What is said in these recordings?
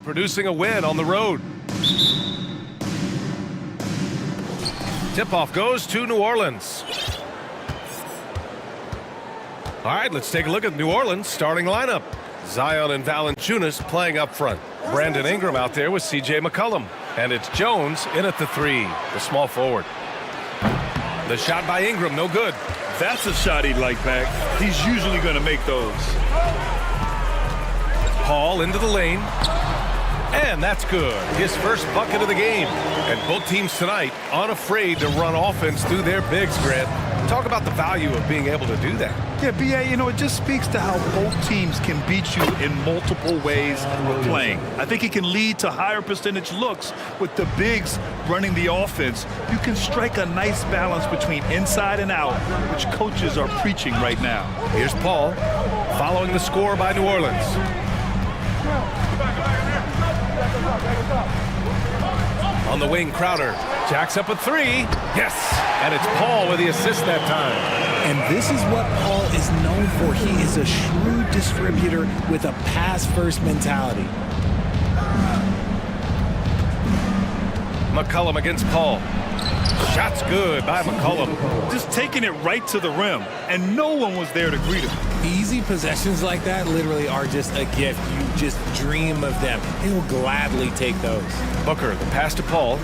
producing a win on the road. Tip-off goes to New Orleans. All right, let's take a look at New Orleans' starting lineup. Zion and Valanciunas playing up front. Brandon Ingram out there with C.J. McCollum. And it's Jones in at the three, the small forward. The shot by Ingram, no good. That's a shot he'd like back. He's usually going to make those. Paul into the lane. And that's good. His first bucket of the game. And both teams tonight unafraid to run offense through their bigs, Grant. Talk about the value of being able to do that. Yeah, B.A., it just speaks to how both teams can beat you in multiple ways with playing. I think it can lead to higher percentage looks with the bigs running the offense. You can strike a nice balance between inside and out, which coaches are preaching right now. Here's Paul, following the score by New Orleans. On the wing, Crowder jacks up a three. Yes, and it's Paul with the assist that time. And this is what Paul is known for. He is a shrewd distributor with a pass-first mentality. McCollum against Paul. Shot's good by McCollum. Just taking it right to the rim, and no one was there to greet him. Easy possessions like that literally are just a gift. You just dream of them. He'll gladly take those. Booker, the pass to Paul.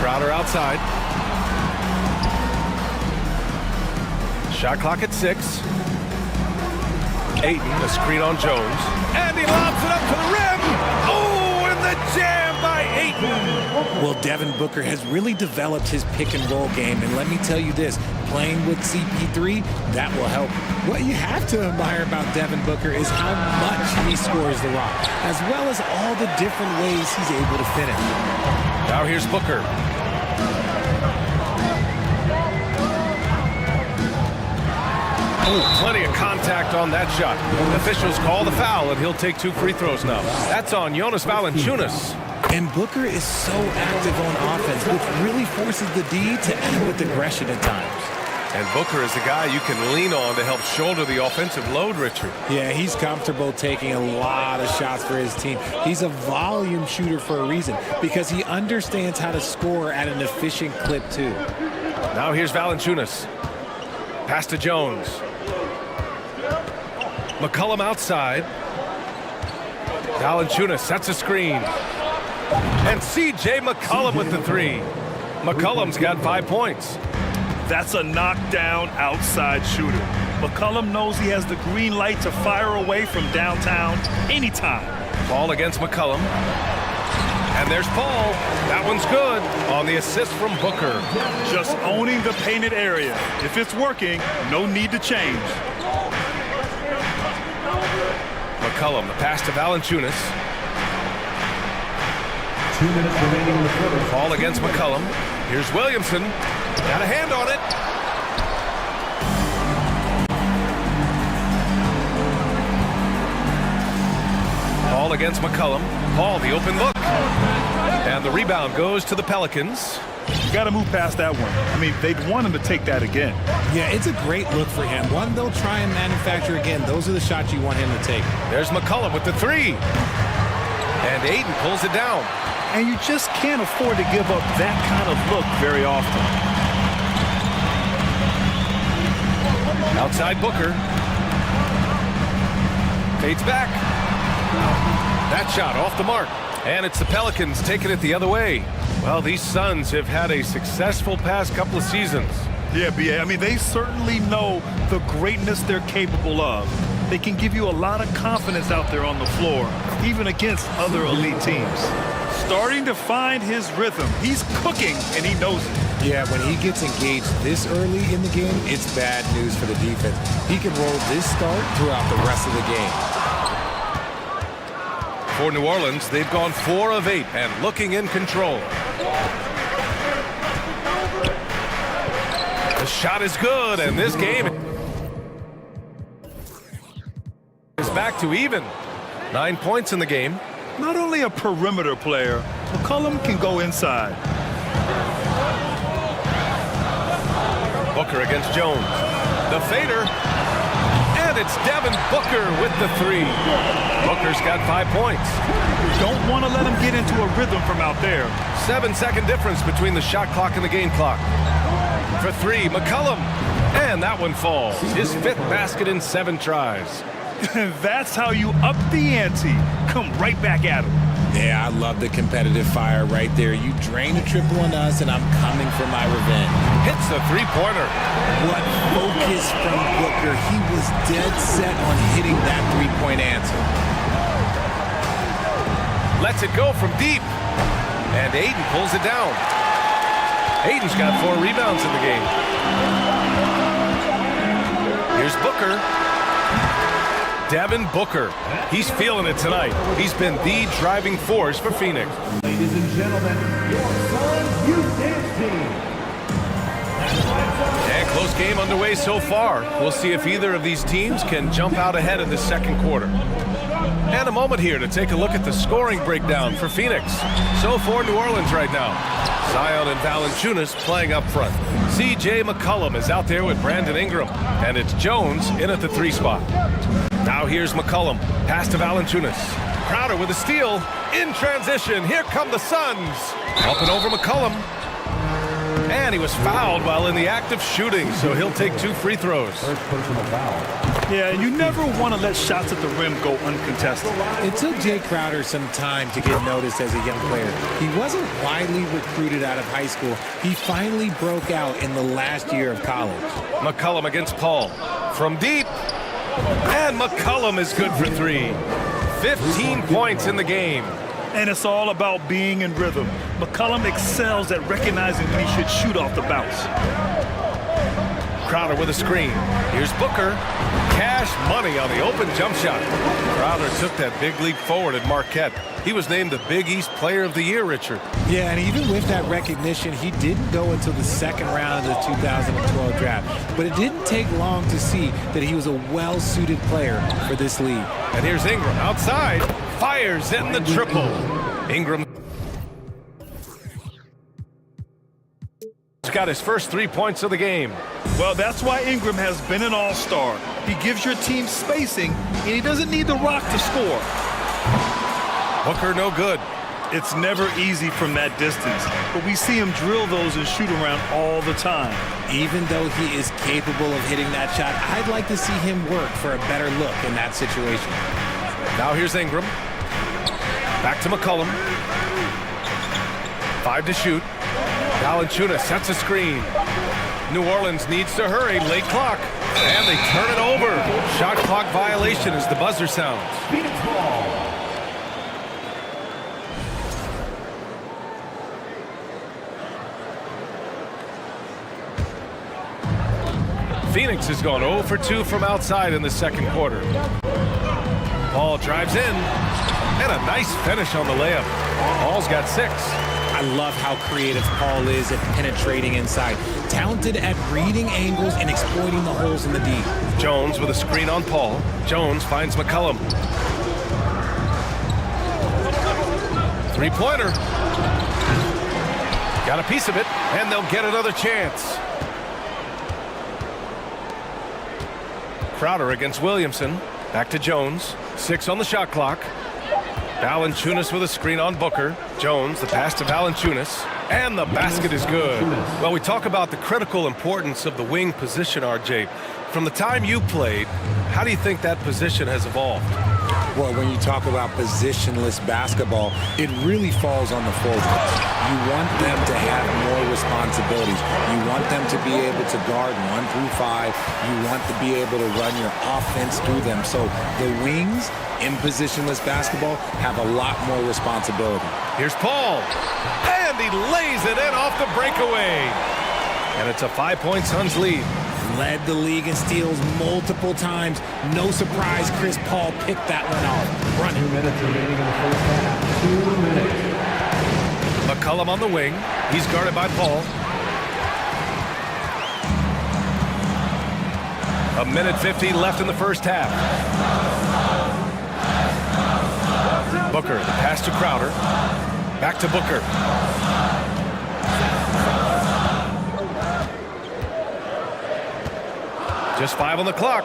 Crowder outside. Shot clock at 6. Ayton, the screen on Jones. And he lobs it up to the rim. Oh, and the jam by Ayton. Well, Devin Booker has really developed his pick-and-roll game. And let me tell you this, playing with CP3, that will help. What you have to admire about Devin Booker is how much he scores the rock, as well as all the different ways he's able to finish. Now here's Booker. Oh, plenty of contact on that shot. Officials call the foul, and he'll take 2 free throws now. That's on Jonas Valanciunas. And Booker is so active on offense, which really forces the D to act with aggression at times. And Booker is a guy you can lean on to help shoulder the offensive load, Richard. Yeah, he's comfortable taking a lot of shots for his team. He's a volume shooter for a reason, because he understands how to score at an efficient clip, too. Now here's Valanciunas. Pass to Jones. McCollum outside. Valanciunas sets a screen. And C.J. McCollum with the three. McCollum's got 5 points. That's a knockdown outside shooter. McCollum knows he has the green light to fire away from downtown anytime. Paul against McCollum. And there's Paul. That one's good on the assist from Booker. Just owning the painted area. If it's working, no need to change. McCollum, the pass to Valanciunas. 2 minutes remaining in the quarter. Paul against McCollum. Here's Williamson. Got a hand on it. Paul against McCollum. Paul, the open look. And the rebound goes to the Pelicans. You got to move past that one. I mean, they'd want him to take that again. Yeah, it's a great look for him. One they'll try and manufacture again. Those are the shots you want him to take. There's McCollum with the three. And Ayton pulls it down. And you just can't afford to give up that kind of look very often. Outside Booker. Fades back. That shot off the mark. And it's the Pelicans taking it the other way. Well, these Suns have had a successful past couple of seasons. Yeah, B.A., I mean, they certainly know the greatness they're capable of. They can give you a lot of confidence out there on the floor, even against other elite teams. Starting to find his rhythm. He's cooking, and he knows it. Yeah, when he gets engaged this early in the game, it's bad news for the defense. He can roll this start throughout the rest of the game. For New Orleans, they've gone 4 of 8 and looking in control. The shot is good, and this game is back to even. 9 points in the game. Not only a perimeter player, McCollum can go inside. Booker against Jones. The fader. And And it's Devin Booker with the three. Booker's got 5 points. Don't want to let him get into a rhythm from out there. 7-second difference between the shot clock and the game clock. For three, McCollum. And that one falls. His 5th basket in 7 tries. That's how you up the ante. Come right back at him. Yeah, I love the competitive fire right there. You drain a triple on us, and I'm coming for my revenge. Hits the three-pointer. What focus from Booker. He was dead set on hitting that three-point answer. Lets it go from deep. And Aiden pulls it down. Aiden's got 4 rebounds in the game. Here's Booker. Devin Booker. He's feeling it tonight. He's been the driving force for Phoenix. Ladies and gentlemen, your Suns Youth Dance Team. And close game underway so far. We'll see if either of these teams can jump out ahead in the second quarter. And a moment here to take a look at the scoring breakdown for Phoenix. So for New Orleans right now, Zion and Valanciunas playing up front. C.J. McCollum is out there with Brandon Ingram. And it's Jones in at the 3 spot. Now here's McCollum. Pass to Valanciunas. Crowder with a steal. In transition. Here come the Suns. Up and over McCollum. And he was fouled while in the act of shooting, so he'll take 2 free throws. First personal foul. Yeah, you never want to let shots at the rim go uncontested. It took Jay Crowder some time to get noticed as a young player. He wasn't widely recruited out of high school. He finally broke out in the last year of college. McCollum against Paul. From deep. And McCollum is good for 3. 15 points in the game. And it's all about being in rhythm. McCollum excels at recognizing when he should shoot off the bounce. Crowder with a screen. Here's Booker. Cash money on the open jump shot. Crowder took that big leap forward at Marquette. He was named the Big East Player of the Year, Richard. Yeah, and even with that recognition, he didn't go until the second round of the 2012 draft. But it didn't take long to see that he was a well-suited player for this league. And here's Ingram outside. Fires in the triple. Ingram got his first 3 points of the game. Well, that's why Ingram has been an all-star. He gives your team spacing, and he doesn't need the rock to score. Booker no good. It's never easy from that distance, but we see him drill those and shoot around all the time. Even though he is capable of hitting that shot, I'd like to see him work for a better look in that situation. Now here's Ingram. Back to McCollum. 5 to shoot. Valanciunas sets a screen. New Orleans needs to hurry. Late clock. And they turn it over. Shot clock violation as the buzzer sounds. Phoenix ball. Phoenix has gone 0 for 2 from outside in the second quarter. Paul drives in. And a nice finish on the layup. Paul's got 6. I love how creative Paul is at penetrating inside. Talented at reading angles and exploiting the holes in the D. Jones with a screen on Paul. Jones finds McCollum. 3-pointer. Got a piece of it, and they'll get another chance. Crowder against Williamson. Back to Jones. 6 on the shot clock. Valanciunas with a screen on Booker. Jones, the pass to Valanciunas. And the basket is good. Well, we talk about the critical importance of the wing position, RJ. From the time you played, how do you think that position has evolved? Well, when you talk about positionless basketball, it really falls on the forwards. You want them to have more responsibilities. You want them to be able to guard 1 through 5. You want to be able to run your offense through them. So the wings in positionless basketball have a lot more responsibility. Here's Paul. And he lays it in off the breakaway. And it's a 5-point Suns lead. Led the league in steals multiple times. No surprise Chris Paul picked that one off. Running. 2 minutes remaining in the first half. 2 minutes. McCollum on the wing. He's guarded by Paul. 1:50 left in the first half. Booker, the pass to Crowder. Back to Booker. Just 5 on the clock.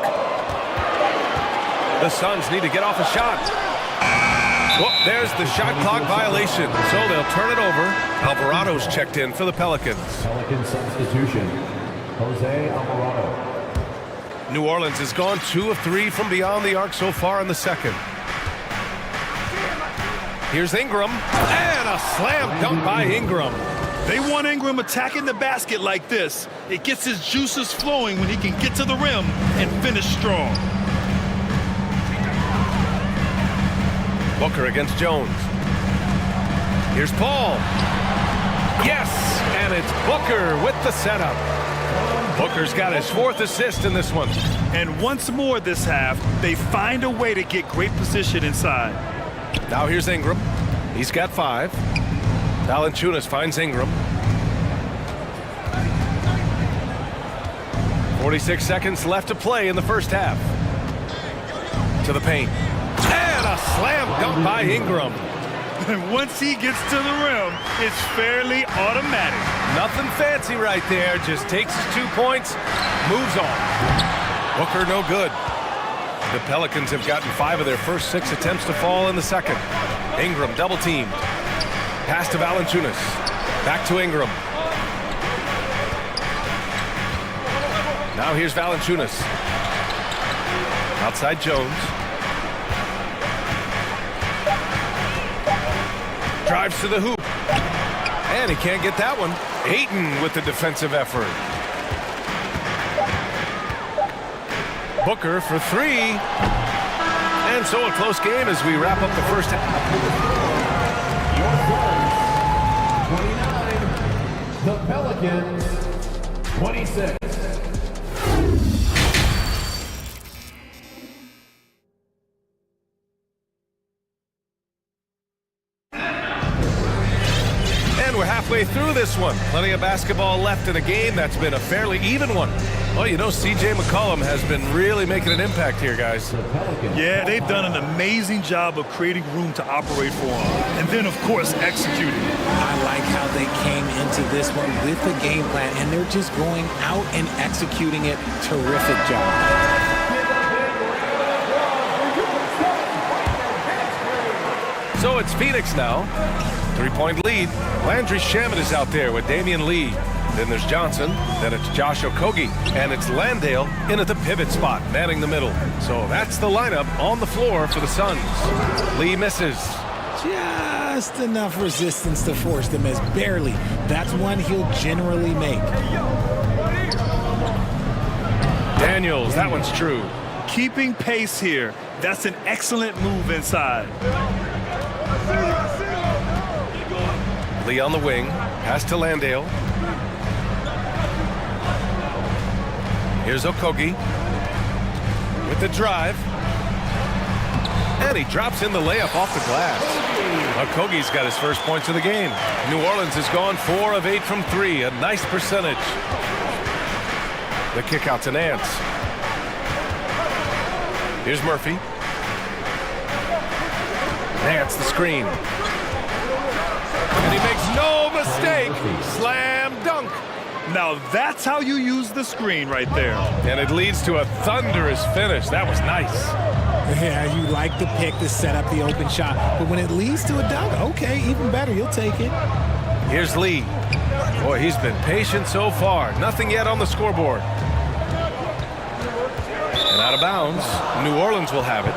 The Suns need to get off a shot. Well, there's the shot clock violation, so they'll turn it over. Alvarado's checked in for the Pelicans. Pelican substitution, Jose Alvarado. New Orleans has gone 2 of 3 from beyond the arc so far in the second. Here's Ingram, and a slam dunk by Ingram. They want Ingram attacking the basket like this. It gets his juices flowing when he can get to the rim and finish strong. Booker against Jones. Here's Paul. Yes, and it's Booker with the setup. Booker's got his 4th assist in this one. And once more this half, they find a way to get great position inside. Now here's Ingram. He's got 5. Valanciunas finds Ingram. 46 seconds left to play in the first half. To the paint. And a slam dunk by Ingram. And once he gets to the rim, it's fairly automatic. Nothing fancy right there. Just takes his 2 points, moves on. Booker no good. The Pelicans have gotten 5 of their first 6 attempts to fall in the second. Ingram double teamed. Pass to Valanciunas. Back to Ingram. Now here's Valanciunas. Outside Jones. Drives to the hoop. And he can't get that one. Ayton with the defensive effort. Booker for 3. And so a close game as we wrap up the first half. Your Suns, 29. The Pelicans, 26. We're halfway through this one. Plenty of basketball left in a game that's been a fairly even one. Well, you know, CJ McCollum has been really making an impact here, guys. Yeah, they've done an amazing job of creating room to operate for him. And then, of course, executing. I like how they came into this one with the game plan, and they're just going out and executing it. Terrific job. So it's Phoenix now. 3-point lead. Landry Shamet is out there with Damian Lee. Then there's Johnson. Then it's Josh Okogie. And it's Landale in at the pivot spot, manning the middle. So that's the lineup on the floor for the Suns. Lee misses. Just enough resistance to force the miss. Barely. That's one he'll generally make. Daniels, that one's true. Keeping pace here. That's an excellent move inside. Lee on the wing. Pass to Landale. Here's Okogie with the drive. And he drops in the layup off the glass. Okogie's got his first points of the game. New Orleans has gone 4 of 8 from 3. A nice percentage. The kick out to Nance. Here's Murphy. Nance the screen. And he makes no mistake. Slam dunk. Now that's how you use the screen right there. And it leads to a thunderous finish. That was nice. Yeah, you like the pick to set up the open shot. But when it leads to a dunk, okay, even better. You'll take it. Here's Lee. Boy, he's been patient so far. Nothing yet on the scoreboard. And out of bounds. New Orleans will have it.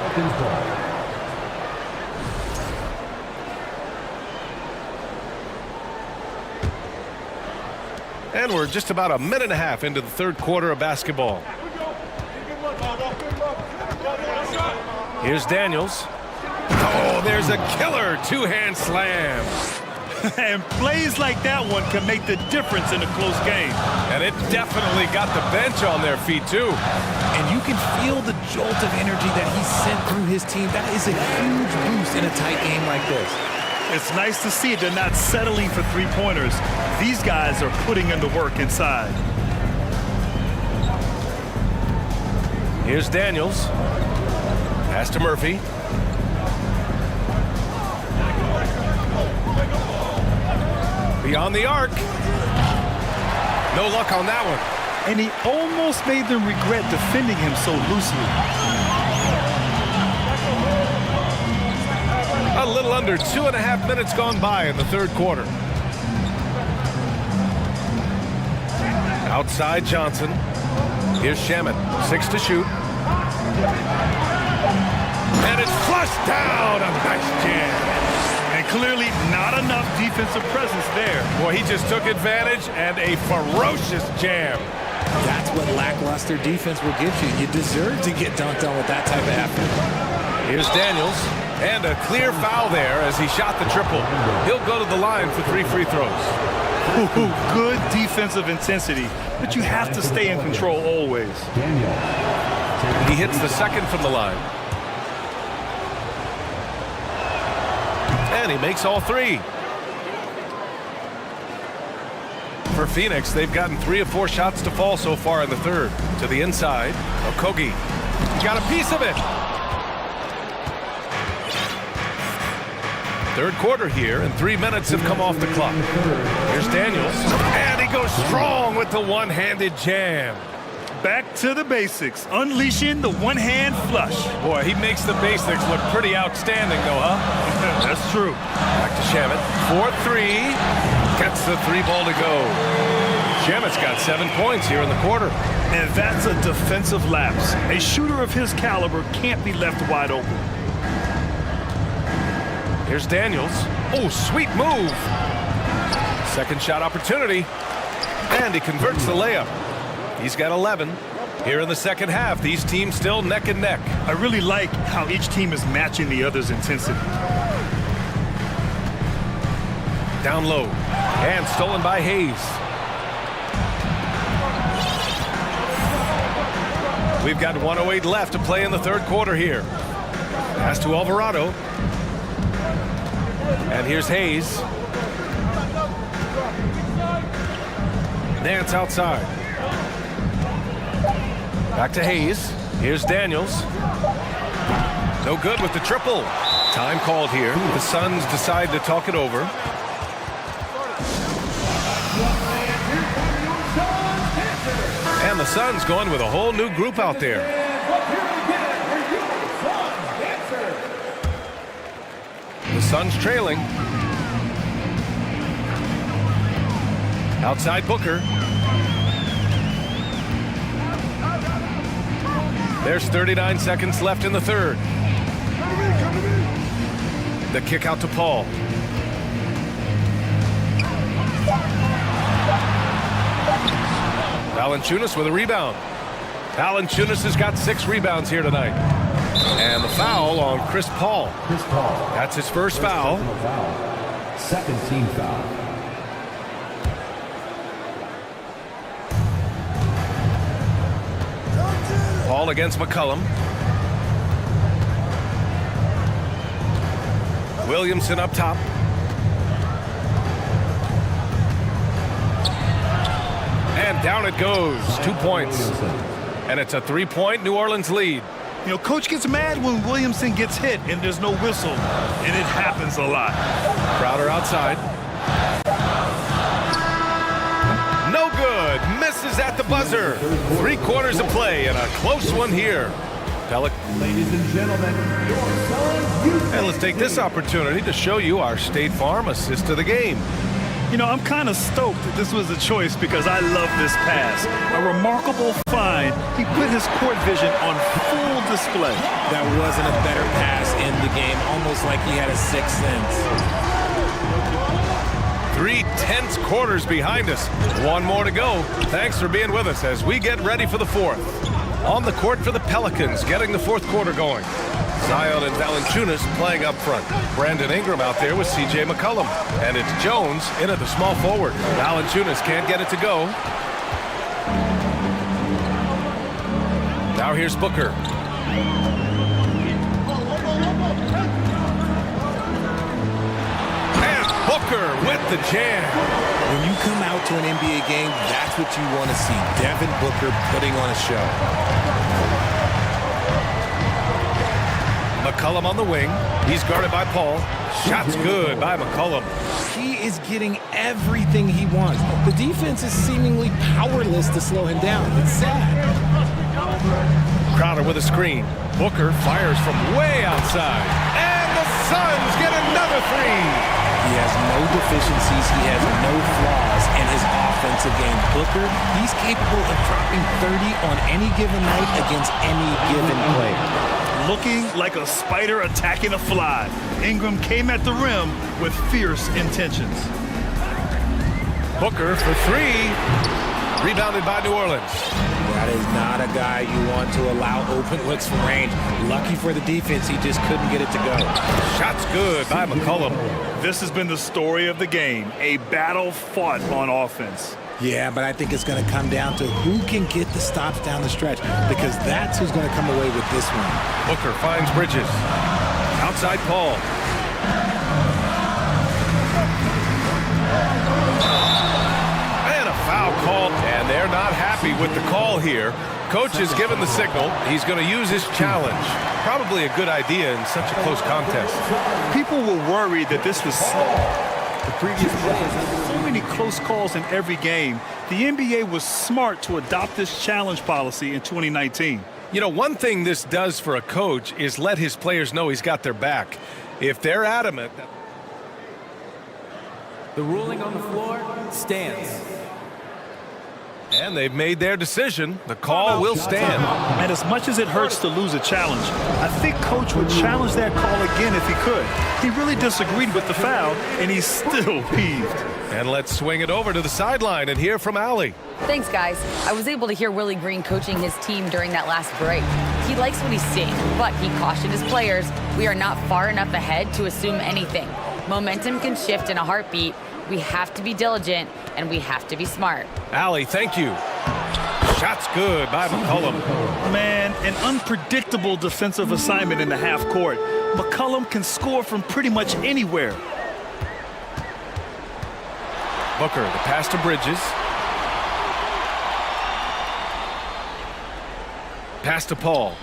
And we're just about a minute and a half into the third quarter of basketball. Here's Daniels. Oh, there's a killer two-hand slam. And plays like that one can make the difference in a close game. And it definitely got the bench on their feet, too. And you can feel the jolt of energy that he sent through his team. That is a huge boost in a tight game like this. It's nice to see they're not settling for three-pointers. These guys are putting in the work inside. Here's Daniels. Pass to Murphy. Beyond the arc. No luck on that one. And he almost made them regret defending him so loosely. under 2.5 minutes gone by in the third quarter. Outside Johnson. Here's Shaman. 6 to shoot. And it's flushed down. A nice jam. And clearly not enough defensive presence there. Boy, he just took advantage and a ferocious jam. That's what lackluster defense will get you. You deserve to get dunked on with that type of effort. Here's Daniels. And a clear foul there as he shot the triple. He'll go to the line for 3 free throws. Ooh, good defensive intensity, but you have to stay in control always. He hits the second from the line. And he makes all 3. For Phoenix, they've gotten 3 of 4 shots to fall so far in the third. To the inside, Okogie got a piece of it. Third quarter here, and 3 minutes have come off the clock. Here's Daniels, and he goes strong with the one-handed jam. Back to the basics, unleashing the one-hand flush. Boy, he makes the basics look pretty outstanding, though, huh? That's true. Back to Shamet, 4-3, gets the 3-ball to go. Shamet's got 7 points here in the quarter. And that's a defensive lapse. A shooter of his caliber can't be left wide open. Here's Daniels. Oh, sweet move. Second shot opportunity. And he converts the layup. He's got 11. Here in the second half, these teams still neck and neck. I really like how each team is matching the other's intensity. Down low. And stolen by Hayes. We've got 1:08 left to play in the third quarter here. Pass to Alvarado. And here's Hayes. Nance outside. Back to Hayes. Here's Daniels. No good with the triple. Time called here. The Suns decide to talk it over. And the Suns going with a whole new group out there. The Suns trailing. Outside Booker. There's 39 seconds left in the third. The kick out to Paul. Valanciunas with a rebound. Valanciunas has got 6 rebounds here tonight. And the foul on Chris Paul. That's his first foul. Second team foul. Paul against McCollum. Williamson up top. And down it goes. 2 points. And it's a 3-point New Orleans lead. You know, coach gets mad when Williamson gets hit and there's no whistle, and it happens a lot. Crowder outside. No good. Misses at the buzzer. 3 quarters of play and a close one here. Ladies and gentlemen, your Suns youth. And let's take this opportunity to show you our State Farm assist to the game. You know, I'm kind of stoked that this was a choice because I love this pass. A remarkable find. He put his court vision on full display. That wasn't a better pass in the game, almost like he had a 6th sense. 3 tense quarters behind us. 1 more to go. Thanks for being with us as we get ready for the 4th. On the court for the Pelicans, getting the 4th quarter going. Zion and Valanciunas playing up front. Brandon Ingram out there with C.J. McCollum. And it's Jones in at the small forward. Valanciunas can't get it to go. Now here's Booker. And Booker with the jam. When you come out to an NBA game, that's what you want to see. Devin Booker putting on a show. McCollum on the wing. He's guarded by Paul. Shot's good by McCollum. He is getting everything he wants. The defense is seemingly powerless to slow him down. It's sad. Crowder with a screen. Booker fires from way outside. And the Suns get another three. He has no deficiencies. He has no flaws in his offensive game. Booker, he's capable of dropping 30 on any given night against any given player. Looking like a spider attacking a fly. Ingram came at the rim with fierce intentions. Booker for three. Rebounded by New Orleans. That is not a guy you want to allow open looks from range. Lucky for the defense, he just couldn't get it to go. Shot's good by McCollum. This has been the story of the game, a battle fought on offense. Yeah, but I think it's going to come down to who can get the stops down the stretch, because that's who's going to come away with this one. Booker finds Bridges. Outside Paul. And a foul call, and they're not happy with the call here. Coach has given the signal. He's going to use his challenge. Probably a good idea in such a close contest. People were worried that this was the previous play. So many close calls in every game. The NBA was smart to adopt this challenge policy in 2019. You know, one thing this does for a coach is let his players know he's got their back. If they're adamant. The ruling on the floor stands. And they've made their decision. The call will stand. And as much as it hurts to lose a challenge, I think Coach would challenge that call again if he could. He really disagreed with the foul, and he's still peeved. And let's swing it over to the sideline and hear from Allie. Thanks, guys. I was able to hear Willie Green coaching his team during that last break. He likes what he's seeing, but he cautioned his players, we are not far enough ahead to assume anything. Momentum can shift in a heartbeat. We have to be diligent, and we have to be smart. Allie, thank you. Shot's good by McCollum. Man, an unpredictable defensive assignment in the half court. McCollum can score from pretty much anywhere. Booker, the pass to Bridges. Pass to Paul.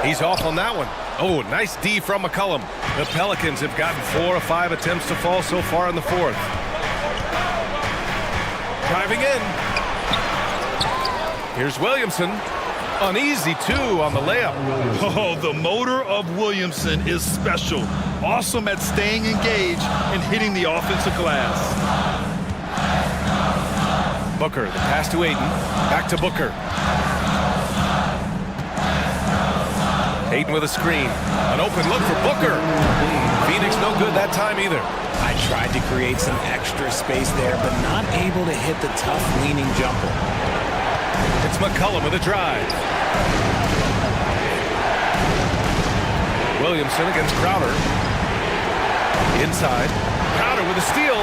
He's off on that one. Oh, nice D from McCollum. The Pelicans have gotten 4 of 5 attempts to fall so far in the fourth. Driving in. Here's Williamson. Uneasy, too, on the layup. Oh, the motor of Williamson is special. Awesome at staying engaged and hitting the offensive glass. Booker, the pass to Ayton. Back to Booker. Ayton with a screen. An open look for Booker. Phoenix no good that time either. I tried to create some extra space there, but not able to hit the tough leaning jumper. It's McCollum with a drive. Williamson against Crowder. Inside. Crowder with a steal.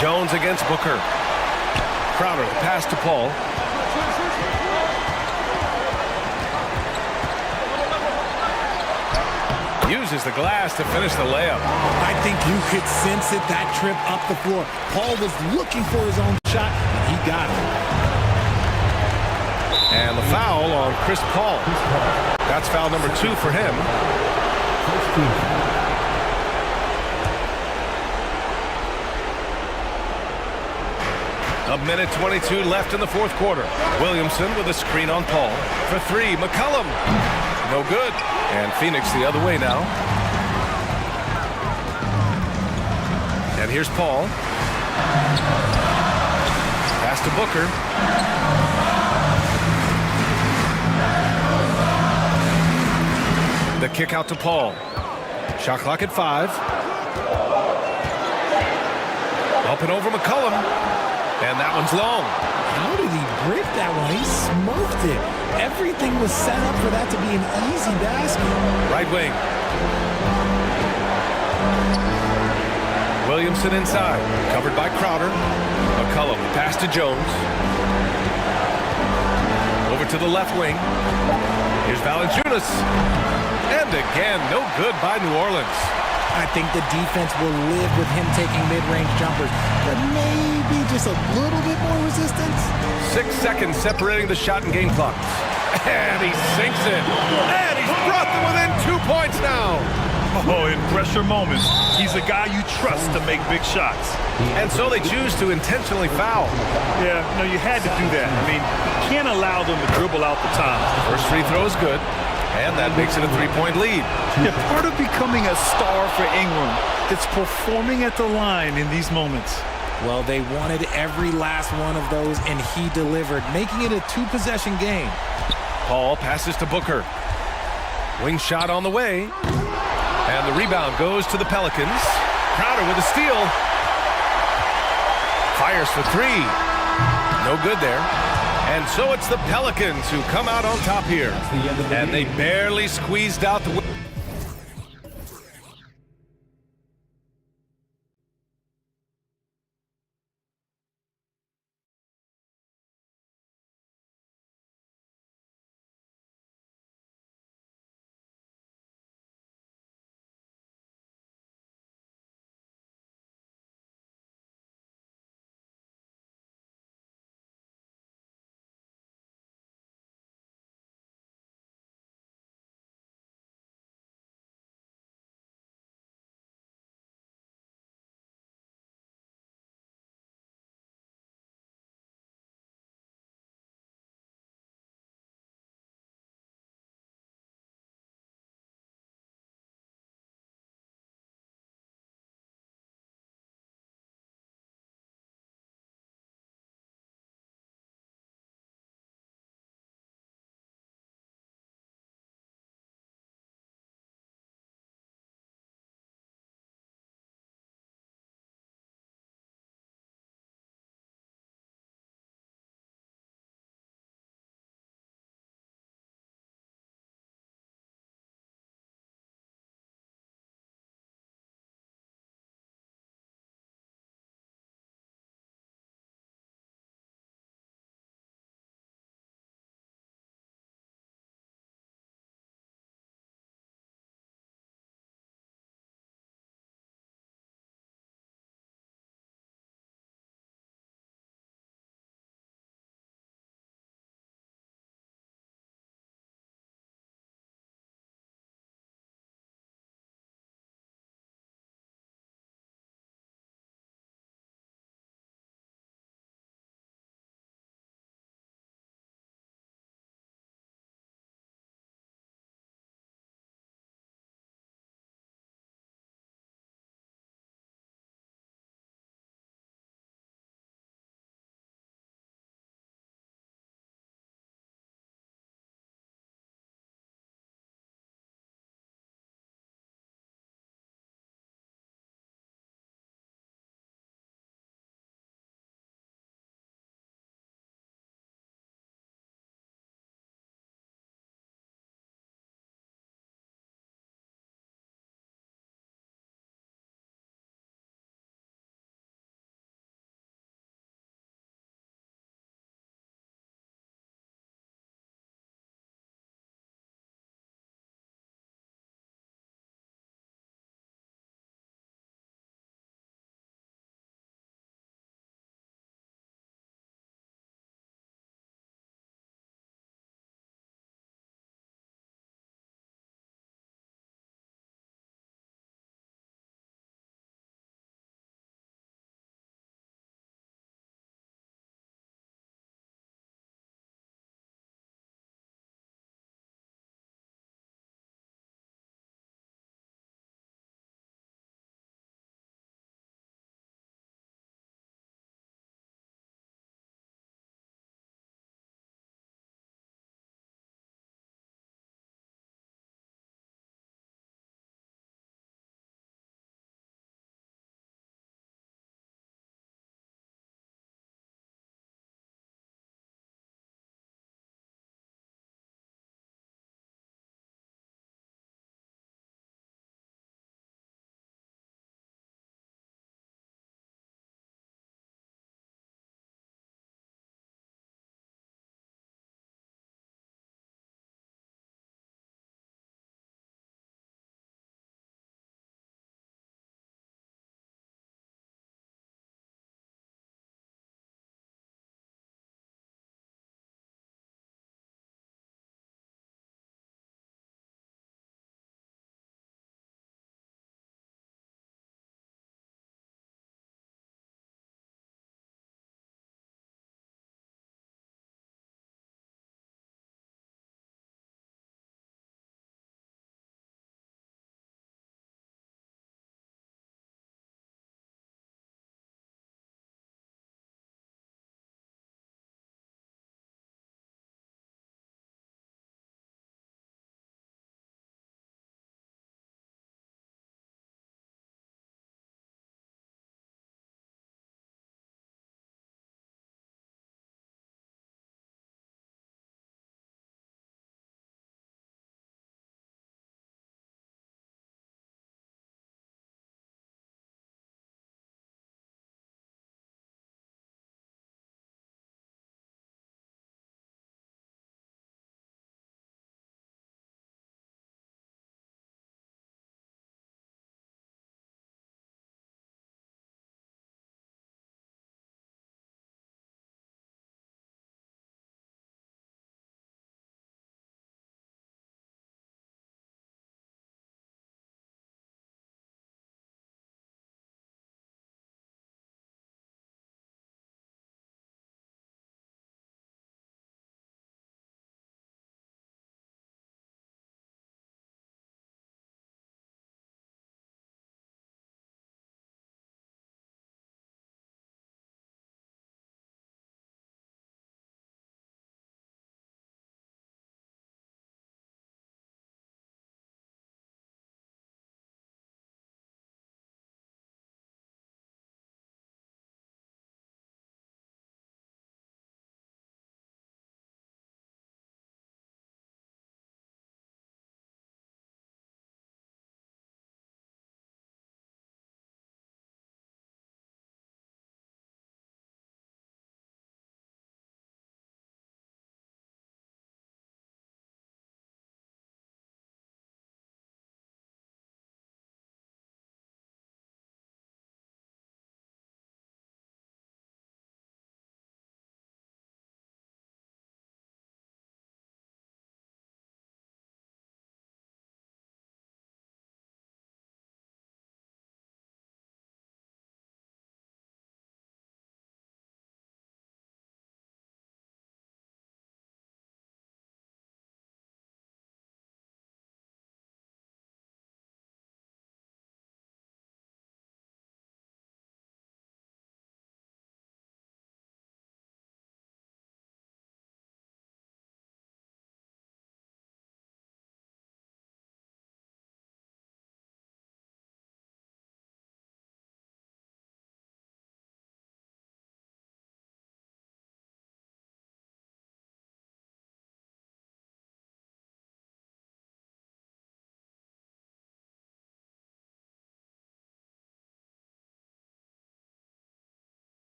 Jones against Booker. Crowder, the pass to Paul. Uses the glass to finish the layup. I think you could sense it, that trip up the floor. Paul was looking for his own shot, and he got it. And the foul on Chris Paul. That's foul number 2 for him. A minute 22 left in the fourth quarter. Williamson with a screen on Paul. For 3, McCollum. No good. And Phoenix the other way now. And here's Paul. Pass to Booker. The kick out to Paul. Shot clock at 5. Up and over McCollum. And that one's long. How did he break that one? He smoked it. Everything was set up for that to be an easy basket. Right wing. Williamson inside. Covered by Crowder. McCollum pass to Jones. Over to the left wing. Here's Valanciunas. And again, no good by New Orleans. I think the defense will live with him taking mid-range jumpers, but maybe just a little bit more resistance. 6 seconds separating the shot and game clock. And he sinks it. And he's brought them within 2 points now. Oh, in pressure moments, he's a guy you trust to make big shots. And so they choose to intentionally foul. Yeah, no, you had to do that. I mean, you can't allow them to dribble out the time. First free throw is good, and that makes it a three-point lead. Yeah, part of becoming a star for Ingram, it's performing at the line in these moments. Well, they wanted every last one of those, and he delivered, making it a two-possession game. Paul passes to Booker. Wing shot on the way. And the rebound goes to the Pelicans. Crowder with a steal. Fires for three. No good there. And so it's the Pelicans who come out on top here. And they barely squeezed out the win.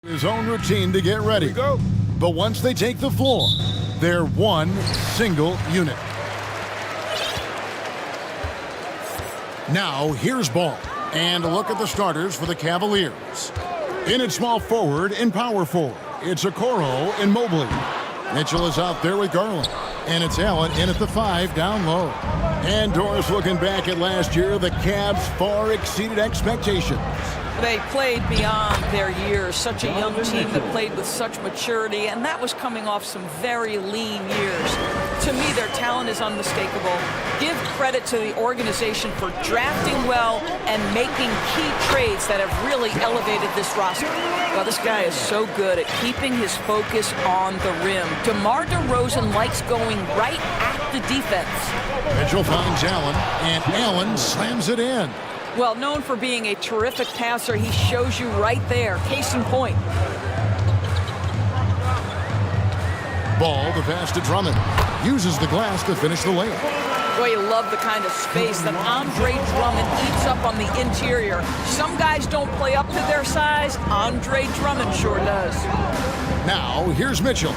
His own routine to get ready. Go. But once they take the floor, they're one single unit. Now, here's ball. And a look at the starters for the Cavaliers. In at small forward and power forward, it's Okoro and Mobley. Mitchell is out there with Garland. And it's Allen in at the 5 down low. And Doris looking back at last year, the Cavs far exceeded expectations. They played beyond their years, such a young team that played with such maturity, and that was coming off some very lean years. To me, their talent is unmistakable. Give credit to the organization for drafting well and making key trades that have really elevated this roster. Well, this guy is so good at keeping his focus on the rim. DeMar DeRozan likes going right at the defense. Mitchell finds Allen, and Allen slams it in. Well, known for being a terrific passer, he shows you right there. Case in point. Ball, the pass to Drummond. Uses the glass to finish the layup. Boy, you love the kind of space that Andre Drummond eats up on the interior. Some guys don't play up to their size. Andre Drummond sure does. Now, here's Mitchell.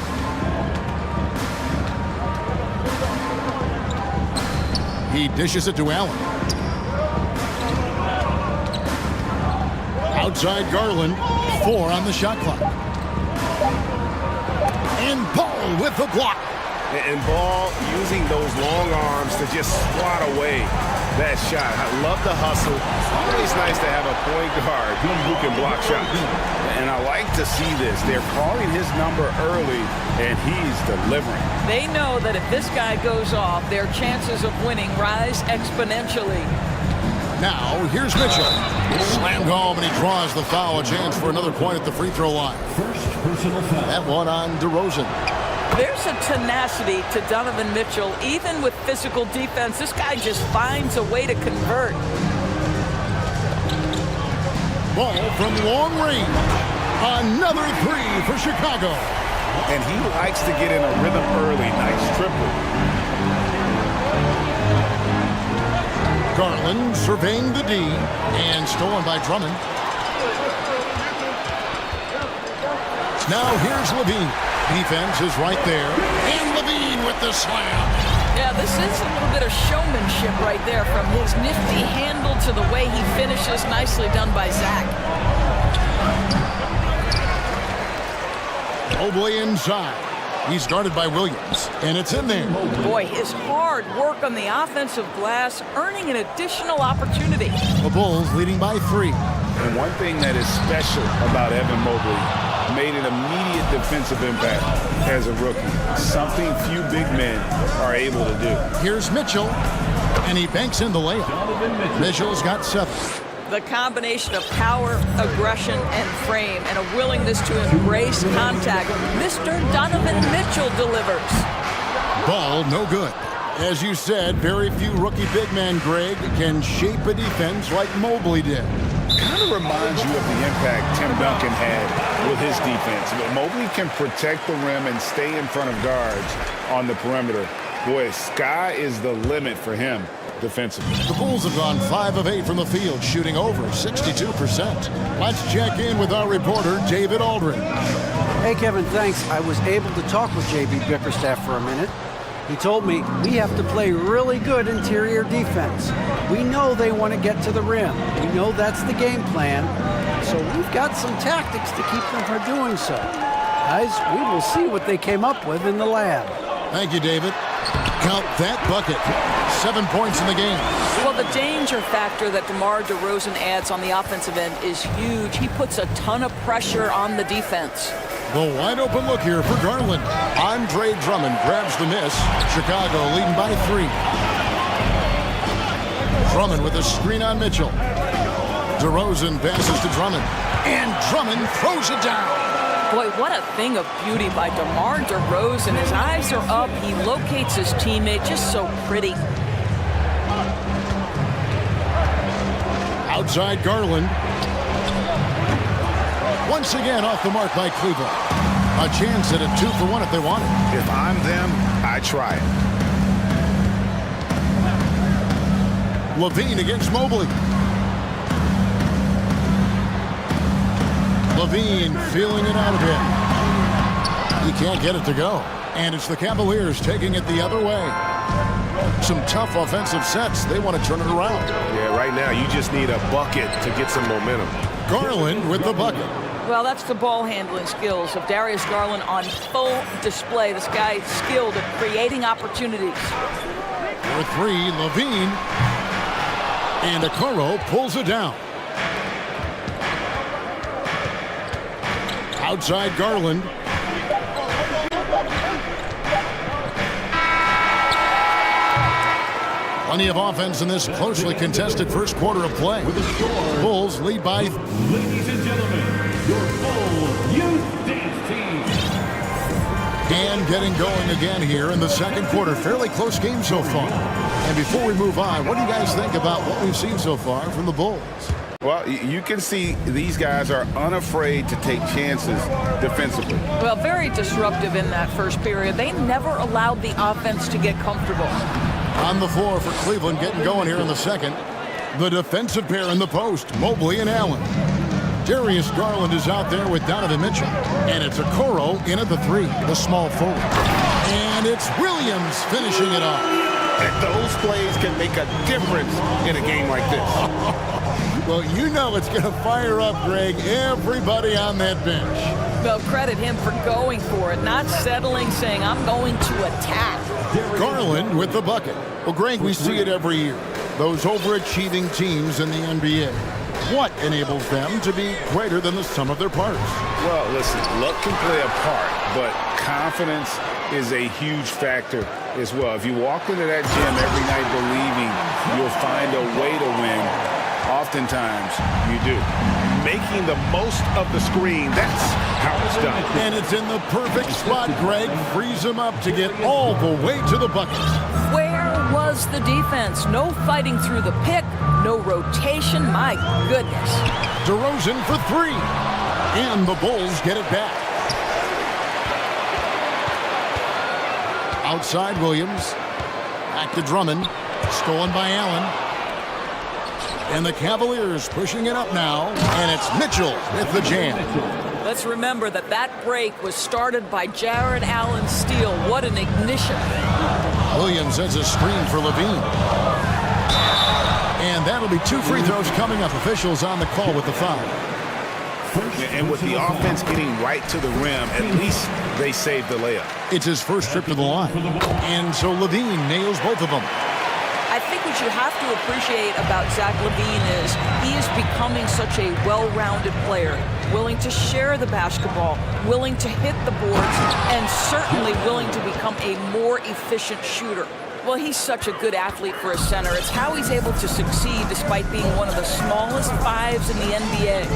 He dishes it to Allen. Outside Garland, 4 on the shot clock. And Ball with the block. And Ball using those long arms to just swat away that shot. I love the hustle. Always nice to have a point guard who can block shots. And I like to see this. They're calling his number early, and he's delivering. They know that if this guy goes off, their chances of winning rise exponentially. Now, here's Mitchell. Slammed home, and he draws the foul. A chance for another point at the free throw line. That one on DeRozan. There's a tenacity to Donovan Mitchell. Even with physical defense, this guy just finds a way to convert. Ball from long range. Another 3 for Chicago. And he likes to get in a rhythm early. Nice triple. Garland surveying the D, and stolen by Drummond. Now here's Levine. Defense is right there, and Levine with the slam. Yeah, this is a little bit of showmanship right there, from his nifty handle to the way he finishes. Nicely done by Zach. Mobley inside. He's guarded by Williams, and it's in there. Boy, his hard work on the offensive glass, earning an additional opportunity. The Bulls leading by 3. And one thing that is special about Evan Mobley, made an immediate defensive impact as a rookie. Something few big men are able to do. Here's Mitchell, and he banks in the layup. Mitchell's got 7. The combination of power, aggression, and frame, and a willingness to embrace contact. Mr. Donovan Mitchell delivers. Ball no good. As you said, very few rookie big men, Greg, can shape a defense like Mobley did. Kind of reminds you of the impact Tim Duncan had with his defense. But Mobley can protect the rim and stay in front of guards on the perimeter. Boy, sky is the limit for him defensively. The Bulls have gone 5 of 8 from the field, shooting over 62%. Let's check in with our reporter, David Aldridge. Hey, Kevin, thanks. I was able to talk with J.B. Bickerstaff for a minute. He told me we have to play really good interior defense. We know they want to get to the rim. We know that's the game plan. So we've got some tactics to keep them from doing so. Guys, we will see what they came up with in the lab. Thank you, David. Count that bucket. 7 points in the game. Well, the danger factor that DeMar DeRozan adds on the offensive end is huge. He puts a ton of pressure on the defense. The wide open look here for Garland. Andre Drummond grabs the miss. Chicago leading by 3. Drummond with a screen on Mitchell. DeRozan passes to Drummond. And Drummond throws it down. Boy, what a thing of beauty by DeMar DeRozan. His eyes are up. He locates his teammate just so pretty. Outside Garland. Once again off the mark by Cleveland. A chance at a 2-for-1 if they want it. If I'm them, I try it. Levine against Mobley. Levine feeling it out of him. He can't get it to go. And it's the Cavaliers taking it the other way. Some tough offensive sets. They want to turn it around. Yeah, right now you just need a bucket to get some momentum. Garland with the bucket. Well, that's the ball handling skills of Darius Garland on full display. This guy is skilled at creating opportunities. For three, Levine. And Okoro pulls it down. Outside Garland. Plenty of offense in this closely contested first quarter of play. Bulls lead by... Ladies and gentlemen, your full youth dance team. And getting going again here in the second quarter. Fairly close game so far. And before we move on, what do you guys think about what we've seen so far from the Bulls? Well, you can see these guys are unafraid to take chances defensively. Well, very disruptive in that first period. They never allowed the offense to get comfortable. On the floor for Cleveland, getting going here in the second. The defensive pair in the post, Mobley and Allen. Darius Garland is out there with Donovan Mitchell. And it's Okoro in at the three, the small forward. And it's Williams finishing it off. And those plays can make a difference in a game like this. Well, you know it's going to fire up, Greg, everybody on that bench. Well, credit him for going for it, not settling, saying, I'm going to attack. Garland with the bucket. Well, Greg, we see it every year. Those overachieving teams in the NBA. What enables them to be greater than the sum of their parts? Well, listen, luck can play a part, but confidence is a huge factor as well. If you walk into that gym every night believing you'll find a way to win, oftentimes you do. Making the most of the screen, that's how it's done. And it's in the perfect spot, Greg. Frees him up to get all the way to the bucket. Where was the defense? No fighting through the pick, no rotation. My goodness. DeRozan for three. And the Bulls get it back. Outside Williams. Back to Drummond. Stolen by Allen. And the Cavaliers pushing it up now. And it's Mitchell with the jam. Let's remember that that break was started by Jared Allen's steal. What an ignition. Williams has a screen for Levine. And that'll be two free throws coming up. Officials on the call with the foul. And with the offense getting right to the rim, at least they saved the layup. It's his first trip to the line. And so Levine nails both of them. I think what you have to appreciate about Zach LaVine is he is becoming such a well-rounded player, willing to share the basketball, willing to hit the boards, and certainly willing to become a more efficient shooter. Well, he's such a good athlete for a center. It's how he's able to succeed despite being one of the smallest fives in the NBA.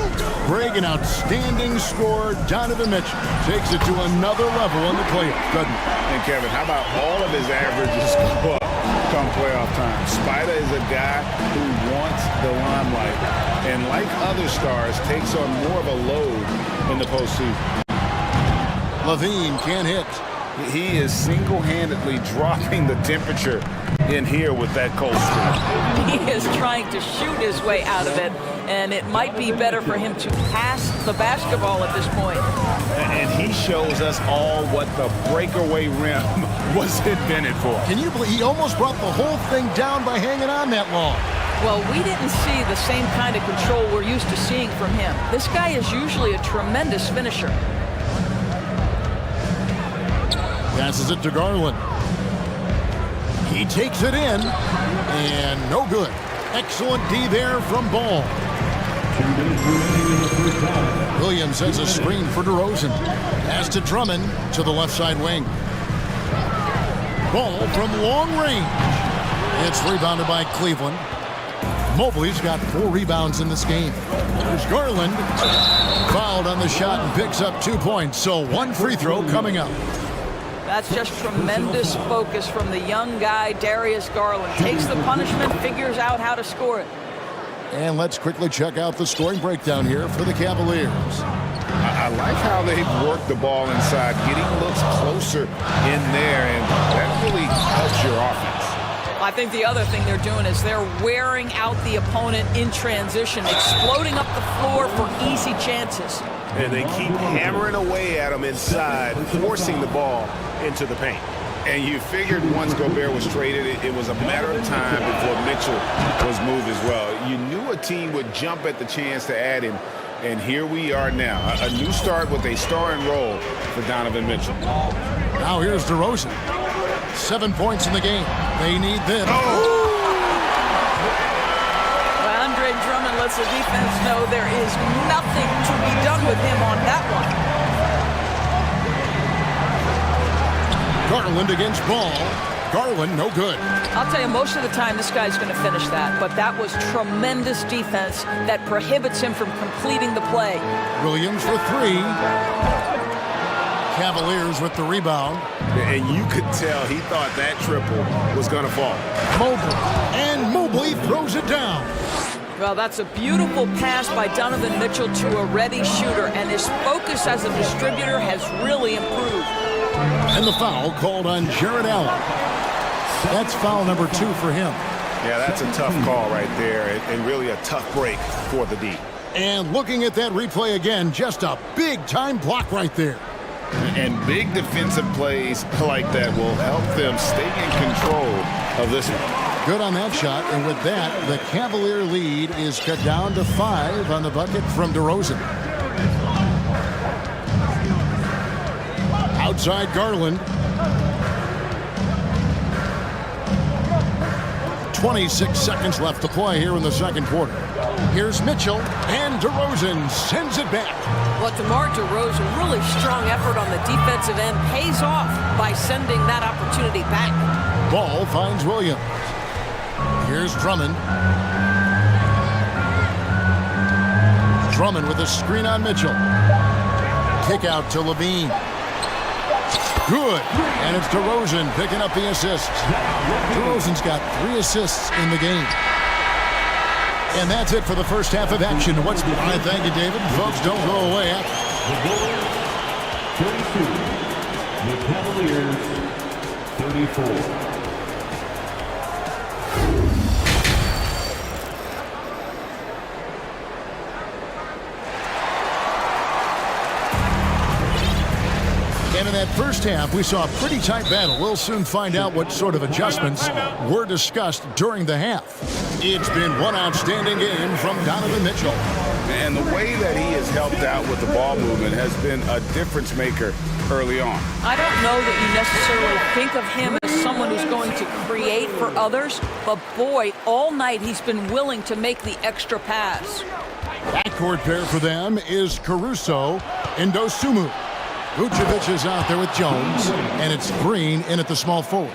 Greg, an outstanding scorer. Donovan Mitchell takes it to another level in the playoffs, doesn't he? And Kevin, how about all of his averages go up come playoff time? Spider is a guy who wants the limelight, and like other stars, takes on more of a load in the postseason. Levine can't hit. He is single-handedly dropping the temperature in here with that cold streak. He is trying to shoot his way out of it, and it might be better for him to pass the basketball at this point. And he shows us all what the breakaway rim was invented for. Can you believe he almost brought the whole thing down by hanging on that long? Well, we didn't see the same kind of control we're used to seeing from him. This guy is usually a tremendous finisher. Passes it to Garland. He takes it in, and no good. Excellent D there from Ball. Williams has a screen for DeRozan. Pass to Drummond to the left side wing. Ball from long range. It's rebounded by Cleveland. Mobley's got 4 rebounds in this game. There's Garland. Fouled on the shot and picks up 2 points. So 1 free throw coming up. That's just tremendous focus from the young guy, Darius Garland. Takes the punishment, figures out how to score it. And let's quickly check out the scoring breakdown here for the Cavaliers. I like how they've worked the ball inside, getting looks closer in there, and that really helps your offense. I think the other thing they're doing is they're wearing out the opponent in transition, exploding up the floor for easy chances. and they keep hammering away at him inside, forcing the ball into the paint. And you figured once Gobert was traded, it was a matter of time before Mitchell was moved as well. You knew a team would jump at the chance to add him, and here we are now. A new start with a starring role for Donovan Mitchell. Now here's DeRozan. 7 points in the game. They need this. Andre Drummond lets the defense know there is nothing to be done with him on that one. Garland against Ball. Garland, no good. I'll tell you, most of the time this guy's going to finish that, but that was tremendous defense that prohibits him from completing the play. Williams for three. Cavaliers with the rebound. And you could tell he thought that triple was going to fall. Mobley. And Mobley throws it down. Well, that's a beautiful pass by Donovan Mitchell to a ready shooter, and his focus as a distributor has really improved. And the foul called on Jared Allen. That's foul number 2 for him. Yeah, that's a tough call right there, and really a tough break for the D. And looking at that replay again, just a big-time block right there. And big defensive plays like that will help them stay in control of this one. Good on that shot, and with that, the Cavalier lead is cut down to 5 on the bucket from DeRozan. Outside Garland. 26 seconds left to play here in the second quarter. Here's Mitchell, and DeRozan sends it back. Well, DeMar DeRozan, really strong effort on the defensive end, pays off by sending that opportunity back. Ball finds Williams. Here's Drummond. Drummond with a screen on Mitchell. Kick out to Levine. Good. And it's DeRozan picking up the assists. DeRozan's got 3 assists in the game. And that's it for the first half of action. I thank you, David. Folks, don't go away. The Cavaliers, 34. And in that first half, we saw a pretty tight battle. We'll soon find out what sort of adjustments were discussed during the half. It's been one outstanding game from Donovan Mitchell. And the way that he has helped out with the ball movement has been a difference maker early on. I don't know that you necessarily think of him as someone who's going to create for others, but boy, all night he's been willing to make the extra pass. Backcourt pair for them is Caruso and Dosunmu. Vucevic is out there with Jones, and it's Green in at the small forward.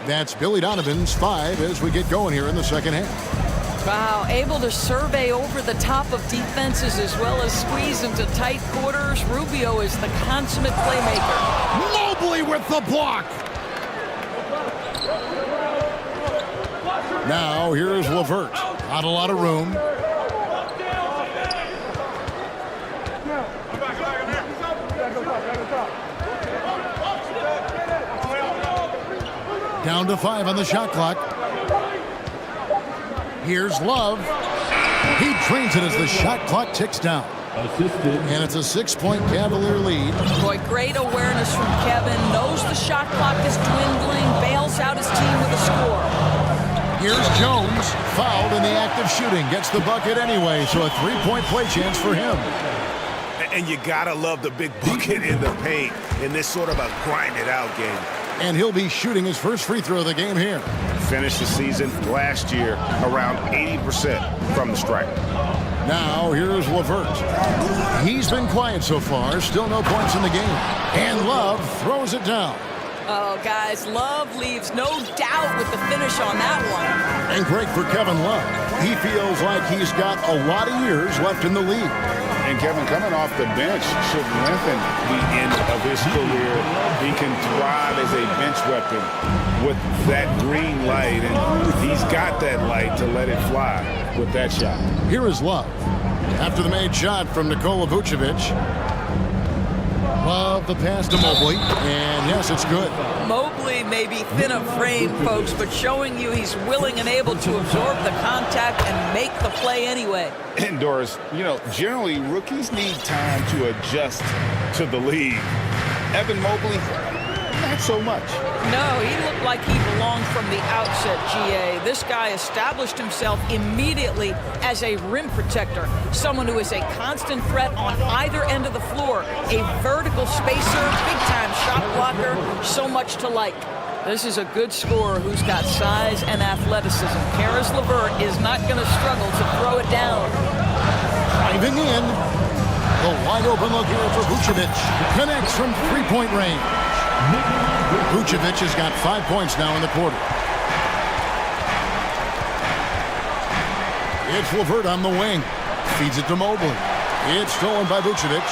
That's Billy Donovan's 5 as we get going here in the second half. Wow, able to survey over the top of defenses as well as squeeze into tight quarters. Rubio is the consummate playmaker. Mobley with the block. Now here's LeVert. Not a lot of room. Down to 5 on the shot clock. Here's Love. He drains it as the shot clock ticks down. And it's a 6-point Cavalier lead. Boy, great awareness from Kevin. Knows the shot clock is dwindling. Bails out his team with a score. Here's Jones. Fouled in the act of shooting. Gets the bucket anyway, so a 3-point play chance for him. And you gotta love the big bucket in the paint in this sort of a grind-it-out game. And he'll be shooting his first free throw of the game here. Finished the season last year around 80% from the stripe. Now here's LeVert. He's been quiet so far. Still no points in the game. And Love throws it down. Oh, guys, Love leaves no doubt with the finish on that one. And great for Kevin Love. He feels like he's got a lot of years left in the league. And Kevin, coming off the bench should lengthen the end of his career. He can thrive as a bench weapon with that green light, and he's got that light to let it fly with that shot. Here is Love. After the made shot from Nikola Vucevic. Love the pass to Mobley. And yes, it's good. Mobley may be thin of frame, folks, but showing you he's willing and able to absorb the contact and make the play anyway. And Doris, you know, generally rookies need time to adjust to the league. Evan Mobley, not so much. No, he looked like he belonged from the outset, GA. This guy established himself immediately as a rim protector, someone who is a constant threat on either end of the floor, a vertical spacer, big-time shot blocker, so much to like. This is a good scorer who's got size and athleticism. Karis LeVert is not going to struggle to throw it down. Driving in. The wide open look here for Vucevic. Connects from three-point range. Vucevic has got 5 points now in the quarter. It's LeVert on the wing. Feeds it to Mobley. It's stolen by Vucevic.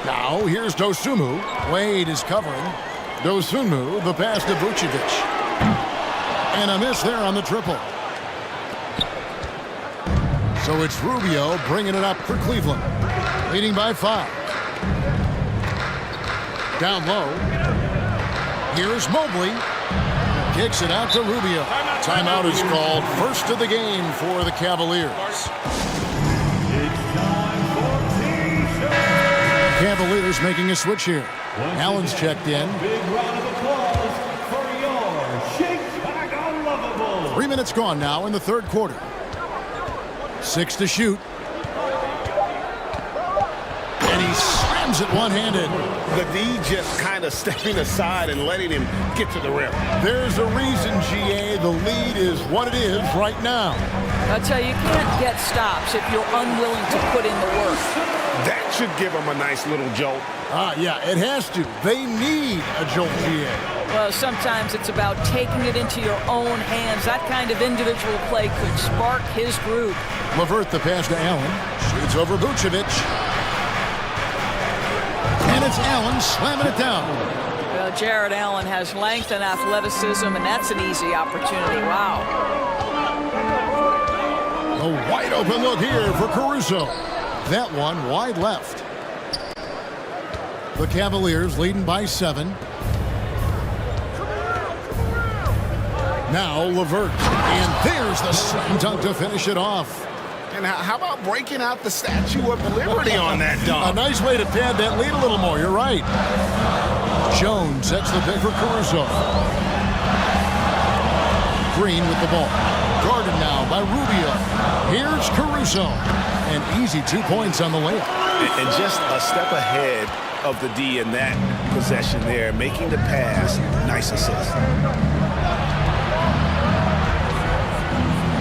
Now here's Dosunmu. Wade is covering. Dosunmu, the pass to Vucevic. And a miss there on the triple. So it's Rubio bringing it up for Cleveland. Leading by 5. Down low. Here's Mobley. Kicks it out to Rubio. Timeout is called. First of the game for the Cavaliers. Cavaliers making a switch here. Allen's checked in. Big round of applause for your Chicago Lovable. 3 minutes gone now in the third quarter. 6 to shoot. And he slams it one-handed. The D just kind of stepping aside and letting him get to the rim. There's a reason, GA, the lead is what it is right now. I tell you, you can't get stops if you're unwilling to put in the work. That should give him a nice little jolt. Yeah, it has to. They need a jolt, GA. Well, sometimes it's about taking it into your own hands. That kind of individual play could spark his groove. LeVert the pass to Allen. Shoots over Vucevic. And it's Allen slamming it down. Well, Jared Allen has length and athleticism, and that's an easy opportunity. Wow. A wide open look here for Caruso. That one wide left. The Cavaliers leading by 7. Now LeVert. And there's the slam dunk to finish it off. And how about breaking out the Statue of Liberty on that dunk? A nice way to pad that lead a little more. You're right. Jones sets the pick for Caruso. Green with the ball. Guarded now by Rubio. Here's Caruso. An easy 2 points on the layup. And just a step ahead of the D in that possession there, making the pass. Nice assist.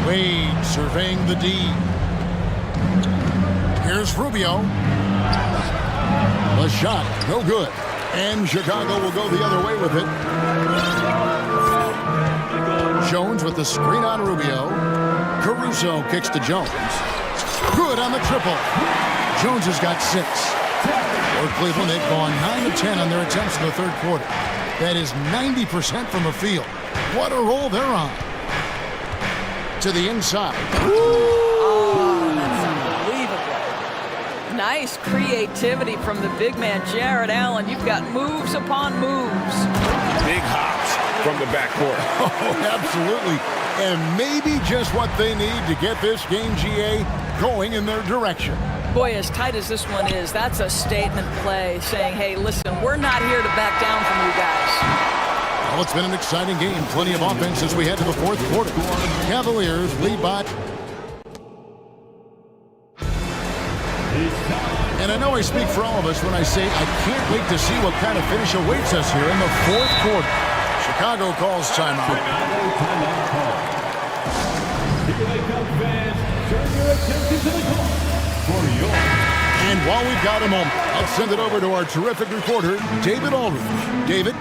Wade surveying the D. Here's Rubio. The shot, no good. And Chicago will go the other way with it. Jones with the screen on Rubio. Caruso kicks to Jones. Good on the triple. Jones has got 6. For Cleveland, they've gone 9 of 10 on their attempts in the third quarter. That is 90% from the field. What a roll they're on. To the inside. Oh, that's unbelievable. Nice creativity from the big man, Jared Allen. You've got moves upon moves. Big hops from the backcourt. Oh, absolutely. And maybe just what they need to get this game, GA, going in their direction. Boy, as tight as this one is, that's a statement play saying, hey, listen, we're not here to back down from you guys. Well, it's been an exciting game. Plenty of offense as we head to the fourth quarter. Cavaliers lead by... And I know I speak for all of us when I say I can't wait to see what kind of finish awaits us here in the fourth quarter. Chicago calls timeout. And while we've got a moment, I'll send it over to our terrific reporter, David Aldridge. David?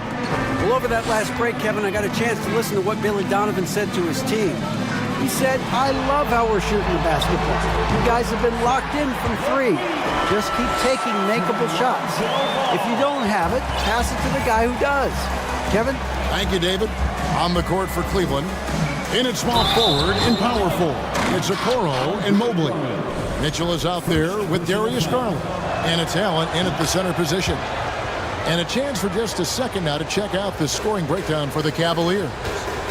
Well, over that last break, Kevin, I got a chance to listen to what Billy Donovan said to his team. He said, I love how we're shooting the basketball. You guys have been locked in from 3. Just keep taking makeable shots. If you don't have it, pass it to the guy who does. Kevin? Thank you, David. On the court for Cleveland. In at small forward, in power forward, it's Okoro and Mobley. Mitchell is out there with Darius Garland. And it's Allen in at the center position. And a chance for just a second now to check out the scoring breakdown for the Cavaliers.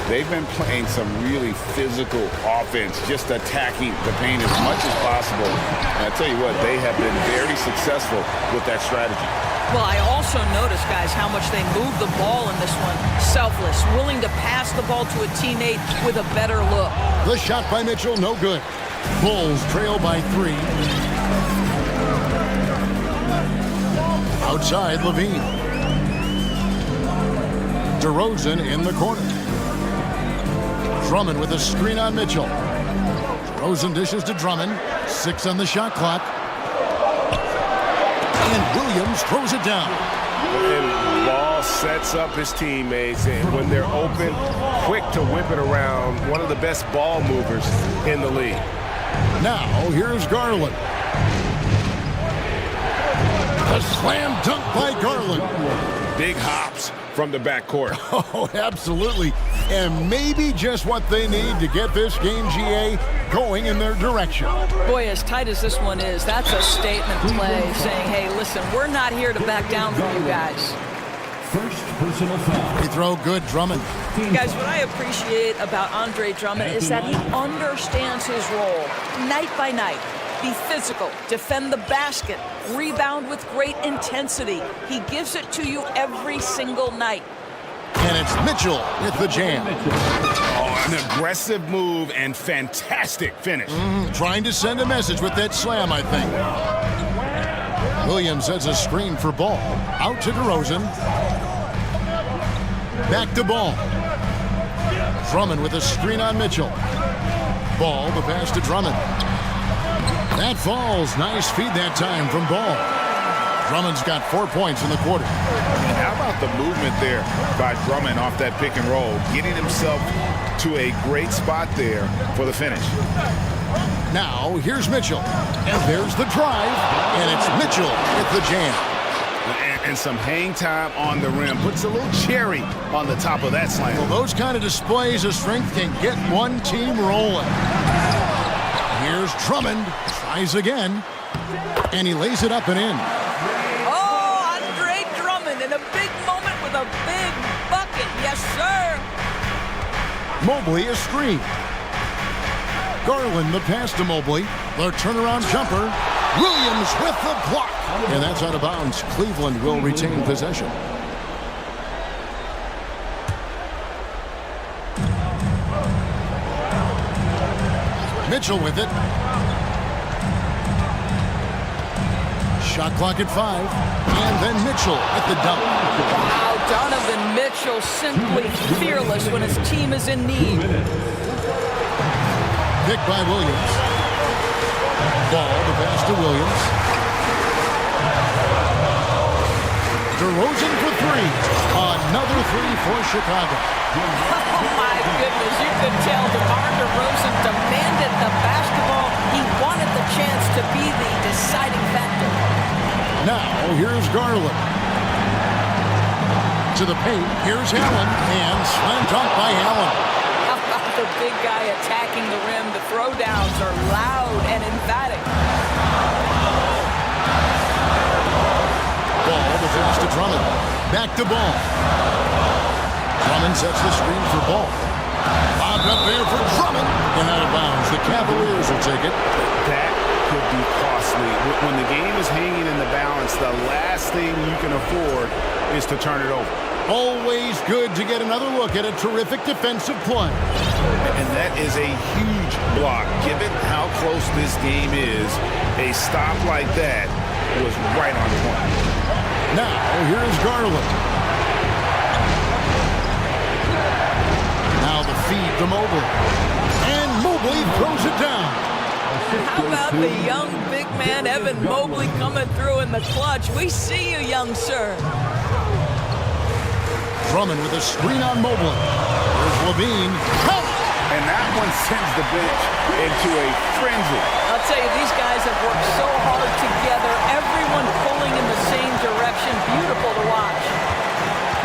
They've been playing some really physical offense, just attacking the paint as much as possible. And I tell you what, they have been very successful with that strategy. Well, I also noticed, guys, how much they move the ball in this one. Selfless, willing to pass the ball to a teammate with a better look. The shot by Mitchell, no good. Bulls trail by 3. Outside, Levine. DeRozan in the corner. Drummond with a screen on Mitchell. DeRozan dishes to Drummond. 6 on the shot clock. And Williams throws it down. And Ball sets up his teammates, and when they're open, quick to whip it around. One of the best ball movers in the league. Now, here's Garland. A slam dunk by Garland. Big hops from the backcourt. Oh, absolutely. And maybe just what they need to get this game, GA, going in their direction. Boy, as tight as this one is, that's a statement play saying, hey, listen, we're not here to back down from you guys. First personal foul. They throw good, Drummond. Guys, what I appreciate about Andre Drummond is that he understands his role night by night. Be physical, defend the basket, rebound with great intensity. He gives it to you every single night. And it's Mitchell with the jam. Oh, an aggressive move and fantastic finish. Trying to send a message with that slam, I think. Williams sets a screen for Ball. Out to DeRozan. Back to Ball. Drummond with a screen on Mitchell. Ball, the pass to Drummond. That falls. Nice feed that time from Ball. Drummond's got 4 points in the quarter. How about the movement there by Drummond off that pick and roll, getting himself to a great spot there for the finish. Now, here's Mitchell. And there's the drive. And it's Mitchell with the jam. And some hang time on the rim. Puts a little cherry on the top of that slam. Well, those kind of displays of strength can get one team rolling. Here's Drummond. Tries again. And he lays it up and in. Oh, Andre Drummond in a big moment with a big bucket. Yes, sir. Mobley a screen. Garland the pass to Mobley. The turnaround jumper. Williams with the block. And that's out of bounds. Cleveland will retain possession. Mitchell with it. Shot clock at 5. And then Mitchell at the dunk. Wow, Donovan Mitchell simply fearless when his team is in need. Pick by Williams. Ball, the pass to Williams. DeRozan for 3. Another 3 for Chicago. Oh, my goodness. You could tell DeMar DeRozan demanded the basketball. He wanted the chance to be the deciding factor. Now, here's Garland. To the paint. Here's Allen. And slam dunk by Allen. How about the big guy attacking the rim? The throwdowns are loud and emphatic. Ball, the pass to Drummond. Back to Ball. Drummond sets the screen for Ball. Bobbed up there for Drummond. And out of bounds. The Cavaliers will take it. That could be costly. When the game is hanging in the balance, the last thing you can afford is to turn it over. Always good to get another look at a terrific defensive play. And that is a huge block. Given how close this game is, a stop like that was right on point. Now, here's Garland. Now the feed to Mobley. And Mobley throws it down. How about the young big man, Evan Mobley, coming through in the clutch? We see you, young sir. Drummond with a screen on Mobley. There's Levine. And that one sends the bench into a frenzy. I'll tell you, these guys have worked so hard together. Everyone pulling in the same direction. Beautiful to watch.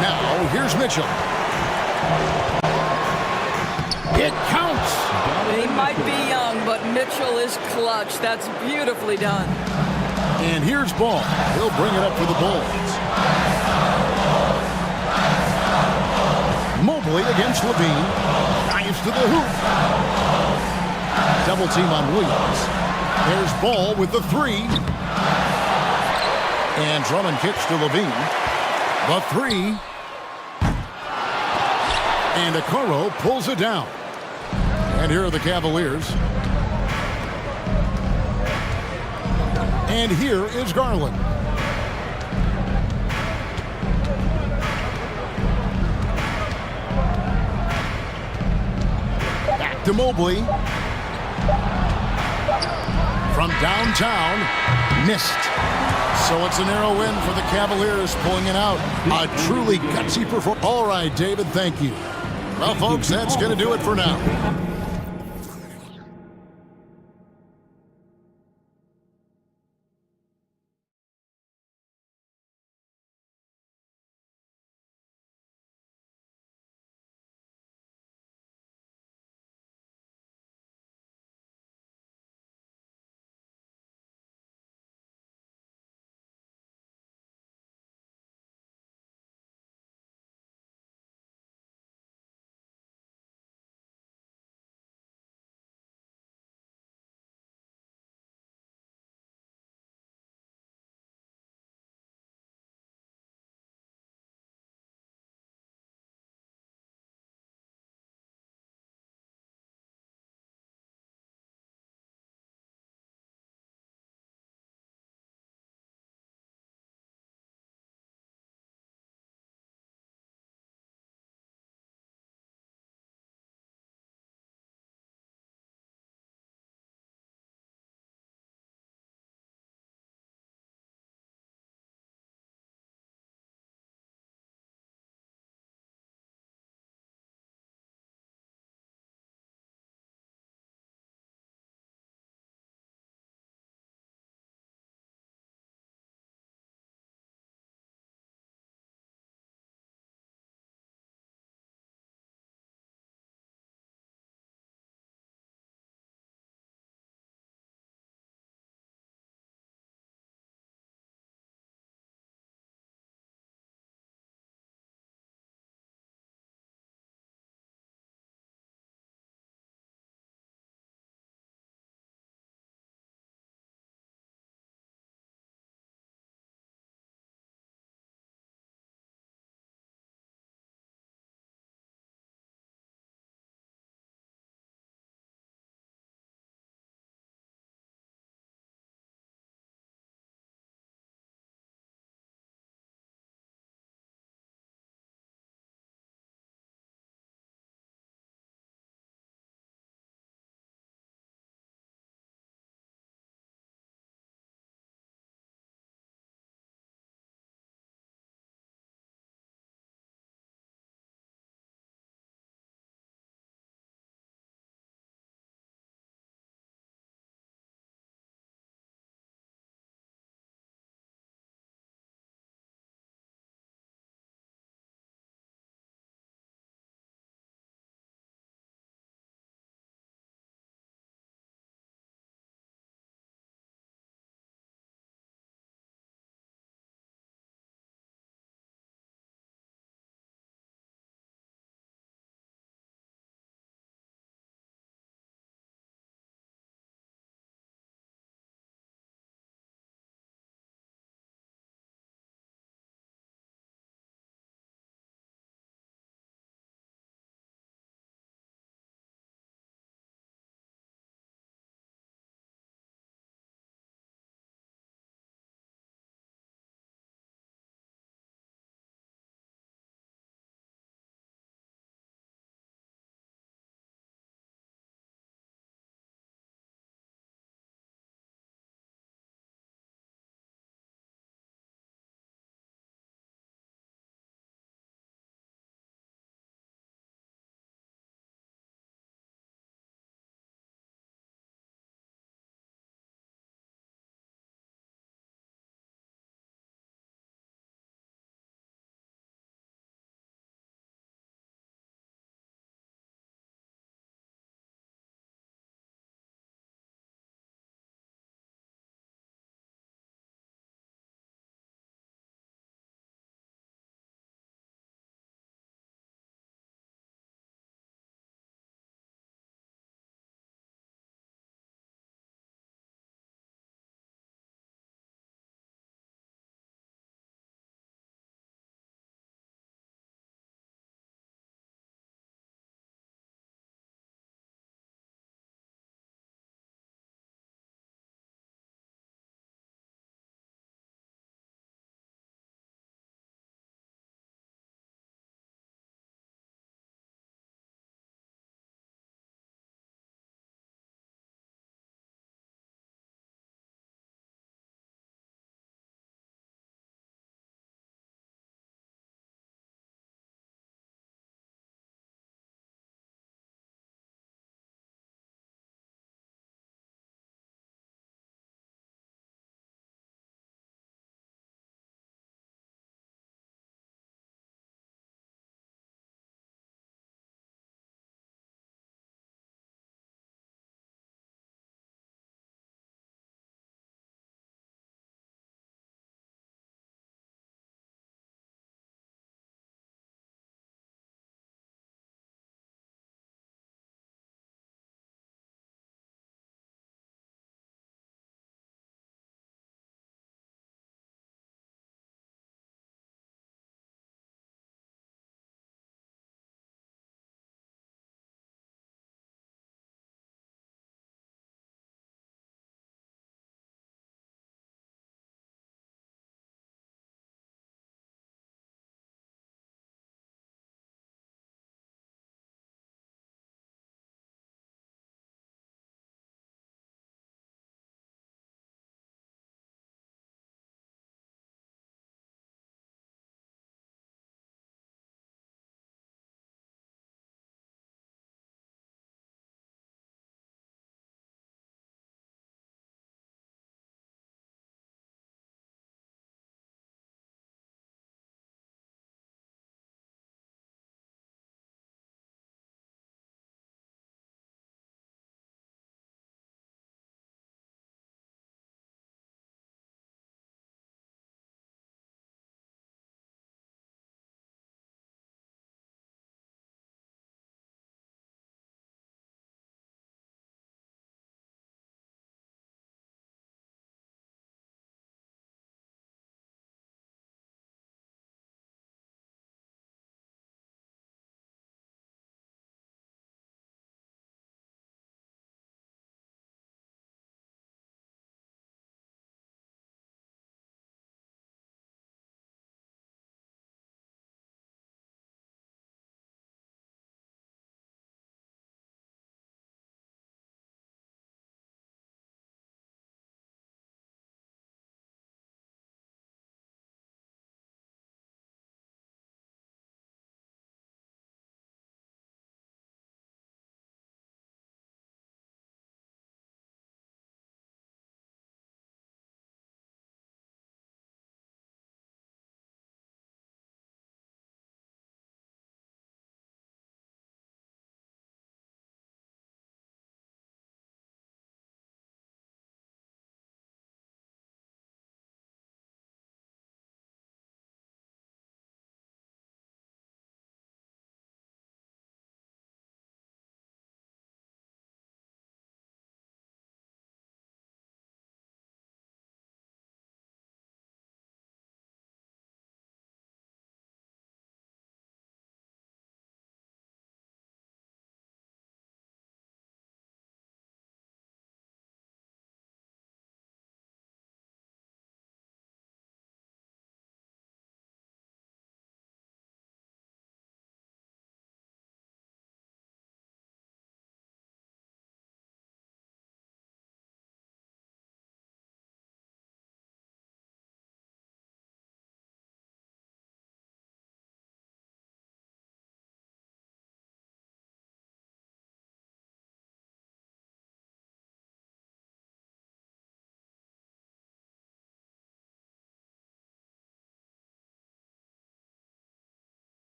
Now, here's Mitchell. It counts. He might be young, but Mitchell is clutch. That's beautifully done. And here's Ball. He'll bring it up for the Bulls. Mobley against Levine. Dives to the hoop. Double team on Williams. There's Ball with the three. And Drummond kicks to Levine. The three. And Okoro pulls it down. And here are the Cavaliers. And here is Garland. Back to Mobley. From downtown, missed. So it's a narrow win for the Cavaliers, pulling it out. A truly gutsy performance. All right, David, thank you. Well, folks, that's going to do it for now.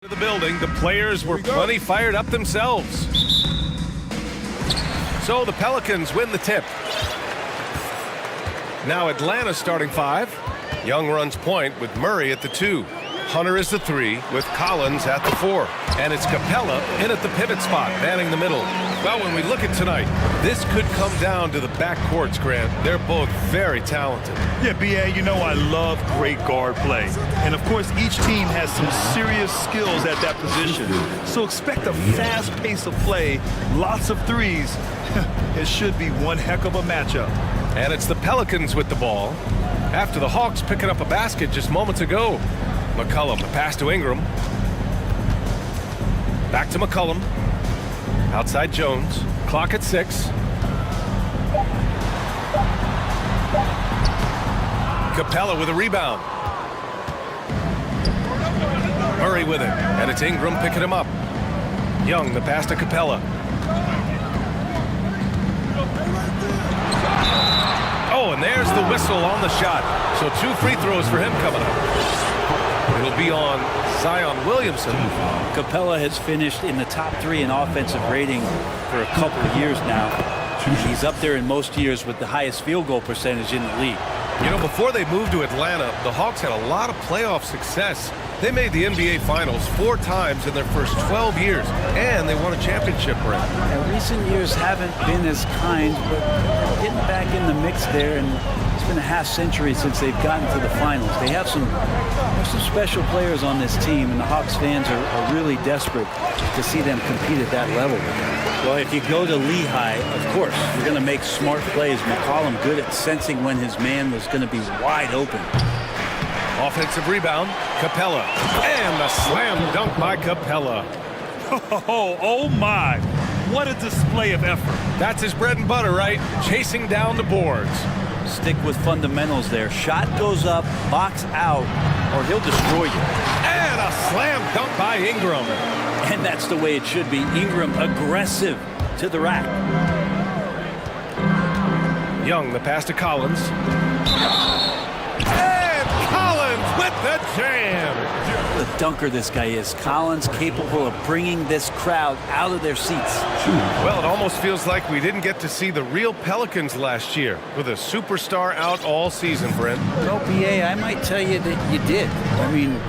The building, the players were plenty fired up themselves. So the Pelicans win the tip. Now Atlanta starting 5. Young runs point with Murray at the 2. Hunter is the 3 with Collins at the 4. And it's Capella in at the pivot spot, manning the middle. Well, when we look at tonight, this could come down to the backcourts, Grant. They're both very talented. Yeah, B.A., you know I love great guard play. And, of course, each team has some serious skills at that position. So expect a fast pace of play, lots of threes. It should be one heck of a matchup. And it's the Pelicans with the ball. After the Hawks picking up a basket just moments ago. McCollum, a pass to Ingram. Back to McCollum. Outside Jones. Clock at 6. Capella with a rebound. Murray with it. And it's Ingram picking him up. Young, the pass to Capella. Oh, and there's the whistle on the shot. So 2 free throws for him coming up. It'll be on Zion Williamson. Capella has finished in the top 3 in offensive rating for a couple of years now. He's up there in most years with the highest field goal percentage in the league. You know, before they moved to Atlanta, the Hawks had a lot of playoff success. They made the NBA Finals 4 times in their first 12 years, and they won a championship ring. And recent years haven't been as kind, but getting back in the mix there, and it's been a half century since they've gotten to the finals. They have some special players on this team, and the Hawks fans are really desperate to see them compete at that level. Well, if you go to Lehigh, of course, you're going to make smart plays. McCollum good at sensing when his man was going to be wide open. Offensive rebound, Capella. And a slam dunk by Capella. Oh my. What a display of effort. That's his bread and butter, right? Chasing down the boards. Stick with fundamentals there. Shot goes up, box out, or he'll destroy you. And a slam dunk by Ingram. And that's the way it should be. Ingram aggressive to the rack. Young, the pass to Collins. And Collins with the jam. What a dunker this guy is. Collins capable of bringing this crowd out of their seats. Well, it almost feels like we didn't get to see the real Pelicans last year with a superstar out all season, Brent. Well, BA, I might tell you that you did. I mean,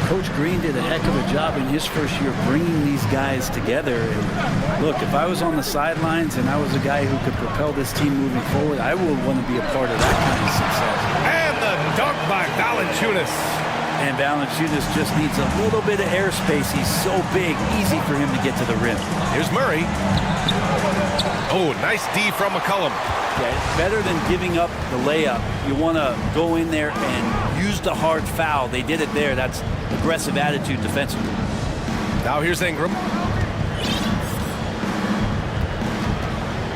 Coach Green did a heck of a job in his first year bringing these guys together. And look, if I was on the sidelines and I was a guy who could propel this team moving forward, I would want to be a part of that kind of success. And the dunk by Valanciunas. And Valanciunas just needs a little bit of airspace. He's so big, easy for him to get to the rim. Here's Murray. Oh, nice D from McCollum. Yeah, better than giving up the layup. You want to go in there and use the hard foul. They did it there. That's aggressive attitude defensively. Now here's Ingram.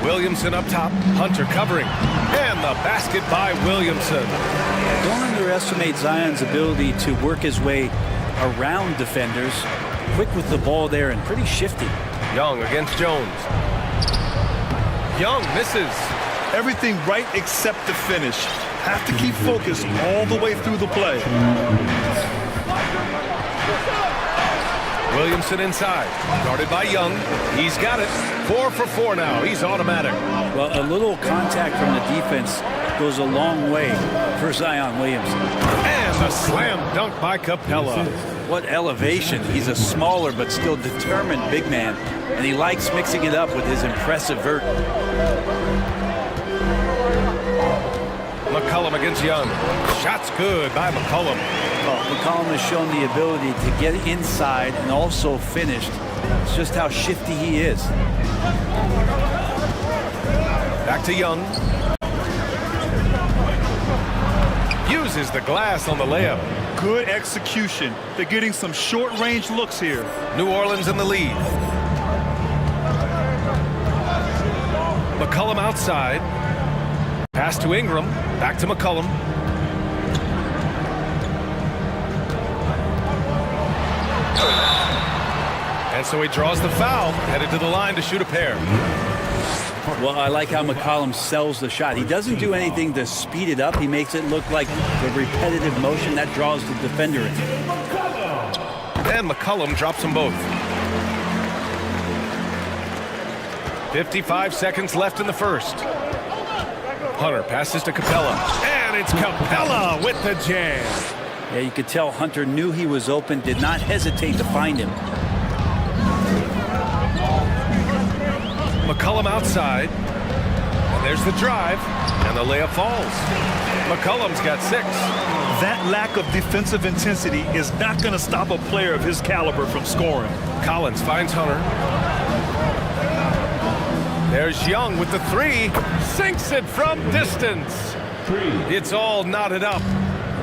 Williamson up top. Hunter covering. And the basket by Williamson. Don't underestimate Zion's ability to work his way around defenders. Quick with the ball there and pretty shifty. Young against Jones. Young misses. Everything right except the finish. Have to keep focused all the way through the play. Williamson inside. Guarded by Young. He's got it. 4 for 4 now. He's automatic. Well, a little contact from the defense goes a long way for Zion Williamson. And a slam dunk by Capella. What elevation. He's a smaller but still determined big man, and he likes mixing it up with his impressive vert. McCollum against Young. Shot's good by McCollum. Well, McCollum has shown the ability to get inside and also finish. It's just how shifty he is. Back to Young. Uses the glass on the layup. Good execution. They're getting some short-range looks here. New Orleans in the lead. McCollum outside. Pass to Ingram. Back to McCollum. And so he draws the foul, headed to the line to shoot a pair. Well, I like how McCollum sells the shot. He doesn't do anything to speed it up. He makes it look like the repetitive motion that draws the defender in. And McCollum drops them both. 55 seconds left in the first. Hunter passes to Capella. And it's Capella with the jam. Yeah, you could tell Hunter knew he was open, did not hesitate to find him. McCollum outside. And there's the drive. And the layup falls. McCollum's got 6. That lack of defensive intensity is not going to stop a player of his caliber from scoring. Collins finds Hunter. There's Young with the 3. Sinks it from distance. It's all knotted up.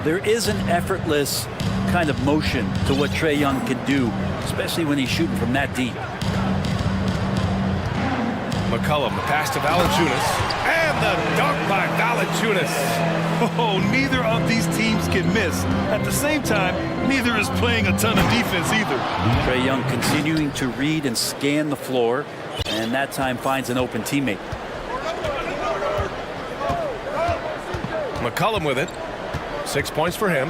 There is an effortless kind of motion to what Trae Young can do, especially when he's shooting from that deep. McCollum, the pass to Valanciunas. And the dunk by Valanciunas. Oh, neither of these teams can miss. At the same time, neither is playing a ton of defense either. Trae Young continuing to read and scan the floor, and that time finds an open teammate. McCollum with it. 6 points for him.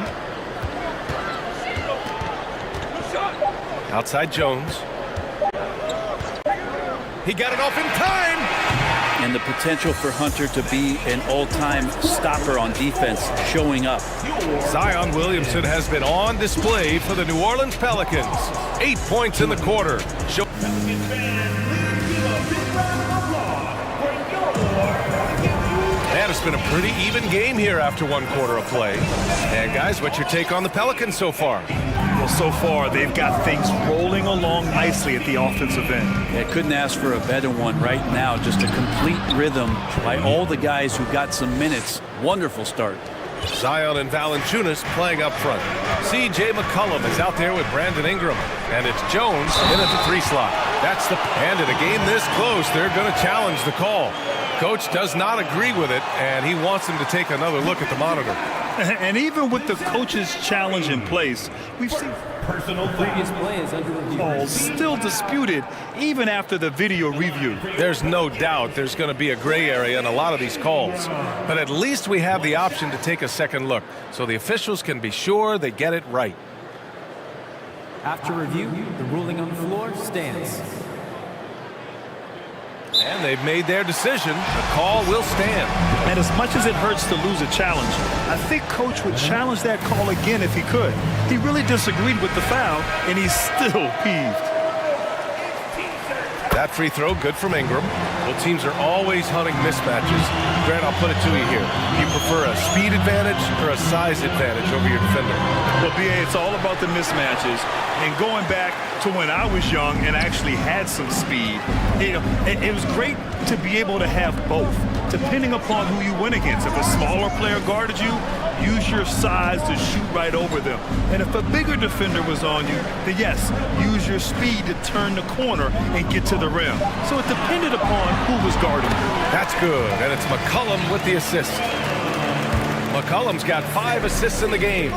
Outside Jones. He got it off in time. And the potential for Hunter to be an all-time stopper on defense showing up. Zion Williamson has been on display for the New Orleans Pelicans. 8 points in the quarter. And it's been a pretty even game here after 1 quarter of play. And guys, what's your take on the Pelicans so far? Well, so far, they've got things rolling along nicely at the offensive end. Yeah, couldn't ask for a better one right now. Just a complete rhythm by all the guys who got some minutes. Wonderful start. Zion and Valanciunas playing up front. C.J. McCollum is out there with Brandon Ingram. And it's Jones in at the 3 slot. That's the... And in a game this close, they're going to challenge the call. Coach does not agree with it, and he wants him to take another look at the monitor. And even with the coach's challenge in place, we've seen Personal previous play is under review. calls still disputed even after the video review. There's no doubt there's going to be a gray area in a lot of these calls. But at least we have the option to take a second look, so the officials can be sure they get it right. After review, the ruling on the floor stands. And they've made their decision. The call will stand. And as much as it hurts to lose a challenge, I think Coach would challenge that call again if he could. He really disagreed with the foul, and he's still peeved. That free throw, good from Ingram. Well, teams are always hunting mismatches. Grant, I'll put it to you here. Do you prefer a speed advantage or a size advantage over your defender? Well, B.A., it's all about the mismatches. And going back to when I was young and actually had some speed, it was great to be able to have both, depending upon who you went against. If a smaller player guarded you, use your size to shoot right over them. And if a bigger defender was on you, then yes, use your speed to turn the corner and get to the rim. So it depended upon who was guarding you. That's good, and it's McCollum with the assist. McCollum's got 5 assists in the game.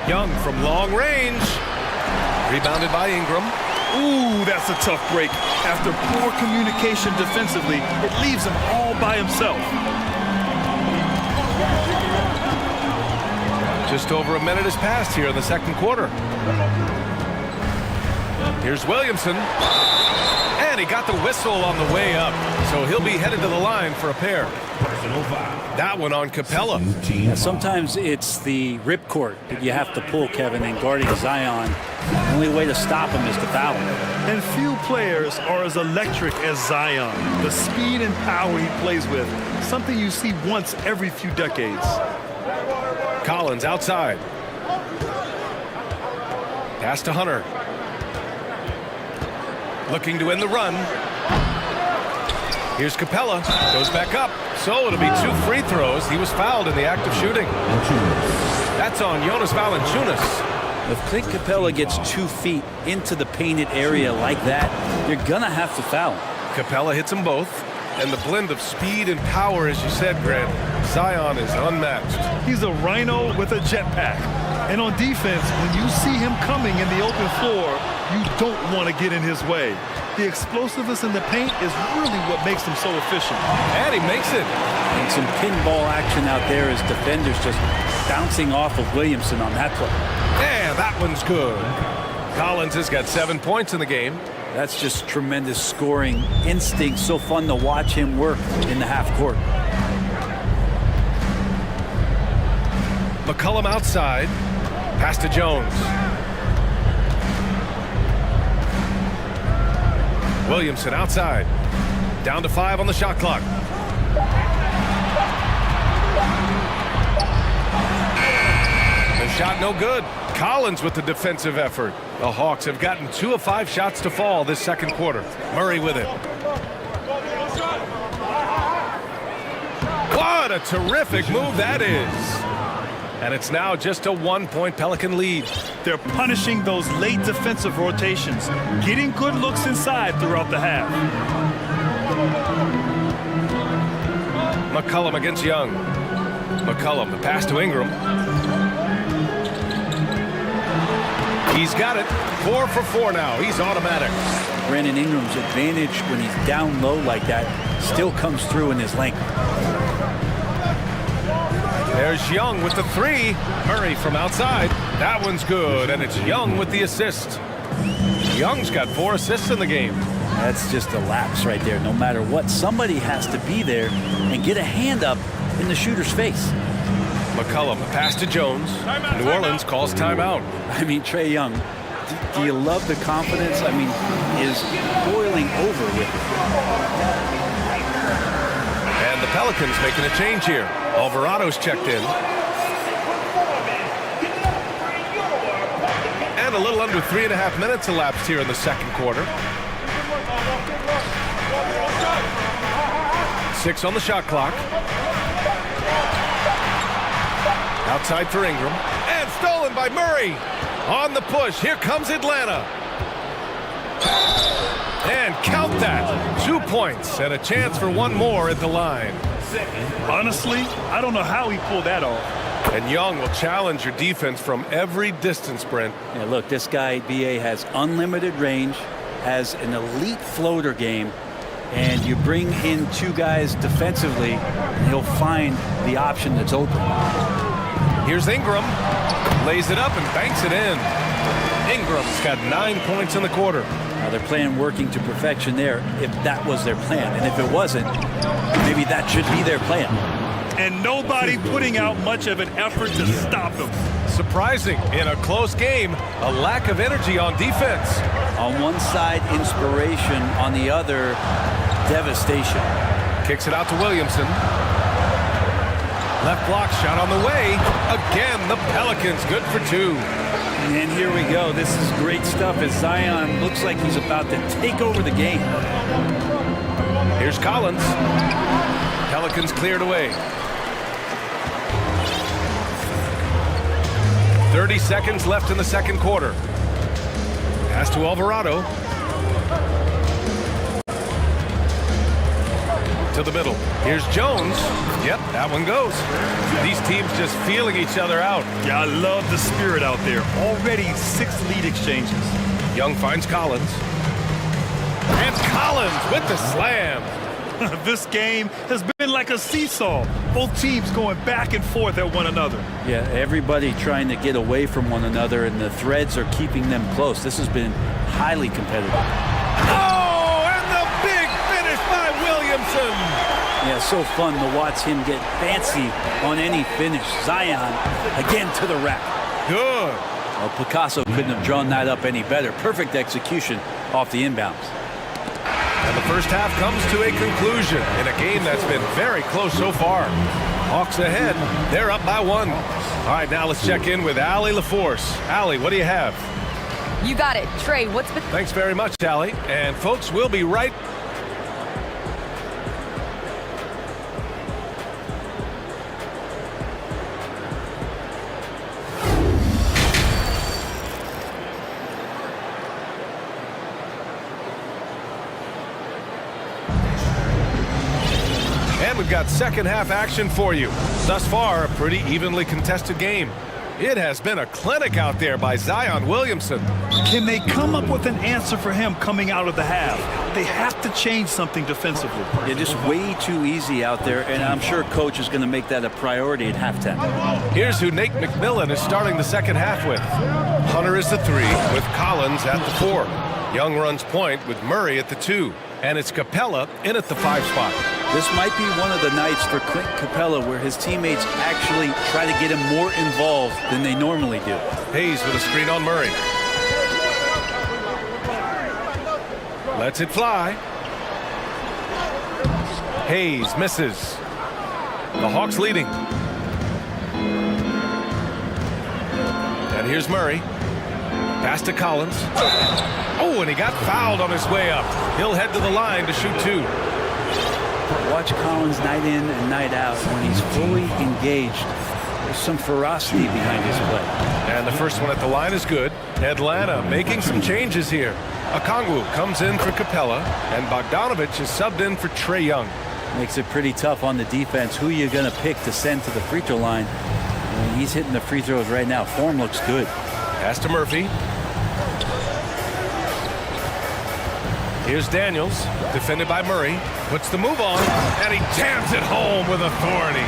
Young from long range. Rebounded by Ingram. Ooh, that's a tough break. After poor communication defensively, it leaves him all by himself. Just over a minute has passed here in the second quarter. Here's Williamson. And he got the whistle on the way up. So he'll be headed to the line for a pair. That one on Capella. Yeah, sometimes it's the ripcord that you have to pull, Kevin, and guarding Zion. The only way to stop him is to foul him. And few players are as electric as Zion. The speed and power he plays with, something you see once every few decades. Collins outside. Pass to Hunter. Looking to end the run. Here's Capella. Goes back up. So it'll be 2 free throws. He was fouled in the act of shooting. That's on Jonas Valanciunas. If Clint Capella gets 2 feet into the painted area like that, you're going to have to foul him. Capella hits them both. And the blend of speed and power, as you said, Grant, Zion is unmatched. He's a rhino with a jetpack. And on defense, when you see him coming in the open floor, you don't want to get in his way. The explosiveness in the paint is really what makes him so efficient. And he makes it. And some pinball action out there as defenders just bouncing off of Williamson on that play. Yeah, that one's good. Collins has got 7 points in the game. That's just tremendous scoring instinct. So fun to watch him work in the half court. McCollum outside. Pass to Jones. Williamson outside. Down to 5 on the shot clock. The shot no good. Collins with the defensive effort. The Hawks have gotten 2 of 5 shots to fall this second quarter. Murray with it. What a terrific move that is. And it's now just a 1-point Pelican lead. They're punishing those late defensive rotations, getting good looks inside throughout the half. McCollum against Young. McCollum, the pass to Ingram. He's got it. 4 for 4 now. He's automatic. Brandon Ingram's advantage when he's down low like that still comes through in his length. There's Young with the 3. Murray from outside. That one's good, and it's Young with the assist. Young's got 4 assists in the game. That's just a lapse right there. No matter what, somebody has to be there and get a hand up in the shooter's face. McCollum, pass to Jones. New Orleans calls timeout. I mean, Trae Young, do you love the confidence? I mean, is boiling over with it. And the Pelicans making a change here. Alvarado's checked in. And a little under 3.5 minutes elapsed here in the second quarter. 6 on the shot clock. Outside for Ingram. And stolen by Murray. On the push. Here comes Atlanta. And count that. 2 points and a chance for one more at the line. Honestly, I don't know how he pulled that off. And Young will challenge your defense from every distance, Brent. Yeah, look, this guy, B.A., has unlimited range, has an elite floater game, and you bring in 2 guys defensively, and he'll find the option that's open. Here's Ingram. Lays it up and banks it in. Ingram's got 9 points in the quarter. Now they're playing working to perfection there if that was their plan. And if it wasn't, maybe that should be their plan. And nobody putting out much of an effort to stop him. Surprising in a close game, a lack of energy on defense. On one side, inspiration. On the other, devastation. Kicks it out to Williamson. Left block shot on the way. Again, the Pelicans good for 2. And here we go. This is great stuff as Zion looks like he's about to take over the game. Here's Collins. Pelicans cleared away. 30 seconds left in the second quarter. Pass to Alvarado. To the middle. Here's Jones. Yep, that one goes. These teams just feeling each other out. Yeah, I love the spirit out there. Already 6 lead exchanges. Young finds Collins. And Collins with the slam. This game has been like a seesaw. Both teams going back and forth at one another. Yeah, everybody trying to get away from one another, and the threads are keeping them close. This has been highly competitive. Oh, and the big finish by Williamson. Yeah, so fun to watch him get fancy on any finish. Zion, again to the rack. Good. Well, Picasso couldn't have drawn that up any better. Perfect execution off the inbounds. And the first half comes to a conclusion in a game that's been very close so far. Hawks ahead. They're up by 1. All right, now let's check in with Allie LaForce. Allie, what do you have? You got it. Trey, what's been... Thanks very much, Allie. And folks, we'll be right... And we've got second half action for you. Thus far, a pretty evenly contested game. It has been a clinic out there by Zion Williamson. Can they come up with an answer for him coming out of the half? They have to change something defensively. They're just way too easy out there, and I'm sure coach is going to make that a priority at halftime. Here's who Nate McMillan is starting the second half with. Hunter is the 3, with Collins at the 4. Young runs point with Murray at the 2. And it's Capella in at the 5 spot. This might be one of the nights for Clint Capella where his teammates actually try to get him more involved than they normally do. Hayes with a screen on Murray. Lets it fly. Hayes misses. The Hawks leading. And here's Murray. Pass to Collins. Oh, and he got fouled on his way up. He'll head to the line to shoot 2. Watch Collins night in and night out. When he's fully engaged, there's some ferocity behind his play. And the first one at the line is good. Atlanta making some changes here. Okongwu comes in for Capella, and Bogdanovich is subbed in for Trae Young. Makes it pretty tough on the defense. Who are you going to pick to send to the free throw line? I mean, he's hitting the free throws right now. Form looks good. Pass to Murphy. Here's Daniels, defended by Murray. Puts the move on, and he jams it home with authority.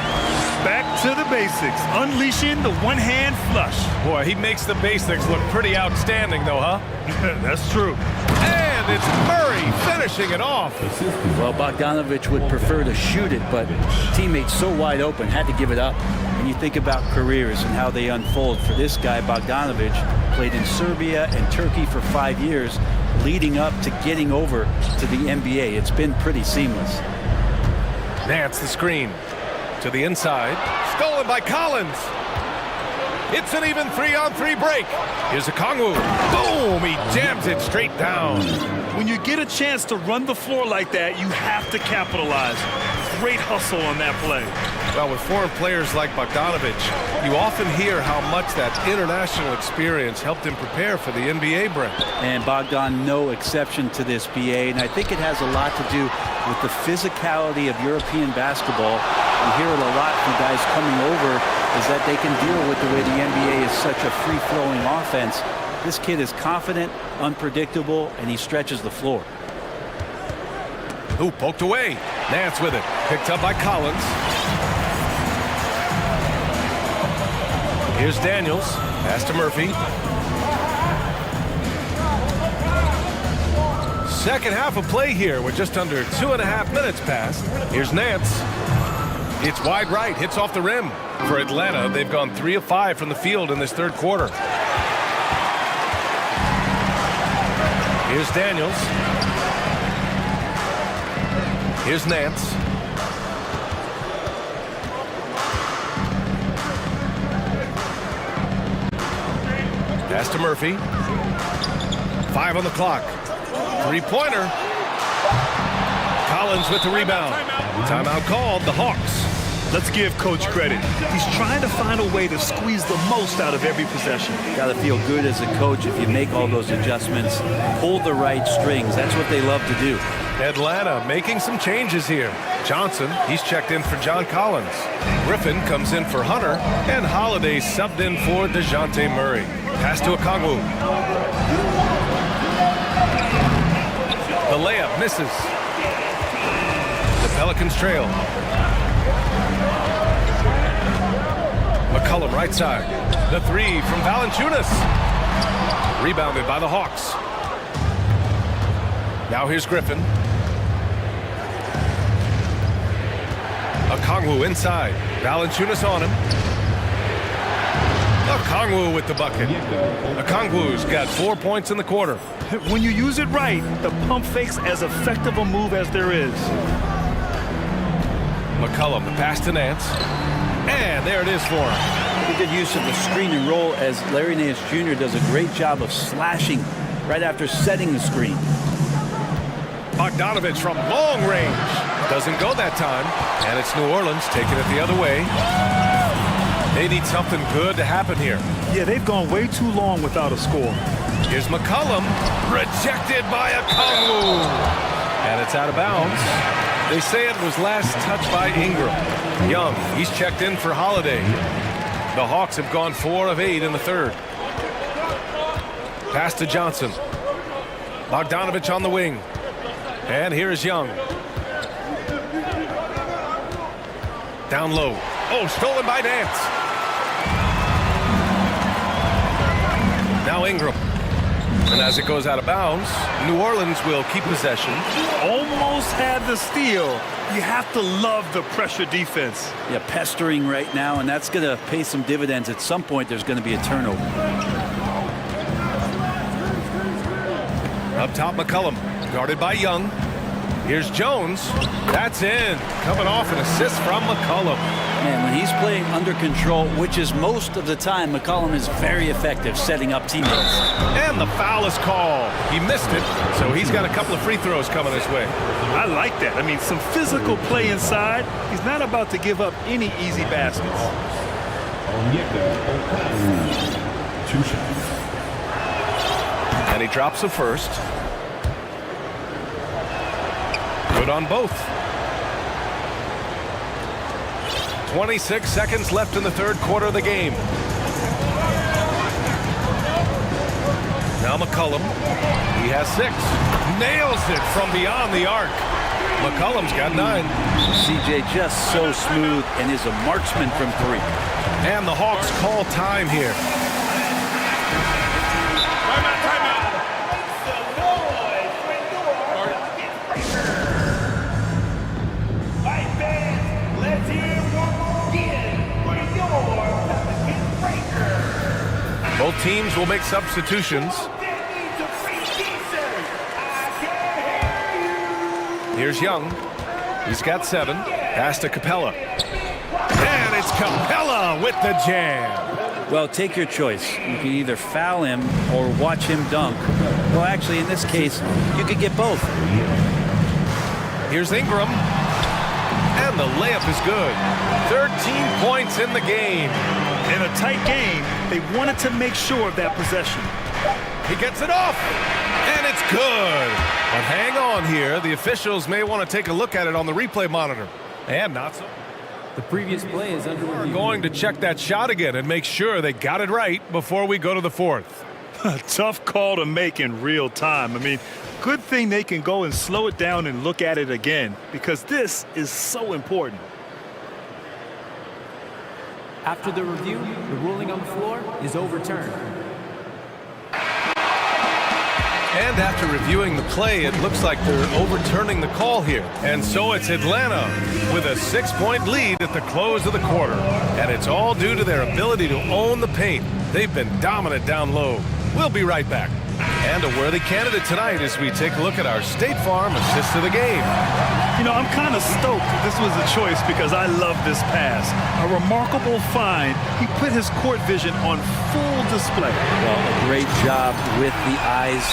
Back to the basics, unleashing the one-hand flush. Boy, he makes the basics look pretty outstanding, though, huh? That's true. And it's Murray finishing it off. Well, Bogdanovich would prefer to shoot it, but teammates so wide open, had to give it up. When you think about careers and how they unfold, for this guy, Bogdanovich, played in Serbia and Turkey for 5 years, leading up to getting over to the NBA. It's been pretty seamless. Nance the screen to the inside. Stolen by Collins. It's an even 3-on-3 break. Here's Okongwu. Boom! He jams it straight down. When you get a chance to run the floor like that, you have to capitalize. Great hustle on that play. Well, with foreign players like Bogdanovich, you often hear how much that international experience helped him prepare for the NBA, Brent. And Bogdan, no exception to this, BA, and I think it has a lot to do with the physicality of European basketball. You hear it a lot from guys coming over, is that they can deal with the way the NBA is such a free-flowing offense. This kid is confident, unpredictable, and he stretches the floor. Ooh, poked away. Nance with it. Picked up by Collins. Here's Daniels. Pass to Murphy. Second half of play here with just under 2.5 minutes passed. Here's Nance. It's wide right. Hits off the rim. For Atlanta, they've gone 3 of 5 from the field in this third quarter. Here's Daniels. Here's Nance. Pass to Murphy. 5 on the clock. 3-pointer. Collins with the rebound. Timeout called, the Hawks. Let's give Coach credit. He's trying to find a way to squeeze the most out of every possession. Got to feel good as a coach if you make all those adjustments. Pull the right strings. That's what they love to do. Atlanta making some changes here. Johnson, he's checked in for John Collins. Griffin comes in for Hunter, and Holiday subbed in for DeJounte Murray. Pass to Okongwu. The layup misses. The Pelicans trail. McCollum right side. The 3 from Valanciunas. Rebounded by the Hawks. Now here's Griffin. Okongwu inside. Valanciunas on him. Okongwu with the bucket. Okongwu's got 4 points in the quarter. When you use it right, the pump fake's as effective a move as there is. McCollum, the pass to Nance. And there it is for him. Pretty good use of the screen and roll as Larry Nance Jr. does a great job of slashing right after setting the screen. Bogdanovich from long range. Doesn't go that time. And it's New Orleans taking it the other way. They need something good to happen here. Yeah, they've gone way too long without a score. Here's McCollum. Rejected by Okongwu. And it's out of bounds. They say it was last touched by Ingram. Young, he's checked in for Holiday. The Hawks have gone 4 of 8 in the third. Pass to Johnson. Bogdanovich on the wing. And here is Young. Down low. Oh, stolen by Nance. Now Ingram. And as it goes out of bounds, New Orleans will keep possession. Almost had the steal. You have to love the pressure defense. Yeah, pestering right now, and that's going to pay some dividends. At some point, there's going to be a turnover. Up top, McCollum, guarded by Young. Here's Jones. That's in. Coming off an assist from McCollum. Man, when he's playing under control, which is most of the time, McCollum is very effective setting up teammates. And the foul is called. He missed it, so he's got a couple of free throws coming his way. I like that. I mean, some physical play inside. He's not about to give up any easy baskets. 2 shots. And he drops the first. Good on both. 26 seconds left in the third quarter of the game. Now McCollum. He has 6. Nails it from beyond the arc. McCollum's got 9. CJ just so smooth and is a marksman from 3. And the Hawks call time here. Both teams will make substitutions. Here's Young. He's got 7. Pass to Capella. And it's Capella with the jam. Well, take your choice. You can either foul him or watch him dunk. Well, actually, in this case, you could get both. Here's Ingram. And the layup is good. 13 points in the game. In a tight game, they wanted to make sure of that possession. He gets it off, and it's good. But hang on here. The officials may want to take a look at it on the replay monitor. And not so. The previous play is under review. We're going to check that shot again and make sure they got it right before we go to the fourth. Tough call to make in real time. I mean, good thing they can go and slow it down and look at it again, because this is so important. After the review, the ruling on the floor is overturned. And after reviewing the play, it looks like they're overturning the call here. And so it's Atlanta with a 6-point lead at the close of the quarter. And it's all due to their ability to own the paint. They've been dominant down low. We'll be right back. And a worthy candidate tonight as we take a look at our State Farm assist of the game. You know, I'm kind of stoked that this was a choice because I love this pass. A remarkable find. He put his court vision on full display. Well, a great job with the eyes.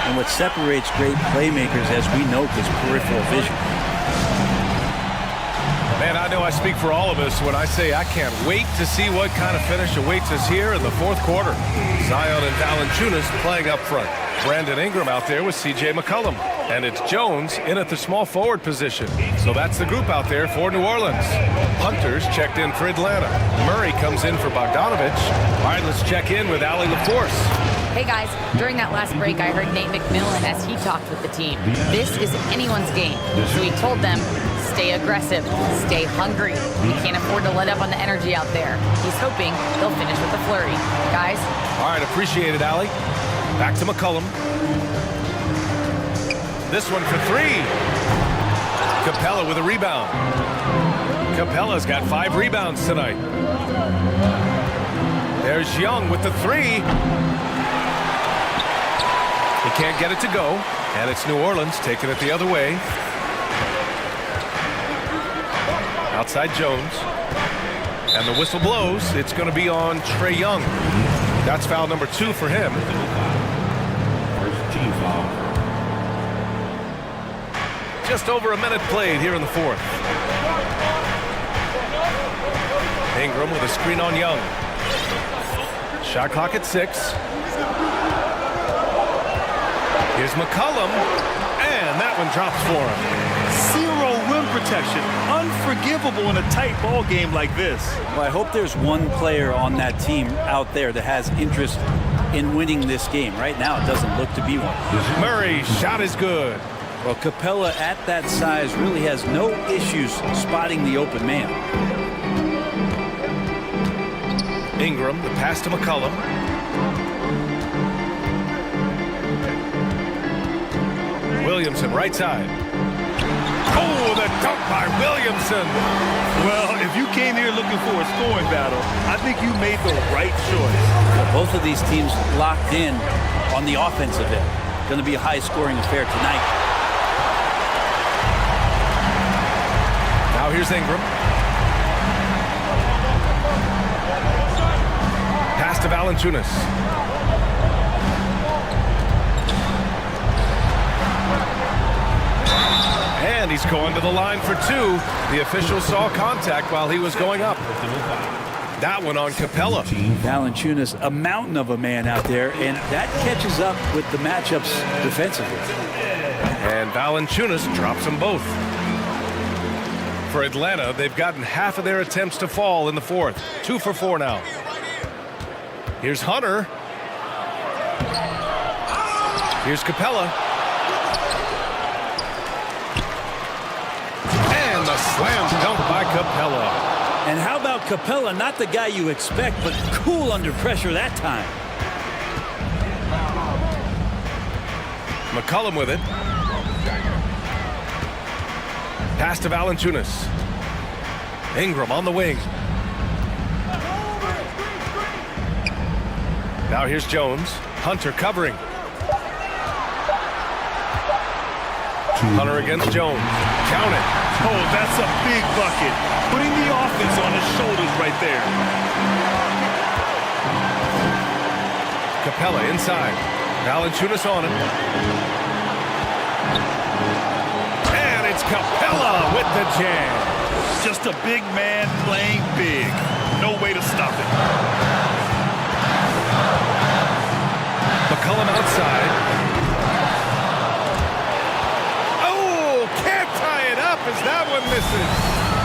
And what separates great playmakers, as we know, is peripheral vision. Man, I know I speak for all of us when I say I can't wait to see what kind of finish awaits us here in the fourth quarter. Zion and Valanciunas playing up front. Brandon Ingram out there with C.J. McCollum. And it's Jones in at the small forward position. So that's the group out there for New Orleans. Hunters checked in for Atlanta. Murray comes in for Bogdanovich. All right, let's check in with Allie LaForce. Hey guys, during that last break, I heard Nate McMillan as he talked with the team. This is anyone's game. So he told them, stay aggressive, stay hungry. We can't afford to let up on the energy out there. He's hoping they'll finish with a flurry. Guys? All right, appreciate it, Allie. Back to McCollum. This one for 3. Capella with a rebound. Capella's got 5 rebounds tonight. There's Young with the 3. He can't get it to go, and it's New Orleans taking it the other way. Outside Jones. And the whistle blows. It's going to be on Trae Young. That's foul number 2 for him. First team foul. Just over a minute played here in the fourth. Ingram with a screen on Young. Shot clock at 6. Here's McCollum, and that one drops for him. 0 rim protection. Unforgivable in a tight ball game like this. Well, I hope there's one player on that team out there that has interest in winning this game. Right now, it doesn't look to be one. Murray, shot is good. Well, Capella at that size really has no issues spotting the open man. Ingram, the pass to McCollum. Williamson, right side. Oh, the dunk by Williamson. Well, if you came here looking for a scoring battle, I think you made the right choice. Well, both of these teams locked in on the offensive end. Going to be a high-scoring affair tonight. Now here's Ingram. Pass to Valanciunas. And he's going to the line for two. The official saw contact while he was going up. That one on Capella. Valanciunas, a mountain of a man out there, and that catches up with the matchups defensively. And Valanciunas drops them both. For Atlanta, they've gotten half of their attempts to fall in the fourth. 2 for 4 now. Here's Hunter. Here's Capella. And the slam dunk by Capella. And how about Capella? Not the guy you expect, but cool under pressure that time. McCollum with it. Pass to Valanciunas. Ingram on the wing. Now here's Jones. Hunter covering. Hunter against Jones. Count it. Oh, that's a big bucket. Putting the offense on his shoulders right there. Capella inside. Valanciunas on him. And it's Capella with the jam. Just a big man playing big. No way to stop it. McCollum outside. As that one misses.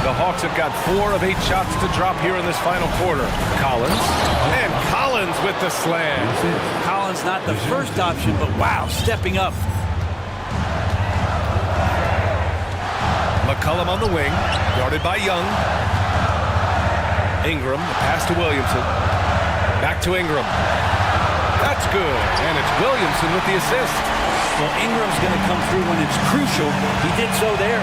The Hawks have got 4 of 8 shots to drop here in this final quarter. Collins. And Collins with the slam. Collins not the first option, but wow, stepping up. McCollum on the wing. Guarded by Young. Ingram. The pass to Williamson. Back to Ingram. That's good. And it's Williamson with the assist. Well, Ingram's going to come through when it's crucial. He did so there.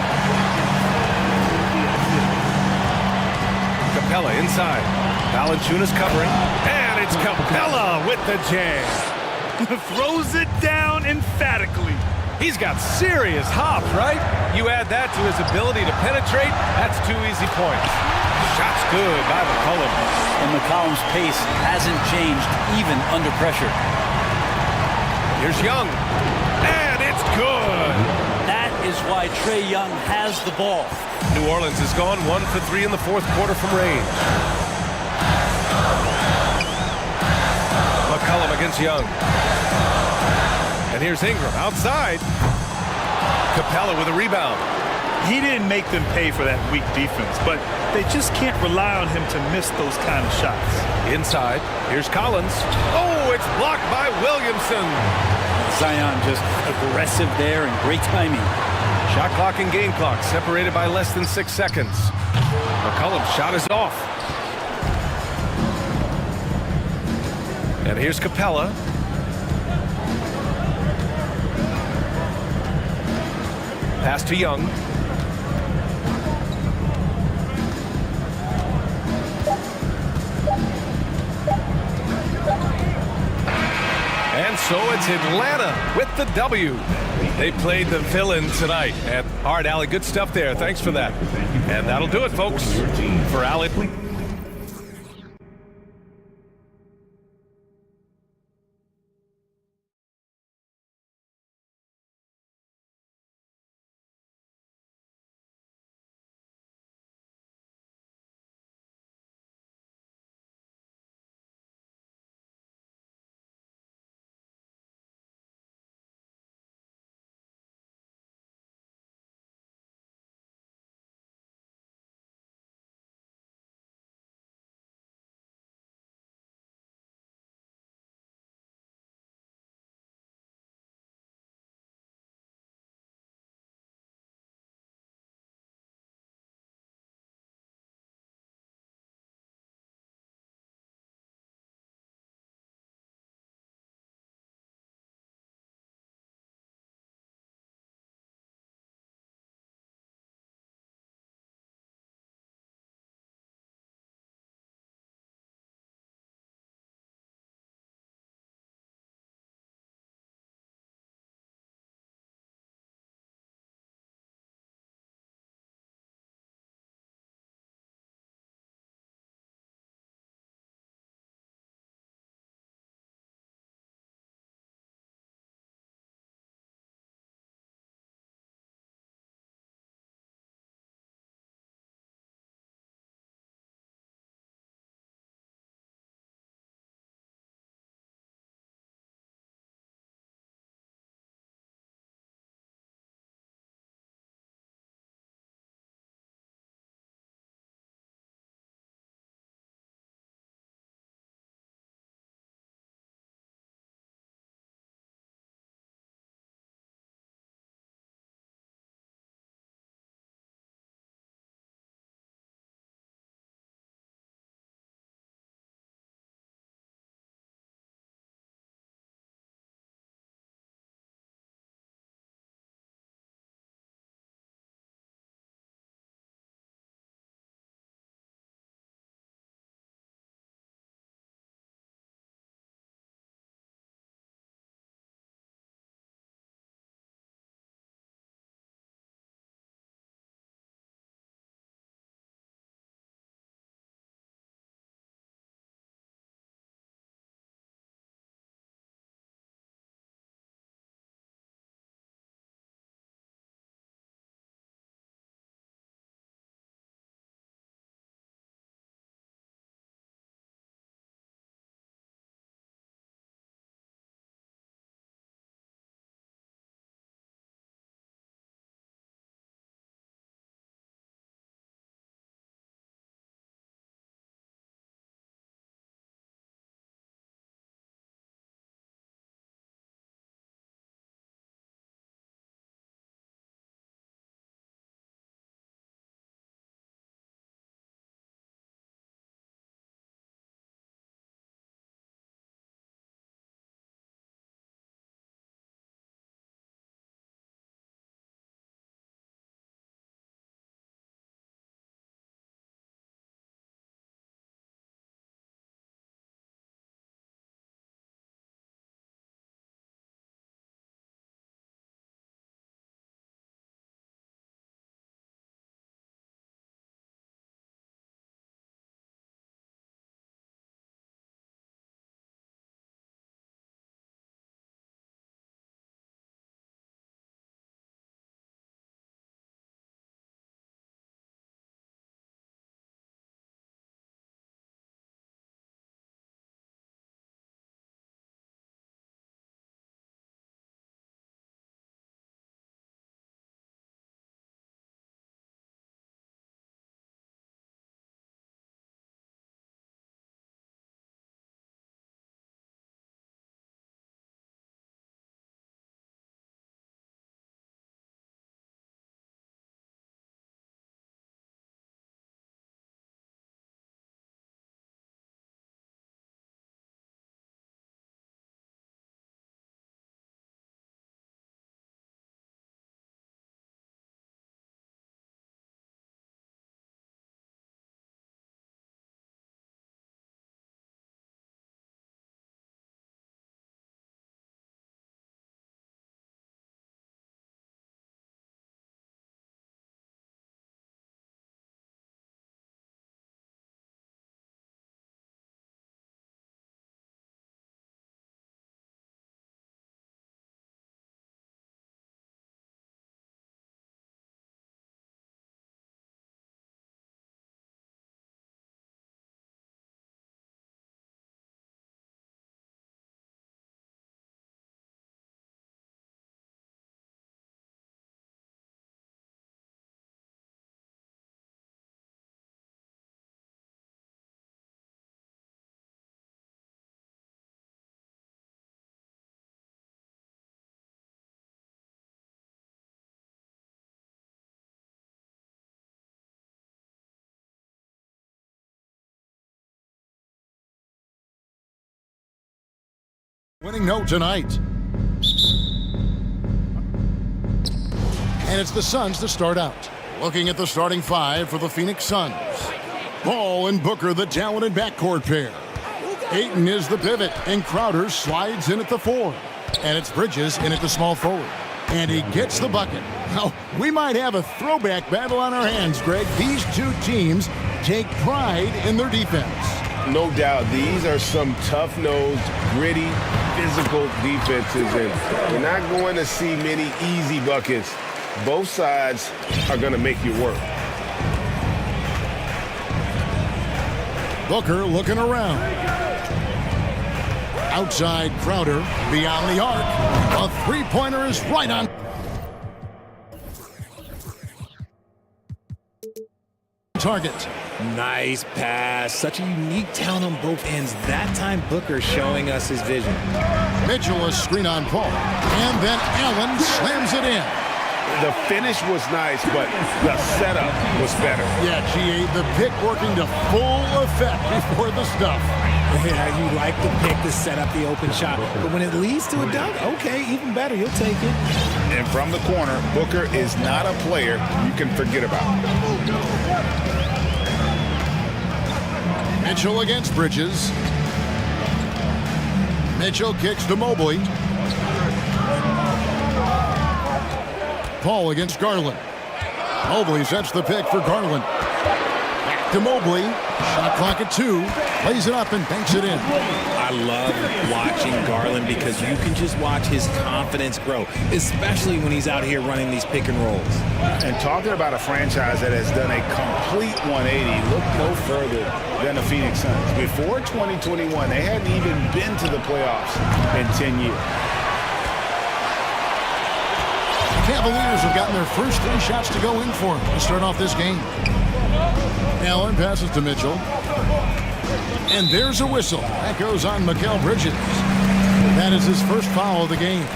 Capella inside. Valanciunas covering. And it's Capella with the jam. Throws it down emphatically. He's got serious hop, right? You add that to his ability to penetrate, that's 2 easy points. Shot's good by McCollum. And McCollum's pace hasn't changed even under pressure. Here's Young. And it's good. That is why Trae Young has the ball. New Orleans has gone 1 for 3 in the fourth quarter from range. McCollum against Young. And here's Ingram outside. Capella with a rebound. He didn't make them pay for that weak defense, but they just can't rely on him to miss those kind of shots. Inside, here's Collins. Oh, it's blocked by Williamson. Zion just aggressive there and great timing. Shot clock and game clock separated by less than 6 seconds. McCollum's shot is off. And here's Capella. Pass to Young. And so it's Atlanta with the W. They played the villain tonight. And all right, Allie, good stuff there. Thanks for that. And that'll do it, folks. For Allie. Winning note tonight. And it's the Suns to start out. Looking at the starting five for the Phoenix Suns. Ball and Booker, the talented backcourt pair. Ayton is the pivot, and Crowder slides in at the 4. And it's Bridges in at the small forward. And he gets the bucket. Now, we might have a throwback battle on our hands, Greg. These two teams take pride in their defense. No doubt, these are some tough-nosed, gritty, physical defenses, and we're not going to see many easy buckets. Both sides are going to make you work. Booker looking around. Outside Crowder, beyond the arc. A three-pointer is right on. Target. Nice pass. Such a unique talent on both ends. That time Booker showing us his vision. Mitchell a screen on Paul. And then Allen slams it in. The finish was nice, but the setup was better. Yeah, GA, the pick working to full effect before the stuff. Yeah, you like the pick to set up the open shot. But when it leads to a dunk, okay, even better. You'll take it. And from the corner, Booker is not a player you can forget about. Mitchell against Bridges. Mitchell kicks to Mobley. Paul against Garland. Mobley sets the pick for Garland. Back to Mobley. Shot clock at 2. Plays it up and banks it in. I love watching Garland because you can just watch his confidence grow, especially when he's out here running these pick and rolls. And talking about a franchise that has done a complete 180, look no further than the Phoenix Suns. Before 2021, they hadn't even been to the playoffs in 10 years. The Cavaliers have gotten their first 3 shots to go in for them to start off this game. Allen passes to Mitchell. And there's a whistle. That goes on Mikal Bridges. That is his first foul of the game.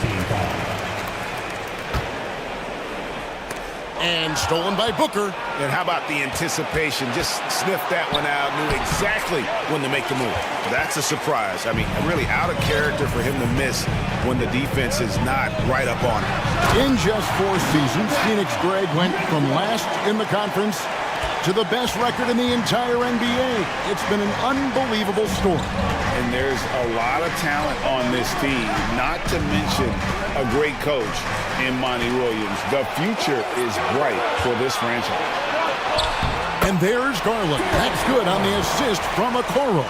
And stolen by Booker. And how about the anticipation? Just sniffed that one out, knew exactly when to make the move. That's a surprise. I mean, really out of character for him to miss when the defense is not right up on him. In just 4 seasons, Phoenix Greg went from last in the conference to the best record in the entire NBA. It's been an unbelievable story. And there's a lot of talent on this team, not to mention a great coach in Monty Williams. The future is bright for this franchise. And there's Garland. That's good on the assist from Okoro.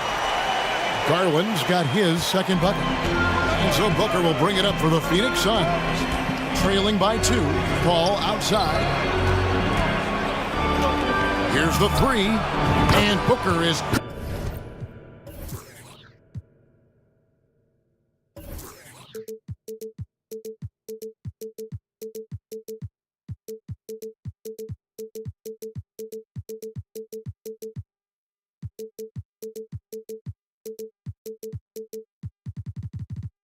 Garland's got his second bucket. And so Booker will bring it up for the Phoenix Suns. Trailing by 2. Paul outside. Here's the 3, and Booker is...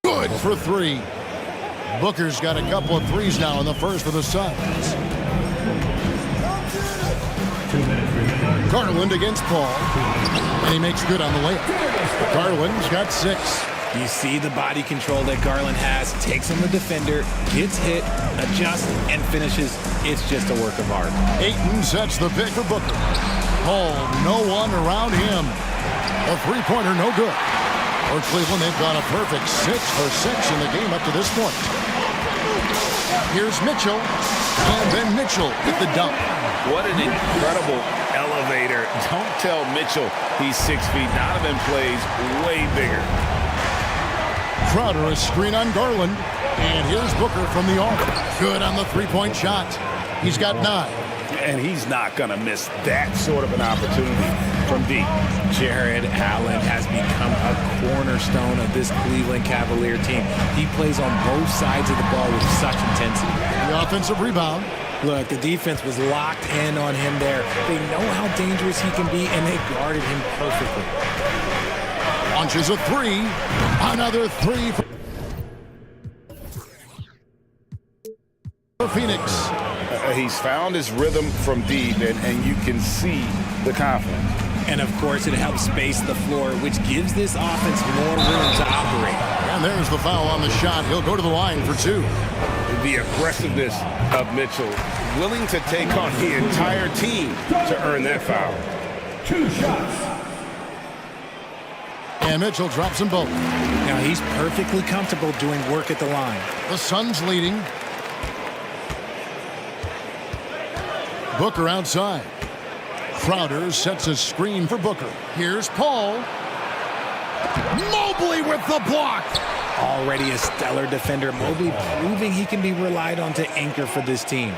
Good for 3. Booker's got a couple of threes now in the first for the Suns. Garland against Paul, and he makes good on the layup. Garland's got 6. You see the body control that Garland has, takes on the defender, gets hit, adjusts, and finishes. It's just a work of art. Ayton sets the pick for Booker. Paul, no one around him. A three-pointer, no good. For Cleveland, they've got a perfect 6 for 6 in the game up to this point. Here's Mitchell, and then Mitchell with the dunk. What an incredible elevator. Don't tell Mitchell he's 6 feet. Donovan plays way bigger. Crowder a screen on Garland. And here's Booker from the arc. Good on the three-point shot. He's got 9. And he's not going to miss that sort of an opportunity from deep. Jared Allen has become a cornerstone of this Cleveland Cavalier team. He plays on both sides of the ball with such intensity. The offensive rebound. Look, the defense was locked in on him there. They know how dangerous he can be, and they guarded him perfectly. Launches a 3. Another 3 for Phoenix. He's found his rhythm from deep, and you can see the confidence. And, of course, it helps space the floor, which gives this offense more room to operate. And there's the foul on the shot. He'll go to the line for 2. The aggressiveness of Mitchell, willing to take on the entire team to earn that foul. 2 shots. And Mitchell drops them both. Now, he's perfectly comfortable doing work at the line. The Suns leading. Booker outside. Crowder sets a screen for Booker. Here's Paul. Mobley with the block. Already a stellar defender, Mobley proving he can be relied on to anchor for this team.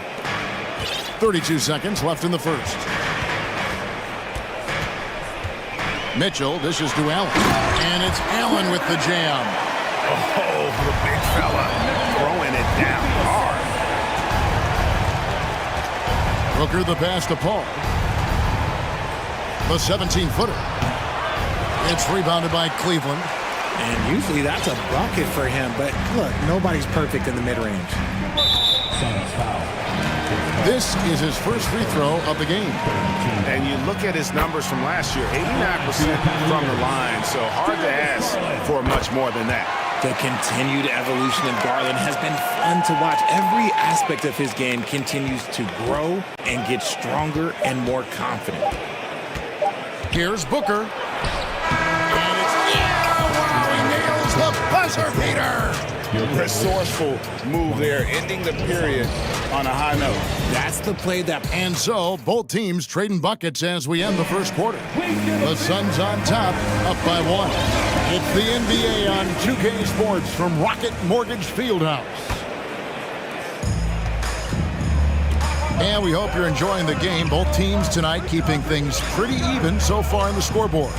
32 seconds left in the first. Mitchell dishes to Allen. And it's Allen with the jam. Oh, the big fella throwing it down hard. Booker the pass to Paul. The 17-footer. It's rebounded by Cleveland. And usually that's a bucket for him, but look, nobody's perfect in the mid-range. This is his first free throw of the game. And you look at his numbers from last year, 89% from the line, so hard to ask for much more than that. The continued evolution of Garland has been fun to watch. Every aspect of his game continues to grow and get stronger and more confident. Here's Booker. And it's he nails the buzzer beater. Resourceful move there, ending the period on a high note. That's the play that... And so, both teams trading buckets as we end the first quarter. The Suns on top, up by 1. It's the NBA on 2K Sports from Rocket Mortgage Fieldhouse. And we hope you're enjoying the game. Both teams tonight keeping things pretty even so far in the scoreboard.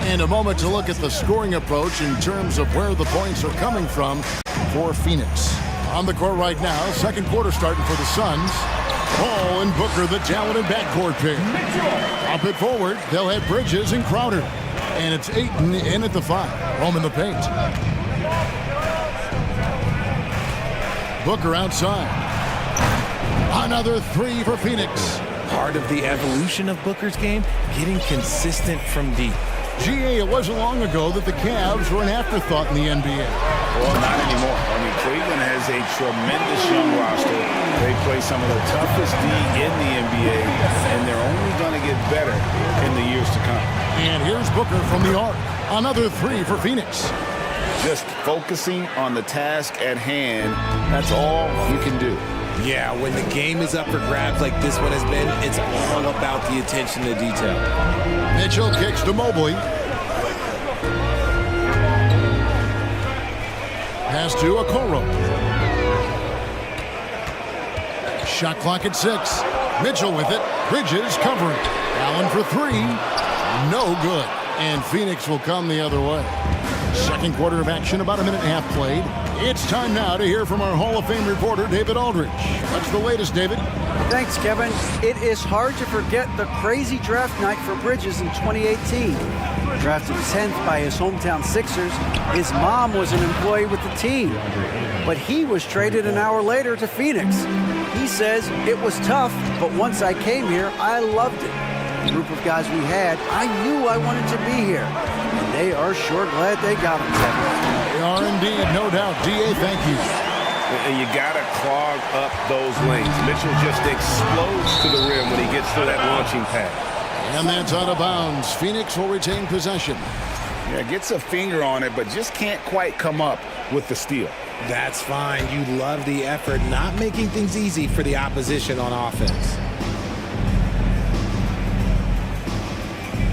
And a moment to look at the scoring approach in terms of where the points are coming from for Phoenix. On the court right now, second quarter starting for the Suns. Paul and Booker, the talented backcourt pair. Up it forward, they'll have Bridges and Crowder. And it's Ayton in at the 5. Home in the paint. Booker outside. Another 3 for Phoenix. Part of the evolution of Booker's game, getting consistent from deep. GA, it wasn't long ago that the Cavs were an afterthought in the NBA. Well, not anymore. I mean, Cleveland has a tremendous young roster. They play some of the toughest D in the NBA, and they're only going to get better in the years to come. And here's Booker from the arc. Another 3 for Phoenix. Just focusing on the task at hand, that's all you can do. Yeah, when the game is up for grabs like this one has been, it's all about the attention to detail. Mitchell kicks to Mobley. Pass to Okoro. Shot clock at 6. Mitchell with it. Bridges covering. Allen for 3. No good. And Phoenix will come the other way. Second quarter of action, about a minute and a half played. It's time now to hear from our Hall of Fame reporter, David Aldridge. What's the latest, David? Thanks, Kevin. It is hard to forget the crazy draft night for Bridges in 2018. Drafted 10th by his hometown Sixers, his mom was an employee with the team. But he was traded an hour later to Phoenix. He says, it was tough, but once I came here, I loved it. The group of guys we had, I knew I wanted to be here. And they are sure glad they got him, Kevin. They are indeed, no doubt. DA, thank you. And you got to clog up those lanes. Mitchell just explodes to the rim when he gets to that launching pad. And that's out of bounds. Phoenix will retain possession. Yeah, gets a finger on it, but just can't quite come up with the steal. That's fine. You love the effort, not making things easy for the opposition on offense.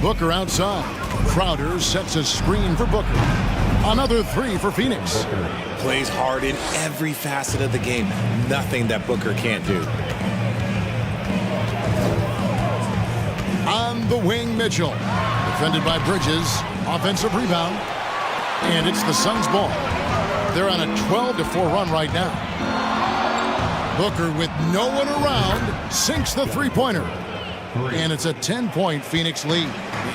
Booker outside. Crowder sets a screen for Booker. Another 3 for Phoenix. Plays hard in every facet of the game. Nothing that Booker can't do. On the wing, Mitchell. Defended by Bridges. Offensive rebound. And it's the Suns' ball. They're on a 12-4 run right now. Booker, with no one around, sinks the three-pointer. And it's a 10-point Phoenix lead.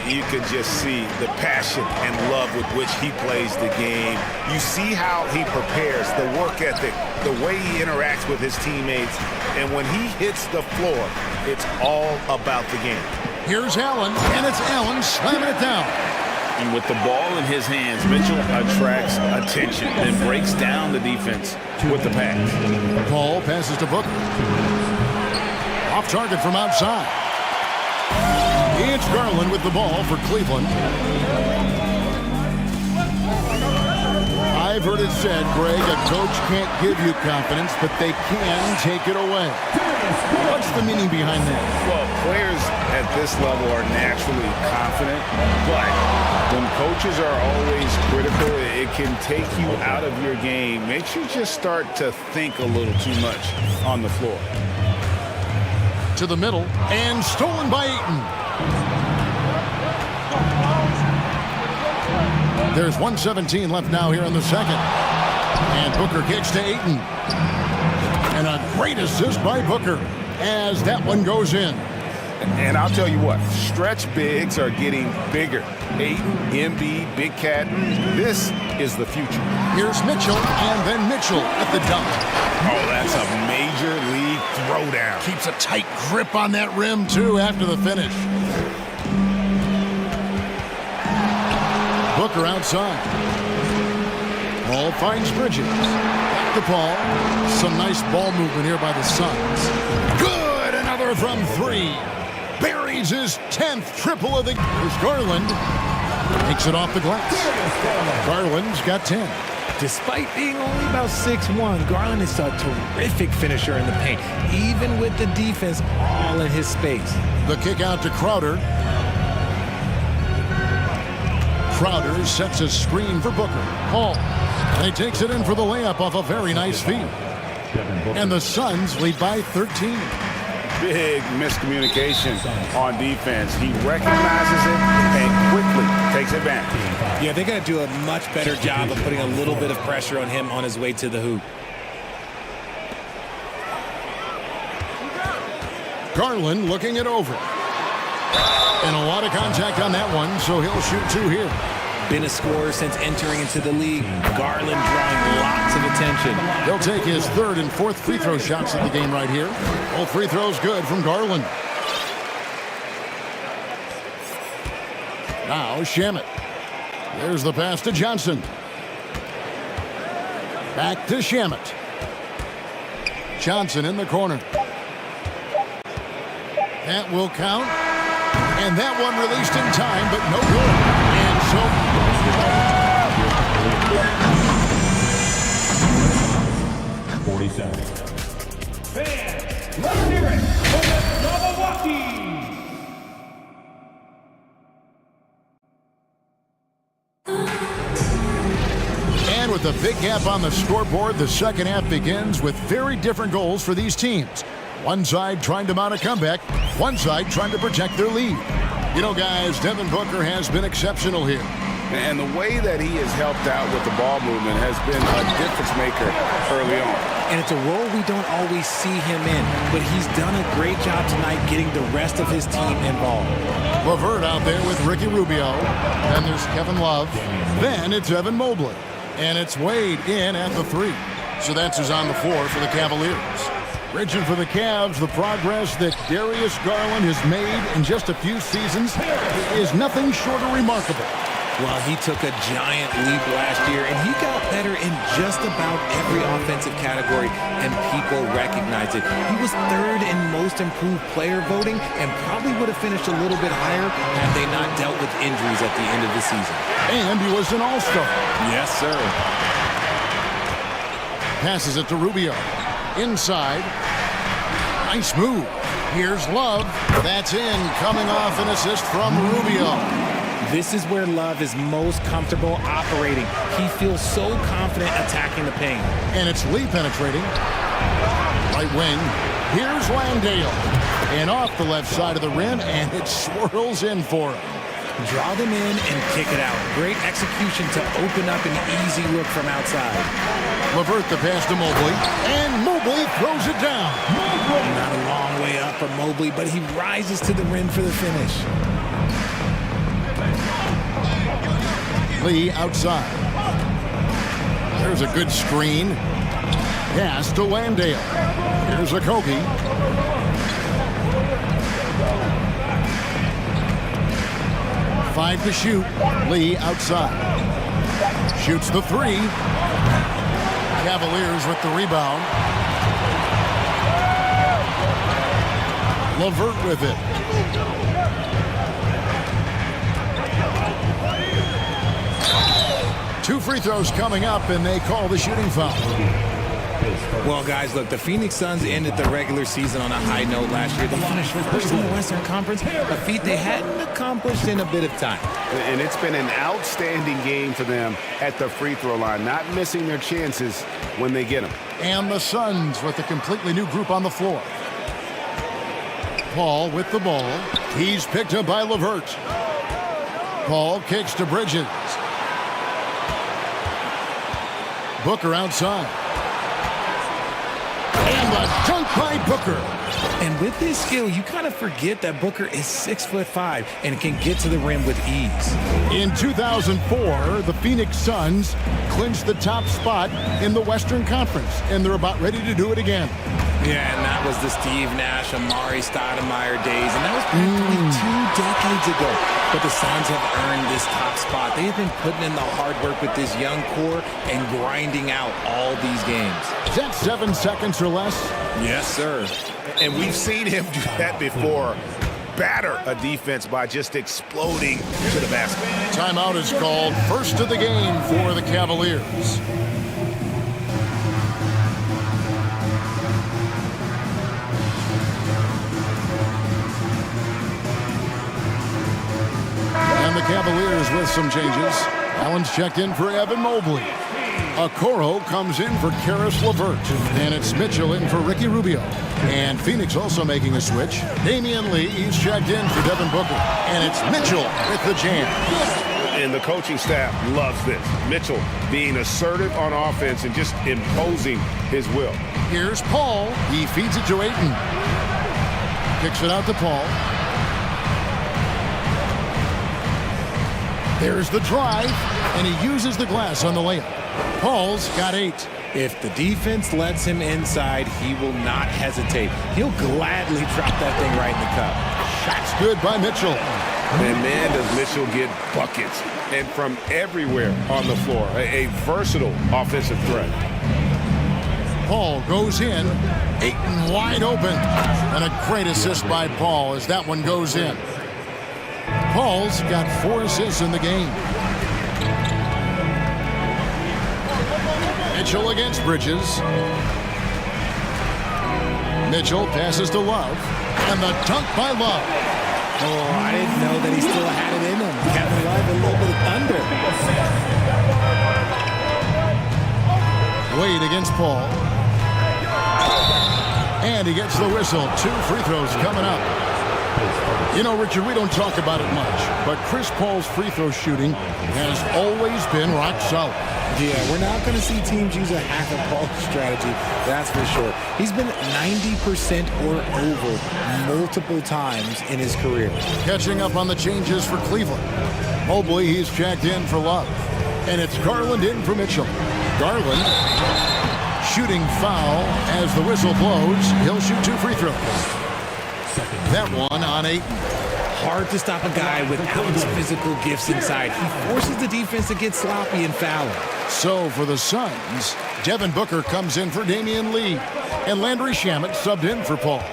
You can just see the passion and love with which he plays the game. You see how he prepares, the work ethic, the way he interacts with his teammates. And when he hits the floor, it's all about the game. Here's Allen, and it's Allen slamming it down. And with the ball in his hands, Mitchell attracts attention and breaks down the defense with the pass. Paul passes to Booker. Off target from outside. It's Garland with the ball for Cleveland. I've heard it said, Greg, a coach can't give you confidence, but they can take it away. What's the meaning behind that? Well, players at this level are naturally confident, but when coaches are always critical, it can take you out of your game. Makes you just start to think a little too much on the floor. To the middle, and stolen by Ayton. There's 1:17 left now here in the second. And Booker kicks to Ayton. And a great assist by Booker as that one goes in. And I'll tell you what, stretch bigs are getting bigger. Ayton, Embiid, Big Cat, this is the future. Here's Mitchell, and then Mitchell at the dunk. Oh, that's a major league throwdown. Keeps a tight grip on that rim, too, after the finish. Booker outside. Paul finds Bridges. Back to Paul. Some nice ball movement here by the Suns. Good! Another from three. Buries his 10th triple of the... Here's Garland. Takes it off the glass. Garland's got 10. Despite being only about 6'1", Garland is a terrific finisher in the paint, even with the defense all in his space. The kick out to Crowder. Crowder sets a screen for Booker. Paul. And he takes it in for the layup off a very nice feed. And the Suns lead by 13. Big miscommunication on defense. He recognizes it and quickly takes advantage. Yeah, they got to do a much better job of putting a little bit of pressure on him on his way to the hoop. Garland looking it over. And a lot of contact on that one, so he'll shoot two here. Been a scorer since entering into the league. Garland drawing lots of attention. He'll take his third and fourth free throw shots of the game right here. Both free throws good from Garland. Now Shamet. There's the pass to Johnson. Back to Shamet. Johnson in the corner. That will count. And that one released in time, but no good. And so... 40 seconds. Fans, let's hear it for the Milwaukee. And with a big gap on the scoreboard, the second half begins with very different goals for these teams. One side trying to mount a comeback, one side trying to protect their lead. You know, guys, Devin Booker has been exceptional here. And the way that he has helped out with the ball movement has been a difference maker early on. And it's a role we don't always see him in, but he's done a great job tonight getting the rest of his team involved. LeVert out there with Ricky Rubio. Then there's Kevin Love. Then it's Evan Mobley. And it's Wade in at the three. So that's who's on the floor for the Cavaliers. Reaching for the Cavs, the progress that Darius Garland has made in just a few seasons is nothing short of remarkable. Well, he took a giant leap last year, and he got better in just about every offensive category, and people recognize it. He was third in most improved player voting, and probably would have finished a little bit higher had they not dealt with injuries at the end of the season. And he was an all-star. Yes, sir. Passes it to Rubio. Inside. Nice move. Here's Love. That's in, coming off an assist from Rubio. This is where Love is most comfortable operating. He feels so confident attacking the paint. And it's Lee penetrating. Right wing. Here's Landale. And off the left side of the rim, and it swirls in for him. Draw them in and kick it out. Great execution to open up an easy look from outside. LeVert the pass to Mobley, and Mobley throws it down. Not a long way up for Mobley, but he rises to the rim for the finish. Lee outside. There's a good screen. Pass to Landale. Here's a Kobe. 5 to shoot. Lee outside. Shoots the 3. Cavaliers with the rebound. LeVert with it. Two free throws coming up, and they call the shooting foul. Well, guys, look, the Phoenix Suns ended the regular season on a high note last year. They finished first in the Western Conference, a feat they hadn't accomplished in a bit of time. And it's been an outstanding game for them at the free throw line, not missing their chances when they get them. And the Suns with a completely new group on the floor. Paul with the ball. He's picked up by LeVert. Paul kicks to Bridges. Booker outside. And the dunk by Booker. And with his skill, you kind of forget that Booker is 6'5" and can get to the rim with ease. In 2004, the Phoenix Suns clinched the top spot in the Western Conference, and they're about ready to do it again. Yeah, and that was the Steve Nash, Amari Stoudemire days, and that was practically 2 decades ago. But the Suns have earned this top spot. They have been putting in the hard work with this young core and grinding out all these games. Is that 7 seconds or less? Yes, sir. And we've seen him do that before. Batter a defense by just exploding to the basket. Timeout is called. First of the game for the Cavaliers. And the Cavaliers with some changes. Allen's checked in for Evan Mobley. Okoro comes in for Karis LeVert. And it's Mitchell in for Ricky Rubio. And Phoenix also making a switch. Damian Lee is checked in for Devin Booker. And it's Mitchell with the jam. And the coaching staff loves this. Mitchell being assertive on offense and just imposing his will. Here's Paul. He feeds it to Ayton. Kicks it out to Paul. There's the drive, and he uses the glass on the layup. Paul's got 8. If the defense lets him inside, he will not hesitate. He'll gladly drop that thing right in the cup. Shot's good by Mitchell. And man, does Mitchell get buckets. And from everywhere on the floor. A versatile offensive threat. Paul goes in. Ayton wide open. And a great assist by Paul as that one goes in. Paul's got 4 assists in the game. Mitchell against Bridges. Mitchell passes to Love. And the dunk by Love. Oh, I didn't know that he still had it in him. Kevin Love, a little bit of thunder. Wade against Paul. And he gets the whistle. 2 free throws coming up. You know, Richard, we don't talk about it much, but Chris Paul's free throw shooting has always been rock solid. Yeah, we're not going to see teams use a half a ball strategy, that's for sure. He's been 90% or over multiple times in his career. Catching up on the changes for Cleveland. Mobley, he's checked in for Love. And it's Garland in for Mitchell. Garland, shooting foul as the whistle blows. He'll shoot 2 free throws. That one on Ayton. Hard to stop a guy without his physical gifts inside. He forces the defense to get sloppy and foul. So for the Suns, Devin Booker comes in for Damian Lee. And Landry Shamet subbed in for Paul.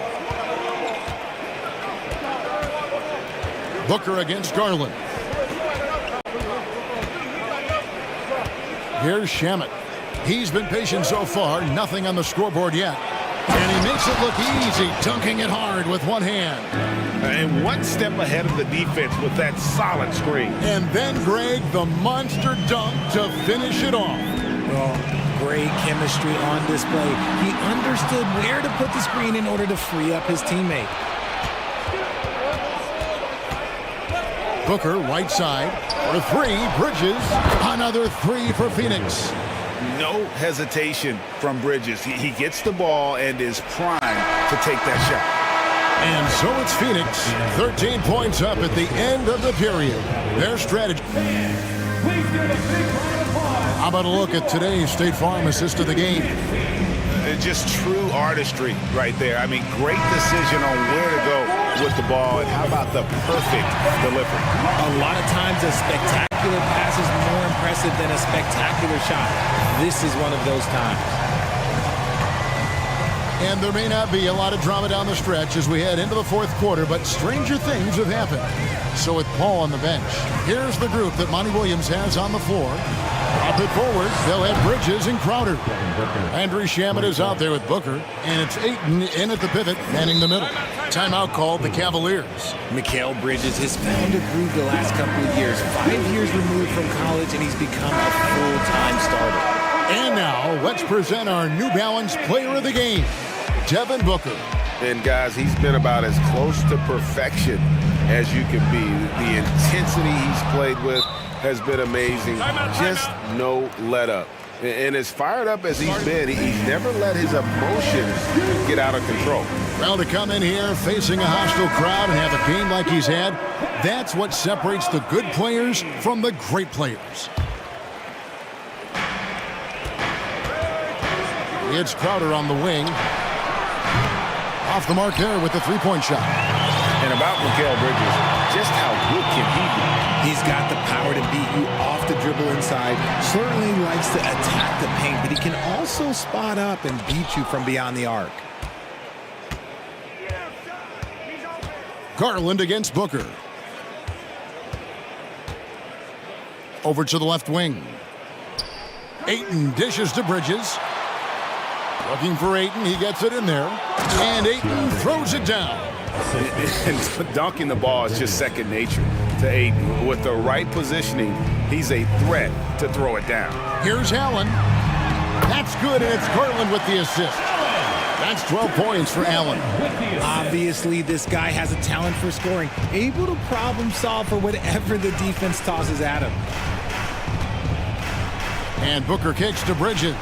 Booker against Garland. Here's Shamet. He's been patient so far. Nothing on the scoreboard yet. And he makes it look easy, dunking it hard with one hand. And one step ahead of the defense with that solid screen. And then, Greg, the monster dunk to finish it off. Oh, great chemistry on display. He understood where to put the screen in order to free up his teammate. Booker, right side, for 3, Bridges. Another 3 for Phoenix. No hesitation from Bridges. He gets the ball and is primed to take that shot. And so it's Phoenix, 13 points up at the end of the period. Their strategy. How about a look at today's State Farm assist of the game? Just true artistry right there. I mean, great decision on where to go with the ball, and how about the perfect delivery? A lot of times a spectacular pass is more impressive than a spectacular shot. This is one of those times. And there may not be a lot of drama down the stretch as we head into the fourth quarter, but stranger things have happened. So with Paul on the bench, here's the group that Monty Williams has on the floor. Up it forward, they'll have Bridges and Crowder. Andrew Shamet is out there with Booker, and it's Ayton in at the pivot, manning the middle. Timeout called the Cavaliers. Mikal Bridges has found a groove the last couple of years. 5 years removed from college, and he's become a full-time starter. And now, let's present our New Balance Player of the Game, Devin Booker. And guys, he's been about as close to perfection as you can be. The intensity he's played with has been amazing. Just no let up. And as fired up as he's been, he's never let his emotions get out of control. Well, to come in here facing a hostile crowd and have a game like he's had, that's what separates the good players from the great players. It's Crowder on the wing. Off the mark there with the three-point shot. And about Mikal Bridges, just how good can he be? He's got the power to beat you off the dribble inside. Certainly likes to attack the paint, but he can also spot up and beat you from beyond the arc. Garland against Booker. Over to the left wing. Ayton dishes to Bridges. Looking for Ayton, he gets it in there. And Ayton throws it down. And dunking the ball is just second nature to Ayton. With the right positioning, he's a threat to throw it down. Here's Allen. That's good, and it's Garland with the assist. That's 12 points for Allen. Obviously, this guy has a talent for scoring, able to problem solve for whatever the defense tosses at him. And Booker kicks to Bridges.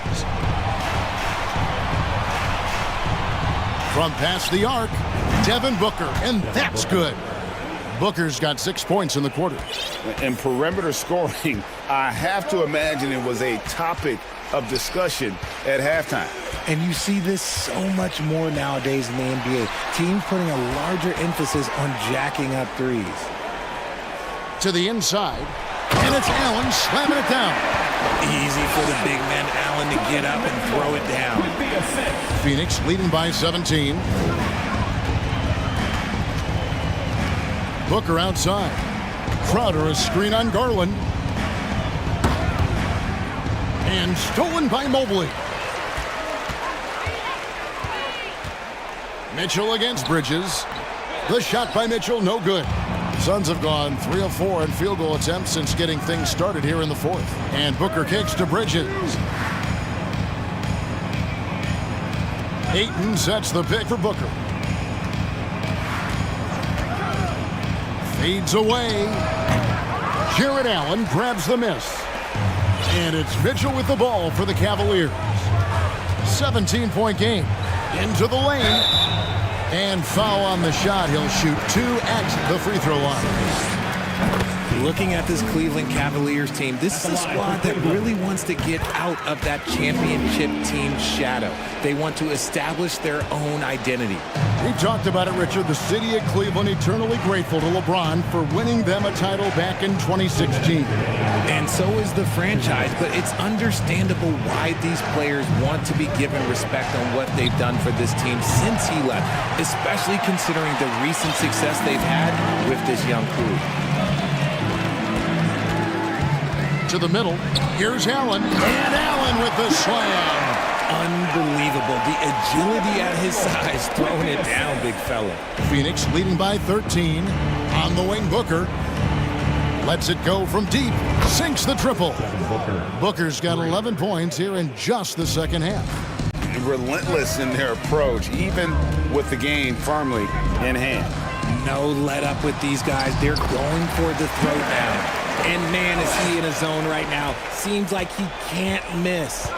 From past the arc, Devin Booker, and that's good. Booker's got 6 points in the quarter. And perimeter scoring, I have to imagine it was a topic of discussion at halftime. And you see this so much more nowadays in the NBA. Teams putting a larger emphasis on jacking up threes. To the inside, and it's Allen slamming it down. Easy for the big man Allen to get up and throw it down. Phoenix leading by 17. Booker outside. Crowder a screen on Garland. And stolen by Mobley. Mitchell against Bridges. The shot by Mitchell, no good. Suns have gone 3 of 4 in field goal attempts since getting things started here in the fourth. And Booker kicks to Bridges. Ayton sets the pick for Booker. Fades away. Jared Allen grabs the miss. And it's Mitchell with the ball for the Cavaliers. 17-point game. Into the lane. And foul on the shot. He'll shoot 2 at the free throw line. Looking at this Cleveland Cavaliers team, this is a squad that really wants to get out of that championship team shadow. They want to establish their own identity. We talked about it, Richard. The city of Cleveland eternally grateful to LeBron for winning them a title back in 2016. And so is the franchise, but it's understandable why these players want to be given respect on what they've done for this team since he left, especially considering the recent success they've had with this young crew. To the middle, here's Allen, and Allen with the slam. Unbelievable, the agility at his size, throwing it down, big fella. Phoenix leading by 13. On the wing, Booker lets it go from deep, sinks the triple. Booker's got 11 points here in just the second half. Relentless in their approach, even with the game firmly in hand. No let up with these guys. They're going for the throwdown. And man, is he in a zone right now. Seems like he can't miss.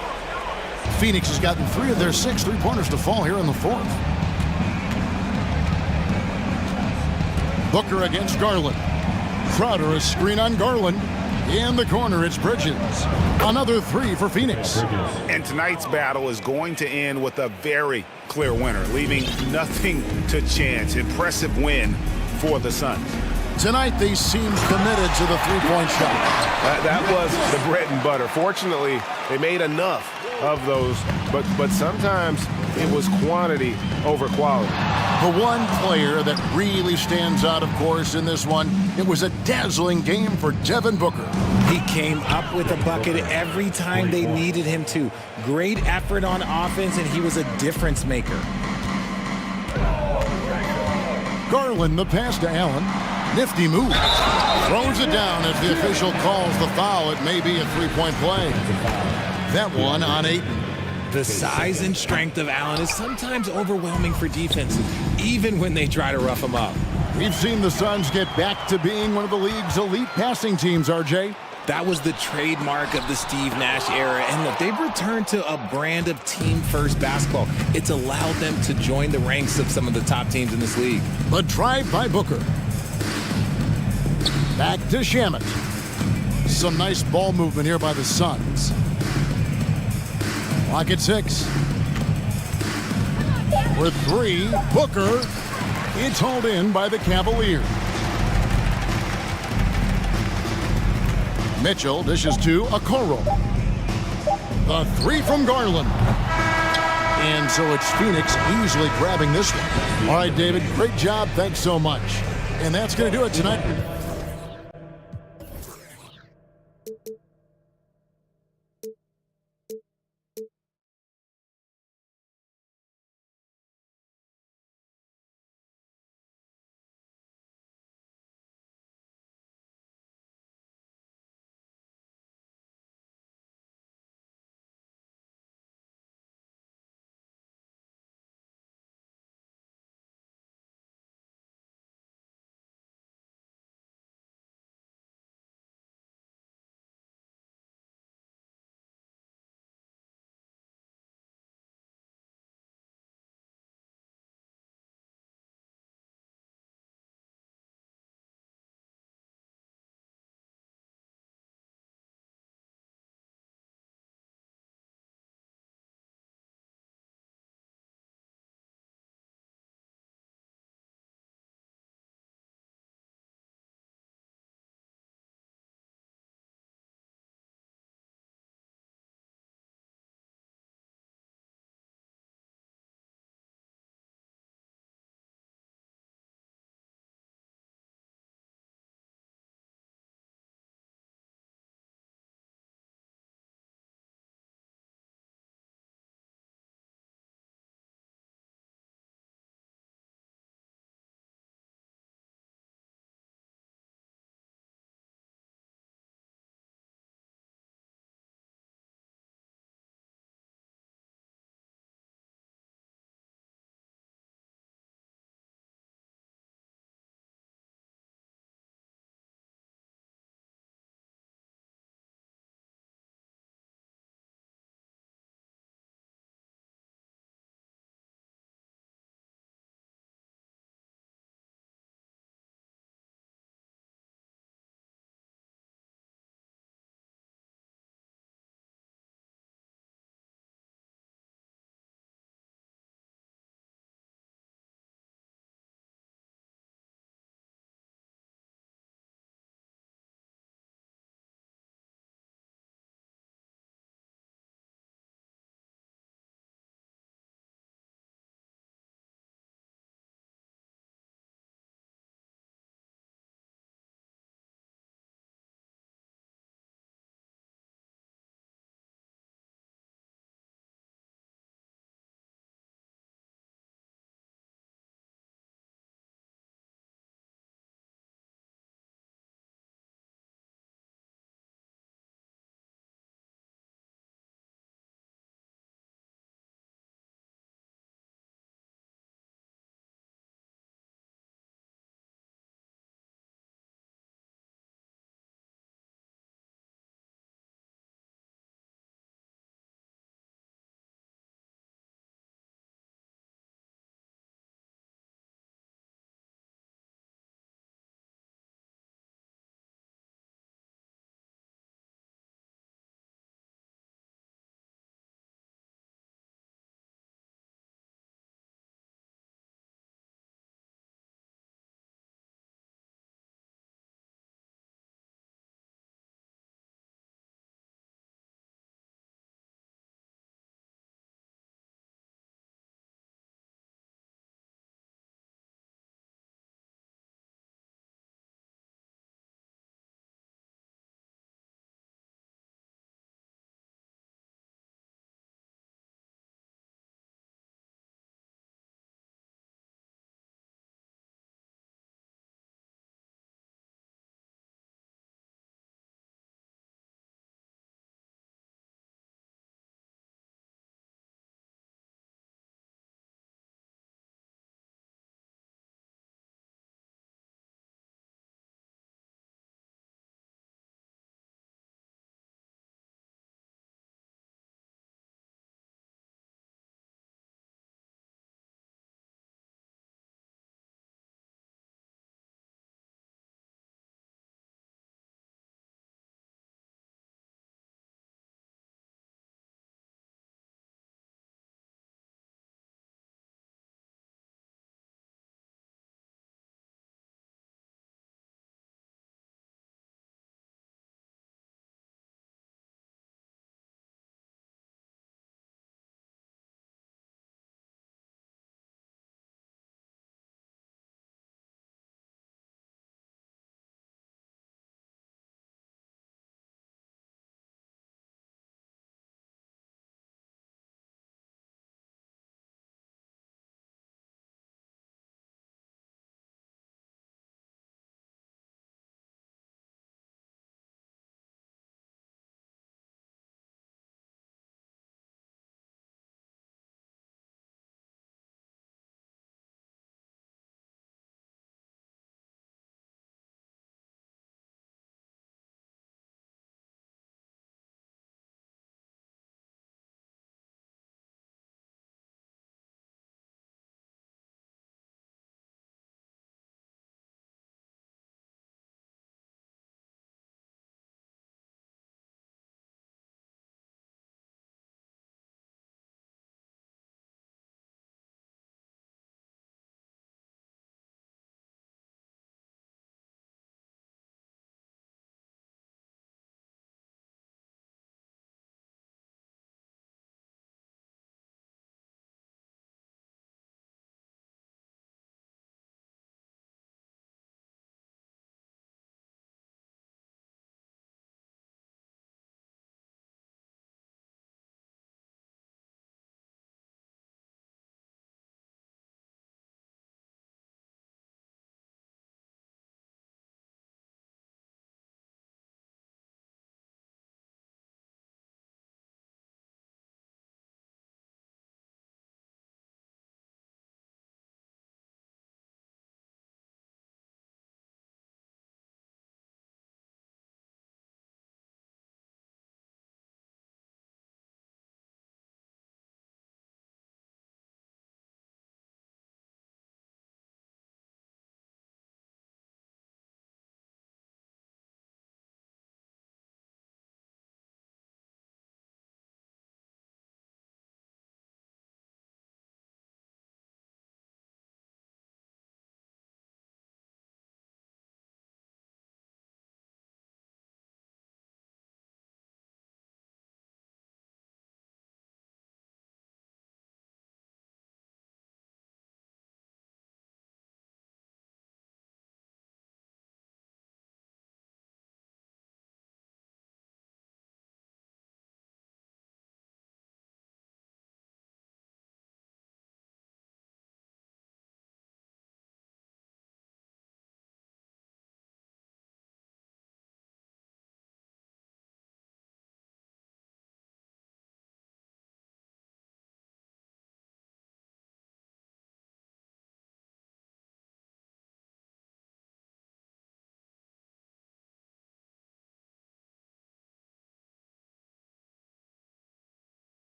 Phoenix has gotten 3 of their 6 three-pointers to fall here in the fourth. Booker against Garland. Crowder a screen on Garland. In the corner, it's Bridges. Another three for Phoenix. And tonight's battle is going to end with a very clear winner, leaving nothing to chance. Impressive win for the Suns. Tonight, they seemed committed to the three-point shot. That was the bread and butter. Fortunately, they made enough of those, but sometimes it was quantity over quality. The one player that really stands out, of course, in this one, it was a dazzling game for Devin Booker. He came up with a bucket every time they needed him to. Great effort on offense, and he was a difference maker. Garland, the pass to Allen. Nifty move. Throws it down as the official calls the foul. It may be a three-point play. That one on Ayton. The size and strength of Allen is sometimes overwhelming for defenses, even when they try to rough him up. We've seen the Suns get back to being one of the league's elite passing teams, RJ. That was the trademark of the Steve Nash era. And look, they've returned to a brand of team-first basketball. It's allowed them to join the ranks of some of the top teams in this league. The drive by Booker. Back to Shamet. Some nice ball movement here by the Suns. Clock at 6. For three, Booker. It's hauled in by the Cavaliers. Mitchell dishes to Okoro. The three from Garland. And so it's Phoenix easily grabbing this one. All right, David, great job. Thanks so much. And that's going to do it tonight.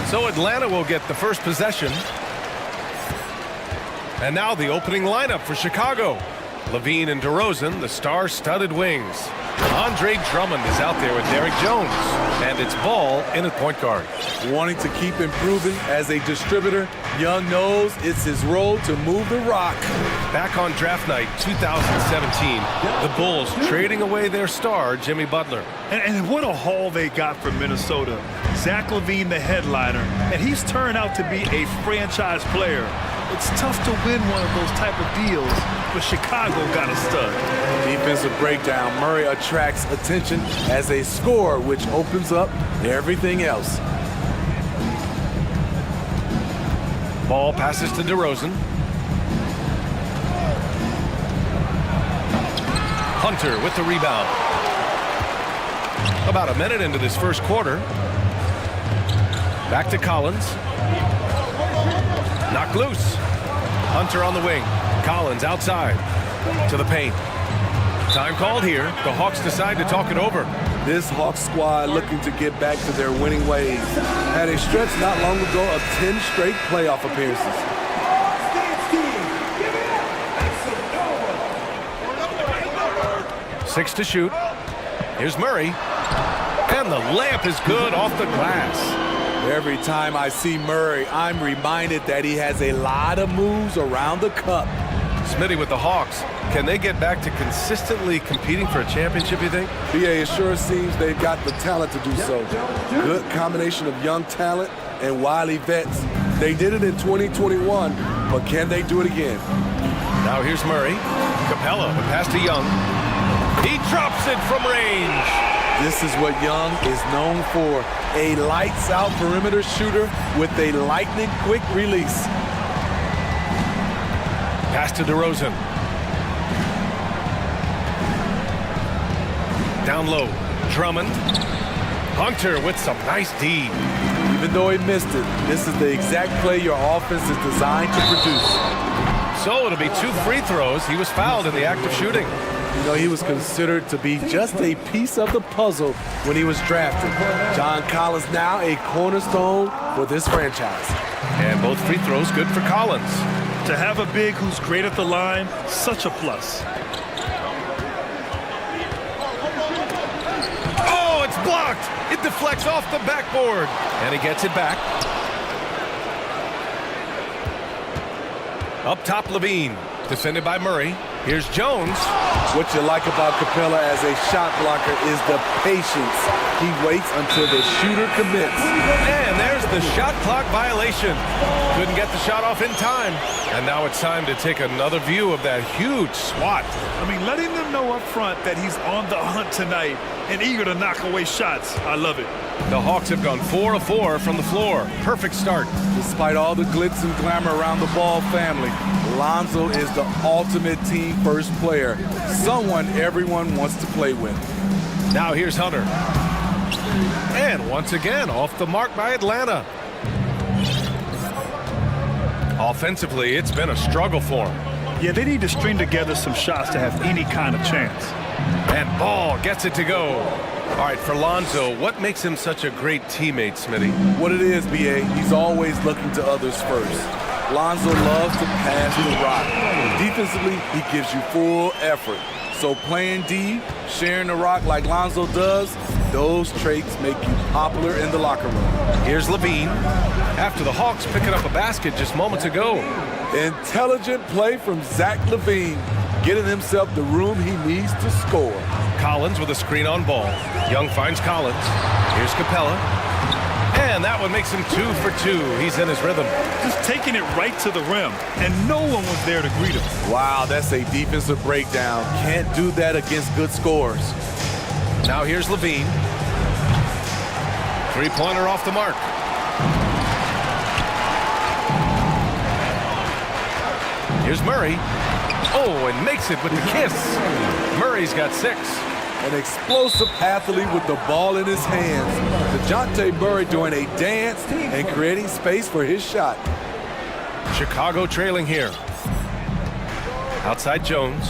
So Atlanta will get the first possession. And now the opening lineup for Chicago. Levine and DeRozan, the star-studded wings. Andre Drummond is out there with Derrick Jones. And it's Ball in at point guard. Wanting to keep improving as a distributor, Young knows it's his role to move the rock. Back on draft night 2017, the Bulls trading away their star, Jimmy Butler. And what a haul they got from Minnesota. Zach LaVine, the headliner, and he's turned out to be a franchise player. It's tough to win one of those type of deals, but Chicago got a stud. Defensive breakdown. Murray attracts attention as a scorer, which opens up everything else. Ball passes to DeRozan. Hunter with the rebound. About a minute into this first quarter. Back to Collins. Knocked loose. Hunter on the wing. Collins outside to the paint. Time called here. The Hawks decide to talk it over. This Hawks squad looking to get back to their winning ways. Had a stretch not long ago of 10 straight playoff appearances. Six to shoot. Here's Murray. And the layup is good off the glass. Every time I see Murray, I'm reminded that he has a lot of moves around the cup. Smitty with the Hawks. Can they get back to consistently competing for a championship, you think? BA, it sure seems they've got the talent to do so. Good combination of young talent and wily vets. They did it in 2021, but can they do it again? Now here's Murray. Capella, the pass to Young. He drops it from range. This is what Young is known for. A lights-out perimeter shooter with a lightning-quick release. Pass to DeRozan. Down low, Drummond. Hunter with some nice D. Even though he missed it, this is the exact play your offense is designed to produce. So it'll be 2 free throws. He was fouled in the act of shooting. You know, he was considered to be just a piece of the puzzle when he was drafted. John Collins now a cornerstone for this franchise. And both free throws good for Collins. To have a big who's great at the line, such a plus. Oh, it's blocked. It deflects off the backboard. And he gets it back. Up top, Levine. Defended by Murray. Here's Jones. What you like about Capella as a shot blocker is the patience. He waits until the shooter commits. And there's the shot clock violation. Couldn't get the shot off in time. And now it's time to take another view of that huge swat. I mean, letting them know up front that he's on the hunt tonight and eager to knock away shots. I love it. The Hawks have gone 4 of 4 from the floor. Perfect start. Despite all the glitz and glamour around the Ball family, Lonzo is the ultimate team first player. Someone everyone wants to play with. Now here's Hunter. And once again, off the mark by Atlanta. Offensively, it's been a struggle for him. Yeah, they need to string together some shots to have any kind of chance. And Ball gets it to go. All right, for Lonzo, what makes him such a great teammate, Smitty? What it is, BA, he's always looking to others first. Lonzo loves to pass the rock. Defensively, he gives you full effort. So playing D, sharing the rock like Lonzo does, those traits make you popular in the locker room. Here's Levine. After the Hawks picking up a basket just moments ago. Intelligent play from Zach LaVine, getting himself the room he needs to score. Collins with a screen on Ball. Young finds Collins. Here's Capella. And that one makes him 2 for 2. He's in his rhythm. Just taking it right to the rim, and no one was there to greet him. Wow, that's a defensive breakdown. Can't do that against good scores. Now here's Levine. Here's Murray. Oh, and makes it with the kiss. Murray's got 6. An explosive athlete with the ball in his hands. DeJounte Murray doing a dance and creating space for his shot. Chicago trailing here. Outside Jones.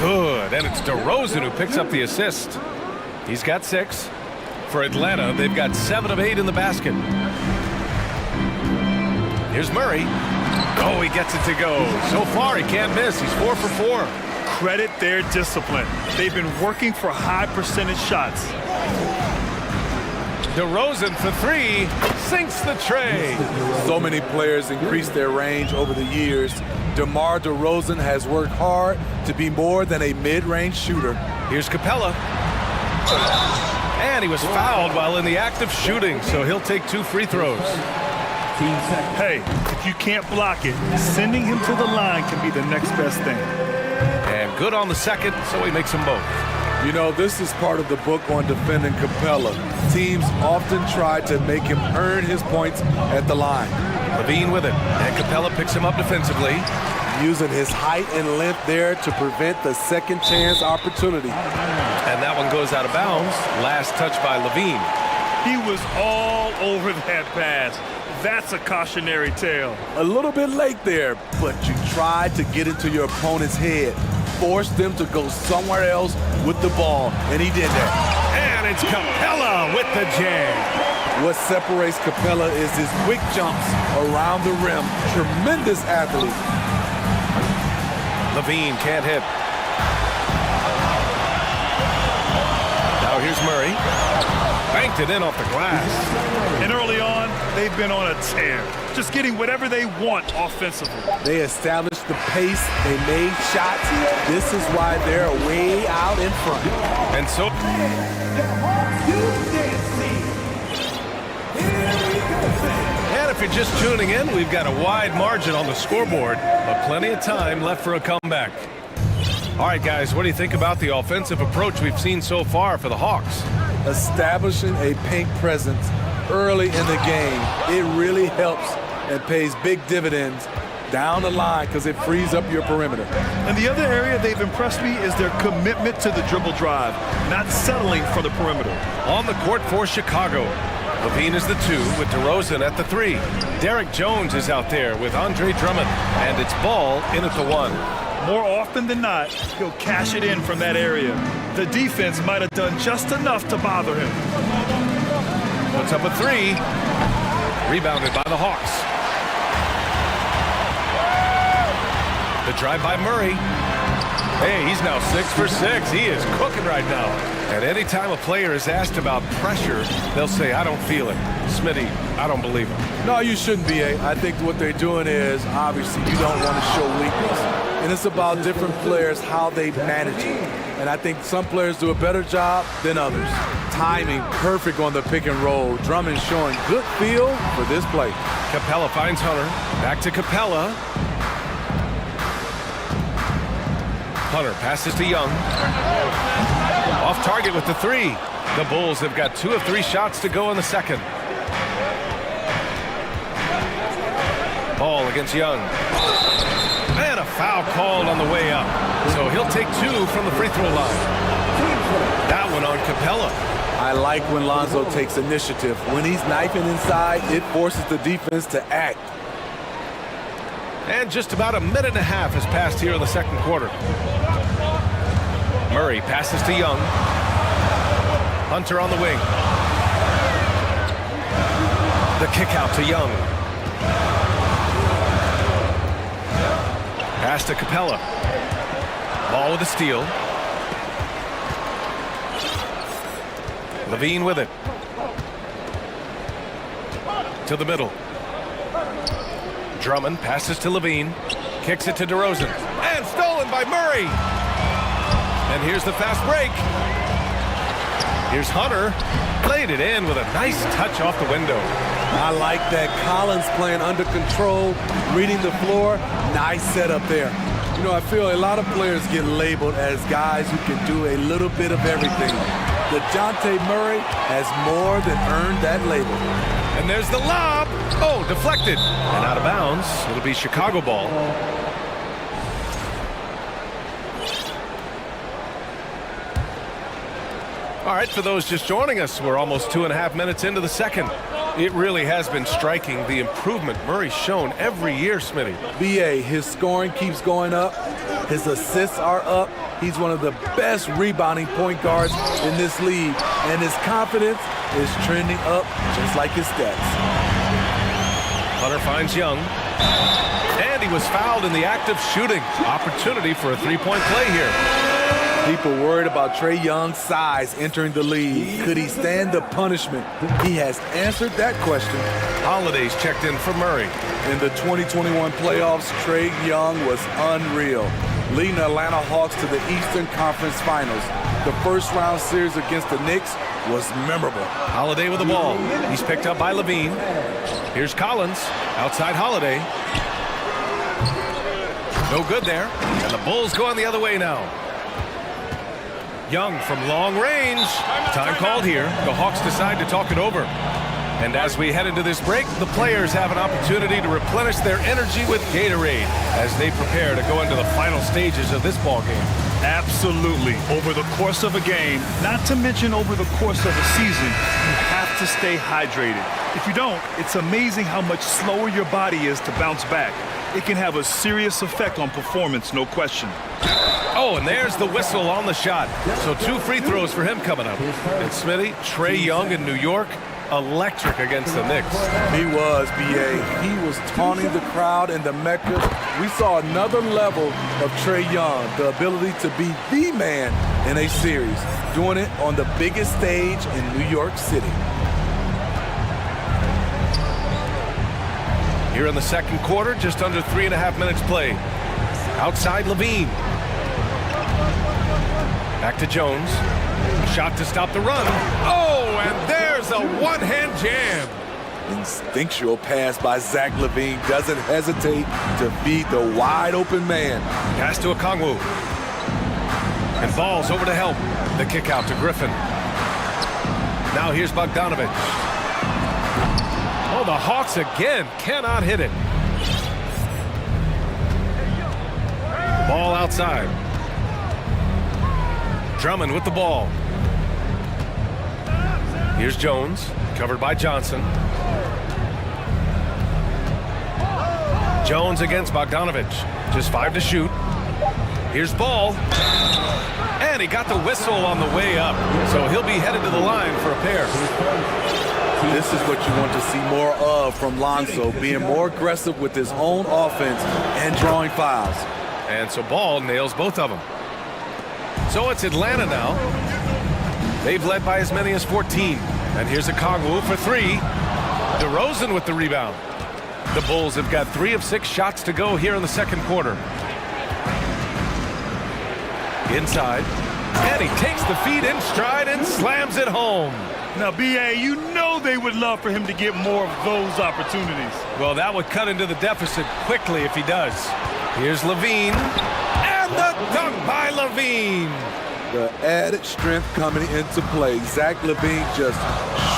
Good, and it's DeRozan who picks up the assist. He's got 6. For Atlanta, they've got 7 of 8 in the basket. Here's Murray. Oh, he gets it to go. So far, he can't miss. He's 4 for 4. Credit their discipline. They've been working for high percentage shots. DeRozan for 3, sinks the tray. So many players increased their range over the years. DeMar DeRozan has worked hard to be more than a mid-range shooter. Here's Capella. And he was fouled while in the act of shooting, so he'll take 2 free throws. Hey, if you can't block it, sending him to the line can be the next best thing. And good on the second, so he makes them both. You know, this is part of the book on defending Capella. Teams often try to make him earn his points at the line. Levine with it, and Capella picks him up defensively. Using his height and length there to prevent the second chance opportunity. And that one goes out of bounds. Last touch by Levine. He was all over that pass. That's a cautionary tale. A little bit late there, but you tried to get into your opponent's head. Force them to go somewhere else with the ball, and he did that. And it's Capella with the jam. What separates Capella is his quick jumps around the rim. Tremendous athlete. Levine can't hit. Now here's Murray. Banked it in off the glass. And early on, they've been on a tear. Just getting whatever they want offensively. They established the pace. They made shots. This is why they're way out in front. And so... And if you're just tuning in, we've got a wide margin on the scoreboard, but plenty of time left for a comeback. All right, guys, what do you think about the offensive approach we've seen so far for the Hawks? Establishing a paint presence early in the game, it really helps and pays big dividends down the line because it frees up your perimeter. And the other area they've impressed me is their commitment to the dribble drive, not settling for the perimeter. On the court for Chicago, Levine is the 2 with DeRozan at the 3. Derek Jones is out there with Andre Drummond, and it's Ball in at the 1. More often than not, he'll cash it in from that area. The defense might have done just enough to bother him. Puts up a 3. Rebounded by the Hawks. The drive by Murray. Hey, he's now 6 for 6. He is cooking right now. And anytime a player is asked about pressure, they'll say, I don't feel it. Smitty, I don't believe him. No, you shouldn't be. I think what they're doing is, obviously, you don't want to show weakness. And it's about different players, how they manage it. And I think some players do a better job than others. Timing perfect on the pick and roll. Drummond showing good feel for this play. Capella finds Hunter. Back to Capella. Hunter passes to Young. Off target with the 3. The Bulls have got 2 of 3 shots to go in the second. Ball against Young. And a foul called on the way up. So he'll take 2 from the free throw line. That one on Capella. I like when Lonzo takes initiative. When he's knifing inside, it forces the defense to act. And just about a minute and a half has passed here in the second quarter. Murray passes to Young. Hunter on the wing. The kick out to Young. Pass to Capella. Ball with a steal. Levine with it. To the middle. Drummond passes to Levine. Kicks it to DeRozan. And stolen by Murray. And here's the fast break. Here's Hunter. Played it in with a nice touch off the window. I like that. Collins playing under control, reading the floor. Nice setup there. You know, I feel a lot of players get labeled as guys who can do a little bit of everything. DeJounte Murray has more than earned that label. And there's the lob. Oh, deflected. And out of bounds. It'll be Chicago ball. All right, for those just joining us, we're almost 2.5 minutes into the second. It really has been striking, the improvement Murray's shown every year, Smitty. BA, his scoring keeps going up. His assists are up. He's one of the best rebounding point guards in this league. And his confidence is trending up just like his stats. Hunter finds Young. And he was fouled in the act of shooting. Opportunity for a three-point play here. People worried about Trae Young's size entering the league. Could he stand the punishment? He has answered that question. Holiday's checked in for Murray. In the 2021 playoffs, Trae Young was unreal, leading the Atlanta Hawks to the Eastern Conference Finals. The first round series against the Knicks was memorable. Holiday with the ball. He's picked up by Levine. Here's Collins, outside Holiday. No good there. And the Bulls going the other way now. Young from long range. Time called here. The Hawks decide to talk it over. And as we head into this break, the players have an opportunity to replenish their energy with Gatorade as they prepare to go into the final stages of this ball game. Absolutely. Over the course of a game, not to mention over the course of a season, you have to stay hydrated. If you don't, it's amazing how much slower your body is to bounce back. It can have a serious effect on performance, no question. Oh, and there's the whistle on the shot. So 2 free throws for him coming up. And Smitty, Trae Young in New York, electric against the Knicks. He was, BA. He was taunting the crowd in the Mecca. We saw another level of Trae Young, the ability to be the man in a series, doing it on the biggest stage in New York City. Here in the second quarter, just under 3.5 minutes played. Outside Levine. Back to Jones. Shot to stop the run. Oh, and there's a one-hand jam. Instinctual pass by Zach LaVine doesn't hesitate to feed the wide-open man. Pass to Okongwu. And Ball's over to help. The kick out to Griffin. Now here's Bogdanovich. Oh, the Hawks again cannot hit it. Ball outside. Drummond with the ball. Here's Jones, covered by Johnson. Jones against Bogdanovich. Just 5 to shoot. Here's Ball. And he got the whistle on the way up. So he'll be headed to the line for a pair. This is what you want to see more of from Lonzo, being more aggressive with his own offense and drawing fouls. And so Ball nails both of them. So it's Atlanta now. They've led by as many as 14. And here's Okongwu for 3. DeRozan with the rebound. The Bulls have got 3 of 6 shots to go here in the second quarter. Inside. And he takes the feed in stride and slams it home. Now, BA, you know they would love for him to get more of those opportunities. Well, that would cut into the deficit quickly if he does. Here's Levine. And the dunk by Levine. The added strength coming into play. Zach LaVine just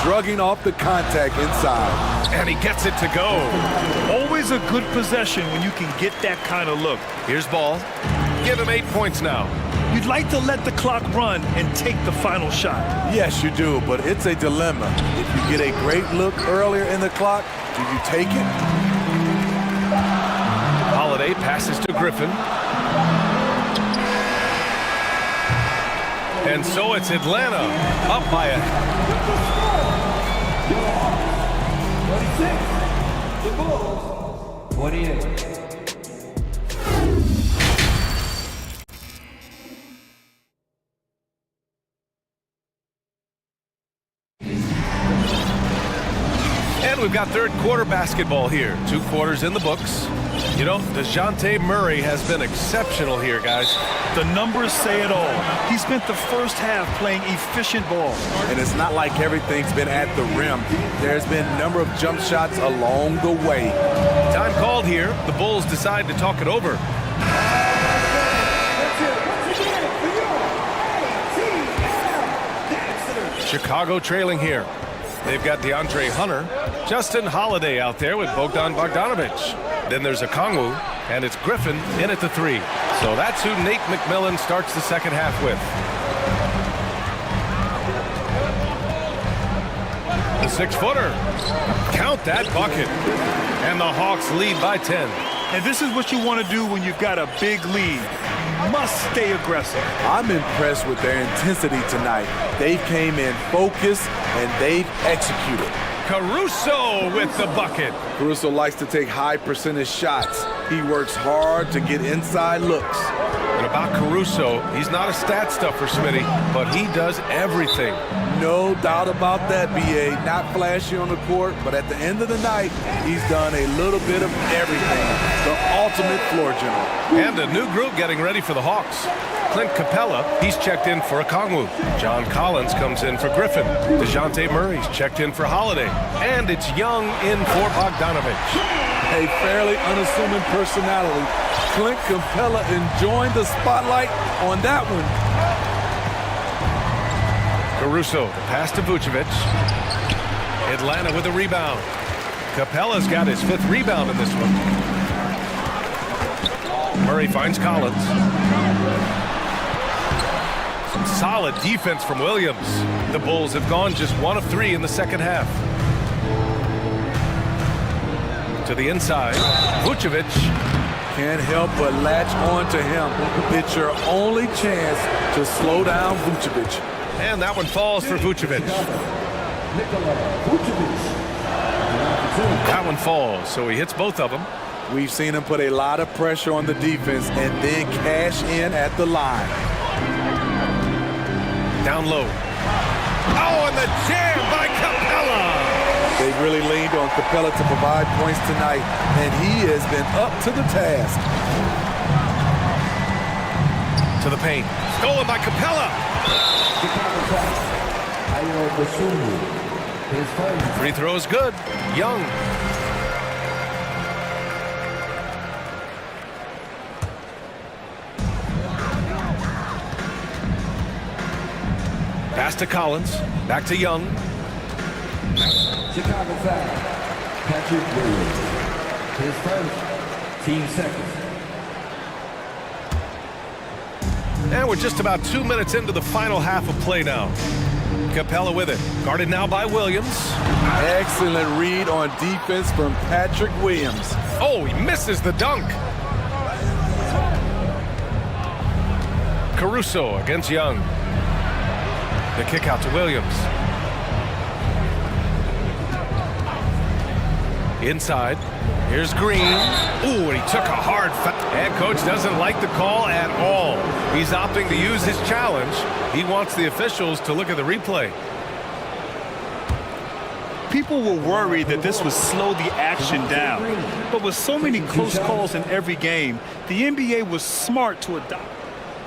shrugging off the contact inside. And he gets it to go. Always a good possession when you can get that kind of look. Here's Ball. Give him 8 points now. You'd like to let the clock run and take the final shot. Yes, you do, but it's a dilemma. If you get a great look earlier in the clock, do you take it? Holiday passes to Griffin. And so it's Atlanta up by a... 26, the Bulls, 28. And we've got third quarter basketball here. 2 quarters in the books. You know, DeJounte Murray has been exceptional here, guys. The numbers say it all. He spent the first half playing efficient ball. And it's not like everything's been at the rim. There's been a number of jump shots along the way. Time called here. The Bulls decide to talk it over. Chicago trailing here. They've got DeAndre Hunter, Justin Holiday out there with Bogdan Bogdanovic. Then there's Okongwu, and it's Griffin in at the 3. So that's who Nate McMillan starts the second half with. The 6-footer. Count that bucket. And the Hawks lead by 10. And this is what you want to do when you've got a big lead. Must stay aggressive. I'm impressed with their intensity tonight. They came in focused and they've executed. Caruso with the bucket. Caruso likes to take high percentage shots. He works hard to get inside looks. And about Caruso, he's not a stat stuffer, Smitty, but he does everything. No doubt about that, B.A. Not flashy on the court, but at the end of the night, he's done a little bit of everything. The ultimate floor general. And a new group getting ready for the Hawks. Clint Capella, he's checked in for Okongwu. John Collins comes in for Griffin. DeJounte Murray's checked in for Holiday. And it's Young in for Bogdanovic. A fairly unassuming personality. Clint Capella enjoying the spotlight on that one. Caruso, the pass to Vucevic. Atlanta with a rebound. Capella's got his 5th rebound in this one. Murray finds Collins. Some solid defense from Williams. The Bulls have gone just 1 of 3 in the second half. To the inside, Vucevic. Can't help but latch on to him. It's your only chance to slow down Vucevic. And that one falls for Vucevic. That one falls, so he hits both of them. We've seen him put a lot of pressure on the defense and then cash in at the line. Down low. Oh, and the jam by Capella! They've really leaned on Capella to provide points tonight, and he has been up to the task. To the paint. Stolen by Capella! Free throw is good. Young. Pass to Collins. Back to Young. Chicago foul. Patrick Williams. His first, team second. And we're just about 2 minutes into the final half of play now. Capella with it. Guarded now by Williams. Excellent read on defense from Patrick Williams. Oh, he misses the dunk. Caruso against Young. The kick out to Williams. Inside. Here's Green. Ooh, and he took a hard foul. And coach doesn't like the call at all. He's opting to use his challenge. He wants the officials to look at the replay. People were worried that this would slow the action down. But with so many close calls in every game, the NBA was smart to adopt.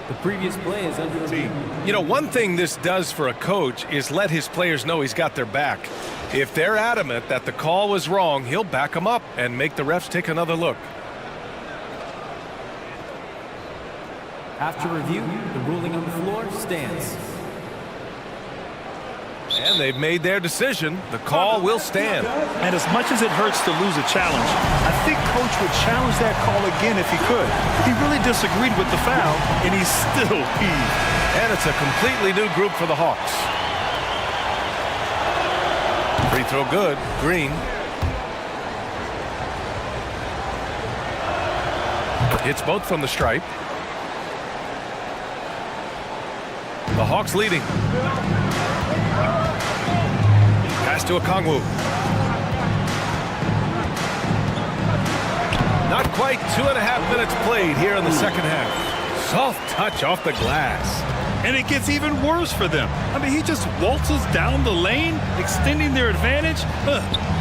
The previous play is under review. You know, one thing this does for a coach is let his players know he's got their back. If they're adamant that the call was wrong, he'll back them up and make the refs take another look. After review, the ruling on the floor stands. And they've made their decision. The call will stand. And as much as it hurts to lose a challenge, I think Coach would challenge that call again if he could. He really disagreed with the foul, and he's still peeved. And it's a completely new group for the Hawks. Free throw good. Green. Hits both from the stripe. The Hawks leading. Pass to Okongwu. Not quite 2.5 minutes played here in the second half. Soft touch off the glass. And it gets even worse for them. I mean, he just waltzes down the lane, extending their advantage.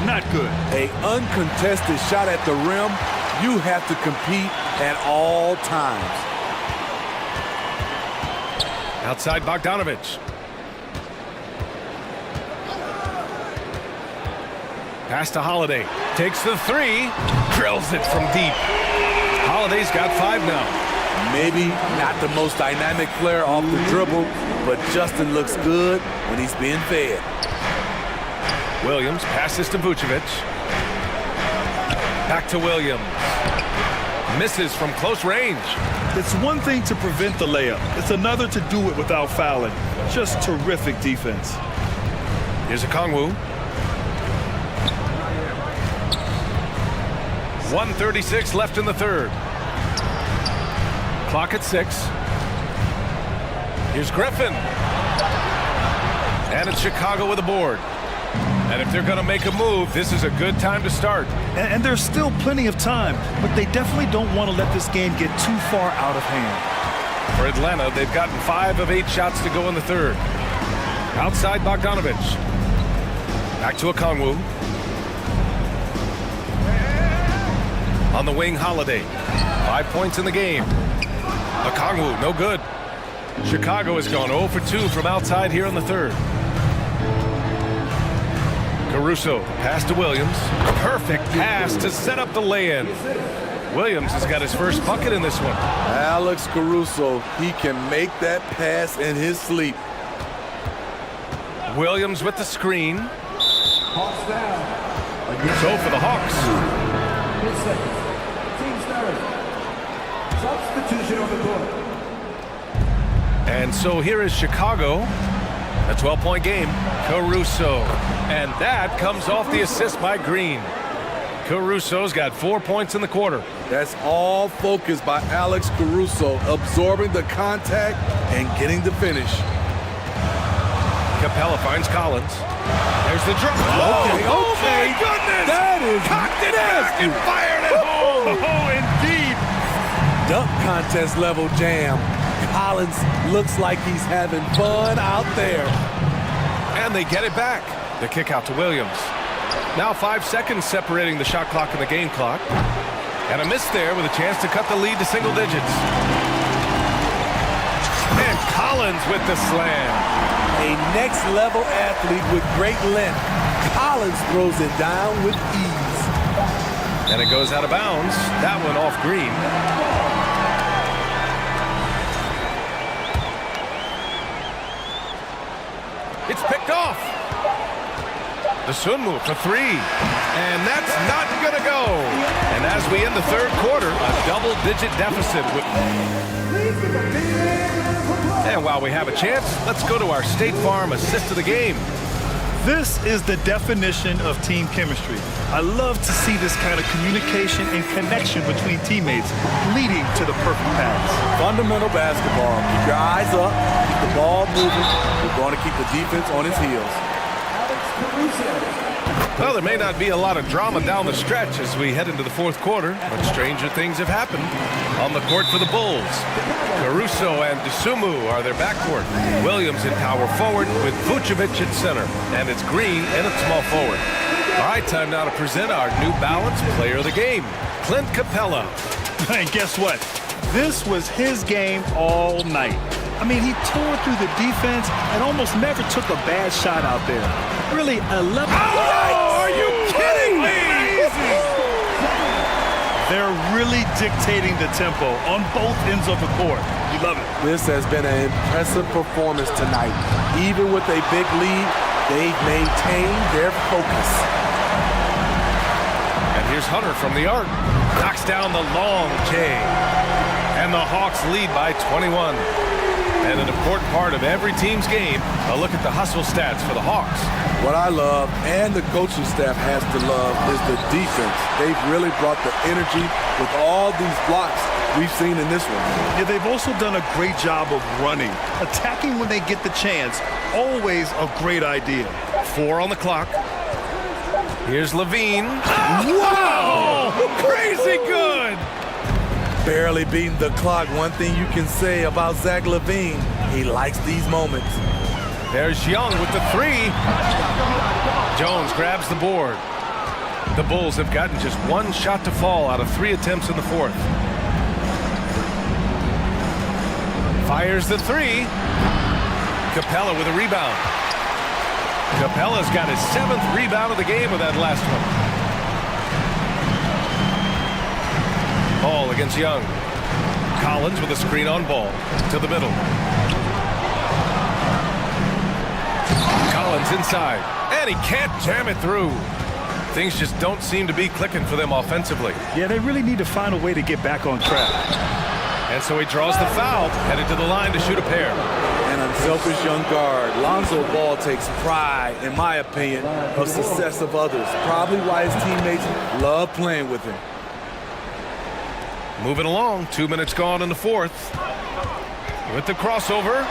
Not good. An uncontested shot at the rim. You have to compete at all times. Outside Bogdanovic. Pass to Holiday. Takes the 3. Drills it from deep. Holiday's got 5 now. Maybe not the most dynamic player off the dribble, but Justin looks good when he's being fed. Williams passes to Vucevic. Back to Williams. Misses from close range. It's one thing to prevent the layup. It's another to do it without fouling. Just terrific defense. Here's a Kongwu. 1:36 left in the third. Clock at 6. Here's Griffin. And it's Chicago with a board. And if they're going to make a move, this is a good time to start. And there's still plenty of time, but they definitely don't want to let this game get too far out of hand. For Atlanta, they've gotten 5 of 8 shots to go in the third. Outside Bogdanovic. Back to Okongwu. On the wing, Holiday. 5 points in the game. Okongwu, no good. Chicago has gone 0 for 2 from outside here in the third. Caruso, pass to Williams. Perfect pass to set up the lay-in. Williams has got his first bucket in this one. Alex Caruso, he can make that pass in his sleep. Williams with the screen. Hawks down. So for the Hawks. Team started. Substitution on the court. And so here is Chicago. A 12-point game. Caruso. And that comes off the assist by Green. Caruso's got 4 points in the quarter. That's all focused by Alex Caruso, absorbing the contact and getting the finish. Capella finds Collins. There's the drop. Okay. My goodness! That is cocked it back and fired it home. Oh, indeed. Dunk contest level jam. Collins looks like he's having fun out there. And they get it back. The kick out to Williams. Now 5 seconds separating the shot clock and the game clock. And a miss there with a chance to cut the lead to single digits. And Collins with the slam. A next-level athlete with great length. Collins throws it down with ease. And it goes out of bounds. That one off Green. It's picked off. The Sunmu for 3. And that's not going to go. And as we end the third quarter, a double-digit deficit. And while we have a chance, let's go to our State Farm assist of the game. This is the definition of team chemistry. I love to see this kind of communication and connection between teammates leading to the perfect pass. Fundamental basketball. Keep your eyes up, keep the ball moving. We're going to keep the defense on its heels. Well, there may not be a lot of drama down the stretch as we head into the fourth quarter, but stranger things have happened. On the court for the Bulls, Caruso and Dosunmu are their backcourt. Williams in power forward with Vucevic at center, and it's Green in at small forward. All right, time now to present our New Balance Player of the Game, Clint Capella. And guess what? This was his game all night. I mean, he tore through the defense and almost never took a bad shot out there. Really, 11. Oh, are you kidding me? They're really dictating the tempo on both ends of the court. You love it. This has been an impressive performance tonight. Even with a big lead, they've maintained their focus. And here's Hunter from the arc. Knocks down the long J. And the Hawks lead by 21. And an important part of every team's game, a look at the hustle stats for the Hawks. What I love, and the coaching staff has to love, is the defense. They've really brought the energy with all these blocks we've seen in this one. Yeah, they've also done a great job of running, attacking when they get the chance. Always a great idea. 4 on the clock. Here's Levine. Wow! Crazy good! Barely beating the clock. One thing you can say about Zach LaVine, he likes these moments. There's Young with the 3. Jones grabs the board. The Bulls have gotten just 1 shot to fall out of 3 attempts in the fourth. Fires the 3. Capella with a rebound. Capella's got his 7th rebound of the game with that last one. Ball against Young. Collins with a screen on ball to the middle. Collins inside, and he can't jam it through. Things just don't seem to be clicking for them offensively. Yeah, they really need to find a way to get back on track. And so he draws the foul, headed to the line to shoot a pair. An unselfish young guard. Lonzo Ball takes pride, in my opinion, of success of others. Probably why his teammates love playing with him. Moving along, 2 minutes gone in the fourth. With the crossover.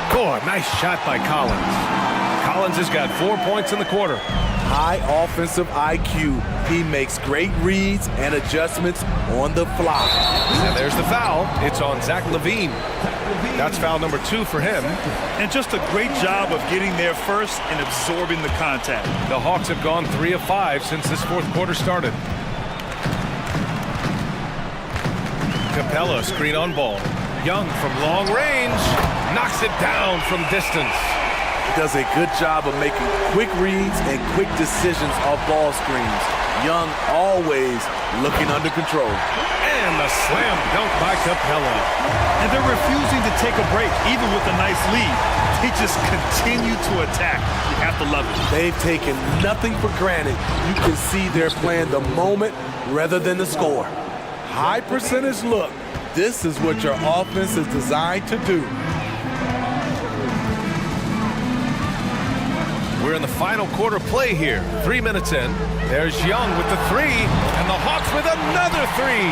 Oh, nice shot by Collins. Collins has got 4 points in the quarter. High offensive IQ. He makes great reads and adjustments on the fly. And there's the foul. It's on Zach LaVine. That's foul number 2 for him. And just a great job of getting there first and absorbing the contact. The Hawks have gone 3 of 5 since this fourth quarter started. Capella, screen on ball. Young from long range, knocks it down from distance. He does a good job of making quick reads and quick decisions off ball screens. Young always looking under control. And the slam dunk by Capella. And they're refusing to take a break, even with a nice lead. They just continue to attack. You have to love it. They've taken nothing for granted. You can see they're playing the moment rather than the score. High percentage look. This is what your offense is designed to do. We're in the final quarter play here. 3 minutes in. There's Young with the 3, and the Hawks with another 3.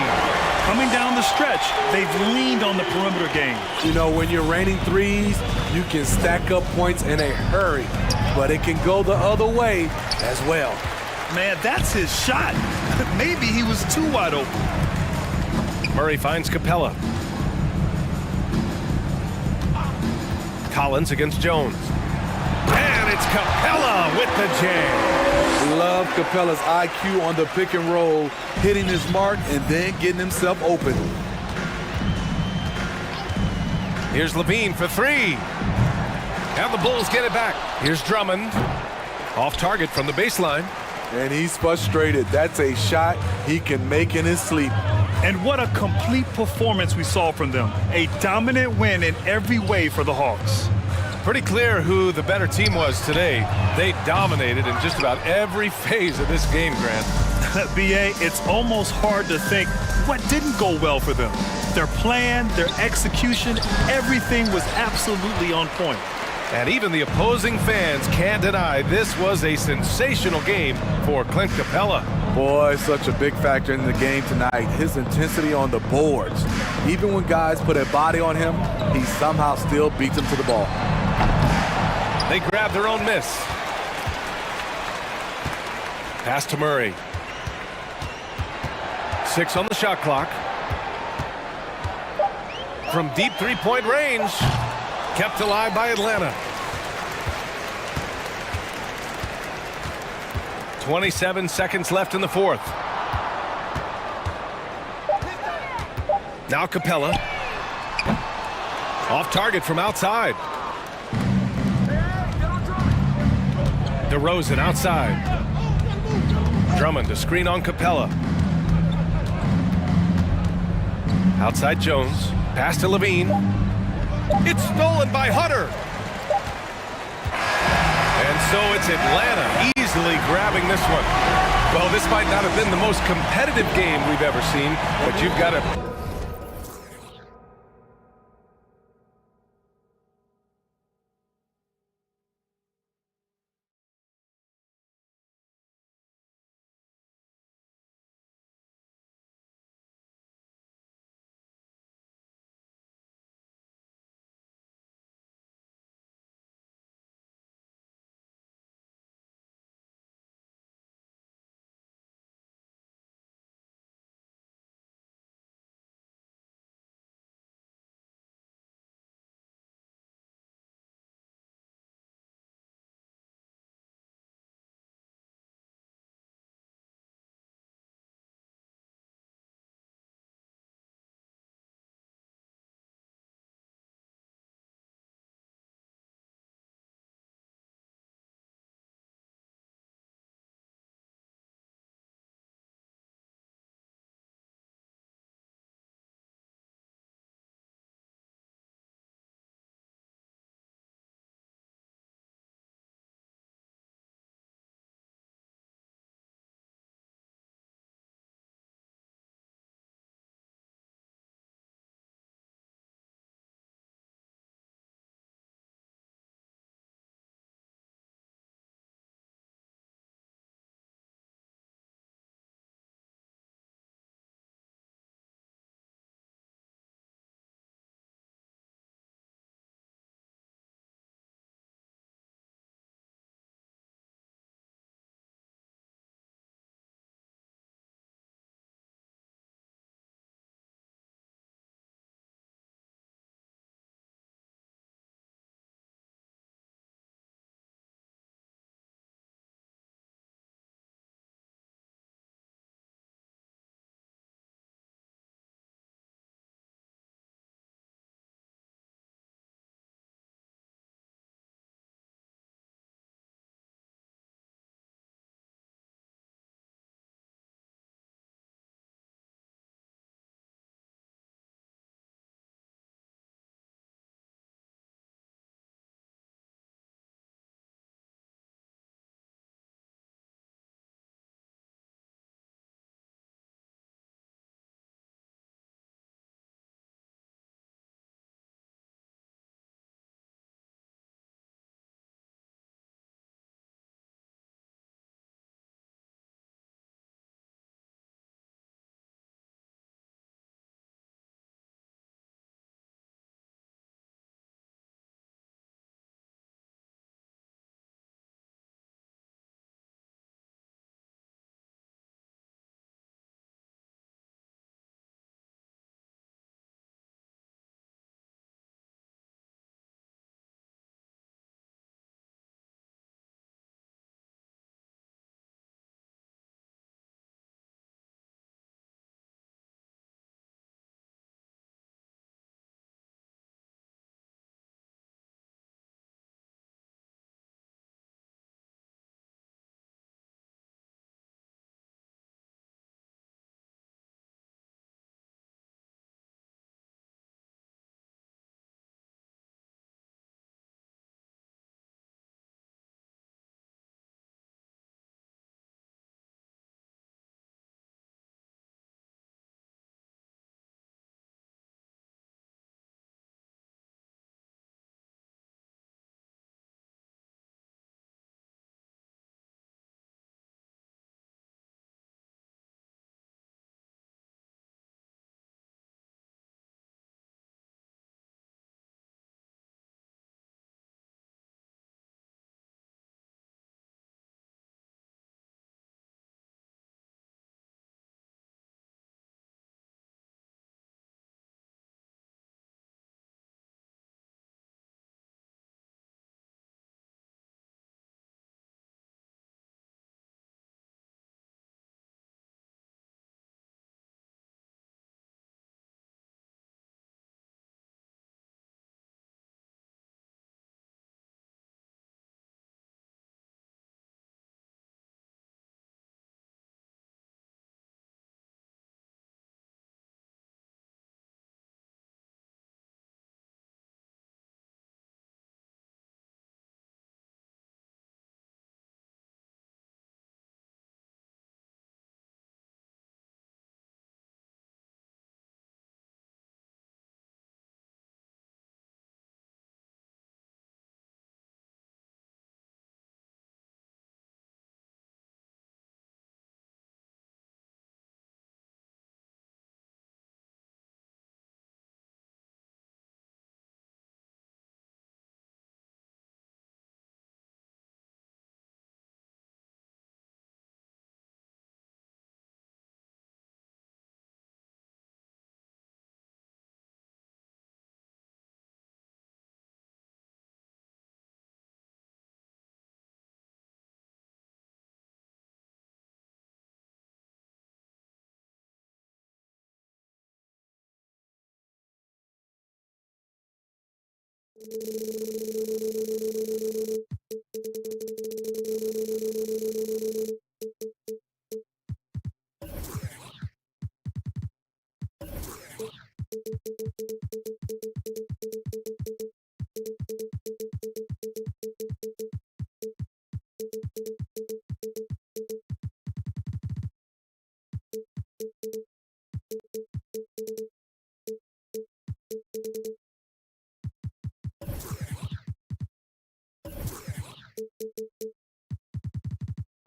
Coming down the stretch, they've leaned on the perimeter game. You know, when you're raining threes, you can stack up points in a hurry, but it can go the other way as well. Man, that's his shot. Maybe he was too wide open. Murray finds Capella. Collins against Jones. And it's Capella with the jam. Love Capella's IQ on the pick and roll, hitting his mark and then getting himself open. Here's LaVine for 3. And the Bulls get it back. Here's Drummond. Off target from the baseline. And he's frustrated. That's a shot he can make in his sleep. And what a complete performance we saw from them. A dominant win in every way for the Hawks. Pretty clear who the better team was today. They dominated in just about every phase of this game, Grant. B.A., it's almost hard to think what didn't go well for them. Their plan, their execution, everything was absolutely on point. And even the opposing fans can't deny this was a sensational game for Clint Capella. Boy, such a big factor in the game tonight. His intensity on the boards. Even when guys put a body on him, he somehow still beats them to the ball. They grab their own miss. Pass to Murray. 6 on the shot clock. From deep three-point range. Kept alive by Atlanta. 27 seconds left in the fourth. Now Capella. Off target from outside. DeRozan outside. Drummond to screen on Capella. Outside Jones. Pass to LaVine. It's stolen by Hunter. And so it's Atlanta easily grabbing this one. Well, this might not have been the most competitive game we've ever seen, but you've got to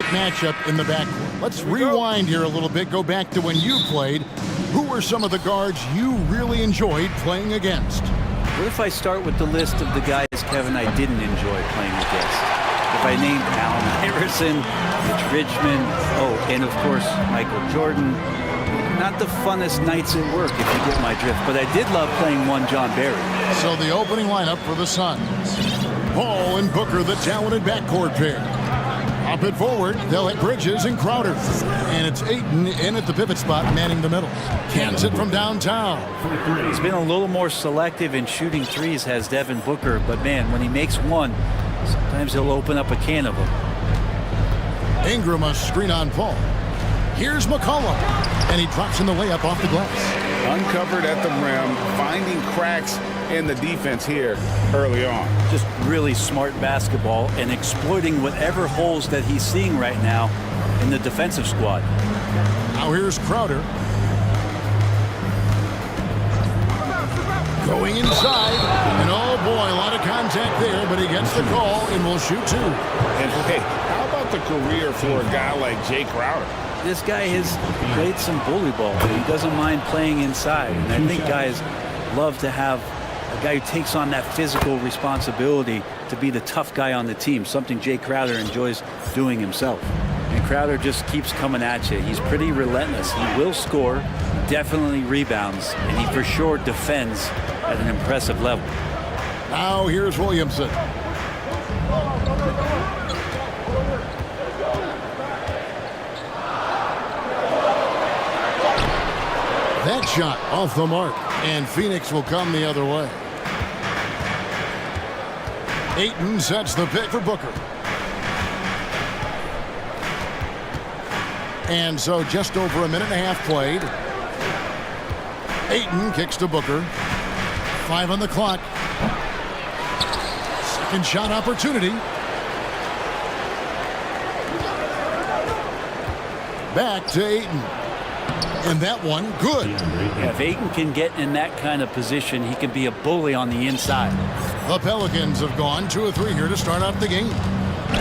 Matchup in the backcourt. Let's rewind here a little bit. Go back to when you played. Who were some of the guards you really enjoyed playing against? What if I start with the list of the guys, Kevin, I didn't enjoy playing against? If I named Allen Iverson, Mitch Richmond, and of course, Michael Jordan. Not the funnest nights at work, if you get my drift, but I did love playing one John Barry. So the opening lineup for the Suns. Paul and Booker, the talented backcourt pair. Up and forward, they'll hit Bridges and Crowder. And it's Ayton in at the pivot spot, manning the middle. Cans it from downtown. He's been a little more selective in shooting threes, has Devin Booker, but man, when he makes one, sometimes he'll open up a can of them. Ingram a screen on Paul. Here's McCollum, and he drops in the layup off the glass. Uncovered at the rim, finding cracks in the defense here early on. Just really smart basketball and exploiting whatever holes that he's seeing right now in the defensive squad. Now here's Crowder. Going inside, and oh boy, a lot of contact there, but he gets the call and will shoot two. And hey, how about the career for a guy like Jay Crowder? This guy has played some bully ball. He doesn't mind playing inside. And I think guys love to have a guy who takes on that physical responsibility to be the tough guy on the team, something Jay Crowder enjoys doing himself. And Crowder just keeps coming at you. He's pretty relentless. He will score, definitely rebounds, and he for sure defends at an impressive level. Now here's Williamson. That shot off the mark, and Phoenix will come the other way. Ayton sets the pick for Booker. And so just over a minute and a half played. Ayton kicks to Booker. 5 on the clock. Second shot opportunity. Back to Ayton. And that one, good. Yeah, if Ayton can get in that kind of position, he can be a bully on the inside. The Pelicans have gone 2 of 3 here to start out the game.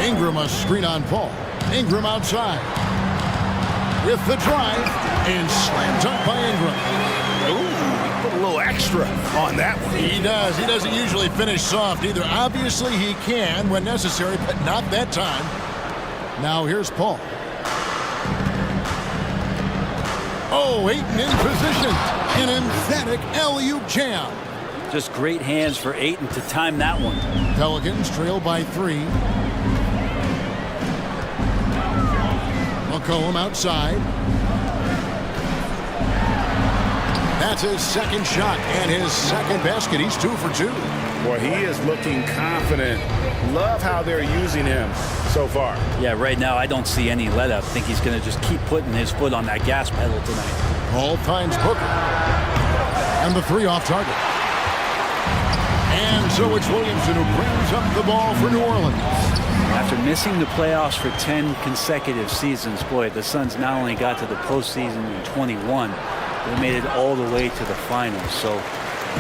Ingram a screen on Paul. Ingram outside. With the drive, and slam dunk by Ingram. Ooh, he put a little extra on that one. He does. He doesn't usually finish soft either. Obviously, he can when necessary, but not that time. Now here's Paul. Oh, Ayton in position. An emphatic alley-oop jam. Just great hands for Ayton to time that one. Pelicans trail by 3. McCollum outside. That's his second shot and his second basket. He's 2 for 2. Boy, he is looking confident. Love how they're using him so far. Yeah, right now I don't see any let up. I think he's going to just keep putting his foot on that gas pedal tonight. Paul finds Booker. And the 3 off target. And so it's Williamson who brings up the ball for New Orleans. After missing the playoffs for 10 consecutive seasons, boy, the Suns not only got to the postseason in 21, they made it all the way to the finals. So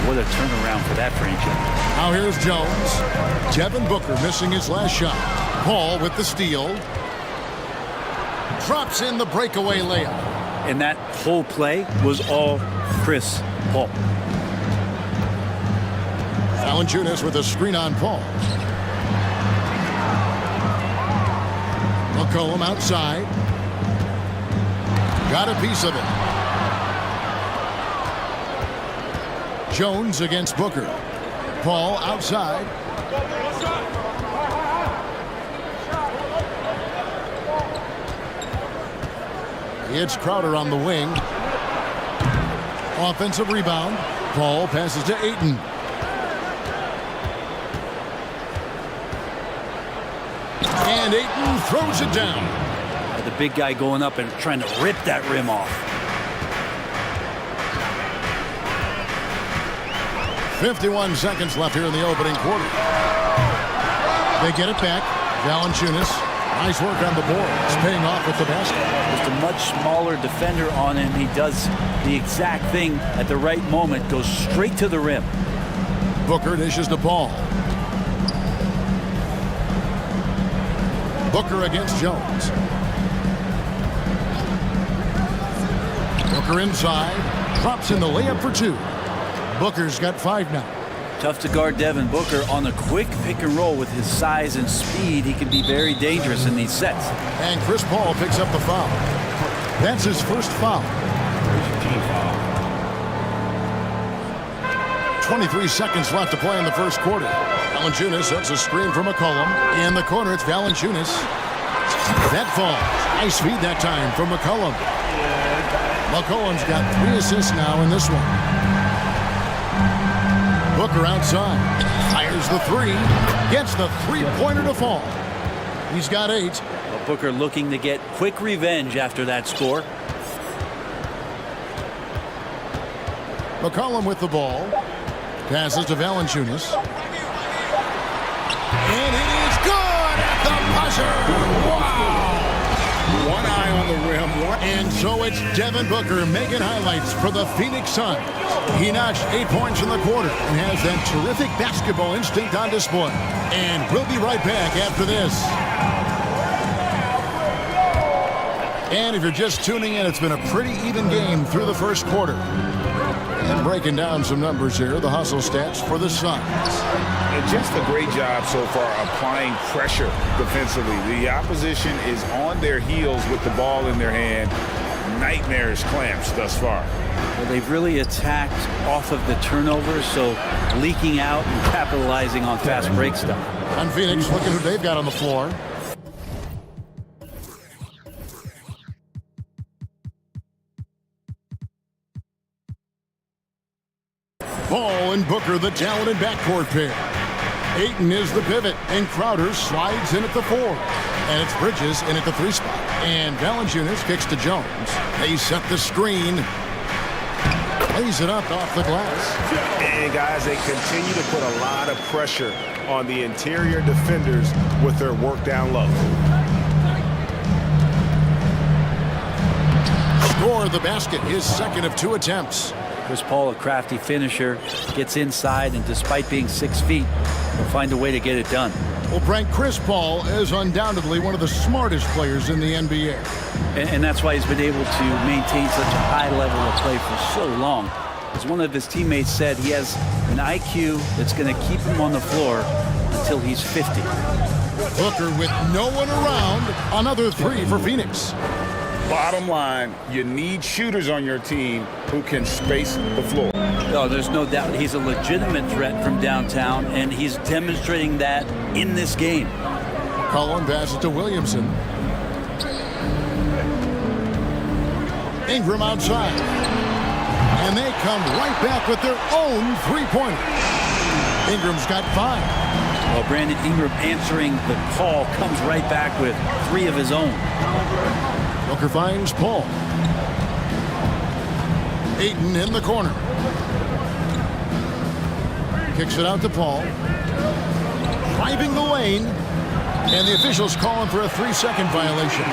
what a turnaround for that franchise. Now here's Jones. Devin Booker missing his last shot. Paul with the steal. Drops in the breakaway layup. And that whole play was all Chris Paul. Valanciunas with a screen on Paul. McCollum outside. Got a piece of it. Jones against Booker. Paul outside. It's Crowder on the wing. Offensive rebound. Paul passes to Ayton. And Ayton throws it down. The big guy going up and trying to rip that rim off. 51 seconds left here in the opening quarter. They get it back. Valanciunas, nice work on the board. It's paying off with the basket. Just a much smaller defender on him. He does the exact thing at the right moment, goes straight to the rim. Booker dishes the ball. Booker against Jones. Booker inside, drops in the layup for two. Booker's got 5 now. Tough to guard Devin Booker on a quick pick and roll with his size and speed. He can be very dangerous in these sets. And Chris Paul picks up the foul. That's his first foul. 23 seconds left to play in the first quarter. Valanciunas sets a screen from McCollum. In the corner, it's Valanciunas. That falls. Nice feed that time from McCollum. McCollum's got 3 assists now in this one. Booker outside. Fires the 3. Gets the three-pointer to fall. He's got 8. Well, Booker looking to get quick revenge after that score. McCollum with the ball. Passes to Valanciunas. And it is good at the buzzer. Wow! One eye on the rim. And so it's Devin Booker making highlights for the Phoenix Suns. He notched 8 points in the quarter and has that terrific basketball instinct on display. And we'll be right back after this. And if you're just tuning in, it's been a pretty even game through the first quarter. And breaking down some numbers here, the hustle stats for the Suns. And just a great job so far applying pressure defensively. The opposition is on their heels with the ball in their hand. Nightmarish clamps thus far. Well, they've really attacked off of the turnovers, so leaking out and capitalizing on fast break stuff. On Phoenix, look at who they've got on the floor. Ball and Booker, the talented backcourt pair. Ayton is the pivot, and Crowder slides in at the 4. And it's Bridges in at the 3 spot. And Valanciunas kicks to Jones. They set the screen. Lays it up off the glass. And guys, they continue to put a lot of pressure on the interior defenders with their work down low. Score the basket, his second of 2 attempts. Chris Paul, a crafty finisher, gets inside, and despite being 6 feet, will find a way to get it done. Well, Frank, Chris Paul is undoubtedly one of the smartest players in the NBA. And that's why he's been able to maintain such a high level of play for so long. As one of his teammates said, he has an IQ that's going to keep him on the floor until he's 50. Booker with no one around. Another 3 for Phoenix. Bottom line, you need shooters on your team who can space the floor. No, there's no doubt he's a legitimate threat from downtown, and he's demonstrating that in this game. Cullen passes to Williamson. Ingram outside. And they come right back with their own 3-pointer. Ingram's got 5. Well, Brandon Ingram answering the call comes right back with 3 of his own. Booker finds Paul. Ayton in the corner. Kicks it out to Paul. Driving the lane. And the officials calling for a 3-second violation.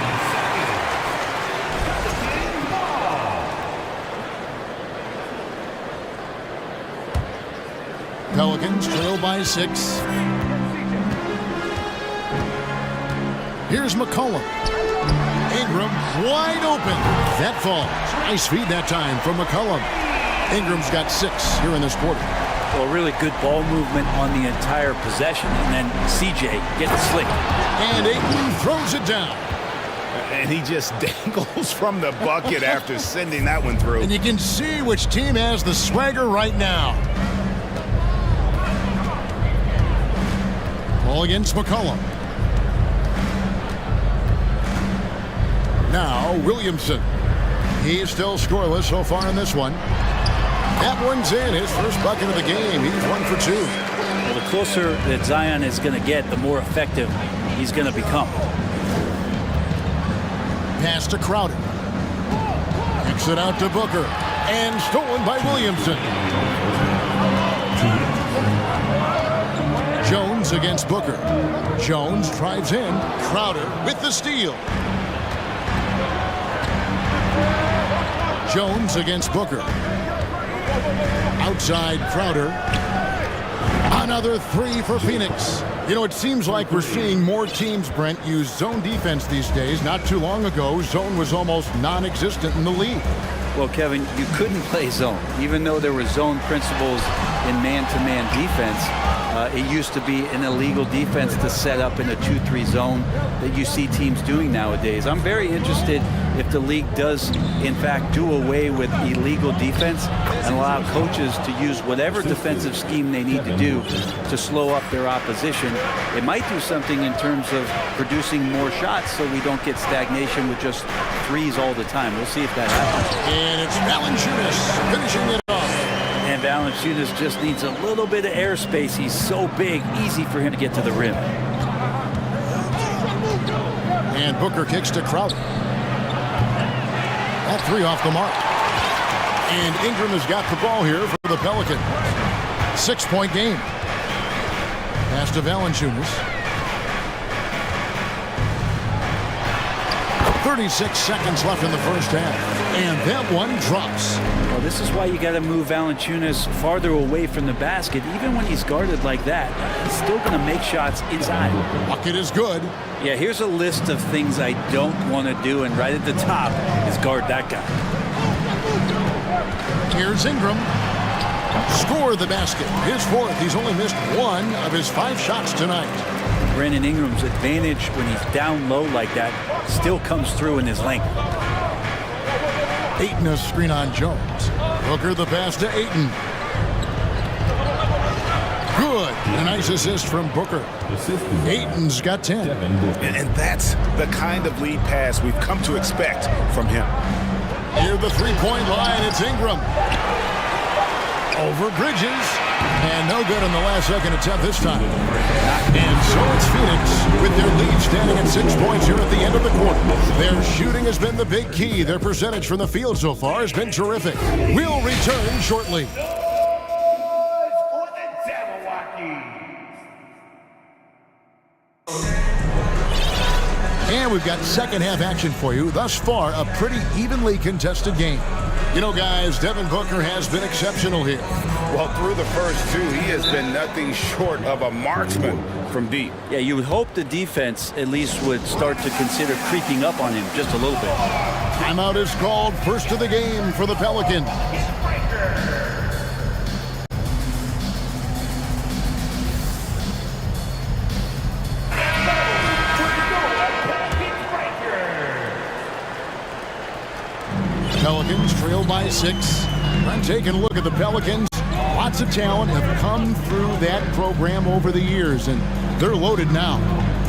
Pelicans trail by 6. Here's McCollum. Ingram wide open. That falls. Nice feed that time from McCollum. Ingram's got 6 here in this quarter. Well, really good ball movement on the entire possession, and then CJ gets slick. And Ayton throws it down. And he just dangles from the bucket after sending that one through. And you can see which team has the swagger right now. Ball against McCollum. Now Williamson. He's still scoreless so far in this one. That one's in, his first bucket of the game. He's 1 for 2. Well, the closer that Zion is going to get, the more effective he's going to become. Pass to Crowder. Kicks it out to Booker. And stolen by Williamson. Jones against Booker. Jones drives in. Crowder with the steal. Jones against Booker. Outside Crowder. Another three for Phoenix. You know, it seems like we're seeing more teams, Brent, use zone defense these days. Not too long ago, zone was almost non-existent in the league. Well, Kevin, you couldn't play zone. Even though there were zone principles in man-to-man defense, it used to be an illegal defense to set up in a 2-3 zone that you see teams doing nowadays. I'm very interested if the league does, in fact, do away with illegal defense and allow coaches to use whatever defensive scheme they need to do to slow up their opposition. It might do something in terms of producing more shots so we don't get stagnation with just threes all the time. We'll see if that happens. And it's Valanciunas finishing it off. And Valanciunas just needs a little bit of airspace. He's so big, easy for him to get to the rim. And Booker kicks to Crowder. That three off the mark. And Ingram has got the ball here for the Pelicans. 6-point game. Pass to Valanciunas. 36 seconds left in the first half. And that one drops. Well, this is why you got to move Valanciunas farther away from the basket. Even when he's guarded like that, he's still going to make shots inside. Bucket is good. Yeah, here's a list of things I don't want to do, and right at the top is guard that guy. Here's Ingram. Score the basket. His fourth. He's only missed one of his 5 shots tonight. Brandon Ingram's advantage when he's down low like that still comes through in his length. Ayton a screen on Jones. Booker the pass to Ayton. Good. A nice assist from Booker. Ayton's got 10. And that's the kind of lead pass we've come to expect from him. Near the three-point line, it's Ingram. Over Bridges. And no good on the last second attempt this time. And so it's Phoenix with their lead standing at 6 points here at the end of the quarter. Their shooting has been the big key. Their percentage from the field so far has been terrific. We'll return shortly. And we've got second half action for you. Thus far, a pretty evenly contested game. You know, guys, Devin Booker has been exceptional here. Well, through the first two, he has been nothing short of a marksman from deep. Yeah, you would hope the defense at least would start to consider creeping up on him just a little bit. Timeout is called. First of the game for the Pelicans. Pelicans trail by 6. I'm taking a look at the Pelicans. Lots of talent have come through that program over the years, and they're loaded now.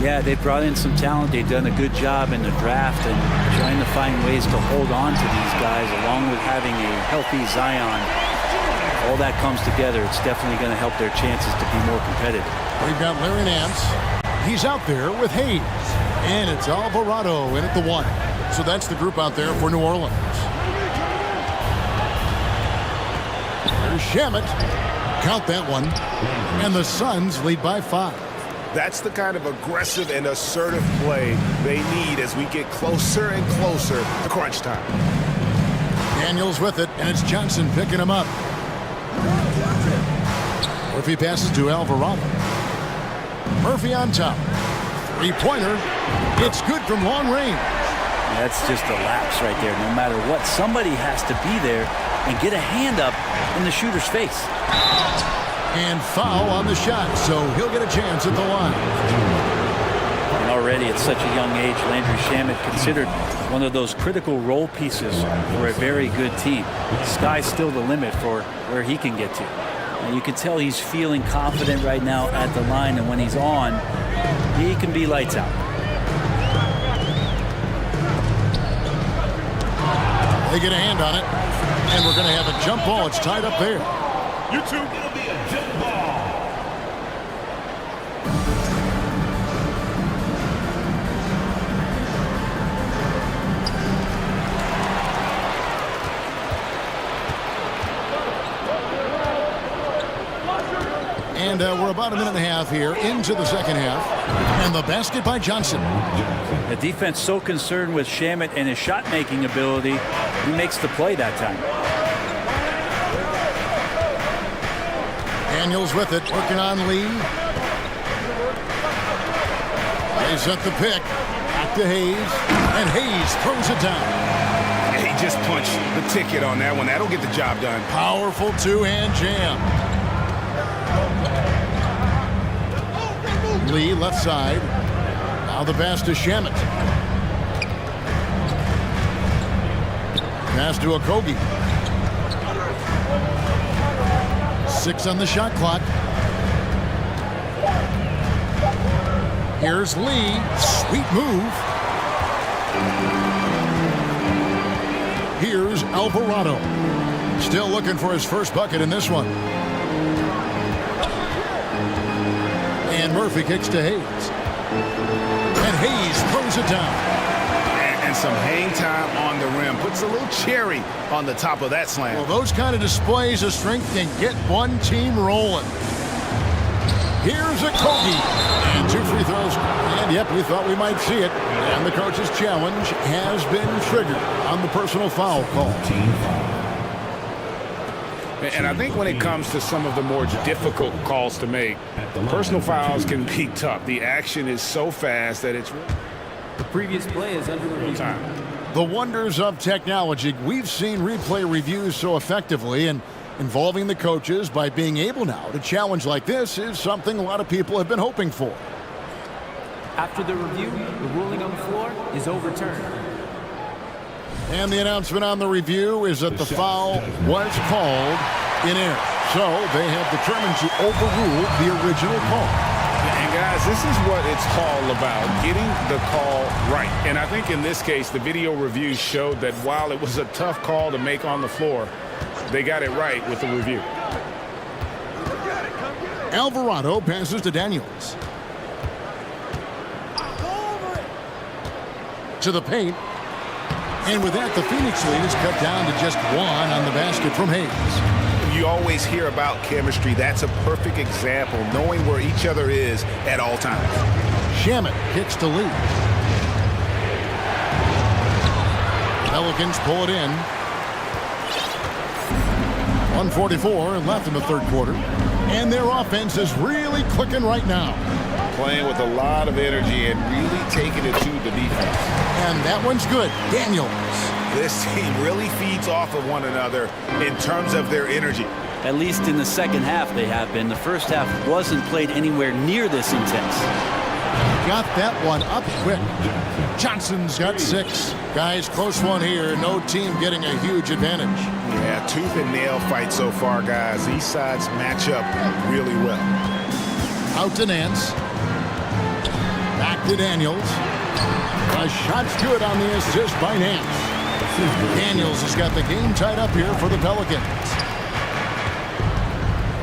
Yeah, they brought in some talent. They've done a good job in the draft and trying to find ways to hold on to these guys, along with having a healthy Zion. All that comes together. It's definitely going to help their chances to be more competitive. We've got Larry Nance. He's out there with Hayes. And it's Alvarado in at the 1. So that's the group out there for New Orleans. There's Shamet. Count that one. And the Suns lead by 5. That's the kind of aggressive and assertive play they need as we get closer and closer to crunch time. Daniels with it, and it's Johnson picking him up. Murphy passes to Alvarado. Murphy on top. Three-pointer. It's good from long range. That's just a lapse right there. No matter what, somebody has to be there and get a hand up in the shooter's face. And foul on the shot, so he'll get a chance at the line. And already at such a young age, Landry Shamet considered one of those critical role pieces for a very good team. The sky's still the limit for where he can get to. And you can tell he's feeling confident right now at the line, and when he's on, he can be lights out. They get a hand on it, and we're going to have a jump ball. It's tied up there. YouTube, it'll be a jump ball. And we're about a minute and a half here into the second half. And the basket by Johnson. The defense so concerned with Shamet and his shot-making ability, he makes the play that time. Daniels with it, working on Lee. They set the pick. Back to Hayes. And Hayes throws it down. He just punched the ticket on that one. That'll get the job done. Powerful two-hand jam. Lee left side. Now the pass to Shamet. Pass to Okogie. 6 on the shot clock. Here's Lee. Sweet move. Here's Alvarado. Still looking for his first bucket in this one. And Murphy kicks to Hayes. And Hayes throws it down. And some hang time on the rim. Puts a little cherry on the top of that slam. Well, those kind of displays of strength can get one team rolling. Here's Okogie. And 2 free throws. And yep, we thought we might see it. And the coach's challenge has been triggered on the personal foul call. And I think when it comes to some of the more difficult calls to make, personal fouls can be tough. The action is so fast that it's... The previous play is under review. The wonders of technology. We've seen replay reviews so effectively, and involving the coaches by being able now to challenge like this is something a lot of people have been hoping for. After the review, the ruling on the floor is overturned. And the announcement on the review is that the foul was called in error. So they have determined to overrule the original call. And guys, this is what it's all about, getting the call right. And I think in this case, the video review showed that while it was a tough call to make on the floor, they got it right with the review. Alvarado passes to Daniels. To the paint. And with that, the Phoenix lead is cut down to just 1 on the basket from Hayes. You always hear about chemistry. That's a perfect example, knowing where each other is at all times. Shamet kicks to Lee. Pelicans pull it in. 1:44 left in the third quarter. And their offense is really clicking right now. Playing with a lot of energy and really taking it to the defense. And that one's good. Daniels. This team really feeds off of one another in terms of their energy. At least in the second half they have been. The first half wasn't played anywhere near this intense. Got that one up quick. Johnson's got 6. Guys, close one here. No team getting a huge advantage. Yeah, tooth and nail fight so far, guys. These sides match up really well. Out to Nance. Back to Daniels. A shot's good on the assist by Nance. Daniels has got the game tied up here for the Pelicans.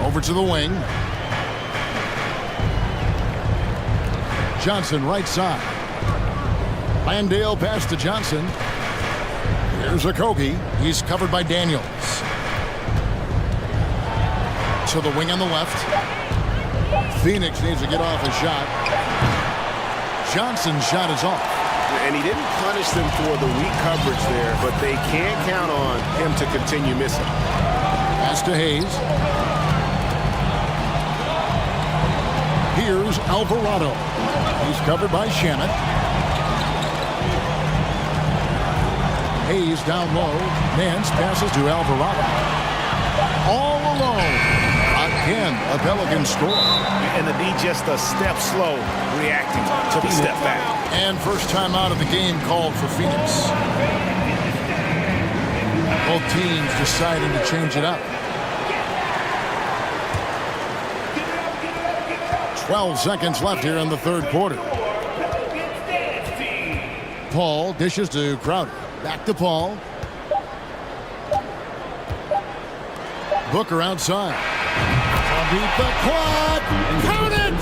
Over to the wing. Johnson right side. Landale pass to Johnson. Here's Okogie. He's covered by Daniels. To the wing on the left. Phoenix needs to get off a shot. Johnson's shot is off. And he didn't punish them for the weak coverage there, but they can't count on him to continue missing. Pass to Hayes. Here's Alvarado. He's covered by Shamet. Hayes down low. Nance passes to Alvarado. All alone. Again, a Pelican score. And the D just a step slow reacting to the step back. And first time out of the game called for Phoenix. Both teams deciding to change it up. 12 seconds left here in the third quarter. Paul dishes to Crowder. Back to Paul. Booker outside. Beat the clock. Count it.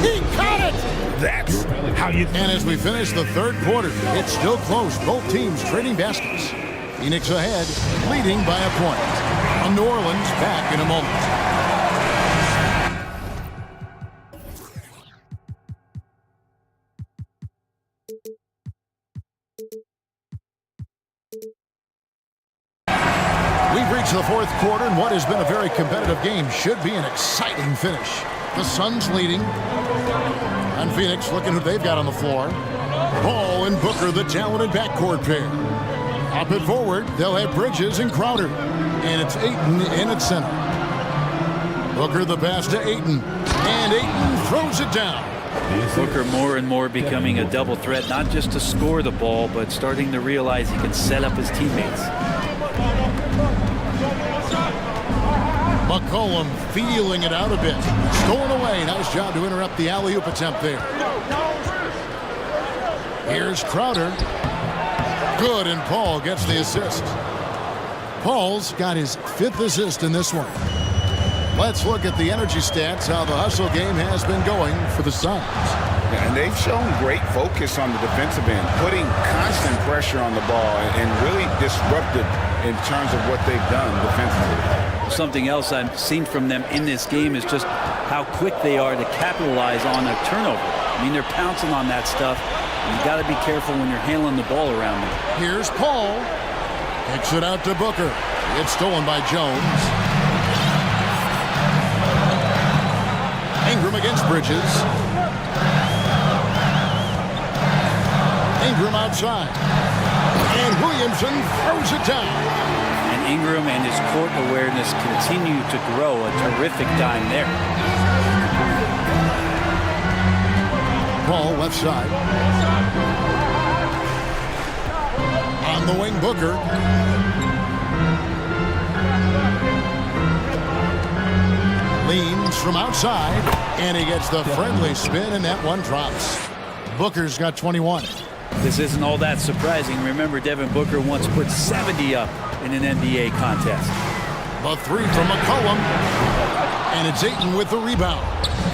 He caught it. That's how you... And as we finish the third quarter, it's still close. Both teams trading baskets. Phoenix ahead, leading by a point. New Orleans back in a moment. to the fourth quarter, and what has been a very competitive game should be an exciting finish. The Suns leading. And Phoenix looking who they've got on the floor. Ball and Booker, the talented backcourt pair. Up and forward, they'll have Bridges and Crowder. And it's Ayton in at center. Booker the pass to Ayton. And Ayton throws it down. Booker more and more becoming a double threat, not just to score the ball, but starting to realize he can set up his teammates. McCollum feeling it out a bit. Stolen away. Nice job to interrupt the alley-oop attempt there. Here's Crowder. Good, and Paul gets the assist. Paul's got his 5th assist in this one. Let's look at the energy stats, how the hustle game has been going for the Suns. And they've shown great focus on the defensive end, putting constant pressure on the ball and really disruptive in terms of what they've done defensively. Something else I've seen from them in this game is just how quick they are to capitalize on a turnover. I mean, they're pouncing on that stuff. You've got to be careful when you're handling the ball around them. Here's Paul. Kicks it out to Booker. It's stolen by Jones. Ingram against Bridges. Ingram outside. And Williamson throws it down. And Ingram and his court awareness continue to grow. A terrific dime there. Paul left side. On the wing, Booker. Leans from outside, and he gets the friendly spin, and that one drops. Booker's got 21. This isn't all that surprising. Remember, Devin Booker once put 70 up in an NBA contest. The three from McCollum, and it's Ayton with the rebound.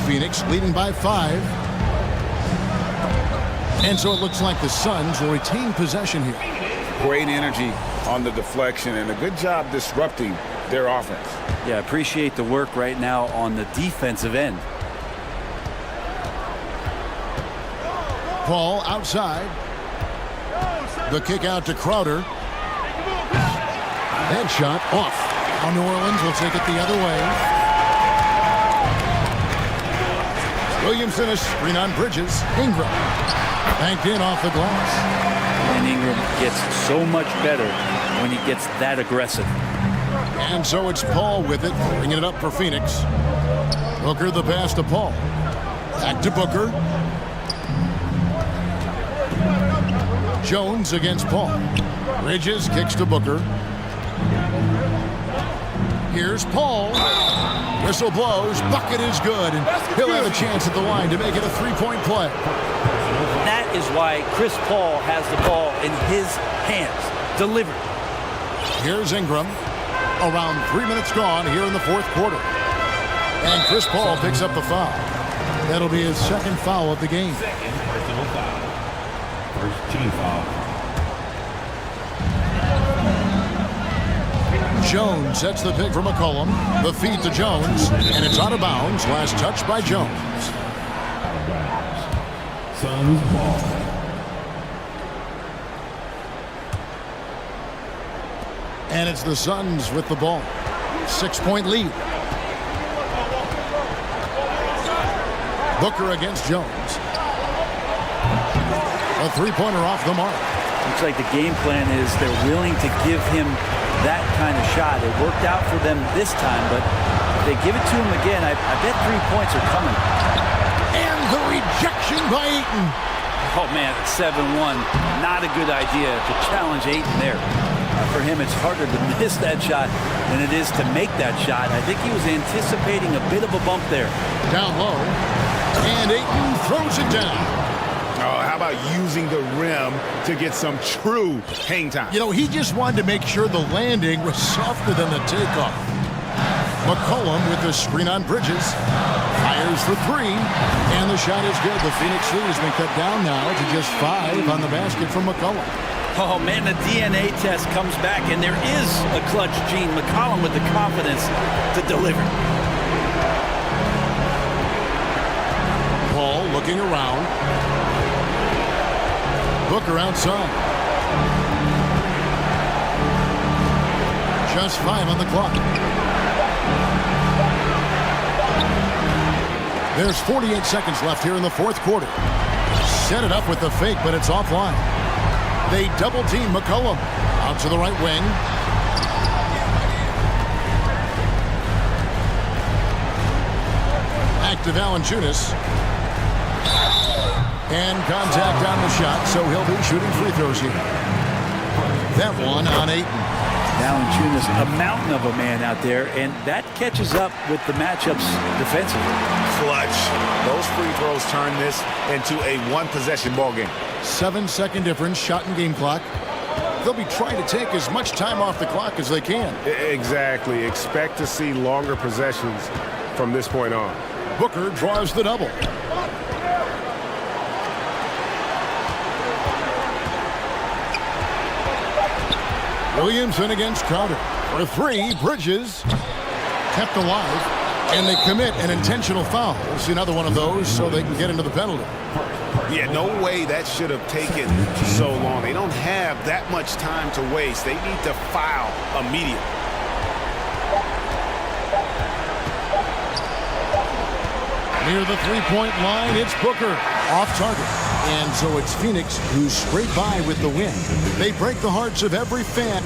Phoenix leading by 5. And so it looks like the Suns will retain possession here. Great energy on the deflection, and a good job disrupting their offense. Yeah, appreciate the work right now on the defensive end. Paul outside. The kick out to Crowder. That shot off. Now New Orleans will take it the other way. Williamson a screen on Bridges. Ingram banked in off the glass. And Ingram gets so much better when he gets that aggressive. And so it's Paul with it, bringing it up for Phoenix. Booker the pass to Paul. Back to Booker. Jones against Paul. Bridges kicks to Booker. Here's Paul. Whistle blows. Bucket is good. And he'll have a chance at the line to make it a 3-point play. That is why Chris Paul has the ball in his hands. Delivered. Here's Ingram. Around 3 minutes gone here in the fourth quarter. And Chris Paul picks up the foul. That'll be his 2nd foul of the game. First team foul. Jones sets the pick for McCollum. The feed to Jones. And it's out of bounds. Last touch by Jones. Suns ball. And it's the Suns with the ball. 6-point lead. Booker against Jones. A 3-pointer off the mark. Looks like the game plan is they're willing to give him that kind of shot. It worked out for them this time, but if they give it to him again, I bet 3 points are coming. And the rejection by Ayton. Oh, man, it's 7-1. Not a good idea to challenge Ayton there. For him, it's harder to miss that shot than it is to make that shot. I think he was anticipating a bit of a bump there. Down low. And Ayton throws it down. Oh, how about using the rim to get some true hang time? You know, he just wanted to make sure the landing was softer than the takeoff. McCollum with the screen on Bridges. Fires for 3. And the shot is good. The Phoenix lead has been cut down now to just 5 on the basket from McCollum. Oh, man, the DNA test comes back, and there is a clutch gene. McCollum with the confidence to deliver. Paul looking around. Booker outside. just 5 on the clock. There's 48 seconds left here in the fourth quarter. Set it up with the fake, but it's offline. They double team McCollum. Out to the right wing. Back to Valanciunas. And contact on the shot, so he'll be shooting free throws here. That one on Ayton. Valanciunas, a mountain of a man out there, and that catches up with the matchups defensively. Clutch. Those free throws turn this into a one-possession ball game. 7-second difference, shot and game clock. They'll be trying to take as much time off the clock as they can. Exactly. Expect to see longer possessions from this point on. Booker draws the double. Williamson against Crowder. For 3, Bridges kept alive, and they commit an intentional foul. We'll see another one of those so they can get into the penalty. Yeah, no way that should have taken so long. They don't have that much time to waste. They need to foul immediately. Near the three-point line, it's Booker. Off target. And so it's Phoenix who scrape by with the win. They break the hearts of every fan.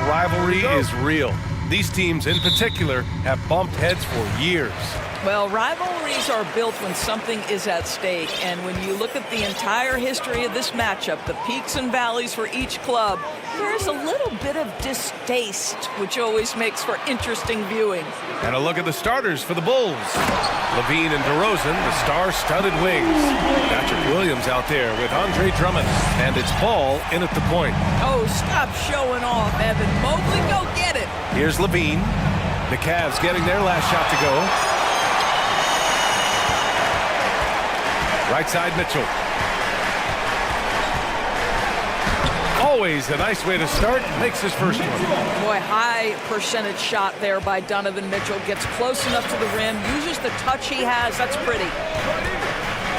rivalry is real. These teams in particular have bumped heads for years. Well, rivalries are built when something is at stake. And when you look at the entire history of this matchup, the peaks and valleys for each club, there's a little bit of distaste, which always makes for interesting viewing. And a look at the starters for the Bulls. Levine and DeRozan, the star-studded wings. Patrick Williams out there with Andre Drummond. And it's Ball in at the point. Oh, stop showing off, Evan Mobley. Go get it. Here's Levine. The Cavs getting their last shot to go. Right side, Mitchell. Always a nice way to start. Makes his first one. Boy, high percentage shot there by Donovan Mitchell. Gets close enough to the rim. Uses the touch he has. That's pretty.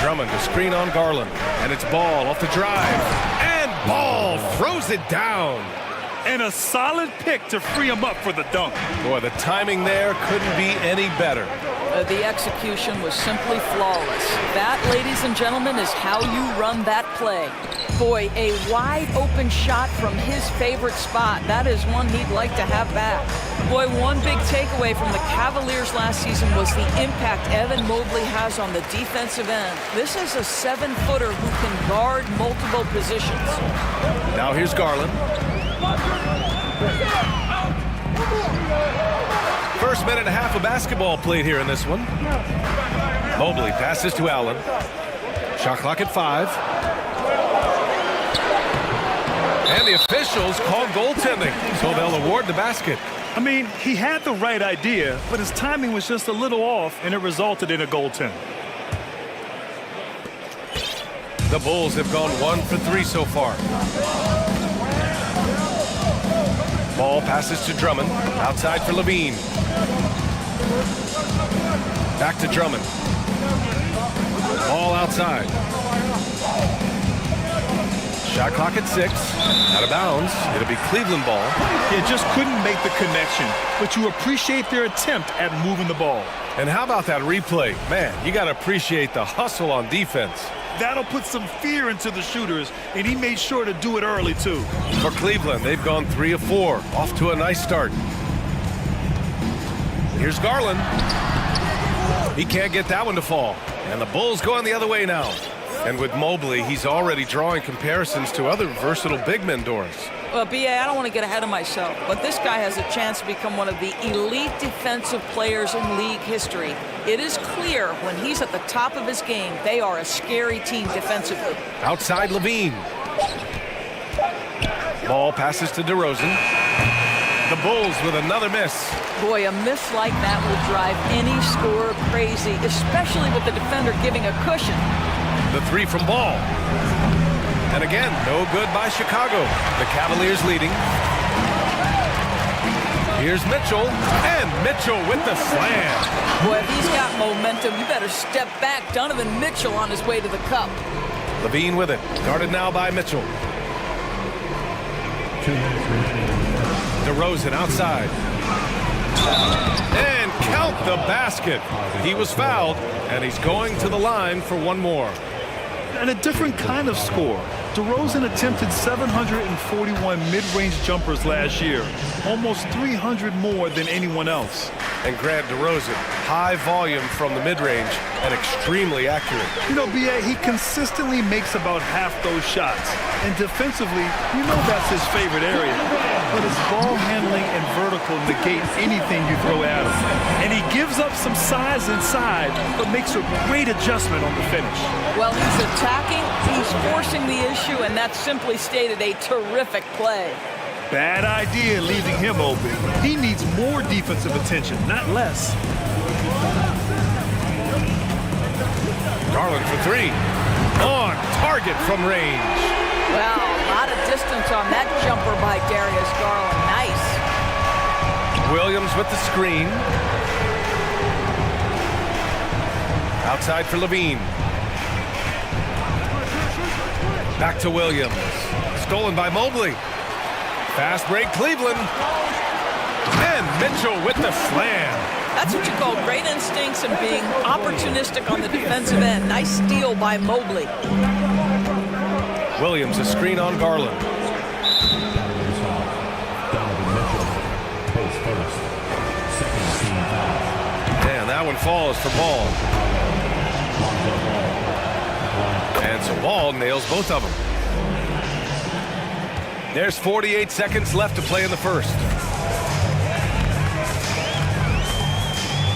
Drummond to screen on Garland. And it's Ball off the drive. And Ball throws it down. And a solid pick to free him up for the dunk. Boy, the timing there couldn't be any better. The execution was simply flawless. That, ladies and gentlemen, is how you run that play. Boy, a wide open shot from his favorite spot. That is one he'd like to have back. Boy, one big takeaway from the Cavaliers last season was the impact Evan Mobley has on the defensive end. This is a 7-footer who can guard multiple positions. Now here's Garland. First minute and a half of basketball played here in this one. Mobley passes to Allen. Shot clock at 5. And the officials call goaltending, so they'll award the basket. I mean, he had the right idea, but his timing was just a little off, and it resulted in a goaltend. The Bulls have gone 1 for 3 so far. Ball passes to Drummond. Outside for Levine. Back to Drummond. Ball outside. Shot clock at 6. Out of bounds. It'll be Cleveland ball. Yeah, just couldn't make the connection, but you appreciate their attempt at moving the ball. And how about that replay? Man, you got to appreciate the hustle on defense. That'll put some fear into the shooters, and he made sure to do it early, too. For Cleveland, they've gone 3 of 4. Off to a nice start. Here's Garland. He can't get that one to fall. And the Bulls going the other way now. And with Mobley, he's already drawing comparisons to other versatile big men, Doris. Well, B.A., I don't want to get ahead of myself, but this guy has a chance to become one of the elite defensive players in league history. It is clear when he's at the top of his game, they are a scary team defensively. Outside Levine. Ball passes to DeRozan. The Bulls with another miss. Boy, a miss like that will drive any scorer crazy, especially with the defender giving a cushion. The 3 from Ball. And again, no good by Chicago. The Cavaliers leading. Here's Mitchell. And Mitchell with the slam. Boy, if he's got momentum, you better step back. Donovan Mitchell on his way to the cup. Levine with it. Guarded now by Mitchell. DeRozan outside. And count the basket. He was fouled, and he's going to the line for one more. And a different kind of score. DeRozan attempted 741 mid-range jumpers last year, almost 300 more than anyone else. And Grant DeRozan, high volume from the mid-range and extremely accurate. You know, B.A., he consistently makes about half those shots. And defensively, you know that's his favorite area. But his ball handling and vertical negate anything you throw at him. And he gives up some size inside, but makes a great adjustment on the finish. Well, he's attacking, he's forcing the issue, and that's simply stated a terrific play. Bad idea leaving him open. He needs more defensive attention, not less. Garland for 3. On target from range. Well, a lot of distance on that jumper by Darius Garland. Nice. Williams with the screen. Outside for Levine. Back to Williams. Stolen by Mobley. Fast break, Cleveland. And Mitchell with the slam. That's what you call great instincts and being opportunistic on the defensive end. Nice steal by Mobley. Williams, a screen on Garland. And that one falls for Ball. And so Ball nails both of them. There's 48 seconds left to play in the first.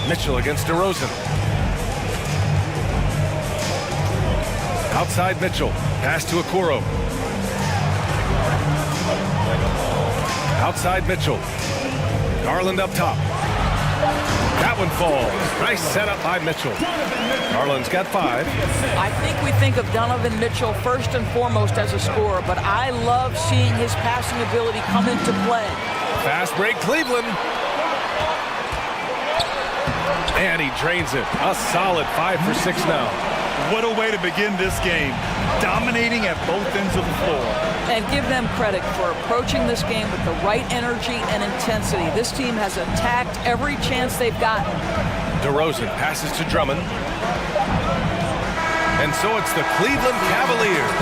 Mitchell against DeRozan. Outside Mitchell. Pass to Okoro. Outside Mitchell. Garland up top. That one falls. Nice setup by Mitchell. Garland's got 5. I think we think of Donovan Mitchell first and foremost as a scorer, but I love seeing his passing ability come into play. Fast break, Cleveland. And he drains it. A solid 5 for 6 now. What a way to begin this game. Dominating at both ends of the floor. And give them credit for approaching this game with the right energy and intensity. This team has attacked every chance they've gotten. DeRozan passes to Drummond. And so it's the Cleveland Cavaliers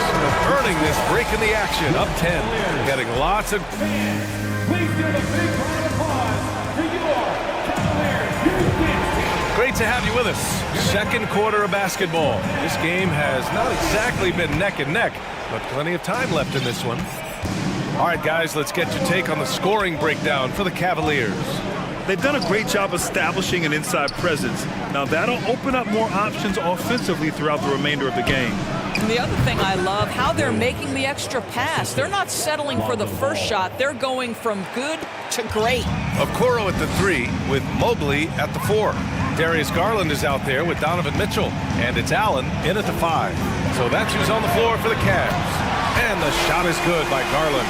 earning this break in the action. Up 10. Getting lots of... Please give a big round of applause to your Cavaliers. Great to have you with us. Second quarter of basketball. This game has not exactly been neck and neck, but plenty of time left in this one. All right, guys, let's get your take on the scoring breakdown for the Cavaliers. They've done a great job establishing an inside presence. Now that'll open up more options offensively throughout the remainder of the game. And the other thing I love, how they're making the extra pass. They're not settling for the first shot. They're going from good to great. Okoro at the 3 with Mobley at the 4. Darius Garland is out there with Donovan Mitchell. And it's Allen in at the 5. So that's who's on the floor for the Cavs. And the shot is good by Garland.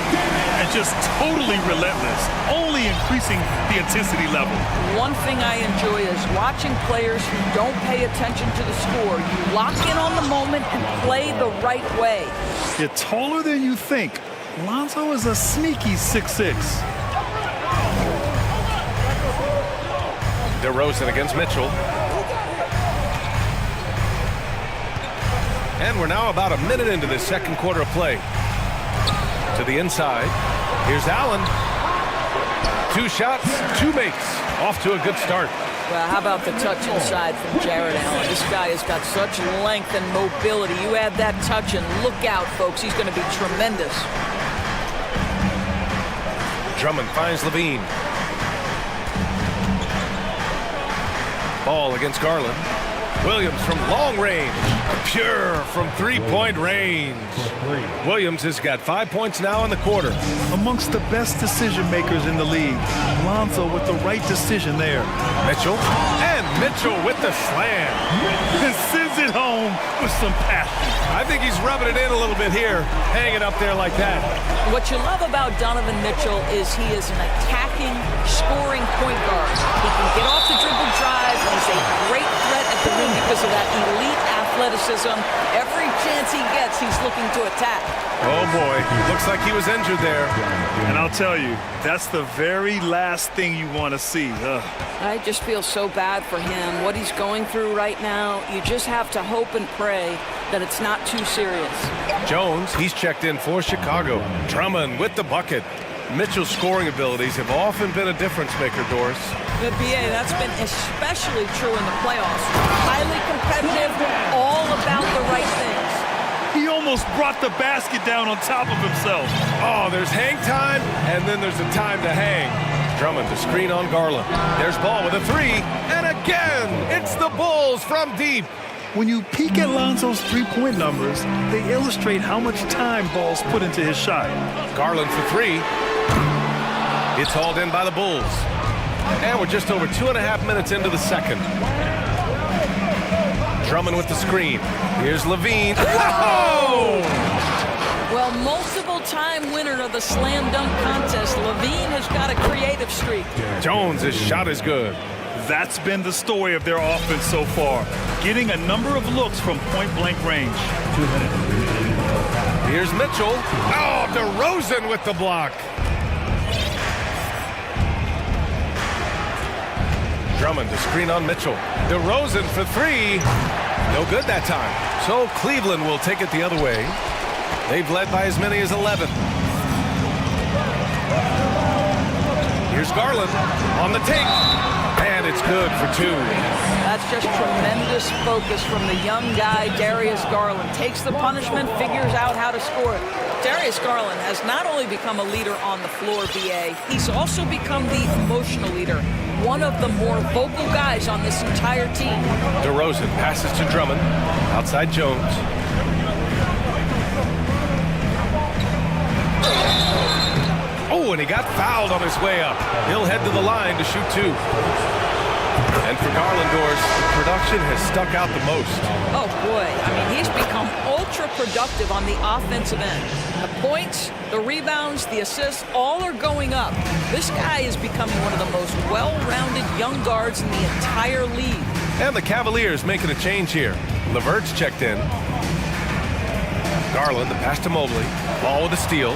And just totally relentless, only increasing the intensity level. One thing I enjoy is watching players who don't pay attention to the score. You lock in on the moment and play the right way. You're taller than you think. Lonzo is a sneaky 6'6". DeRozan against Mitchell. And we're now about a minute into this second quarter of play. To the inside. Here's Allen. 2 shots, 2 makes. Off to a good start. Well, how about the touch inside from Jared Allen? This guy has got such length and mobility. You add that touch and look out, folks. He's going to be tremendous. Drummond finds Levine. Ball against Garland. Williams from long range. Pure from 3-point range. Williams has got 5 points now in the quarter. Amongst the best decision makers in the league. Lonzo with the right decision there. Mitchell. And Mitchell with the slam. And sends it home with some passion. I think he's rubbing it in a little bit here. Hanging up there like that. What you love about Donovan Mitchell is he is an attacking, scoring point guard. He can get off the dribble drive. He's a great threat at the rim because of that elite athleticism. Every chance he gets, he's looking to attack. Oh boy, looks like he was injured there. And I'll tell you, that's the very last thing you want to see. I just feel so bad for him. What he's going through right now, you just have to hope and pray that it's not too serious. Jones, he's checked in for Chicago. Drummond with the bucket. Mitchell's scoring abilities have often been a difference maker, Doris. The BA, that's been especially true in the playoffs. Highly competitive, all about the right things. He almost brought the basket down on top of himself. Oh, there's hang time, and then there's a time to hang. Drummond to screen on Garland. There's Ball with a 3, and again, it's the Bulls from deep. When you peek at Lonzo's three-point numbers, they illustrate how much time Ball's put into his shot. Garland for 3. It's hauled in by the Bulls. And we're just over 2.5 minutes into the second. Drummond with the screen. Here's Levine. Whoa! Well, multiple-time winner of the slam dunk contest, Levine has got a creative streak. Jones' shot is good. That's been the story of their offense so far, getting a number of looks from point-blank range. Here's Mitchell. Oh, DeRozan with the block. Drummond to screen on Mitchell. DeRozan for 3. No good that time. So Cleveland will take it the other way. They've led by as many as 11. Here's Garland on the take, and it's good for 2. That's just tremendous focus from the young guy, Darius Garland. Takes the punishment, figures out how to score it. Darius Garland has not only become a leader on the floor, BA, he's also become the emotional leader. One of the more vocal guys on this entire team. DeRozan passes to Drummond. Outside Jones. Oh, and he got fouled on his way up. He'll head to the line to shoot 2. And for Garlandors, production has stuck out the most. Oh, boy. I mean, he's become ultra-productive on the offensive end. The points, the rebounds, the assists, all are going up. This guy is becoming one of the most well-rounded young guards in the entire league. And the Cavaliers making a change here. LeVert's checked in. Garland, the pass to Mobley. Ball with a steal.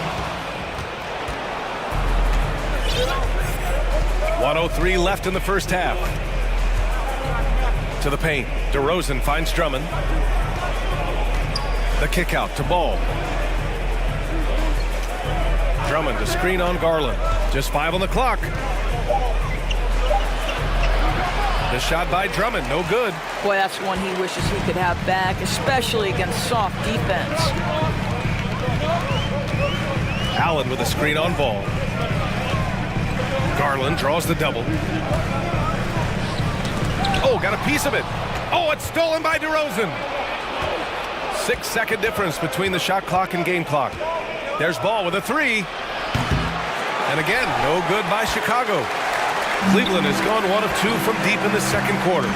1:03 left in the first half. To the paint. DeRozan finds Drummond. The kick out to Ball. Drummond to screen on Garland. Just 5 on the clock. The shot by Drummond, no good. Boy, that's one he wishes he could have back, especially against soft defense. Allen with a screen on Ball. Garland draws the double. Oh, got a piece of it. Oh, it's stolen by DeRozan. 6-second difference between the shot clock and game clock. There's Ball with a 3. And again, no good by Chicago. Cleveland has gone 1 of 2 from deep in the second quarter.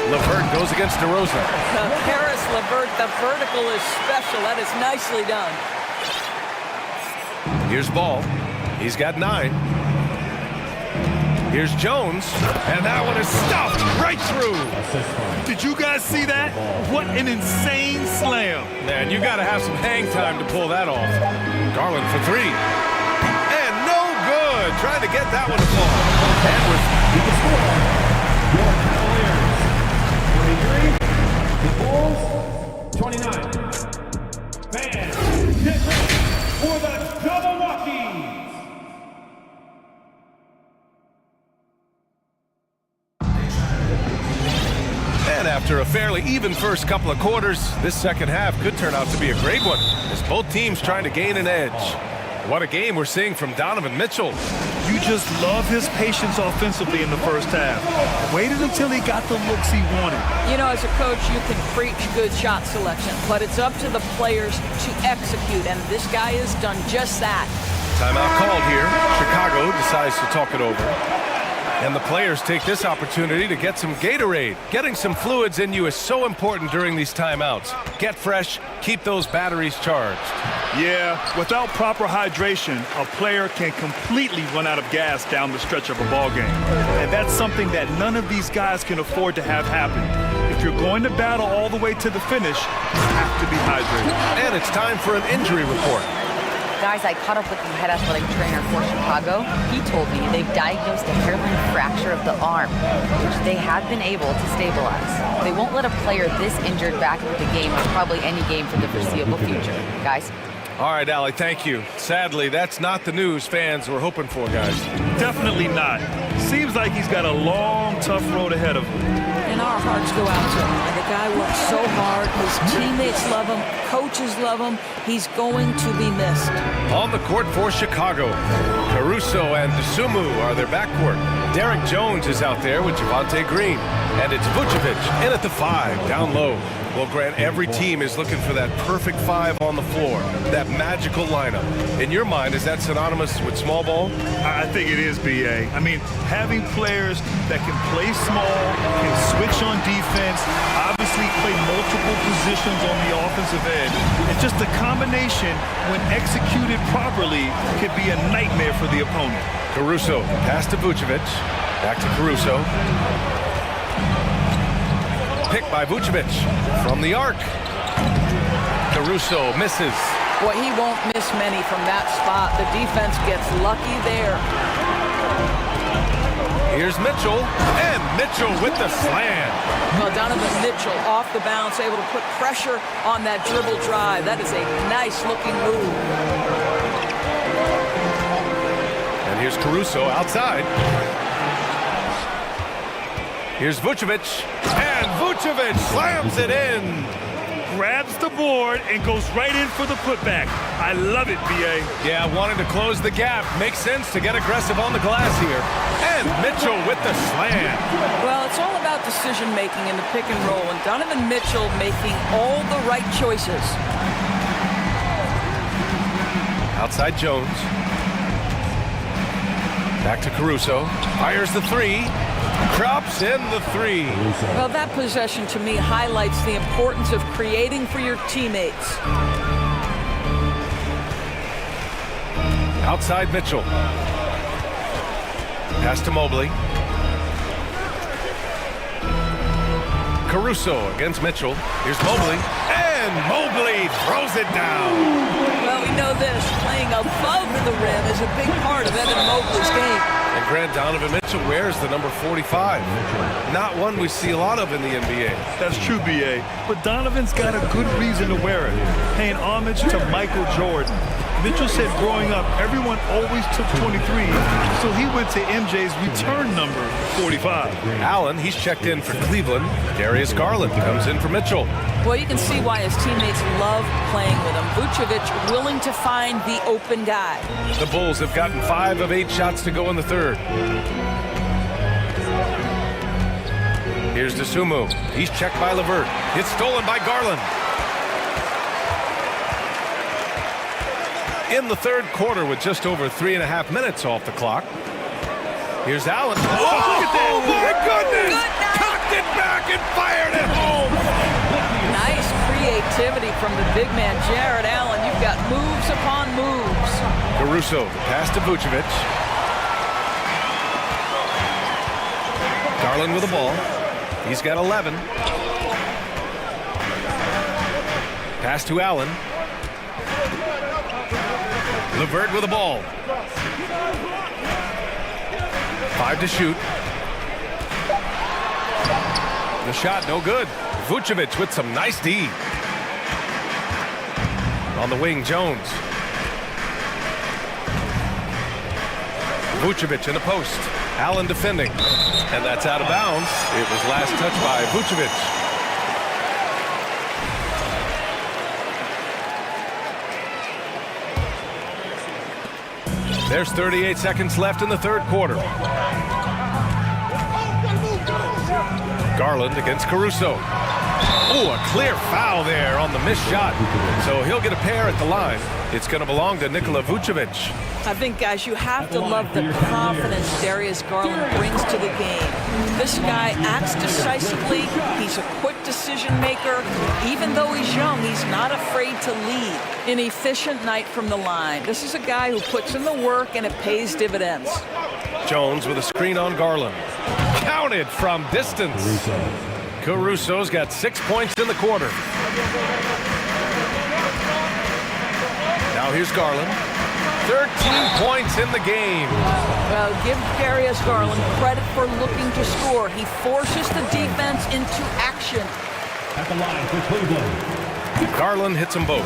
LeVert goes against DeRozan. Harris LeVert, the vertical is special. That is nicely done. Here's Ball. He's got 9. Here's Jones, and that one is stuffed right through. Did you guys see that? What an insane slam. Man, you got to have some hang time to pull that off. Garland for 3. And no good. Trying to get that one to fall. And with the score, your Cavaliers, 23. The Bulls, 29. Fans, get ready for the double Rockies. And after a fairly even first couple of quarters, this second half could turn out to be a great one, as both teams trying to gain an edge. What a game we're seeing from Donovan Mitchell. You just love his patience offensively in the first half. Waited until he got the looks he wanted. You know, as a coach, you can preach good shot selection, but it's up to the players to execute, and this guy has done just that. Timeout called here. Chicago decides to talk it over. And the players take this opportunity to get some Gatorade. Getting some fluids in you is so important during these timeouts. Get fresh, keep those batteries charged. Yeah, without proper hydration, a player can completely run out of gas down the stretch of a ball game. And that's something that none of these guys can afford to have happen. If you're going to battle all the way to the finish, you have to be hydrated. And it's time for an injury report. Guys, I caught up with the head athletic trainer for Chicago. He told me they've diagnosed a hairline fracture of the arm, which they have been able to stabilize. They won't let a player this injured back into the game or probably any game for the foreseeable future. Guys? All right, Allie, thank you. Sadly, that's not the news fans were hoping for, guys. Definitely not. Seems like he's got a long, tough road ahead of him. And our hearts go out to him. And the guy works so hard. His teammates love him. Coaches love him. He's going to be missed. On the court for Chicago, Caruso and Dosunmu are their backcourt. Derek Jones is out there with Javonte Green. And it's Vucevic in at the 5, down low. Well, Grant, every team is looking for that perfect 5 on the floor, that magical lineup. In your mind, is that synonymous with small ball? I think it is, B.A. I mean, having players that can play small, can switch on defense, obviously play multiple positions on the offensive end. It's just a combination, when executed properly, could be a nightmare for the opponent. Caruso, pass to Vucevic. Back to Caruso. Pick by Vucevic from the arc. Caruso misses. Boy, he won't miss many from that spot. The defense gets lucky there. Here's Mitchell, and Mitchell with the slam. Well, Donovan Mitchell off the bounce, able to put pressure on that dribble drive. That is a nice-looking move. Here's Caruso outside. Here's Vucevic, and Vucevic slams it in. Grabs the board and goes right in for the putback. I love it, B.A. Yeah, wanting to close the gap. Makes sense to get aggressive on the glass here. And Mitchell with the slam. Well, it's all about decision-making in the pick and roll, and Donovan Mitchell making all the right choices. Outside Jones. Back to Caruso. Fires the three. Drops in the three. Well, that possession to me highlights the importance of creating for your teammates. Outside Mitchell. Pass to Mobley. Caruso against Mitchell. Here's Mobley. And Mobley throws it down. Well, we know this. Playing above the rim is a big part of Evan Mobley's game. And Grant, Donovan Mitchell wears the number 45. Not one we see a lot of in the NBA. That's true, B.A. But Donovan's got a good reason to wear it, paying homage to Michael Jordan. Mitchell said growing up, everyone always took 23, so he went to MJ's return number, 45. Allen, he's checked in for Cleveland. Darius Garland comes in for Mitchell. Well, you can see why his teammates love playing with him. Vucevic willing to find the open guy. The Bulls have gotten 5 of 8 shots to go in the third. Here's Dosunmu. He's checked by LeVert. It's stolen by Garland. In the third quarter with just over 3.5 minutes off the clock. Here's Allen. Oh, look at that. Oh my goodness! Cocked it back and fired it home. Nice creativity from the big man, Jared Allen. You've got moves upon moves. Caruso, the pass to Vucevic. Garland with the ball. He's got 11. Pass to Allen. LeVert with the ball. 5 to shoot. The shot no good. Vucevic with some nice D. On the wing, Jones. Vucevic in the post. Allen defending. And that's out of bounds. It was last touched by Vucevic. There's 38 seconds left in the third quarter. Garland against Caruso. Oh, a clear foul there on the missed shot. So he'll get a pair at the line. It's going to belong to Nikola Vucevic. I think, guys, you have to love the confidence Darius Garland brings to the game. This guy acts decisively. He's a quick decision maker. Even though he's young, he's not afraid to lead. An efficient night from the line. This is a guy who puts in the work, and it pays dividends. Jones with a screen on Garland. Counted from distance. Caruso's got 6 points in the quarter. Now here's Garland. 13 points in the game. Well, give Darius Garland credit for looking to score. He forces the defense into action. At the line for Cleveland. Garland hits them both.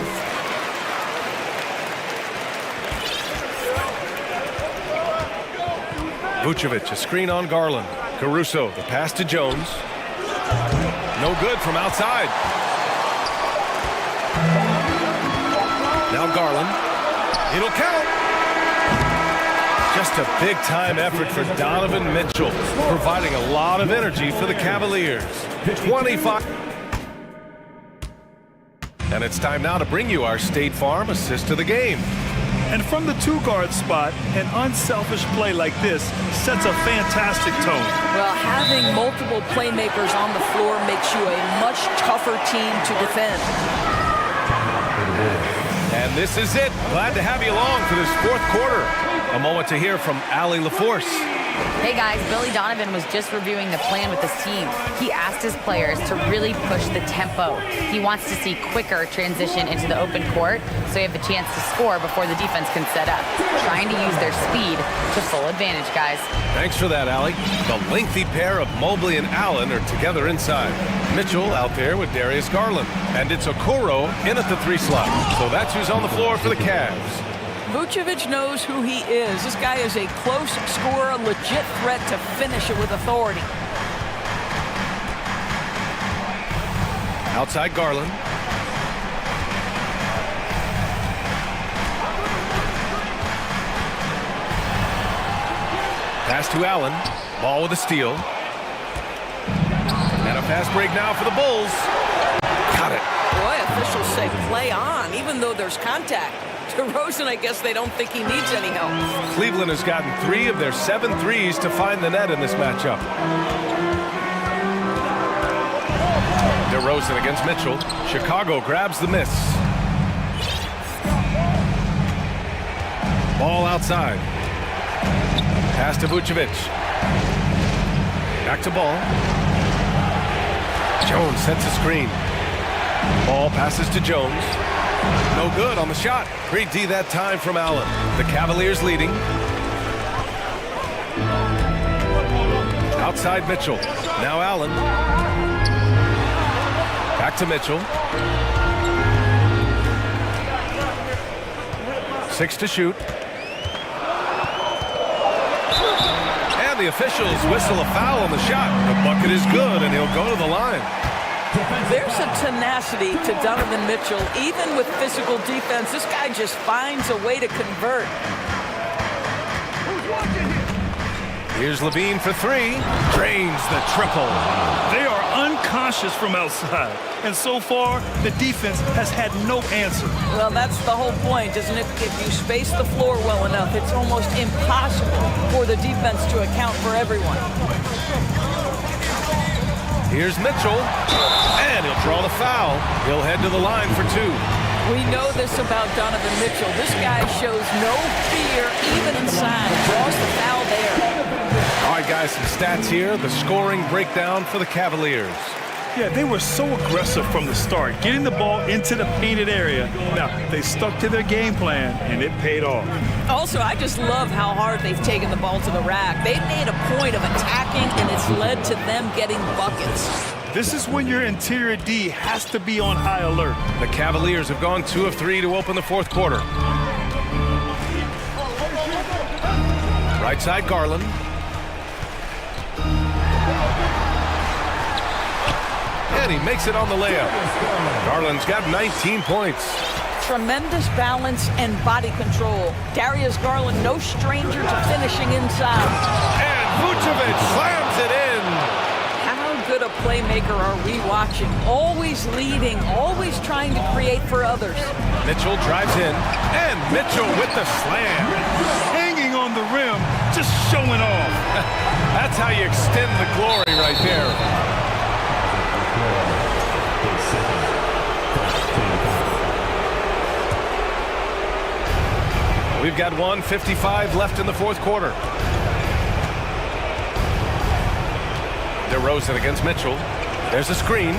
Vucevic, a screen on Garland. Caruso, the pass to Jones. No good from outside. Now Garland. It'll count. Just a big-time effort for Donovan Mitchell, providing a lot of energy for the Cavaliers. 25. And it's time now to bring you our State Farm assist of the game. And from the two-guard spot, an unselfish play like this sets a fantastic tone. Well, having multiple playmakers on the floor makes you a much tougher team to defend. And this is it. Glad to have you along for this fourth quarter. A moment to hear from Allie LaForce. Hey guys, Billy Donovan was just reviewing the plan with his team. He asked his players to really push the tempo. He wants to see quicker transition into the open court so you have a chance to score before the defense can set up. Trying to use their speed to full advantage, guys. Thanks for that, Allie. The lengthy pair of Mobley and Allen are together inside. Mitchell out there with Darius Garland. And it's Okoro in at the 3 slot. So that's who's on the floor for the Cavs. Vucevic knows who he is. This guy is a close scorer, a legit threat to finish it with authority. Outside Garland. Pass to Allen. Ball with a steal. And a fast break now for the Bulls. Got it. Boy, officials say play on, even though there's contact. DeRozan, I guess they don't think he needs any help. Cleveland has gotten 3 of their 7 threes to find the net in this matchup. DeRozan against Mitchell. Chicago grabs the miss. Ball outside. Pass to Vucevic. Back to Ball. Jones sets a screen. Ball passes to Jones. No good on the shot. Great D that time from Allen. The Cavaliers leading. Outside Mitchell. Now Allen. Back to Mitchell. 6 to shoot. And the officials whistle a foul on the shot. The bucket is good, and he'll go to the line. There's a tenacity to Donovan Mitchell. Even with physical defense, this guy just finds a way to convert. Here's Levine for 3. Drains the triple. They are unconscious from outside. And so far, the defense has had no answer. Well, that's the whole point, isn't it? If you space the floor well enough, it's almost impossible for the defense to account for everyone. Here's Mitchell, and he'll draw the foul. He'll head to the line for 2. We know this about Donovan Mitchell. This guy shows no fear, even inside. Draws the foul there. All right, guys, some stats here. The scoring breakdown for the Cavaliers. Yeah, they were so aggressive from the start, getting the ball into the painted area. Now, they stuck to their game plan, and it paid off. Also, I just love how hard they've taken the ball to the rack. They've made a point of attacking, and it's led to them getting buckets. This is when your interior D has to be on high alert. The Cavaliers have gone 2 of 3 to open the 4th quarter. Right side, Garland. And he makes it on the layup. Garland's got 19 points. Tremendous balance and body control. Darius Garland, no stranger to finishing inside. And Vucevic slams it in. How good a playmaker are we watching? Always leading, always trying to create for others. Mitchell drives in, and Mitchell with the slam. Hanging on the rim, just showing off. That's how you extend the glory right there. We've got 1:55 left in the 4th quarter. DeRozan against Mitchell. There's a screen.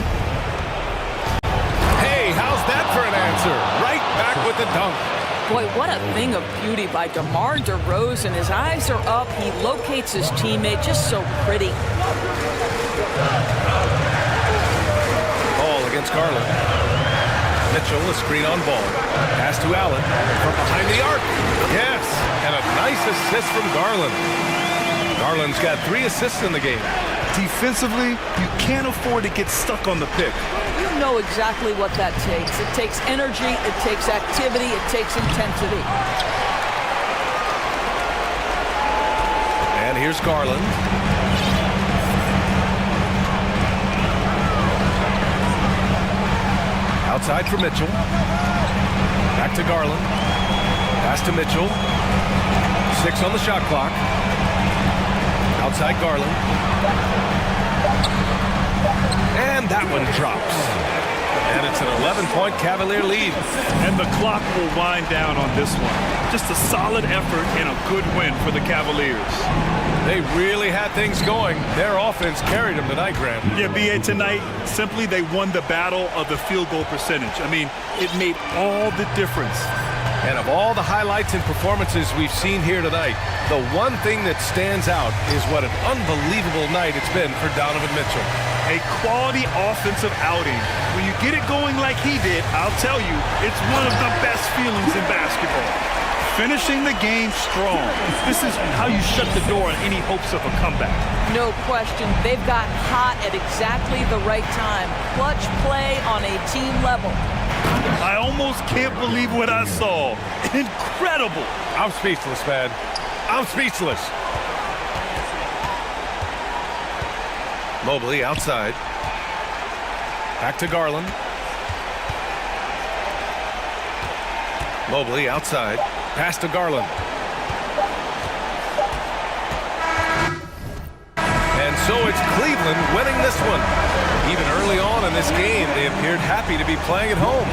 Hey, how's that for an answer? Right back with the dunk. Boy, what a thing of beauty by DeMar DeRozan. His eyes are up. He locates his teammate. Just so pretty. Ball against Garland. Mitchell, a screen on Ball. Pass to Allen from behind the arc. Yes, and a nice assist from Garland. Garland's got 3 assists in the game. Defensively, you can't afford to get stuck on the pick. You know exactly what that takes. It takes energy, it takes activity, it takes intensity. And here's Garland. Outside for Mitchell. Back to Garland. Pass to Mitchell. 6 on the shot clock. Outside Garland. And that one drops. And it's an 11-point Cavalier lead. And the clock will wind down on this one. Just a solid effort and a good win for the Cavaliers. They really had things going. Their offense carried them tonight, Grant. Yeah, B.A., tonight, simply they won the battle of the field goal percentage. I mean, it made all the difference. And of all the highlights and performances we've seen here tonight, the one thing that stands out is what an unbelievable night it's been for Donovan Mitchell. A quality offensive outing. When you get it going like he did, I'll tell you, it's one of the best feelings in basketball. finishing the game strong. This is how you shut the door on any hopes of a comeback. No question. They've gotten hot at exactly the right time. Clutch play on a team level. I almost can't believe what I saw. Incredible. I'm speechless, man. I'm speechless. Mobley outside. Back to Garland. Mobley outside. Pass to Garland. And so it's Cleveland winning this one. Even early on in this game, they appeared happy to be playing at home.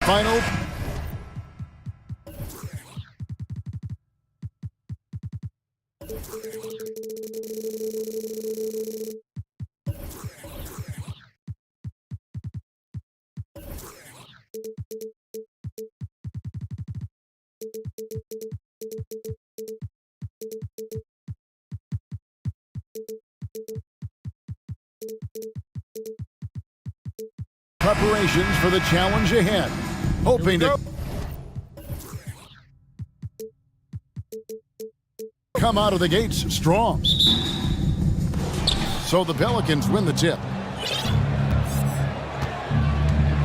Final. Preparations for the challenge ahead. Hoping to come out of the gates strong. So the Pelicans win the tip.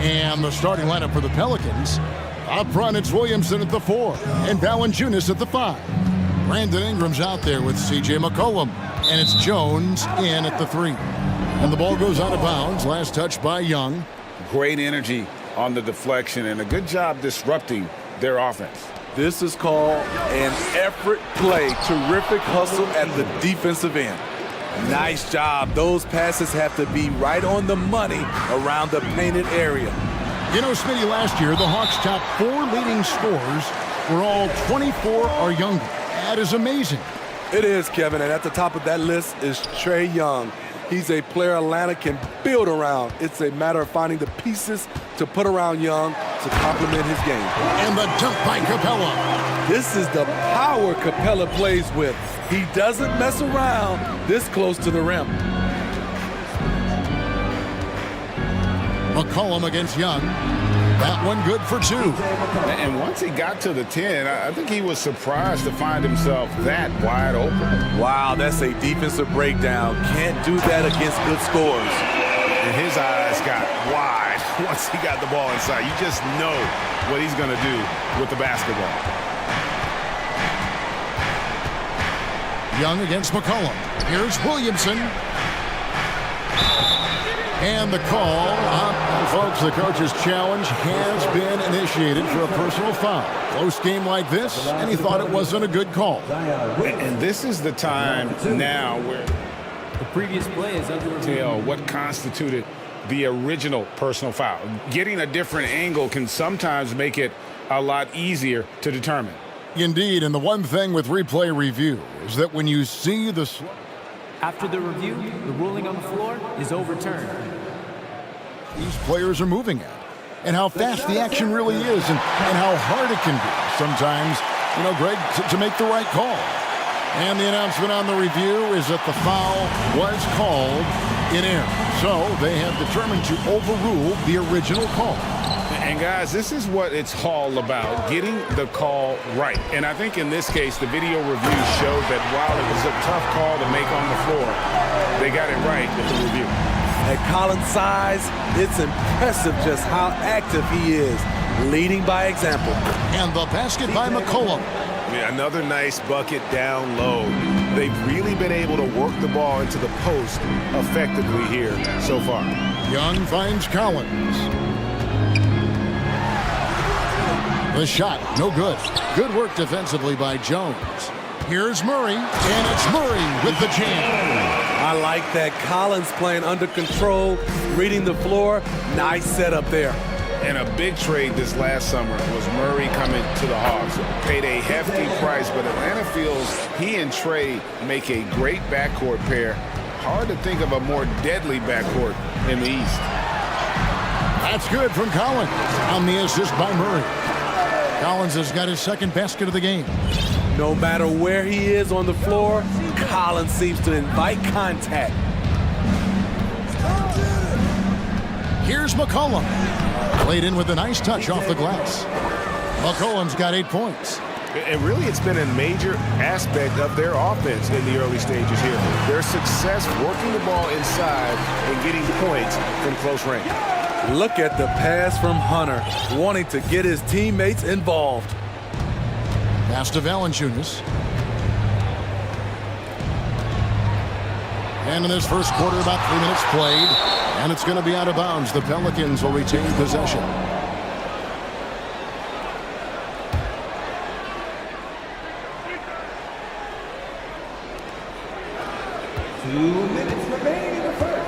And the starting lineup for the Pelicans. Up front, it's Williamson at the 4 and Valanciunas at the 5. Brandon Ingram's out there with C.J. McCollum. And it's Jones in at the 3. And the ball goes out of bounds. Last touch by Young. Great energy on the deflection and a good job disrupting their offense. This is called an effort play. Terrific hustle at the defensive end. Nice job. Those passes have to be right on the money around the painted area. You know, Smitty, last year, the Hawks' top 4 leading scorers were all 24 or younger. That is amazing. It is, Kevin, and at the top of that list is Trae Young. He's a player Atlanta can build around. It's a matter of finding the pieces to put around Young to complement his game. And the dunk by Capella. This is the power Capella plays with. He doesn't mess around this close to the rim. McCollum against Young. That one good for 2. And once he got to the 10, I think he was surprised to find himself that wide open. Wow, that's a defensive breakdown. Can't do that against good scores. And his eyes got wide once he got the ball inside. You just know what he's going to do with the basketball. Young against McCollum. Here's Williamson. And the call, folks, the coach's challenge has been initiated for a personal foul. Close game like this, and he thought it wasn't a good call. And this is the time now where the previous play is under review. Tell what constituted the original personal foul. Getting a different angle can sometimes make it a lot easier to determine. Indeed, and the one thing with replay review is that when you see the... After the review, the ruling on the floor is overturned. These players are moving at, and how fast the action really is, and how hard it can be sometimes, you know, Greg, to make the right call. And the announcement on the review is that the foul was called in error. So they have determined to overrule the original call. And guys, this is what it's all about, getting the call right. And I think in this case, the video review showed that while it was a tough call to make on the floor, they got it right with the review. At Collins' size, it's impressive just how active he is, leading by example. And the basket by McCollum. Yeah, another nice bucket down low. They've really been able to work the ball into the post effectively here so far. Young finds Collins. The shot, no good. Good work defensively by Jones. Here's Murray, and it's Murray with the jam. I like that. Collins playing under control, reading the floor. Nice setup there. And a big trade this last summer was Murray coming to the Hawks. Paid a hefty price, but Atlanta feels he and Trae make a great backcourt pair. Hard to think of a more deadly backcourt in the East. That's good from Collins on the assist by Murray. Collins has got his second basket of the game. No matter where he is on the floor, Collins seems to invite contact. Here's McCollum. Played in with a nice touch off the glass. McCollum's got 8 points. And really, it's been a major aspect of their offense in the early stages here. Their success working the ball inside and getting points from close range. Look at the pass from Hunter, wanting to get his teammates involved. Pass to Valanciunas. And in this first quarter, about 3 minutes played. And it's going to be out of bounds. The Pelicans will retain possession.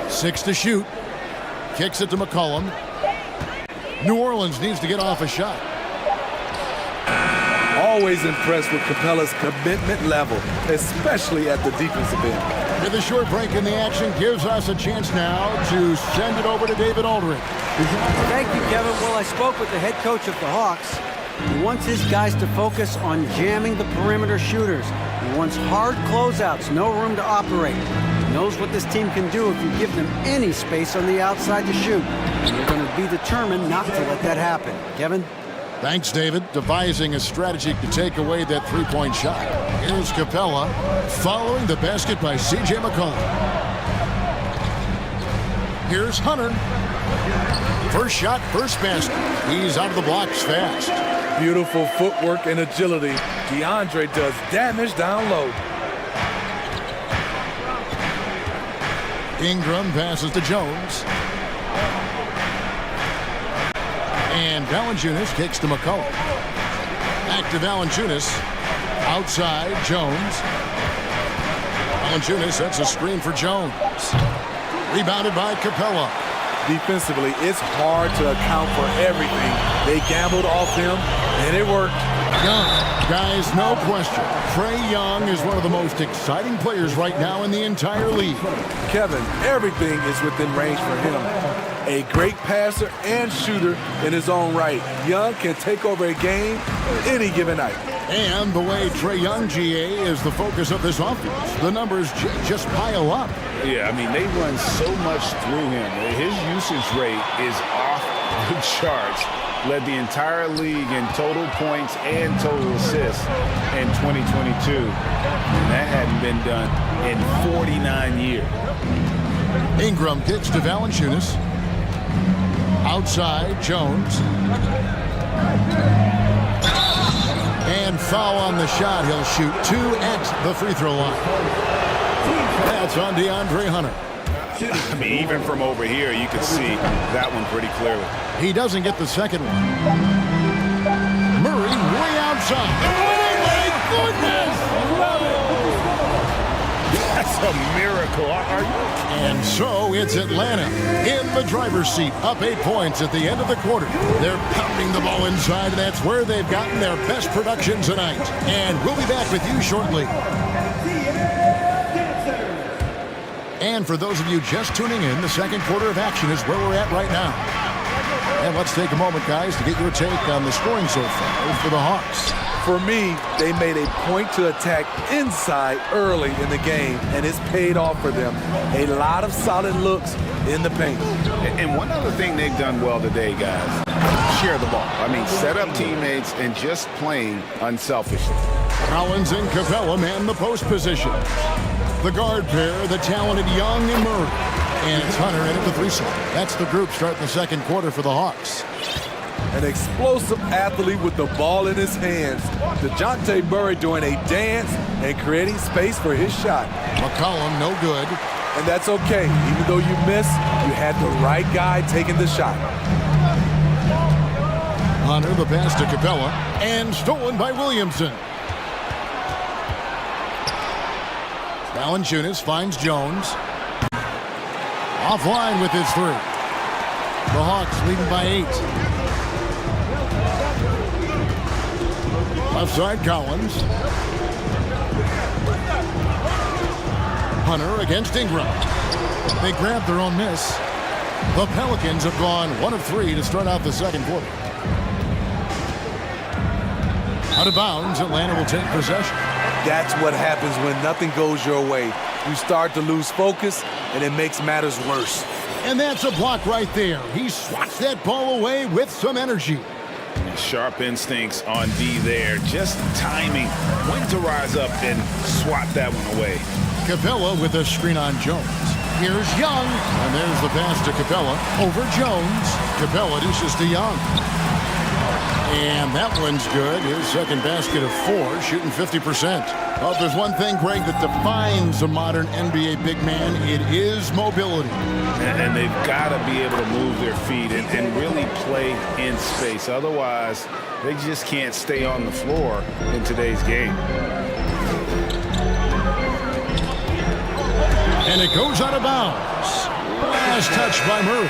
Six to shoot. Kicks it to McCollum. New Orleans needs to get off a shot. Always impressed with Capella's commitment level, especially at the defensive end. With a short break in the action, gives us a chance now to send it over to David Aldridge. Thank you, Kevin. Well, I spoke with the head coach of the Hawks. He wants his guys to focus on jamming the perimeter shooters. He wants hard closeouts, no room to operate. He knows what this team can do if you give them any space on the outside to shoot. And they're going to be determined not to let that happen. Kevin? Thanks, David. Devising a strategy to take away that three-point shot. Here's Capella following the basket by C.J. McCollum. Here's Hunter. First shot, first basket. He's out of the blocks fast. Beautiful footwork and agility. DeAndre does damage down low. Ingram passes to Jones. And Valanciunas kicks to McCollum. Back to Valanciunas. Outside, Jones. Valanciunas sets a screen for Jones. Rebounded by Capella. Defensively, it's hard to account for everything. They gambled off him, and it worked. Young, guys, no question. Trae Young is one of the most exciting players right now in the entire league. Kevin, everything is within range for him. A great passer and shooter in his own right. Young can take over a game any given night. And the way Trae Young, GA, is the focus of this offense. The numbers just pile up. Yeah, I mean, they run so much through him. His usage rate is off the charts. Led the entire league in total points and total assists in 2022. And that hadn't been done in 49 years. Ingram kicks to Valanciunas. Outside, Jones. And foul on the shot. He'll shoot 2 at the free throw line. That's on DeAndre Hunter. I mean, even from over here, you can see that one pretty clearly. He doesn't get the second one. Murray way outside. Oh, my goodness! That's a miracle. Are you? And so it's Atlanta in the driver's seat, up 8 points at the end of the quarter. They're pounding the ball inside, and that's where they've gotten their best production tonight. And we'll be back with you shortly. And for those of you just tuning in, the second quarter of action is where we're at right now. And let's take a moment, guys, to get your take on the scoring so far for the Hawks. For me, they made a point to attack inside early in the game, and it's paid off for them. A lot of solid looks in the paint. And one other thing they've done well today, guys, share the ball. I mean, set up teammates and just playing unselfishly. Collins and Capella man the post position. The guard pair, the talented Young and Murray. And it's Hunter in at the three-slot. That's the group starting the second quarter for the Hawks. An explosive athlete with the ball in his hands. DeJounte Murray doing a dance and creating space for his shot. McCollum, no good. And that's okay. Even though you miss, you had the right guy taking the shot. Hunter, the pass to Capella, and stolen by Williamson. Valanciunas finds Jones. Offline with his three. The Hawks leading by 8. Left side, Collins. Hunter against Ingram. They grabbed their own miss. The Pelicans have gone 1 of 3 to start out the second quarter. Out of bounds, Atlanta will take possession. That's what happens when nothing goes your way. You start to lose focus, and it makes matters worse. And that's a block right there. He swats that ball away with some energy. Sharp instincts on D there. Just timing when to rise up and swat that one away. Capella with a screen on Jones. Here's Young. And there's the pass to Capella. Over Jones. Capella dishes to Young. And that one's good. His second basket of 4, shooting 50%. Well, if there's one thing, Greg, that defines a modern NBA big man, it is mobility. And they've got to be able to move their feet and really play in space. Otherwise, they just can't stay on the floor in today's game. And it goes out of bounds. Last touch by Murray.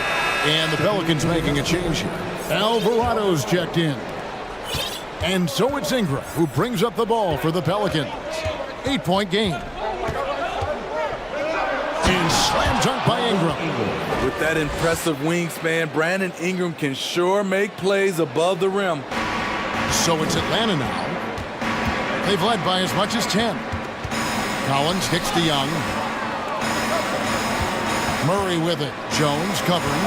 And the Pelicans making a change here. Alvarado's checked in. And so it's Ingram who brings up the ball for the Pelicans. 8-point game. And slam dunk by Ingram. With that impressive wingspan, Brandon Ingram can sure make plays above the rim. So it's Atlanta now. They've led by as much as 10. Collins kicks to Young. Murray with it. Jones covering.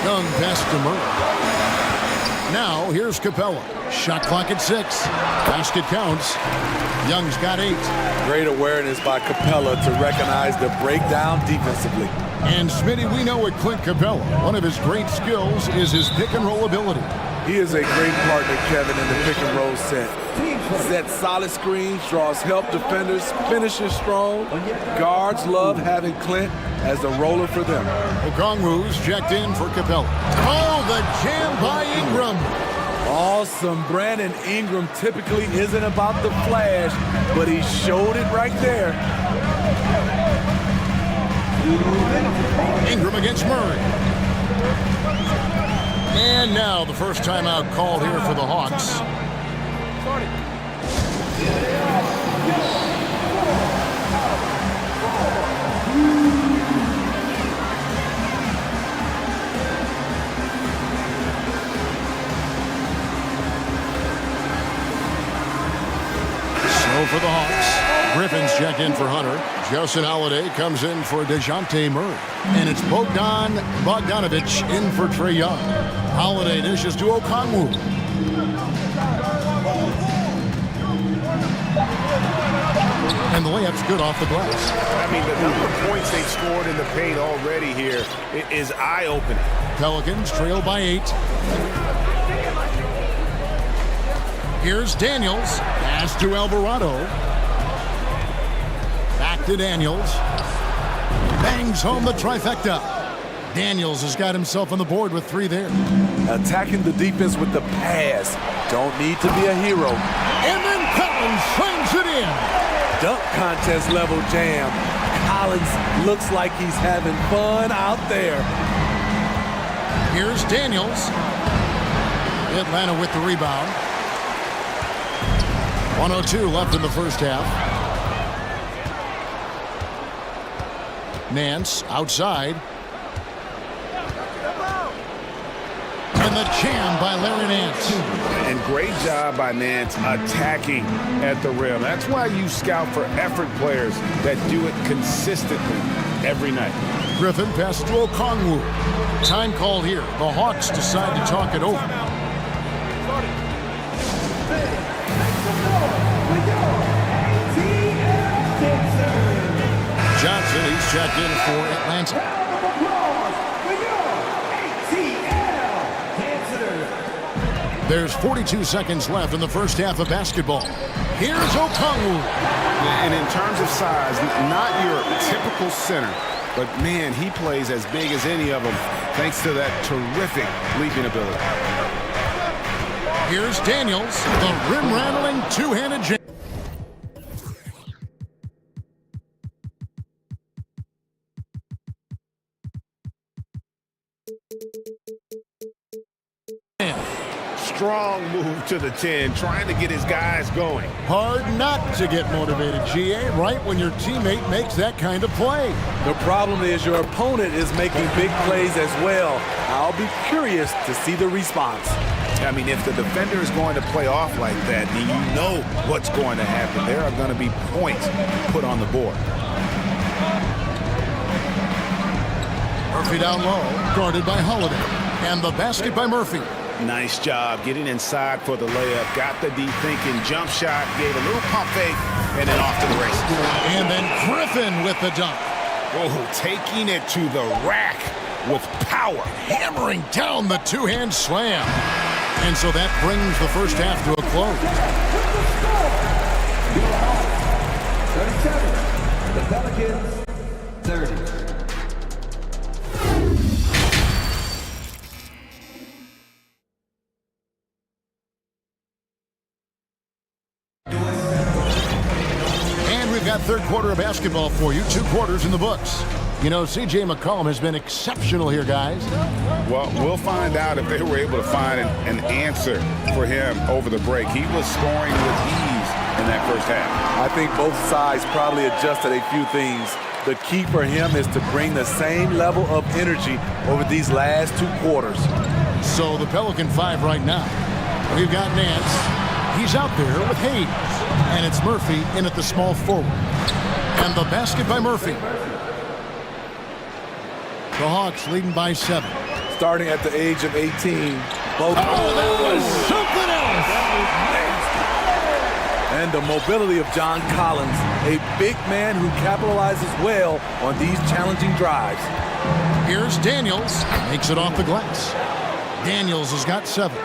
Young pass to Murray. Now here's Capella. Shot clock at 6. Basket counts. Young's got 8. Great awareness by Capella to recognize the breakdown defensively. And Smitty, we know with Clint Capella, one of his great skills is his pick and roll ability. He is a great partner, Kevin, in the pick and roll set. Sets solid screens, draws help defenders, finishes strong. Guards love having Clint as the roller for them. Okongwu's checked in for Capella. Oh, the jam by Ingram. Awesome. Brandon Ingram typically isn't about the flash, but he showed it right there. Ingram against Murray. And now the first timeout called here for the Hawks. So for the Hawks, Griffin's checked in for Hunter. Justin Holiday comes in for DeJounte Murray. And it's Bogdan Bogdanovic in for Trae Young. Holiday dishes to Okongwu. And the layup's good off the glass. I mean, the number of points they've scored in the paint already here is eye-opening. Pelicans trail by 8. Here's Daniels. Pass to Alvarado. Back to Daniels. Bangs home the trifecta. Daniels has got himself on the board with 3 there. Attacking the defense with the pass. Don't need to be a hero. And then Collins slings it in. Dunk contest level jam. Collins looks like he's having fun out there. Here's Daniels. Atlanta with the rebound. 1:02 left in the first half. Nance outside. And the jam by Larry Nance. And great job by Nance attacking at the rim. That's why you scout for effort players that do it consistently every night. Griffin passes to Okongwu. Time called here. The Hawks decide to talk it over. Johnson, he's checked in for Atlanta. There's 42 seconds left in the first half of basketball. Here's Okongwu. And in terms of size, not your typical center, but man, he plays as big as any of them thanks to that terrific leaping ability. Here's Daniels, the rim-rattling two-handed jam. Strong move to the 10, trying to get his guys going. Hard not to get motivated, GA, right when your teammate makes that kind of play. The problem is your opponent is making big plays as well. I'll be curious to see the response. I mean, if the defender is going to play off like that, then you know what's going to happen. There are going to be points put on the board. Murphy down low, guarded by Holiday. And the basket by Murphy. Nice job getting inside for the layup. Got the deep thinking jump shot, gave a little pump fake, and then off to the races. And then Griffin with the dunk. Oh, taking it to the rack with power. Hammering down the two-hand slam. And so that brings the first half to a close. The Pelicans, 30. And we've got third quarter of basketball for you. 2 quarters in the books. You know, C.J. McCollum has been exceptional here, guys. Well, we'll find out if they were able to find an answer for him over the break. He was scoring with ease in that first half. I think both sides probably adjusted a few things. The key for him is to bring the same level of energy over these last 2 quarters. So the Pelican 5 right now. We've got Nance. He's out there with Hayes. And it's Murphy in at the small forward. And the basket by Murphy. The Hawks leading by 7. Starting at the age of 18, both. Oh, that was something else! And the mobility of John Collins, a big man who capitalizes well on these challenging drives. Here's Daniels, makes it off the glass. Daniels has got 7.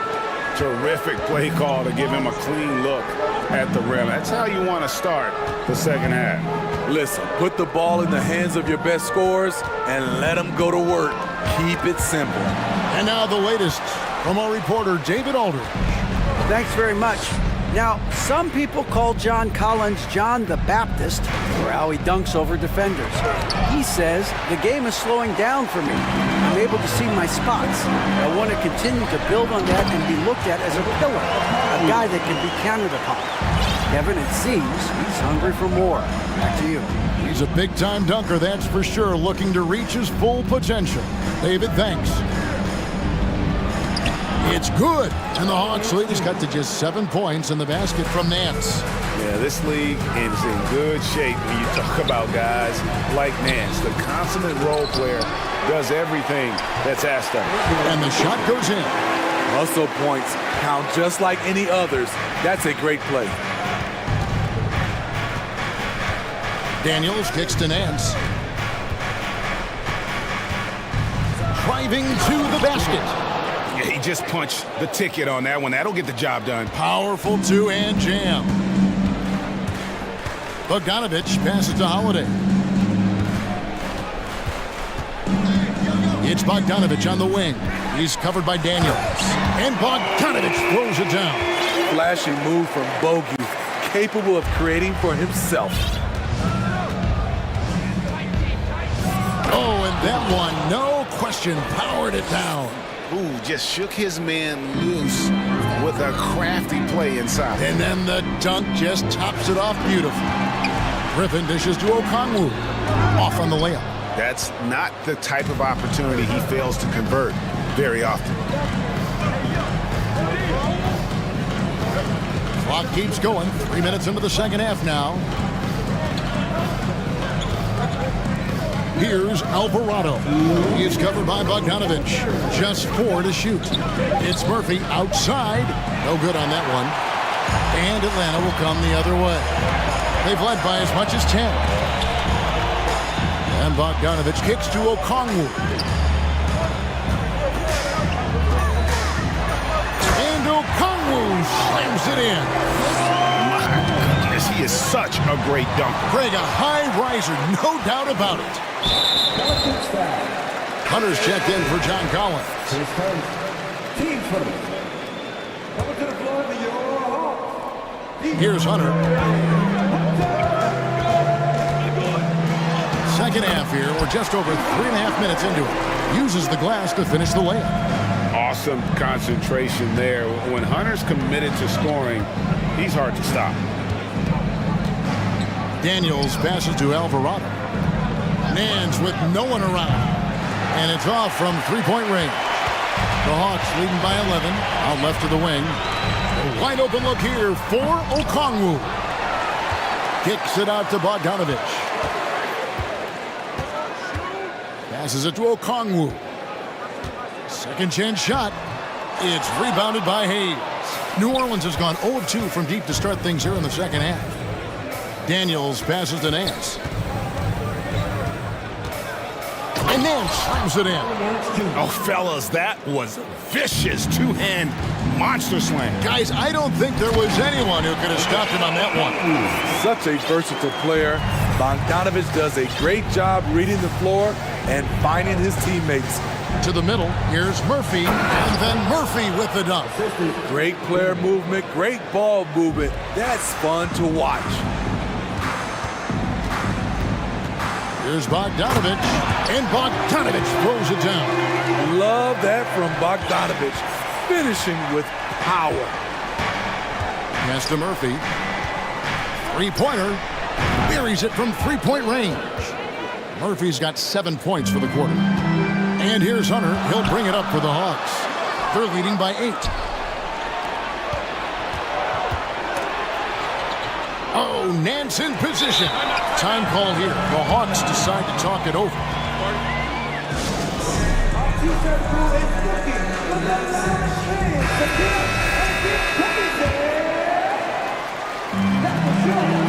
Terrific play call to give him a clean look at the rim. That's how you want to start the second half. Listen, put the ball in the hands of your best scorers and let them go to work. Keep it simple. And now the latest from our reporter, David Aldridge. Thanks very much. Now, some people call John Collins John the Baptist for how he dunks over defenders. He says, the game is slowing down for me. I'm able to see my spots. I want to continue to build on that and be looked at as a pillar, a guy that can be counted upon. Kevin, it seems he's hungry for more. Back to you. He's a big-time dunker, that's for sure, looking to reach his full potential. David, thanks. It's good, and the Hawks lead is cut to just 7 points in the basket from Nance. Yeah, this league is in good shape when you talk about guys like Nance. The consummate role player does everything that's asked of him. And the shot goes in. Hustle points count just like any others. That's a great play. Daniels kicks to Nance. Driving to the basket. Yeah, he just punched the ticket on that one. That'll get the job done. Powerful two-hand jam. Bogdanovich passes to Holiday. It's Bogdanovich on the wing. He's covered by Daniels. And Bogdanovich throws it down. Flashy move from Bogey, capable of creating for himself. Oh, and that one, no question, powered it down. Ooh, just shook his man loose with a crafty play inside. And then the dunk just tops it off beautifully. Griffin dishes to Okongwu. Off on the layup. That's not the type of opportunity he fails to convert very often. Clock keeps going. 3 minutes into the second half now. Here's Alvarado. He is covered by Bogdanovich. Just 4 to shoot. It's Murphy outside. No good on that one. And Atlanta will come the other way. They've led by as much as 10. And Bogdanovich kicks to Okongwu. And Okongwu slams it in. My goodness, he is such a great dunker. Craig, a high riser, no doubt about it. Hunter's checked in for John Collins. Team first. Coming to the floor for your Hawks. Here's Hunter. Second half here. We're just over 3.5 minutes into it. Uses the glass to finish the layup. Awesome concentration there. When Hunter's committed to scoring, he's hard to stop. Daniels passes to Alvarado. Nance with no one around. And it's off from 3-point range. The Hawks leading by 11. Out left to the wing. A wide open look here for Okongwu. Kicks it out to Bogdanovich. Passes it to Okongwu. Second chance shot. It's rebounded by Hayes. New Orleans has gone 0 of 2 from deep to start things here in the second half. Daniels passes to Nance. and then slams it in. Oh, fellas, that was vicious two-hand monster slam. Guys, I don't think there was anyone who could have stopped him on that one. Such a versatile player. Bogdanovich does a great job reading the floor and finding his teammates. To the middle, here's Murphy, and then Murphy with the dunk. Great player movement, great ball movement. That's fun to watch. Here's Bogdanovich, and Bogdanovich throws it down. Love that from Bogdanovich, finishing with power. Pass to Murphy. Three-pointer, buries it from three-point range. Murphy's got 7 points for the quarter. And here's Hunter. He'll bring it up for the Hawks. They're leading by 8. Oh, Nance in position. Time call here. The Hawks decide to talk it over.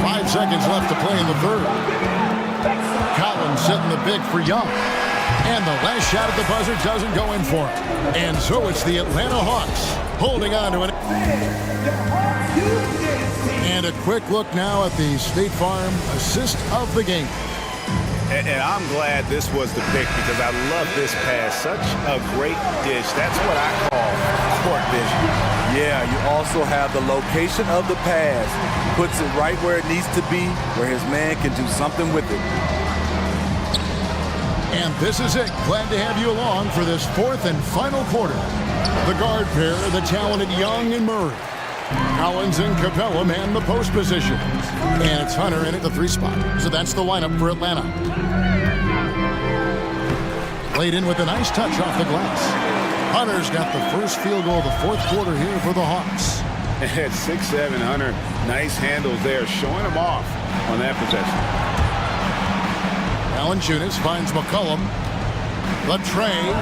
Five seconds left to play in the third. Collins setting the big for Young. And the last shot at the buzzer doesn't go in for him. And so it's the Atlanta Hawks holding on to it. And a quick look now at the State Farm assist of the game. And I'm glad this was the pick because I love this pass. Such a great dish. That's what I call court vision. Yeah, you also have the location of the pass. Puts it right where it needs to be, where his man can do something with it. And this is it. Glad to have you along for this fourth and final quarter. The guard pair, the talented Young and Murray. Collins and Capella man the post position. And it's Hunter in at the 3 spot. So that's the lineup for Atlanta. Played in with a nice touch off the glass. Hunter's got the first field goal of the fourth quarter here for the Hawks. At 6'7", Hunter, nice handles there, showing him off on that possession. Valanciunas finds McCollum. The tray.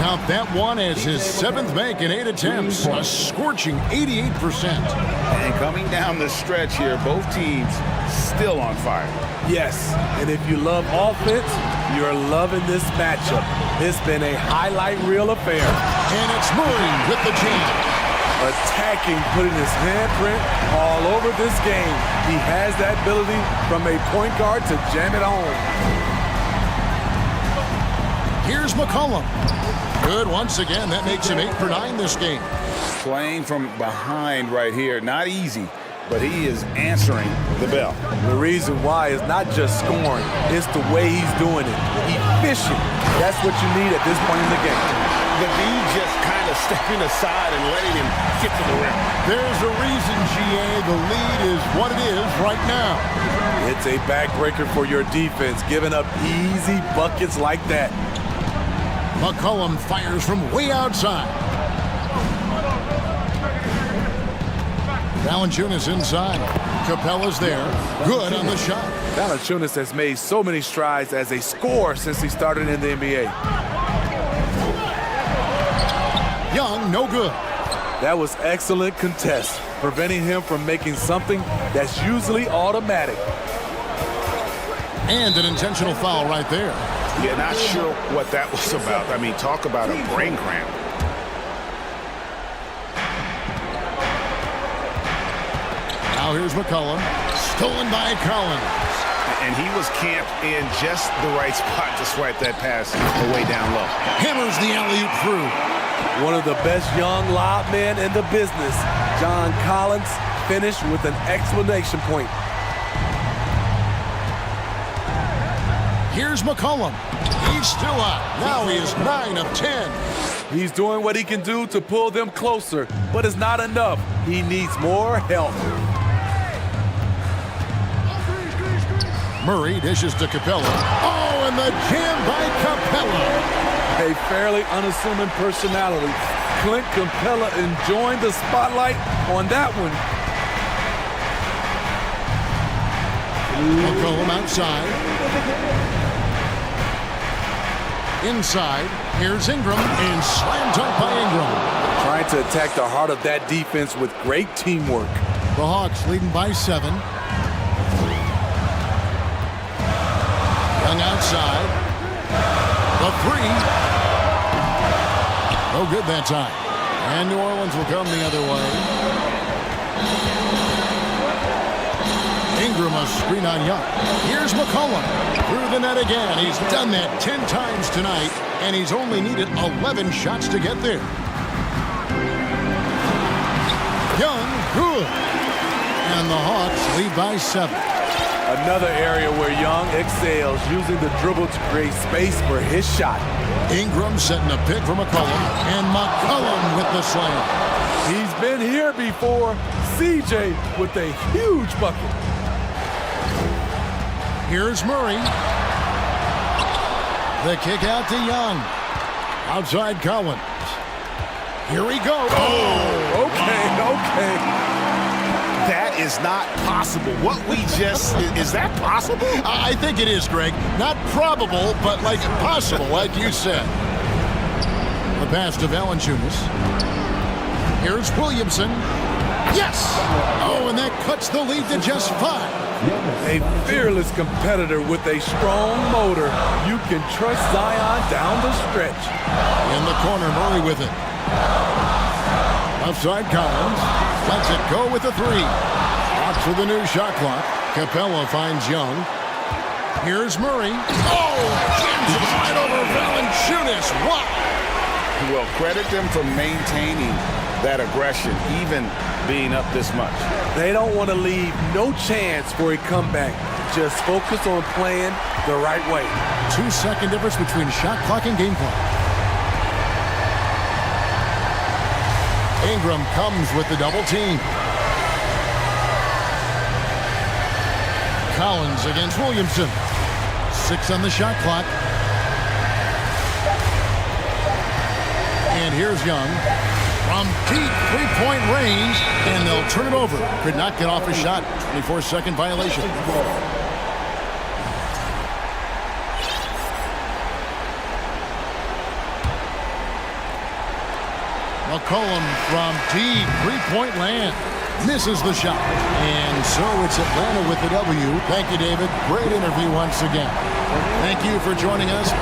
Count that one as his 7th make in 8 attempts. A scorching 88%. And coming down the stretch here, both teams still on fire. Yes, and if you love offense, you're loving this matchup. It's been a highlight reel affair. And it's Murray with the jam. Attacking, putting his handprint all over this game. He has that ability from a point guard to jam it home. Here's McCollum. Good once again. That makes him 8 for 9 this game. Playing from behind right here. Not easy, but he is answering the bell. The reason why is not just scoring. It's the way he's doing it. Efficient. That's what you need at this point in the game. The D just kind of stepping aside and letting him get to the rim. There's a reason, GA. The lead is what it is right now. It's a backbreaker for your defense, giving up easy buckets like that. McCollum fires from way outside. Valanciunas inside. Capella's there. Good on the shot. Valanciunas has made so many strides as a scorer since he started in the NBA. Young, no good. That was excellent contest, preventing him from making something that's usually automatic. And an intentional foul right there. Yeah, not sure what that was about. I mean, talk about a brain cramp. Now here's McCollum. Stolen by Collins. And he was camped in just the right spot to swipe that pass away down low. Hammers the alley-oop through. One of the best young lob men in the business. John Collins finished with an exclamation point. Here's McCollum. He's still out. Now he is 9 of 10. He's doing what he can do to pull them closer, but it's not enough. He needs more help. Murray dishes to Capella. Oh, and the jam by Capella. A fairly unassuming personality. Clint Capella enjoying the spotlight on that one. McCollum outside. Inside, here's Ingram, and slam dunk by Ingram. Trying to attack the heart of that defense with great teamwork. The Hawks leading by 7. Young outside. The three. No good that time. And New Orleans will come the other way. Ingram a screen on Young. Here's McCollum. Through the net again. He's done that 10 times tonight, and he's only needed 11 shots to get there. Young, good. And the Hawks lead by 7. Another area where Young excels, using the dribble to create space for his shot. Ingram setting a pick for McCollum, and McCollum with the slam. He's been here before. CJ with a huge bucket. Here's Murray. The kick out to Young. Outside Collins. Here we go. Oh, okay. That is not possible. What we just, is that possible? I think it is, Greg. Not probable, but like possible, like you said. The pass to Valanciunas. Here's Williamson. Yes! Oh, and that cuts the lead to just 5. A fearless competitor with a strong motor. You can trust Zion down the stretch. In the corner, Murray with it. Outside Collins. Lets it go with the 3. Out to the new shot clock. Capella finds Young. Here's Murray. Oh! Jams it right over Valanciunas. Wow! Well, credit them for maintaining that aggression, even being up this much. They don't want to leave no chance for a comeback. Just focus on playing the right way. 2-second difference between shot clock and game clock. Ingram comes with the double team. Collins against Williamson. 6 on the shot clock. And here's Young. From deep three-point range, and they'll turn it over. Could not get off a shot. 24-second violation. McCollum from deep three-point land. Misses the shot. And so it's Atlanta with the W. Thank you, David. Great interview once again. Thank you for joining us.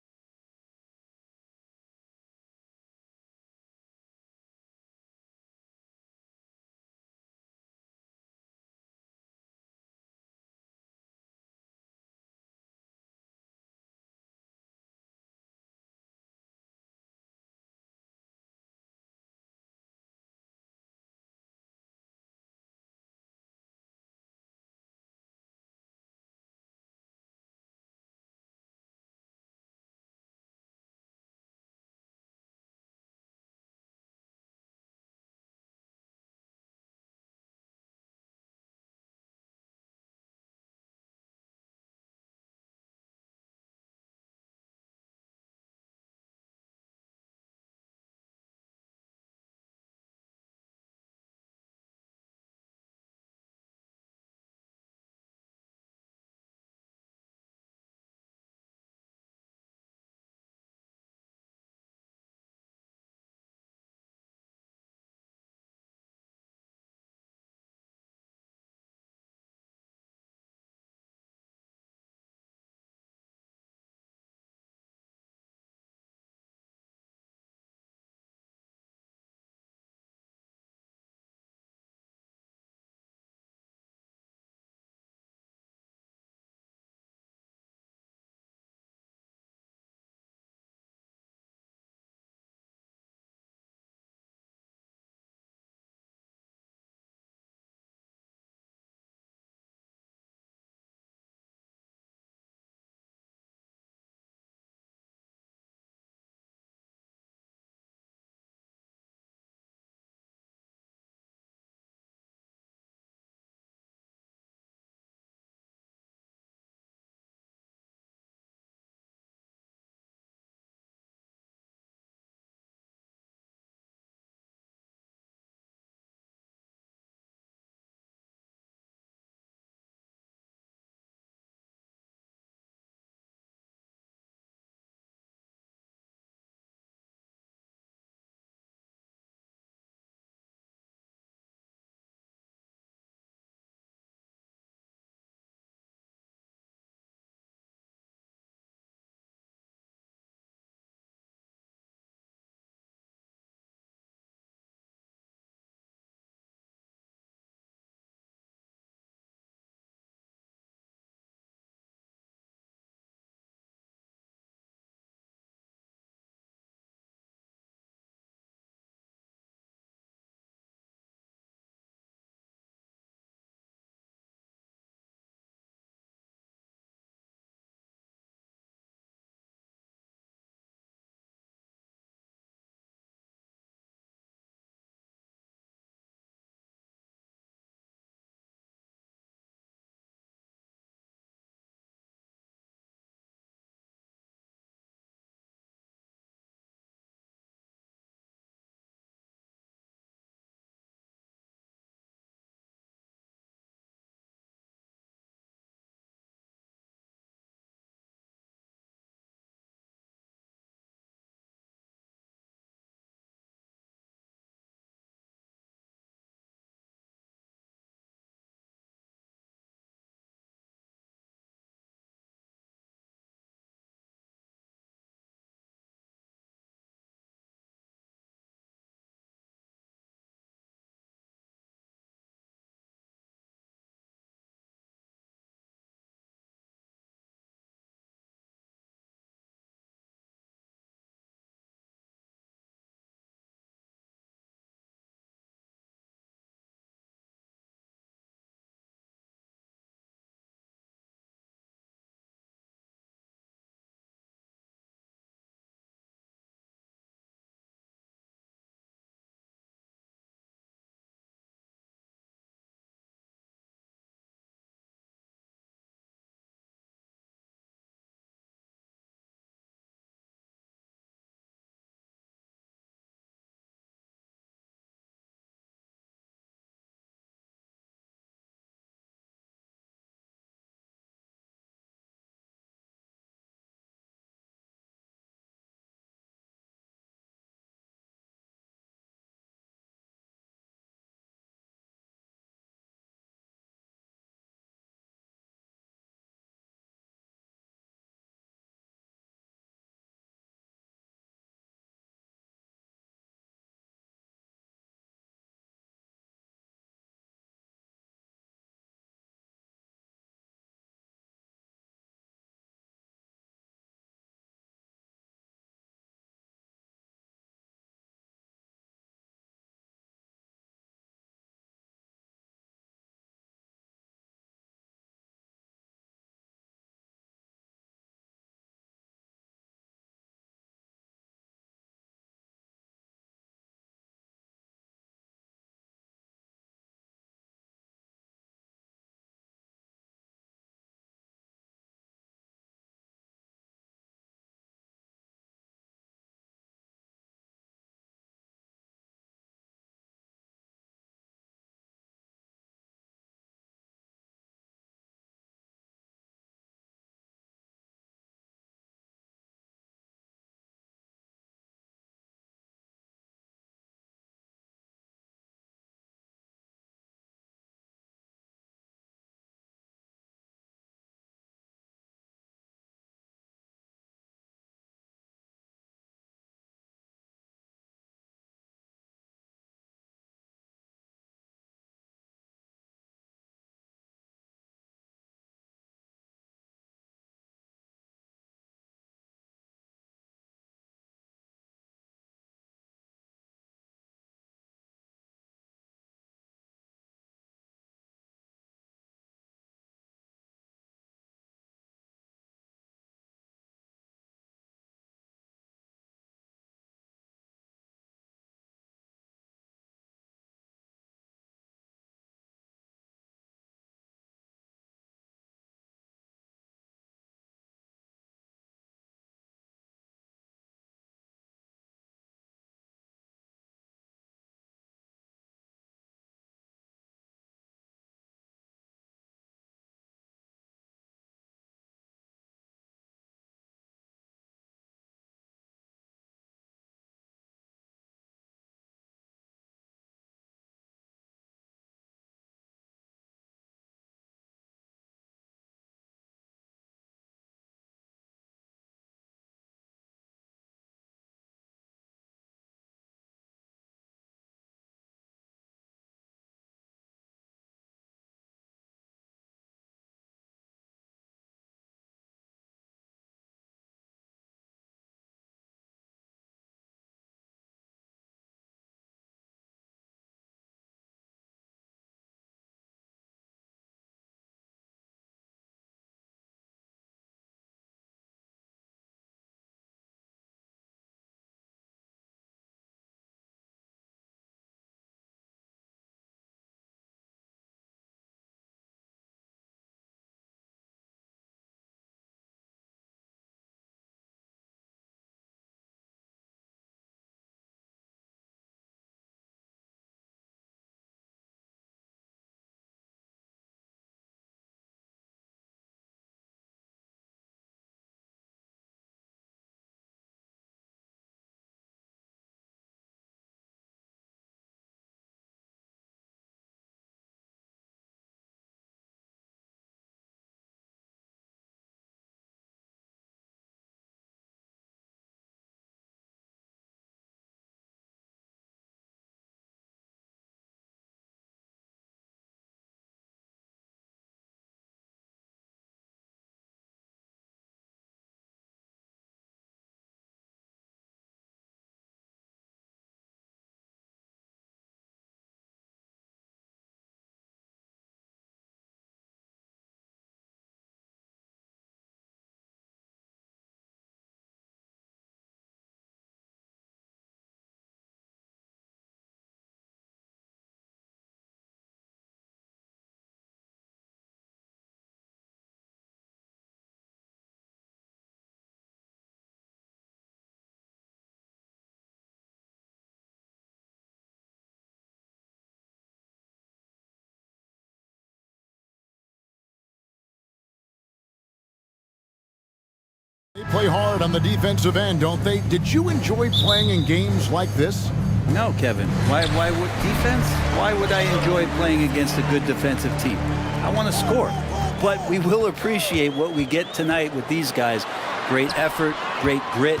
play hard on the defensive end, don't they? Did you enjoy playing in games like this? No, Kevin. Why would defense? Why would I enjoy playing against a good defensive team? I want to score. But we will appreciate what we get tonight with these guys. Great effort, great grit,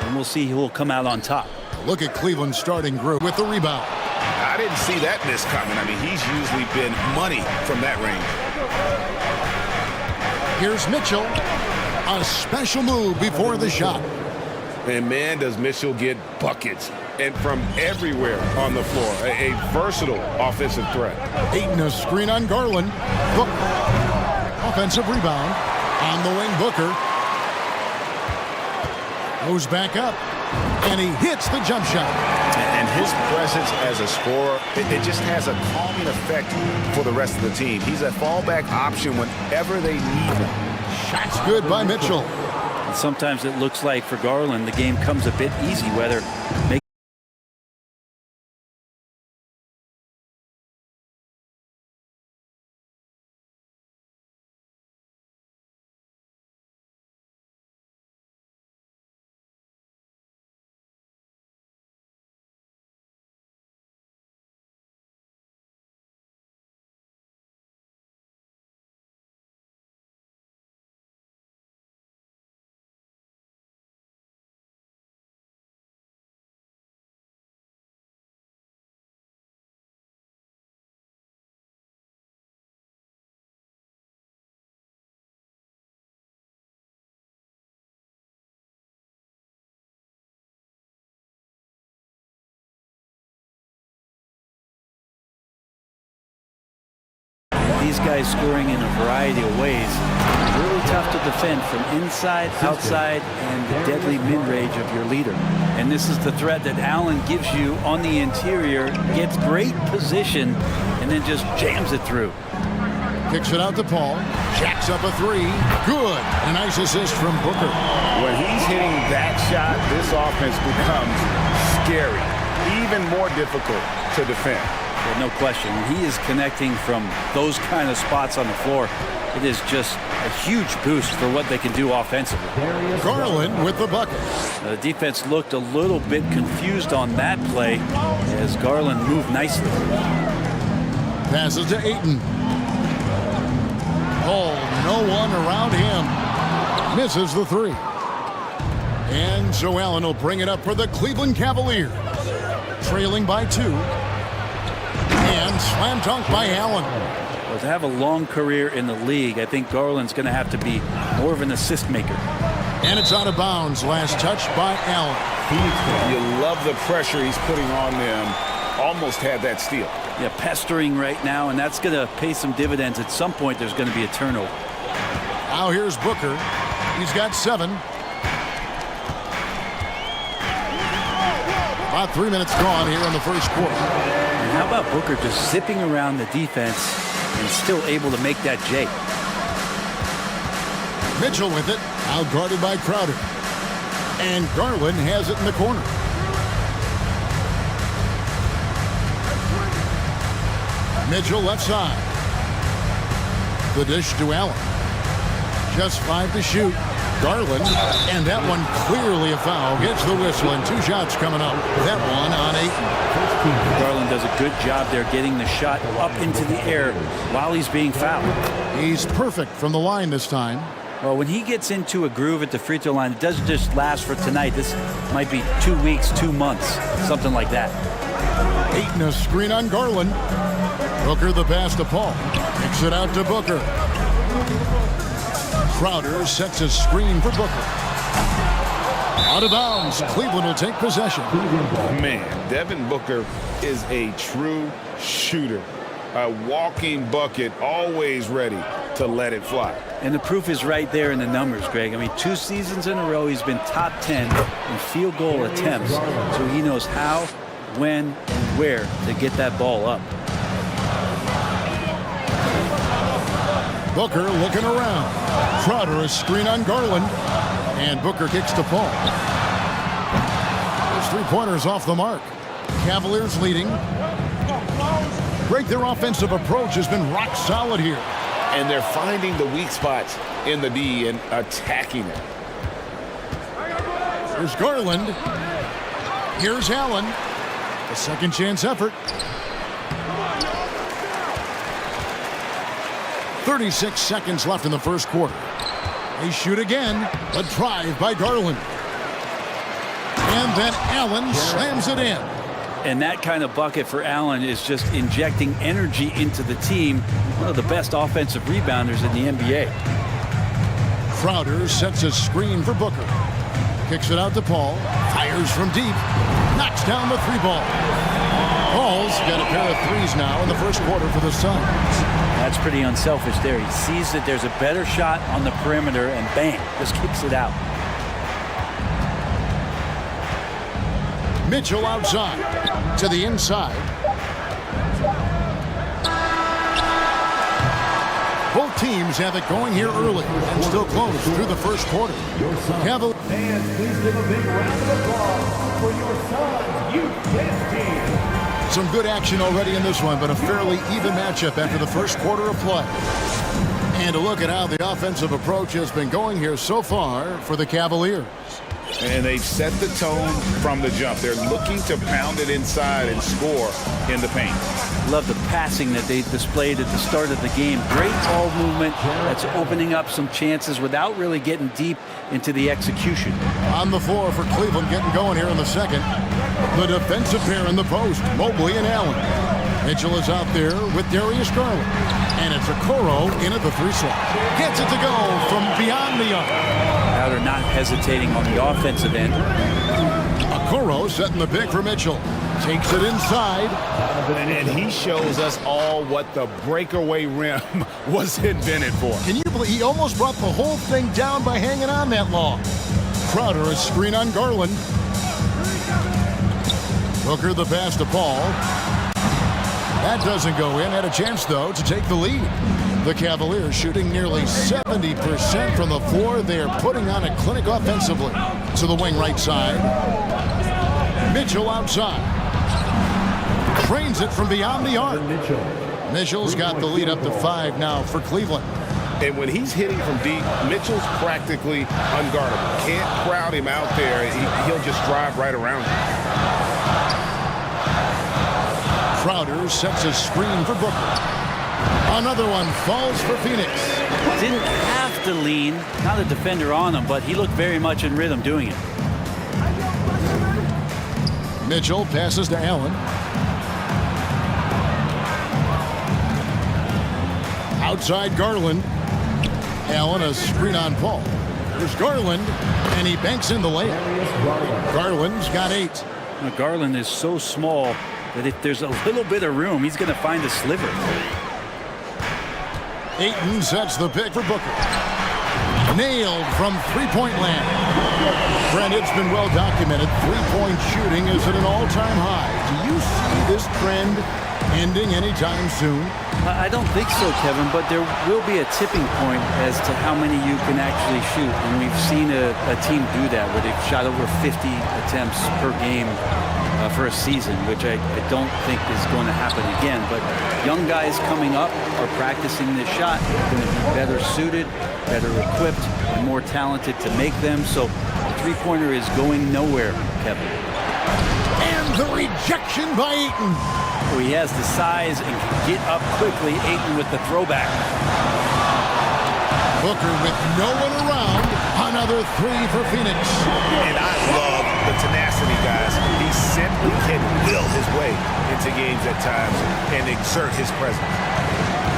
and we'll see who will come out on top. Look at Cleveland's starting group with the rebound. I didn't see that miss coming. I mean, he's usually been money from that range. Here's Mitchell. A special move before the shot. And man, does Mitchell get buckets. And from everywhere on the floor. A versatile offensive threat. Ayton, a screen on Garland. Booker. Offensive rebound. On the wing, Booker. Goes back up. And he hits the jump shot. And his presence as a scorer, it just has a calming effect for the rest of the team. He's a fallback option whenever they need him. Shots good by Mitchell. And sometimes it looks like for Garland, the game comes a bit easy, whether make these guys scoring in a variety of ways. Really tough to defend from inside, outside, and the deadly mid-range of your leader. And this is the threat that Allen gives you on the interior, gets great position, and then just jams it through. Kicks it out to Paul. Jacks up a three. Good. A nice assist from Booker. When he's hitting that shot, this offense becomes scary, even more difficult to defend. Well, no question. When he is connecting from those kind of spots on the floor, it is just a huge boost for what they can do offensively. Garland with the bucket. The defense looked a little bit confused on that play as Garland moved nicely. Passes to Ayton. Oh, no one around him. Misses the three. And so Allen will bring it up for the Cleveland Cavaliers. Trailing by 2. And slam dunk by Allen. Well, to have a long career in the league, I think Garland's going to have to be more of an assist maker. And it's out of bounds. Last touch by Allen. You love the pressure he's putting on them. Almost had that steal. Yeah, pestering right now, and that's going to pay some dividends. At some point, there's going to be a turnover. Now here's Booker. He's got 7. About 3 minutes gone here in the first quarter. And how about Booker just zipping around the defense and still able to make that J? Mitchell with it, out guarded by Crowder. And Garland has it in the corner. Mitchell left side. The dish to Allen. Just 5 to shoot. Garland, and that one clearly a foul. Gets the whistle, and 2 shots coming up. That one on 8. Garland does a good job there getting the shot up into the air while he's being fouled. He's perfect from the line this time. Well, when he gets into a groove at the free throw line, it doesn't just last for tonight. This might be 2 weeks, 2 months, something like that. Ayton, a screen on Garland. Booker the pass to Paul. Kicks it out to Booker. Crowder sets a screen for Booker. Out of bounds. Cleveland will take possession. Man, Devin Booker is a true shooter. A walking bucket, always ready to let it fly. And the proof is right there in the numbers, Greg. I mean, 2 seasons in a row, he's been top 10 in field goal attempts. So he knows how, when, and where to get that ball up. Booker looking around. Crowder a screen on Garland. And Booker kicks to Paul. Those 3-pointers off the mark. Cavaliers leading. Greg, their offensive approach has been rock solid here. And they're finding the weak spots in the D and attacking it. Here's Garland. Here's Allen. A second chance effort. 36 seconds left in the first quarter. They shoot again. A drive by Garland. And then Allen slams it in. And that kind of bucket for Allen is just injecting energy into the team. One of the best offensive rebounders in the NBA. Crowder sets a screen for Booker. Kicks it out to Paul. Fires from deep. Knocks down the three ball. Paul's got a pair of threes now in the first quarter for the Suns. That's pretty unselfish there. He sees that there's a better shot on the perimeter and bam, just kicks it out. Mitchell outside to the inside. Both teams have it going here early and still close through the first quarter. Fans, please give a big round of applause for your Suns Youth Dance Team. Some good action already in this one, but a fairly even matchup after the first quarter of play. And a look at how the offensive approach has been going here so far for the Cavaliers. And they've set the tone from the jump. They're looking to pound it inside and score in the paint. Love the passing that they displayed at the start of the game. Great ball movement that's opening up some chances without really getting deep into the execution. On the floor for Cleveland getting going here in the second. The defensive pair in the post, Mobley and Allen. Mitchell is out there with Darius Garland. And it's Okoro in at the three slot. Gets it to go from beyond the arc. Crowder not hesitating on the offensive end. Okoro setting the pick for Mitchell. Takes it inside. And he shows us all what the breakaway rim was invented for. Can you believe he almost brought the whole thing down by hanging on that long? Crowder a screen on Garland. Booker the pass to Paul. That doesn't go in. Had a chance, though, to take the lead. The Cavaliers shooting nearly 70% from the floor. They are putting on a clinic offensively. To the wing right side. Mitchell outside. Trains it from beyond the arc. Mitchell's got the lead up to 5 now for Cleveland. And when he's hitting from deep, Mitchell's practically unguardable. Can't crowd him out there. He'll just drive right around him. Crowder sets a screen for Booker. Another one falls for Phoenix. Didn't have to lean. Not a defender on him, but he looked very much in rhythm doing it. Mitchell passes to Allen. Outside Garland. Allen a screen on Paul. There's Garland, and he banks in the layup. Garland's got 8. Now, Garland is so small that if there's a little bit of room, he's going to find a sliver. Ayton sets the pick for Booker. Nailed from three-point land. Brent, it's been well documented. Three-point shooting is at an all-time high. Do you see this trend ending anytime soon? I don't think so, Kevin, but there will be a tipping point as to how many you can actually shoot. And we've seen a team do that where they've shot over 50 attempts per game for a season, which I don't think is going to happen again. But young guys coming up are practicing this shot. They're going to be better suited, better equipped, and more talented to make them. So the three-pointer is going nowhere, Kevin. And the rejection by Ayton. He has the size and can get up quickly. Ayton with the throwback. Booker with no one around. Another 3 for Phoenix. And I love the tenacity, guys. He simply can will his way into games at times and exert his presence.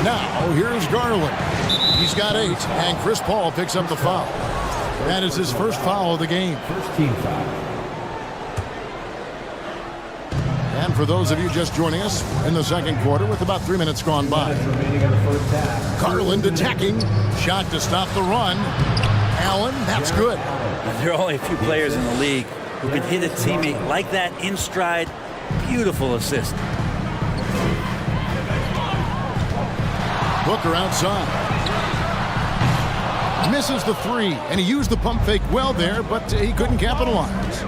Now, here's Garland. He's got 8, and Chris Paul picks up the foul. That is his first foul of the game. First team foul. And for those of you just joining us in the second quarter with about 3 minutes gone by. Garland attacking. Shot to stop the run. Allen, that's good. There are only a few players in the league who can hit a teammate like that in stride. Beautiful assist. Booker outside. Misses the 3, and he used the pump fake well there, but he couldn't capitalize.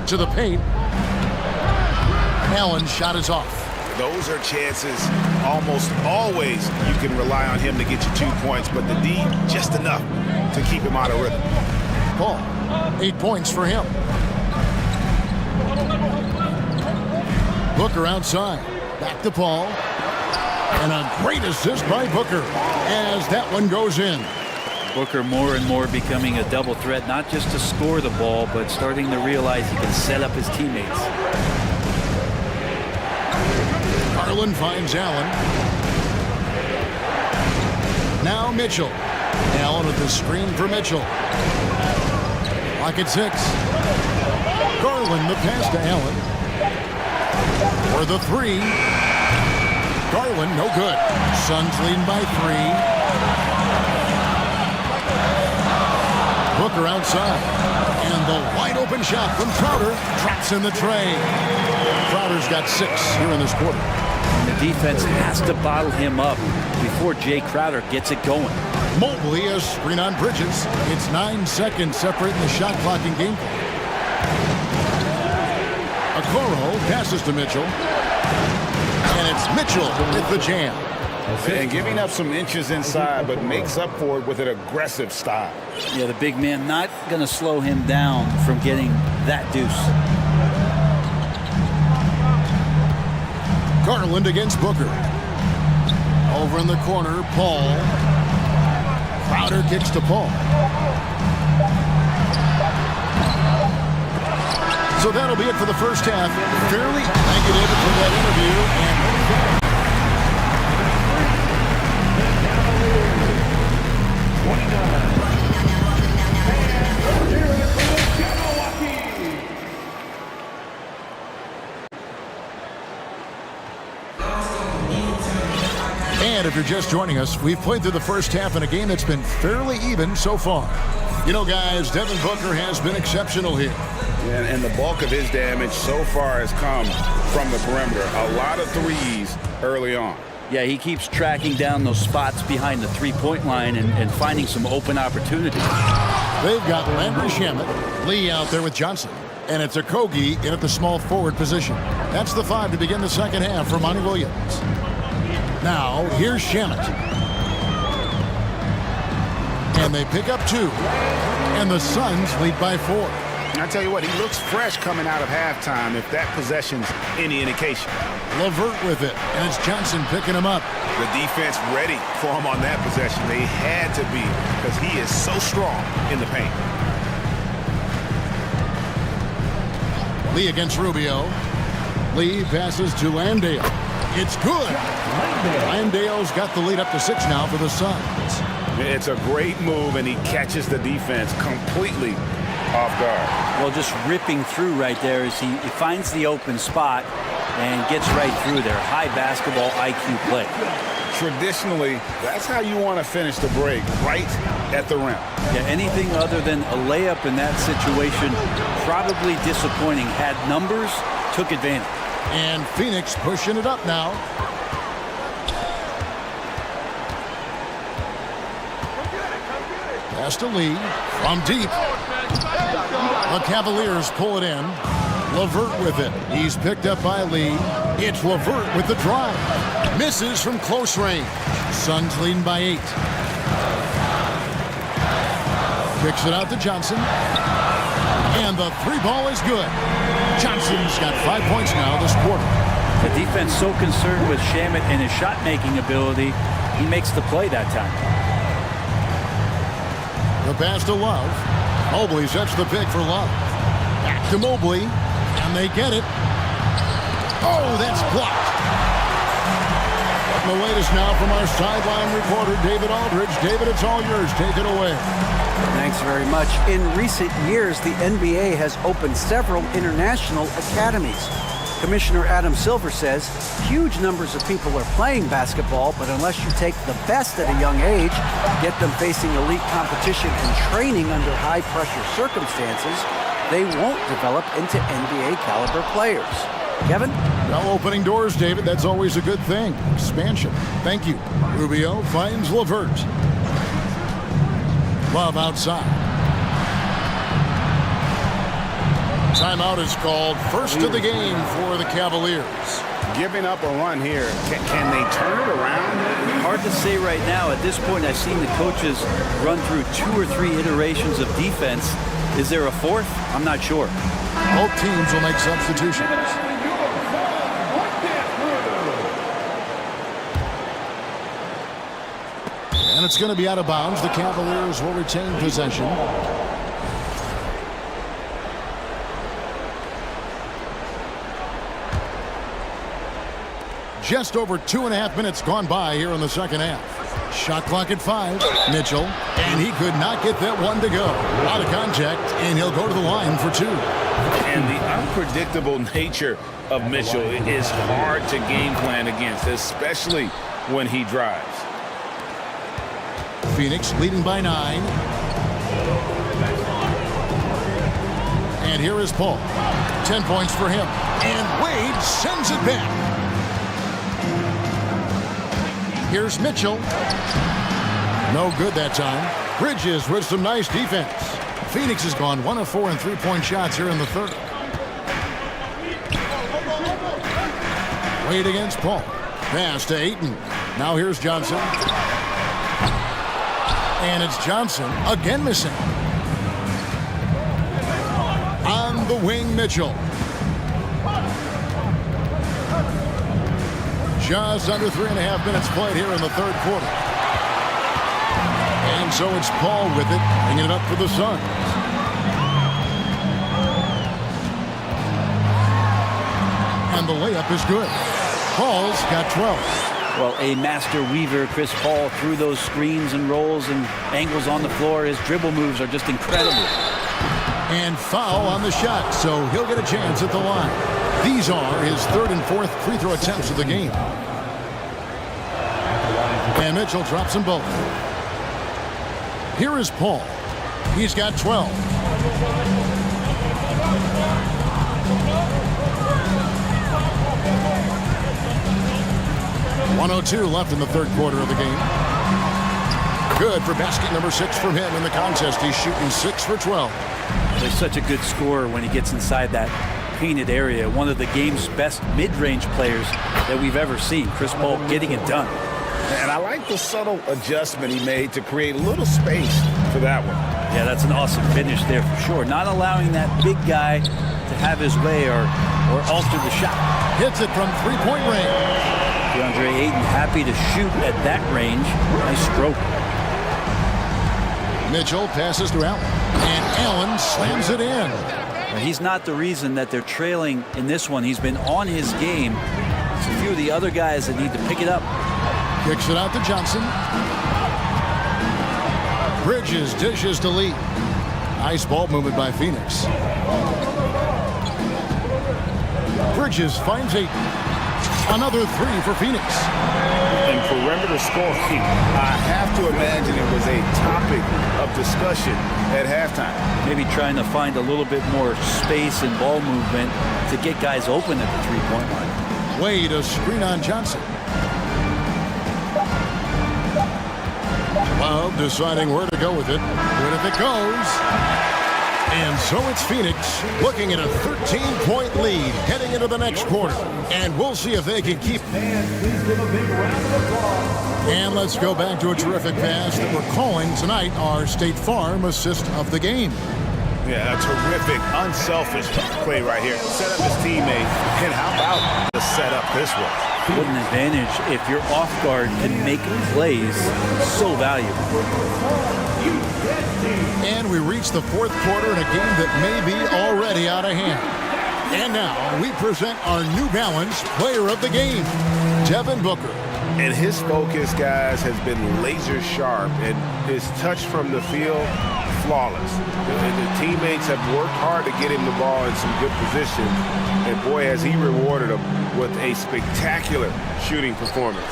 To the paint. Allen's shot is off. Those are chances almost always you can rely on him to get you 2 points, but the D, just enough to keep him out of rhythm. Paul, 8 points for him. Booker outside. Back to Paul. And a great assist by Booker as that one goes in. Booker more and more becoming a double threat, not just to score the ball, but starting to realize he can set up his teammates. Garland finds Allen. Now Mitchell. Allen with the screen for Mitchell. Lock at 6. Garland the pass to Allen. For the 3. Garland no good. Suns leading by 3. Booker outside. And the wide open shot from Crowder traps in the tray. Crowder's got 6 here in this quarter. And the defense has to bottle him up before Jay Crowder gets it going. Mobley a screen on Bridges. It's 9 seconds separating the shot clock and game clock. Okoro passes to Mitchell. And it's Mitchell with the jam. And giving up some inches inside, but makes up for it with an aggressive style. Yeah, the big man not going to slow him down from getting that deuce. Garland against Booker. Over in the corner, Paul. Crowder kicks to Paul. So that'll be it for the first half. Fairly negative for that interview. And And if you're just joining us, we've played through the first half in a game that's been fairly even so far. You know, guys, Devin Booker has been exceptional here. And the bulk of his damage so far has come from the perimeter. A lot of threes early on. Yeah, he keeps tracking down those spots behind the three-point line and finding some open opportunities. They've got Landry Shamet, Lee out there with Johnson. And it's Okogie in at the small forward position. That's the 5 to begin the second half for Monty Williams. Now, here's Shamet. And they pick up 2. And the Suns lead by 4. I tell you what, he looks fresh coming out of halftime if that possession's any indication. LeVert with it, and it's Johnson picking him up. The defense ready for him on that possession. They had to be because he is so strong in the paint. Lee against Rubio. Lee passes to Landale. It's good. Landale's got the lead up to 6 now for the Suns. It's a great move, and he catches the defense completely off guard. Well, just ripping through right there as he finds the open spot and gets right through there. High basketball IQ play. Traditionally, that's how you want to finish the break, right at the rim. Yeah, anything other than a layup in that situation, probably disappointing. Had numbers, took advantage. And Phoenix pushing it up now. Pass to Lee from deep. The Cavaliers pull it in. LeVert with it. He's picked up by Lee. It's LeVert with the drive. Misses from close range. Suns leading by 8. Kicks it out to Johnson. And the 3 ball is good. Johnson's got 5 points now this quarter. The defense so concerned with Shamet and his shot-making ability, he makes the play that time. The pass to Love. Mobley sets the pick for Love. Back to Mobley. And they get it. Oh, that's blocked. The latest now from our sideline reporter, David Aldridge. David, it's all yours. Take it away. Thanks very much. In recent years, the NBA has opened several international academies. Commissioner Adam Silver says huge numbers of people are playing basketball, but unless you take the best at a young age, get them facing elite competition and training under high-pressure circumstances, they won't develop into NBA-caliber players. Kevin? Well, opening doors, David. That's always a good thing. Expansion. Thank you. Rubio finds LeVert. Love outside. Timeout is called. First of the game for the Cavaliers. giving up a run here. Can they turn it around? Hard to say right now. At this point, I've seen the coaches run through 2 or 3 iterations of defense. Is there a fourth? I'm not sure. Both teams will make substitutions. And it's going to be out of bounds. The Cavaliers will retain possession. Just over 2.5 minutes gone by here in the second half. Shot clock at 5. Mitchell, and he could not get that one to go. Out of contact, and he'll go to the line for 2. And the unpredictable nature of Mitchell is hard to game plan against, especially when he drives. Phoenix leading by 9. And here is Paul. 10 points for him. And Wade sends it back. Here's Mitchell. No good that time. Bridges with some nice defense. Phoenix has gone 1 of 4 in 3-point shots here in the third. Wade against Paul. Pass to Ayton. Now here's Johnson. And it's Johnson again missing. On the wing, Mitchell. Just under 3.5 minutes played here in the third quarter. And so it's Paul with it, bringing it up for the Suns. And the layup is good. Paul's got 12. Well, a master weaver, Chris Paul, through those screens and rolls and angles on the floor. His dribble moves are just incredible. And foul on the shot, so he'll get a chance at the line. These are his 3rd and 4th free throw attempts of the game. And Mitchell drops them both. Here is Paul. He's got 12. .102 left in the third quarter of the game. Good for basket number 6 from him in the contest. He's shooting 6 for 12. He's such a good scorer when he gets inside that painted area. One of the game's best mid-range players that we've ever seen. Chris Paul getting it done. And I like the subtle adjustment he made to create a little space for that one. Yeah, that's an awesome finish there for sure. Not allowing that big guy to have his way or alter the shot. Hits it from 3-point range. DeAndre Ayton happy to shoot at that range. Nice stroke. Mitchell passes to Allen. And Allen slams it in. Now, he's not the reason that they're trailing in this one. He's been on his game. It's a few of the other guys that need to pick it up. Kicks it out to Johnson. Bridges dishes to Lee. Nice ball movement by Phoenix. Bridges finds Ayton. Another 3 for Phoenix. And perimeter scoring, I have to imagine it was a topic of discussion at halftime. Maybe trying to find a little bit more space and ball movement to get guys open at the 3-point line. Wade, a screen on Johnson. Well, deciding where to go with it. Good if it goes. And so it's Phoenix looking at a 13-point lead heading into the next quarter. And we'll see if they can keep. And let's go back to a terrific pass that we're calling tonight our State Farm assist of the game. Yeah, a terrific, unselfish play right here. Set up his teammate. And how about the setup this was? What an advantage if your off guard can make plays so valuable. And we reach the fourth quarter in a game that may be already out of hand. And now we present our New Balance player of the game, Devin Booker. And his focus, guys, has been laser sharp, and his touch from the field, flawless. The teammates have worked hard to get him the ball in some good position, and boy, has he rewarded them with a spectacular shooting performance.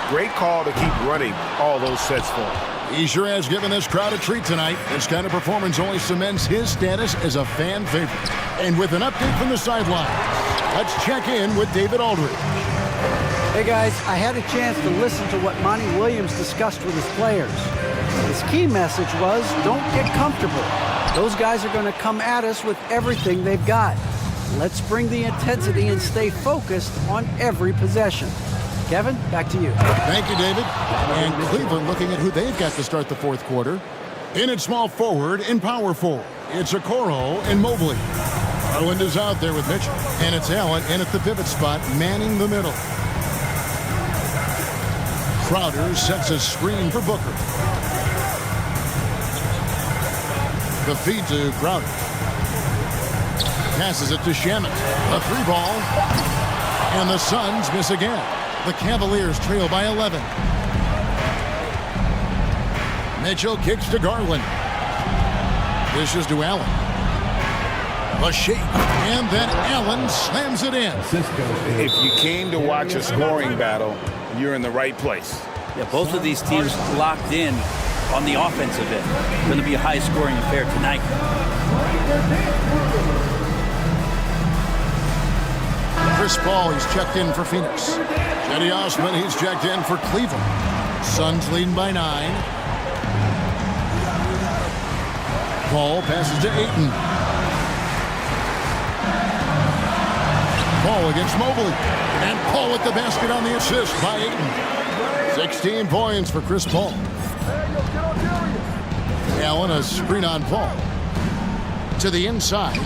Great call to keep running all those sets for him. He sure has given this crowd a treat tonight. This kind of performance only cements his status as a fan favorite. And with an update from the sideline, let's check in with David Aldridge. Hey guys, I had a chance to listen to what Monty Williams discussed with his players. His key message was, don't get comfortable. Those guys are going to come at us with everything they've got. Let's bring the intensity and stay focused on every possession. Kevin, back to you. Thank you, David. And Cleveland looking at who they've got to start the fourth quarter. In at small forward and power forward, it's Okoro and Mobley. Garland is out there with Mitchell. And it's Allen in at the pivot spot, manning the middle. Crowder sets a screen for Booker. The feed to Crowder. Passes it to Shaman. A three ball. And the Suns miss again. The Cavaliers trail by 11. Mitchell kicks to Garland. Dishes to Allen. A shake. And then Allen slams it in. If you came to watch a scoring battle, you're in the right place. Yeah, both of these teams locked in on the offensive end. Going to be a high-scoring affair tonight. Chris Paul, he's checked in for Phoenix. Cedi Osman, he's checked in for Cleveland. Suns leading by 9. Paul passes to Ayton. Paul against Mobley. And Paul with the basket on the assist by Ayton. 16 points for Chris Paul. Allen, a screen on Paul. To the inside.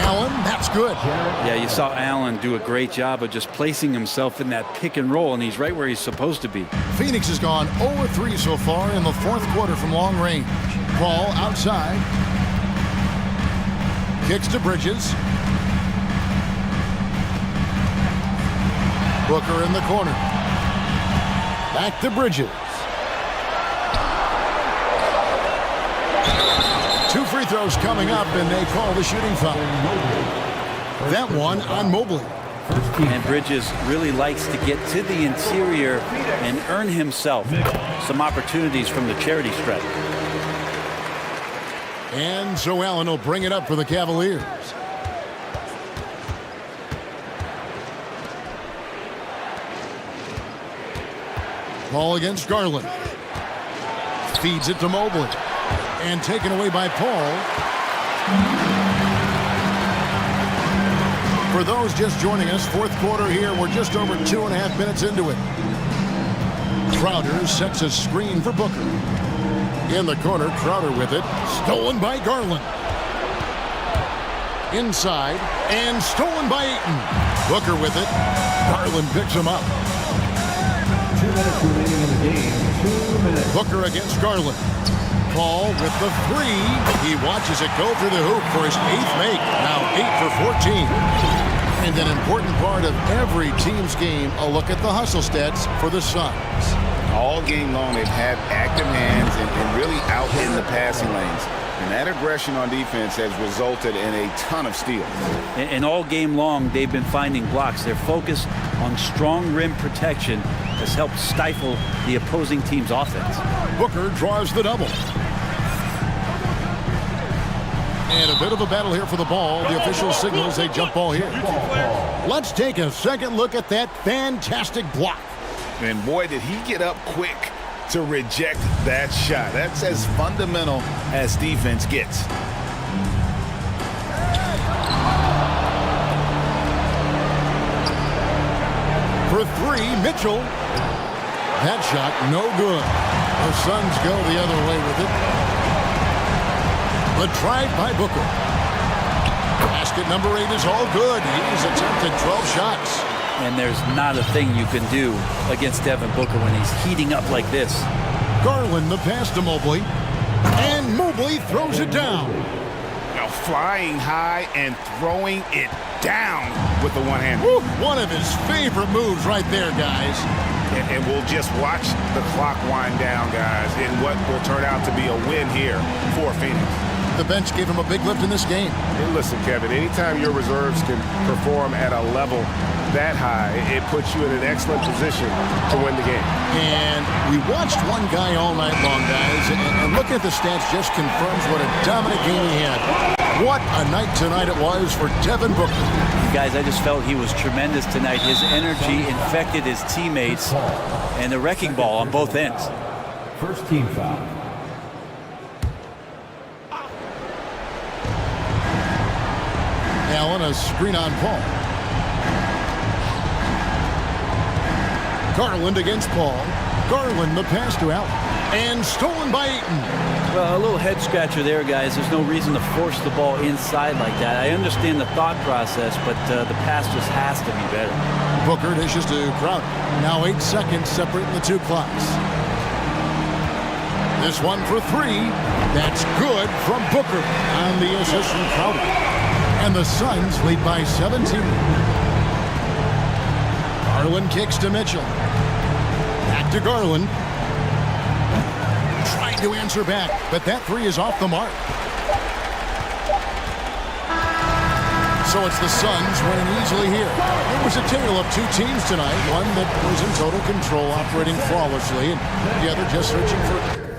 Allen, that's good. Yeah, you saw Allen do a great job of just placing himself in that pick and roll, and he's right where he's supposed to be. Phoenix has gone 0-3 so far in the fourth quarter from long range. Paul outside. Kicks to Bridges. Booker in the corner. Back to Bridges. 2 free throws coming up, and they call the shooting foul. That one on Mobley. And Bridges really likes to get to the interior and earn himself some opportunities from the charity stripe. And so Allen will bring it up for the Cavaliers. Ball against Garland. Feeds it to Mobley. And taken away by Paul. For those just joining us, fourth quarter here. We're just over 2.5 minutes into it. Crowder sets a screen for Booker. In the corner, Crowder with it. Stolen by Garland. Inside. And stolen by Ayton. Booker with it. Garland picks him up. 2 minutes remaining in the game. 2 minutes. Booker against Garland. Paul with the three. He watches it go through the hoop for his 8th make. Now 8 for 14. And an important part of every team's game, a look at the hustle stats for the Suns. All game long, they've had active hands and really out in the passing lanes. And that aggression on defense has resulted in a ton of steals. And all game long, they've been finding blocks. Their focus on strong rim protection has helped stifle the opposing team's offense. Booker draws the double. And a bit of a battle here for the ball. The official signals a jump ball here. Let's take a second look at that fantastic block. And boy, did he get up quick to reject that shot. That's as fundamental as defense gets. For 3, Mitchell. That shot, no good. The Suns go the other way with it. But tried by Booker. Basket number 8 is all good. He's attempted 12 shots. And there's not a thing you can do against Devin Booker when he's heating up like this. Garland the pass to Mobley. And Mobley throws it down. Now flying high and throwing it down with the one hand. Woo, one of his favorite moves right there, guys. And we'll just watch the clock wind down, guys, in what will turn out to be a win here for Phoenix. The bench gave him a big lift in this game. And listen, Kevin, anytime your reserves can perform at a level that high, it puts you in an excellent position to win the game. And we watched one guy all night long, guys, and looking at the stats just confirms what a dominant game he had. What a night tonight it was for Devin Booker. You guys, I just felt he was tremendous tonight. His energy infected his teammates, and the wrecking ball on both ends. First team foul. Allen, a screen on Paul. Garland against Paul. Garland, the pass to Allen. And stolen by Ayton. Well, a little head scratcher there, guys. There's no reason to force the ball inside like that. I understand the thought process, but the pass just has to be better. Booker dishes to Crowder. Now 8 seconds separating the two clocks. This one for three. That's good from Booker on the assist from Crowder. And the Suns lead by 17. Garland kicks to Mitchell. Back to Garland. Trying to answer back, but that three is off the mark. So it's the Suns winning easily here. It was a tale of two teams tonight. One that was in total control, operating flawlessly, and the other just searching for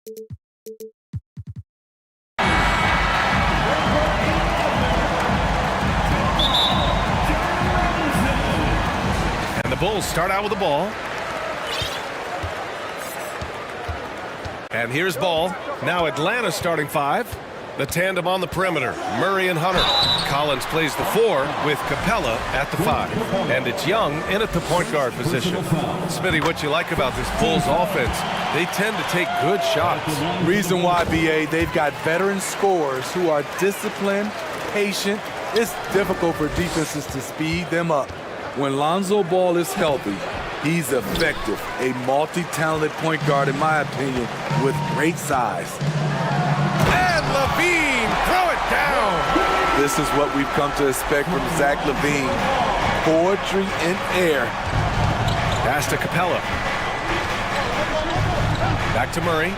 And the Bulls start out with the ball. And here's ball. Now Atlanta starting five. The tandem on the perimeter, Murray and Hunter. Collins plays the 4 with Capella at the 5. And it's Young in at the point guard position. Smitty, what you like about this Bulls offense, they tend to take good shots. Reason why, BA, they've got veteran scorers who are disciplined, patient. It's difficult for defenses to speed them up. When Lonzo Ball is healthy, he's effective. A multi-talented point guard, in my opinion, with great size. And Levine, throw it down. This is what we've come to expect from Zach Levine. Poetry in air. Pass to Capella. Back to Murray.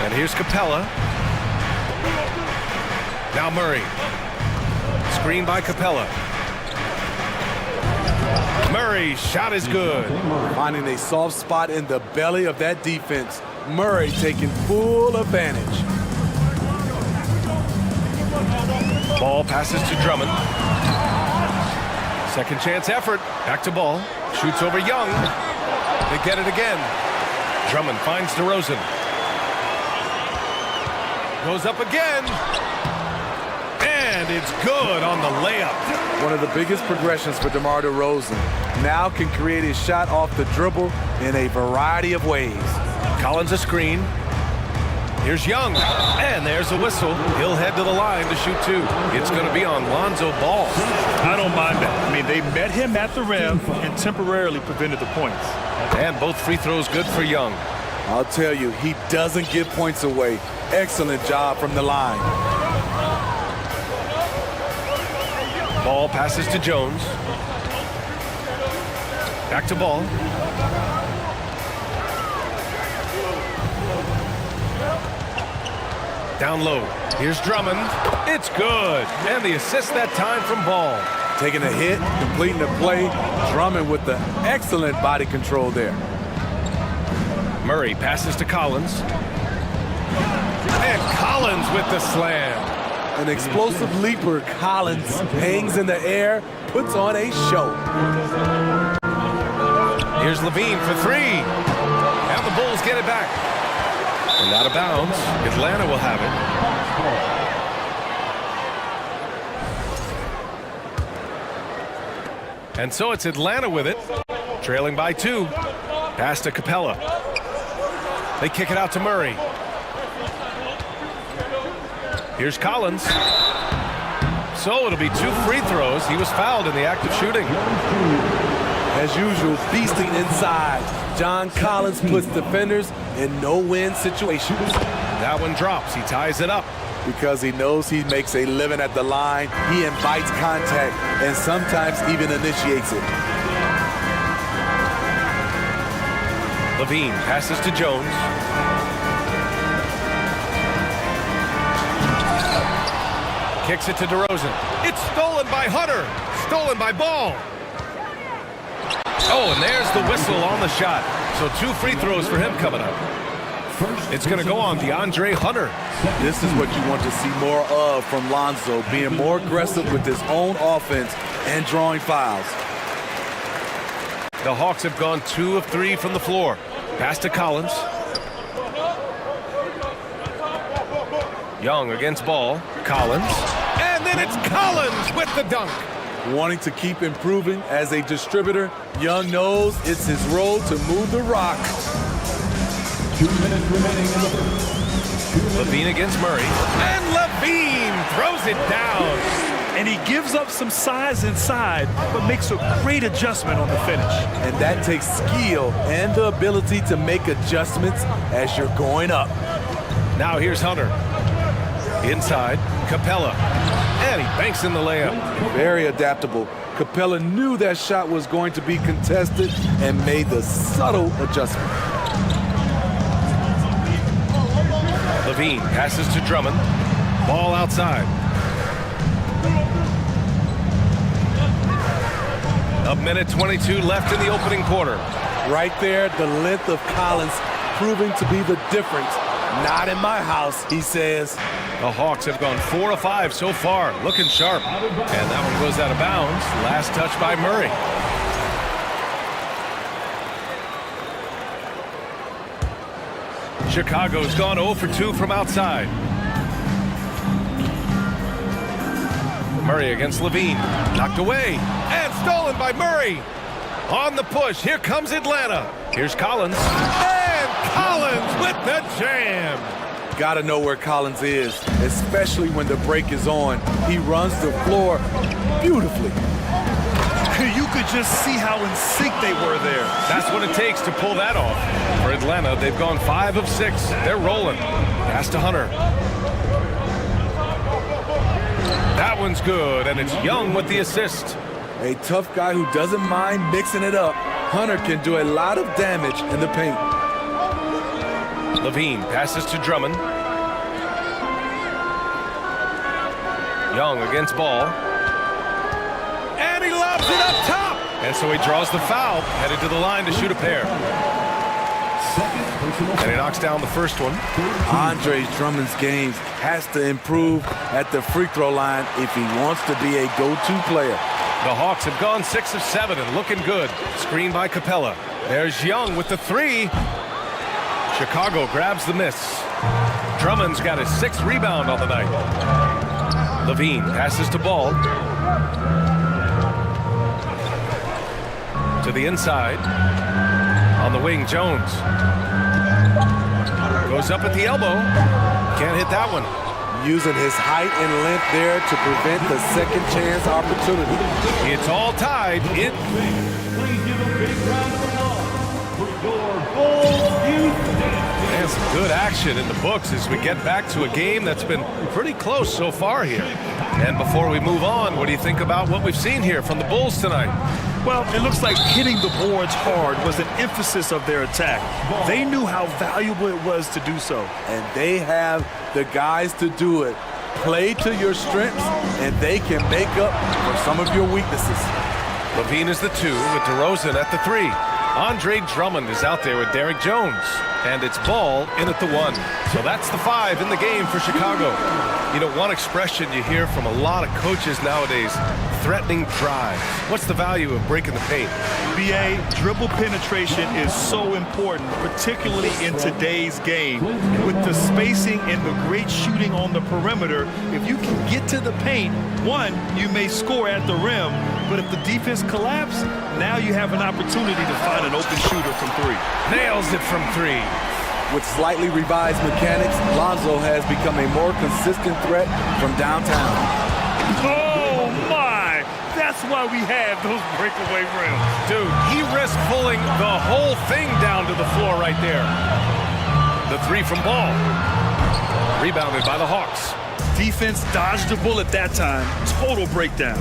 And here's Capella. Now Murray. Screen by Capella. Murray's shot is good. Finding a soft spot in the belly of that defense. Murray taking full advantage. Ball passes to Drummond. Second chance effort. Back to Ball. Shoots over Young. They get it again. Drummond finds DeRozan. Goes up again. And it's good on the layup. One of the biggest progressions for DeMar DeRozan. Now can create his shot off the dribble in a variety of ways. Collins a screen. Here's Young. And there's a whistle. He'll head to the line to shoot 2. It's going to be on Lonzo Ball. I don't mind that. I mean, they met him at the rim and temporarily prevented the points. And both free throws good for Young. I'll tell you, he doesn't give points away. Excellent job from the line. Ball passes to Jones. Back to Ball. Down low. Here's Drummond. It's good. And the assist that time from Ball. Taking a hit, completing the play. Drummond with the excellent body control there. Murray passes to Collins. And Collins with the slam. An explosive leaper, Collins hangs in the air, puts on a show. Here's Levine for 3. And the Bulls get it back. And out of bounds, Atlanta will have it. And so it's Atlanta with it, trailing by 2. Pass to Capella. They kick it out to Murray. Here's Collins. So it'll be 2 free throws. He was fouled in the act of shooting. As usual, feasting inside. John Collins puts defenders in no-win situations. That one drops. He ties it up. Because he knows he makes a living at the line, he invites contact and sometimes even initiates it. Levine passes to Jones. Kicks it to DeRozan. It's stolen by Hunter. Stolen by Ball. Oh, and there's the whistle on the shot. So 2 free throws for him coming up. It's going to go on DeAndre Hunter. This is what you want to see more of from Lonzo, being more aggressive with his own offense and drawing fouls. The Hawks have gone 2 of 3 from the floor. Pass to Collins. Young against Ball. Collins. And then it's Collins with the dunk. Wanting to keep improving as a distributor, Young knows it's his role to move the rock. 2 minutes remaining in the first. Levine against Murray. And Levine throws it down. And he gives up some size inside, but makes a great adjustment on the finish. And that takes skill and the ability to make adjustments as you're going up. Now here's Hunter. Inside, Capella. And he banks in the layup. Very adaptable. Capella knew that shot was going to be contested and made the subtle adjustment. Levine passes to Drummond. Ball outside. A minute 22 left in the opening quarter. Right there, the length of Collins proving to be the difference Not in my house, he says. The Hawks have gone 4 of 5 so far, looking sharp. And that one goes out of bounds. Last touch by Murray. Chicago's gone 0 for 2 from outside. Murray against Levine. Knocked away. And stolen by Murray. On the push. Here comes Atlanta. Here's Collins. And Collins with the jam. Gotta know where Collins is, especially when the break is on. He runs the floor beautifully. You could just see how in sync they were there. That's what it takes to pull that off. For Atlanta, they've gone 5 of 6. They're rolling. Pass to Hunter. That one's good, and it's Young with the assist. A tough guy who doesn't mind mixing it up. Hunter can do a lot of damage in the paint. Levine passes to Drummond. Young against Ball. And he lobs it up top! And so he draws the foul, headed to the line to shoot a pair. And he knocks down the first one. Andre Drummond's game has to improve at the free throw line if he wants to be a go-to player. The Hawks have gone 6 of 7 and looking good. Screen by Capella. There's Young with the 3. Chicago grabs the miss. Drummond's got his 6th rebound on the night. Levine passes to Ball. To the inside. On the wing, Jones. Goes up at the elbow. Can't hit that one. Using his height and length there to prevent the second chance opportunity. It's all tied. Please give a big round of applause for your goal. And some good action in the books as we get back to a game that's been pretty close so far here. And before we move on, what do you think about what we've seen here from the Bulls tonight? Well, it looks like hitting the boards hard was an emphasis of their attack. They knew how valuable it was to do so. And they have the guys to do it. Play to your strengths, and they can make up for some of your weaknesses. Levine is the 2 with DeRozan at the 3. Andre Drummond is out there with Derrick Jones. And it's Ball in at the 1. So that's the 5 in the game for Chicago. You know, one expression you hear from a lot of coaches nowadays, threatening drive. What's the value of breaking the paint? BA, dribble penetration is so important, particularly in today's game. With the spacing and the great shooting on the perimeter, if you can get to the paint, one, you may score at the rim, but if the defense collapses, now you have an opportunity to find an open shooter from 3. Nails it from 3. With slightly revised mechanics, Lonzo has become a more consistent threat from downtown. Oh, my! That's why we have those breakaway rims. Dude, he risked pulling the whole thing down to the floor right there. The 3 from Ball. Rebounded by the Hawks. Defense dodged the bullet that time. Total breakdown.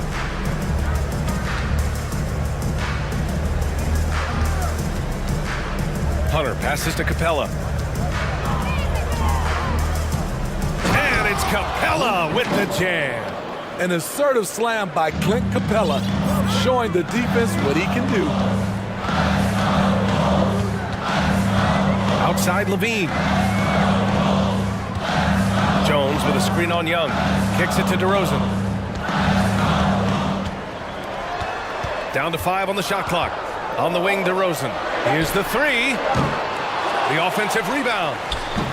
Hunter passes to Capella. And it's Capella with the jam. An assertive slam by Clint Capella, showing the defense what he can do. Outside Levine. Jones with a screen on Young. Kicks it to DeRozan. Down to 5 on the shot clock. On the wing, DeRozan. Here's the 3. The offensive rebound.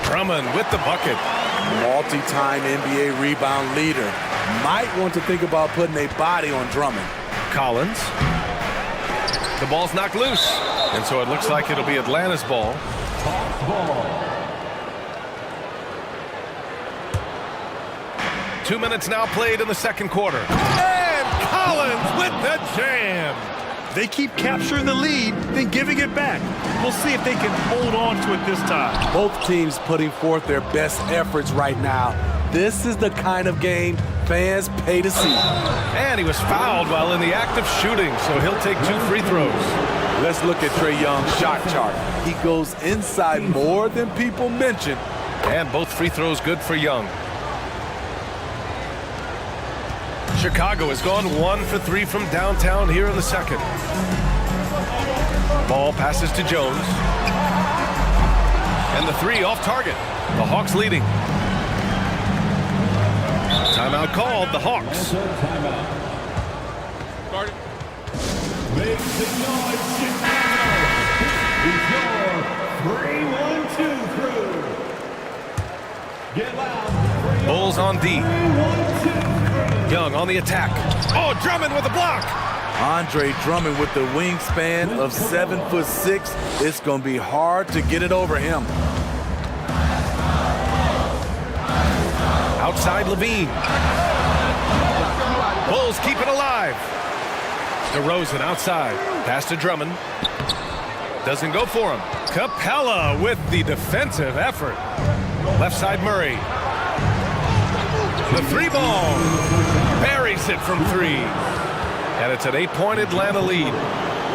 Drummond with the bucket. Multi-time NBA rebound leader. Might want to think about putting a body on Drummond. Collins. The ball's knocked loose. And so it looks like it'll be Atlanta's ball. Ball. 2 minutes now played in the second quarter. And Collins with the jam. They keep capturing the lead, then giving it back. We'll see if they can hold on to it this time. Both teams putting forth their best efforts right now. This is the kind of game fans pay to see. And he was fouled while in the act of shooting, so he'll take 2 free throws. Let's look at Trae Young's shot chart. He goes inside more than people mention. And both free throws good for Young. Chicago has gone 1 for 3 from downtown here in the second. Ball passes to Jones. And the three off target. The Hawks leading. Timeout called, the Hawks. Make some noise, Chicago. It's your 3-1-2 crew. Get loud. Bulls on D. Young on the attack. Oh, Drummond with the block. Andre Drummond with the wingspan of 7'6". It's going to be hard to get it over him. Outside Levine. Bulls keep it alive. DeRozan outside. Pass to Drummond. Doesn't go for him. Capella with the defensive effort. Left side Murray. The three ball. Buries it from three. And it's an 8-point Atlanta lead.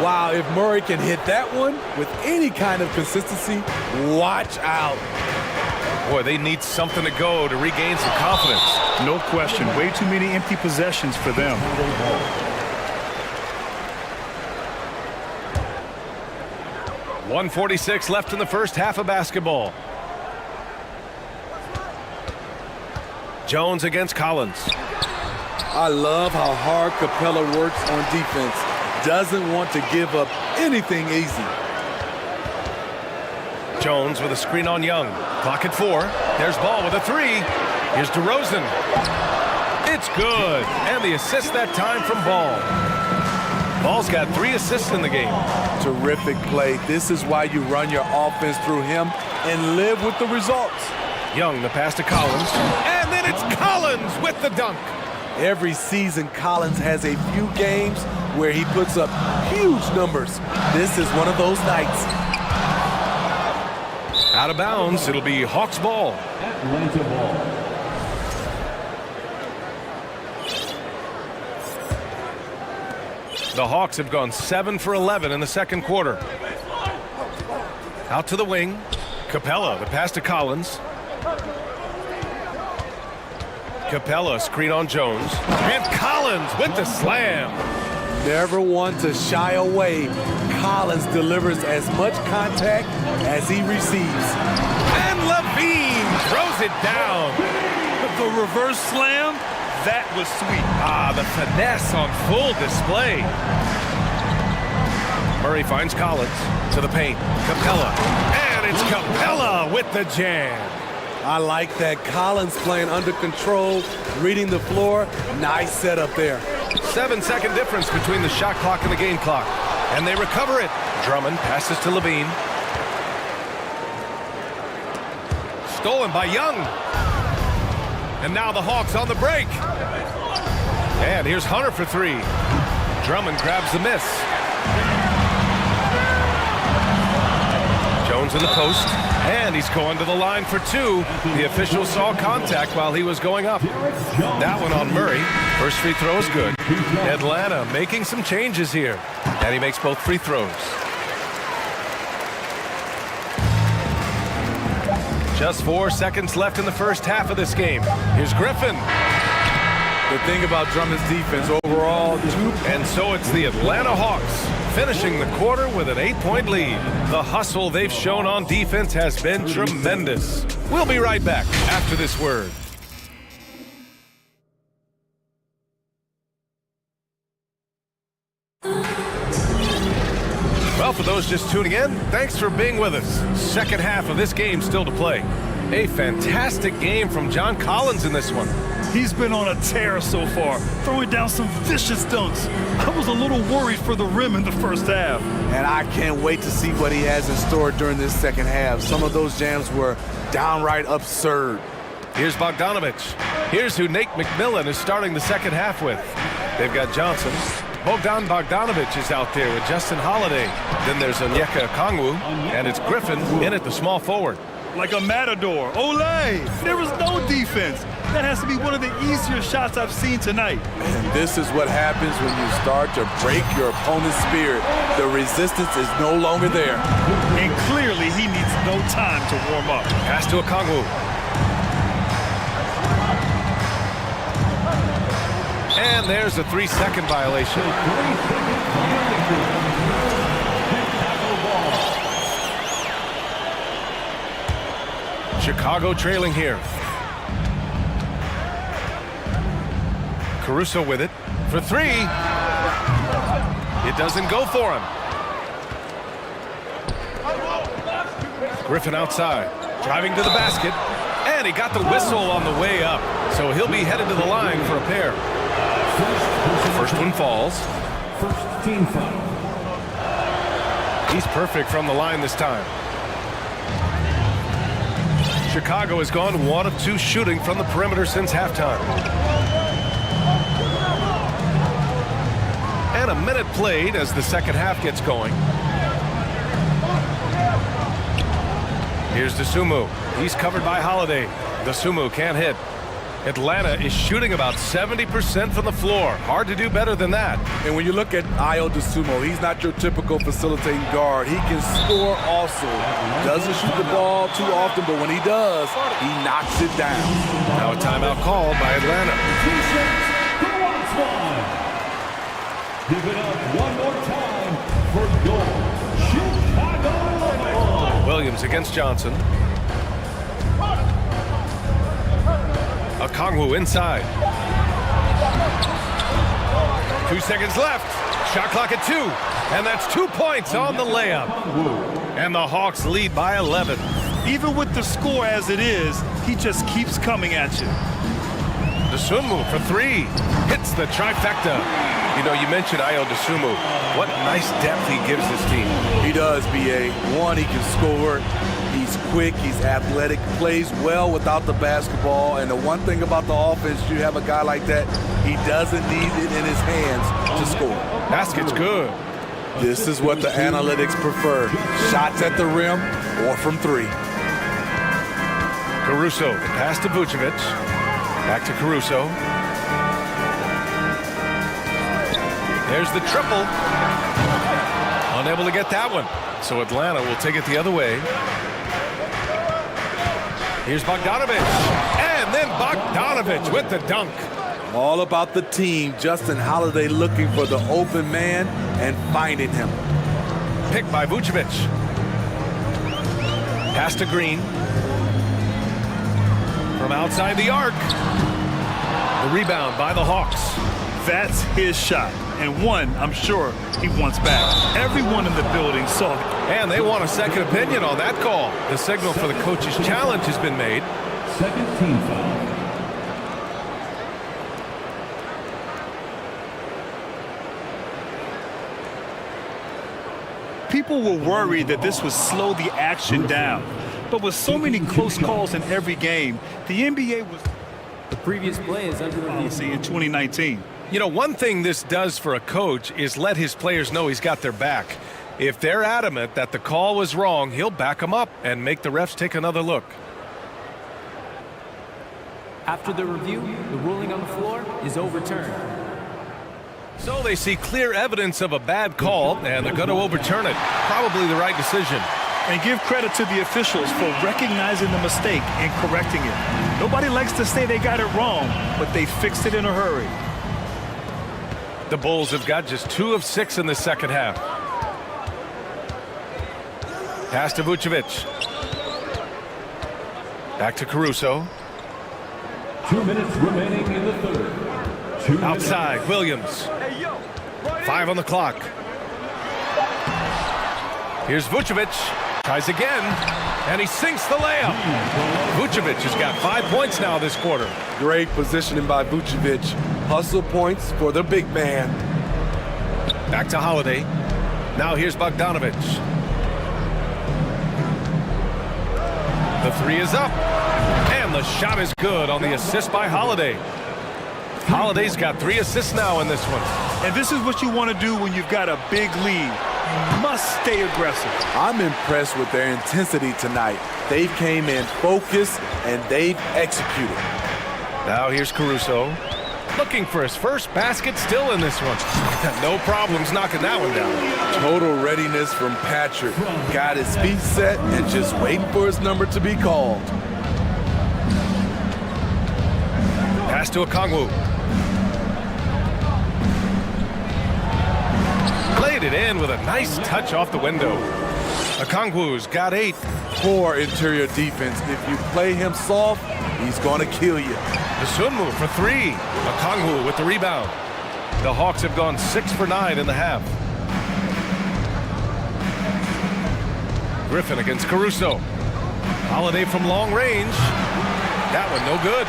Wow, if Murray can hit that one with any kind of consistency, watch out. Boy, they need something to go to regain some confidence. No question. Way too many empty possessions for them. .146 left in the first half of basketball. Jones against Collins. I love how hard Capella works on defense. Doesn't want to give up anything easy. Jones with a screen on Young. Clock at 4. There's Ball with a three. Here's DeRozan. It's good. And the assist that time from Ball. Ball's got 3 assists in the game. Terrific play. This is why you run your offense through him and live with the results. Young, the pass to Collins. And then it's Collins with the dunk. Every season, Collins has a few games where he puts up huge numbers. This is one of those nights. Out of bounds, it'll be Hawks ball. Atlanta ball. The Hawks have gone 7 for 11 in the second quarter. Out to the wing. Capella, the pass to Collins. Capella, screen on Jones. And Collins with the slam. Never one to shy away. Collins delivers as much contact as he receives. And Levine throws it down. The reverse slam, that was sweet. Ah, the finesse on full display. Murray finds Collins to the paint. Capella. And it's Capella with the jam. I like that. Collins playing under control, reading the floor. Nice setup there. 7-second difference between the shot clock and the game clock. And they recover it. Drummond passes to Levine. Stolen by Young. And now the Hawks on the break. And here's Hunter for 3. Drummond grabs the miss. Jones in the post. And he's going to the line for 2. The official saw contact while he was going up. That one on Murray. First free throw is good. Atlanta making some changes here. And he makes both free throws. Just 4 seconds left in the first half of this game. Here's Griffin. The thing about Drummond's defense overall, and so it's the Atlanta Hawks finishing the quarter with an 8-point lead. The hustle they've shown on defense has been tremendous. We'll be right back after this word. Well, for those just tuning in, thanks for being with us. Second half of this game still to play. A fantastic game from John Collins in this one. He's been on a tear so far, throwing down some vicious dunks. I was a little worried for the rim in the first half. And I can't wait to see what he has in store during this second half. Some of those jams were downright absurd. Here's Bogdanovich. Here's who Nate McMillan is starting the second half with. They've got Johnson. Bogdanovich is out there with Justin Holiday. Then there's Onyeka Okongwu, and it's Griffin in at the small forward. Like a matador. Olay! There was no defense. That has to be one of the easier shots I've seen tonight. And this is what happens when you start to break your opponent's spirit. The resistance is no longer there. And clearly he needs no time to warm up. Pass to Okongwu. And there's a 3-second violation. Chicago trailing here. Caruso with it for three. It doesn't go for him. Griffin outside, driving to the basket, and he got the whistle on the way up. So he'll be headed to the line for a pair. First one falls. First team foul. He's perfect from the line this time. Chicago has gone 1 of 2 shooting from the perimeter since halftime. And a minute played as the second half gets going. Here's Dosunmu. He's covered by Holiday. Dosunmu can't hit. Atlanta is shooting about 70% from the floor. Hard to do better than that. And when you look at Ayo Dosunmu, he's not your typical facilitating guard. He can score also. Doesn't shoot the ball too often, but when he does, he knocks it down. Now a timeout called by Atlanta. Give it up one more time for your Chicago. Williams against Johnson. Okongwu inside. 2 seconds left. Shot clock at 2. And that's 2 points on the layup. And the Hawks lead by 11. Even with the score as it is, he just keeps coming at you. Dosunmu for 3. Hits the trifecta. You know, you mentioned Ayo Dosunmu. What nice depth he gives this team. He does, B.A. One, he can score. He's quick, he's athletic, plays well without the basketball. And the one thing about the offense, you have a guy like that, he doesn't need it in his hands to score. Basket's good. This is what the analytics prefer. Shots at the rim or from 3. Caruso, the pass to Vucevic. Back to Caruso. There's the triple. Unable to get that one. So Atlanta will take it the other way. Here's Bogdanovic. And then Bogdanovic with the dunk. All about the team. Justin Holiday looking for the open man and finding him. Picked by Vucevic. Pass to Green. From outside the arc. The rebound by the Hawks. That's his shot. And one, I'm sure, he wants back. Everyone in the building saw it. And they want a second opinion on that call. The signal for the coach's challenge has been made. Second team foul. People were worried that this would slow the action down. But with so many close calls in every game, the NBA was the previous play is under review in 2019. You know, one thing this does for a coach is let his players know he's got their back. If they're adamant that the call was wrong, he'll back them up and make the refs take another look. After the review, the ruling on the floor is overturned. So they see clear evidence of a bad call, and they're going to overturn it. Probably the right decision. And give credit to the officials for recognizing the mistake and correcting it. Nobody likes to say they got it wrong, but they fixed it in a hurry. The Bulls have got just 2 of 6 in the second half. Pass to Vucevic. Back to Caruso. 2 minutes remaining in the third. Outside, Williams. 5 on the clock. Here's Vucevic. Tries again, and he sinks the layup. Vucevic has got 5 points now this quarter. Great positioning by Vucevic. Hustle points for the big man. Back to Holiday. Now here's Bogdanovic. The 3 is up, and the shot is good on the assist by Holiday. Holiday's got 3 assists now in this one. And this is what you want to do when you've got a big lead. You must stay aggressive. I'm impressed with their intensity tonight. They came in focused, and they've executed. Now here's Caruso. Looking for his first basket still in this one. No problems knocking that one down. Total readiness from Patrick. Got his feet set and just waiting for his number to be called. Pass to Okongwu. Played it in with a nice touch off the window. Okongwu's got 8. poor interior defense. If you play him soft, he's going to kill you. Dosunmu for three. Okongwu with the rebound. The Hawks have gone 6 for 9 in the half. Griffin against Caruso. Holiday from long range. That one no good.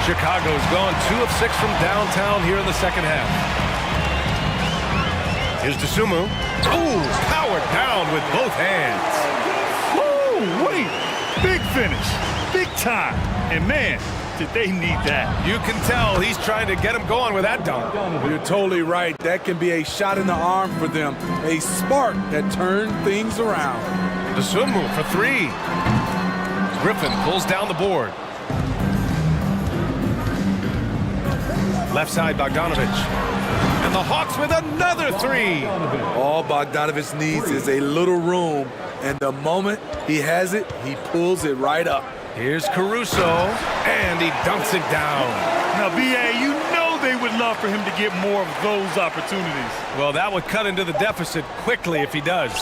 Chicago's gone 2 of 6 from downtown here in the second half. Here's Dosunmu. Ooh, powered down with both hands. Woo, wait. Big finish. Big time. And man, did they need that. You can tell he's trying to get him going with that dunk. You're totally right. That can be a shot in the arm for them. A spark that turned things around. Dosunmu for three. Griffin pulls down the board. Left side, Bogdanovich. And the Hawks with another three. All Bogdanovich needs is a little room. And the moment he has it, he pulls it right up. Here's Caruso. And he dunks it down. Now, B.A., you know they would love for him to get more of those opportunities. Well, that would cut into the deficit quickly if he does.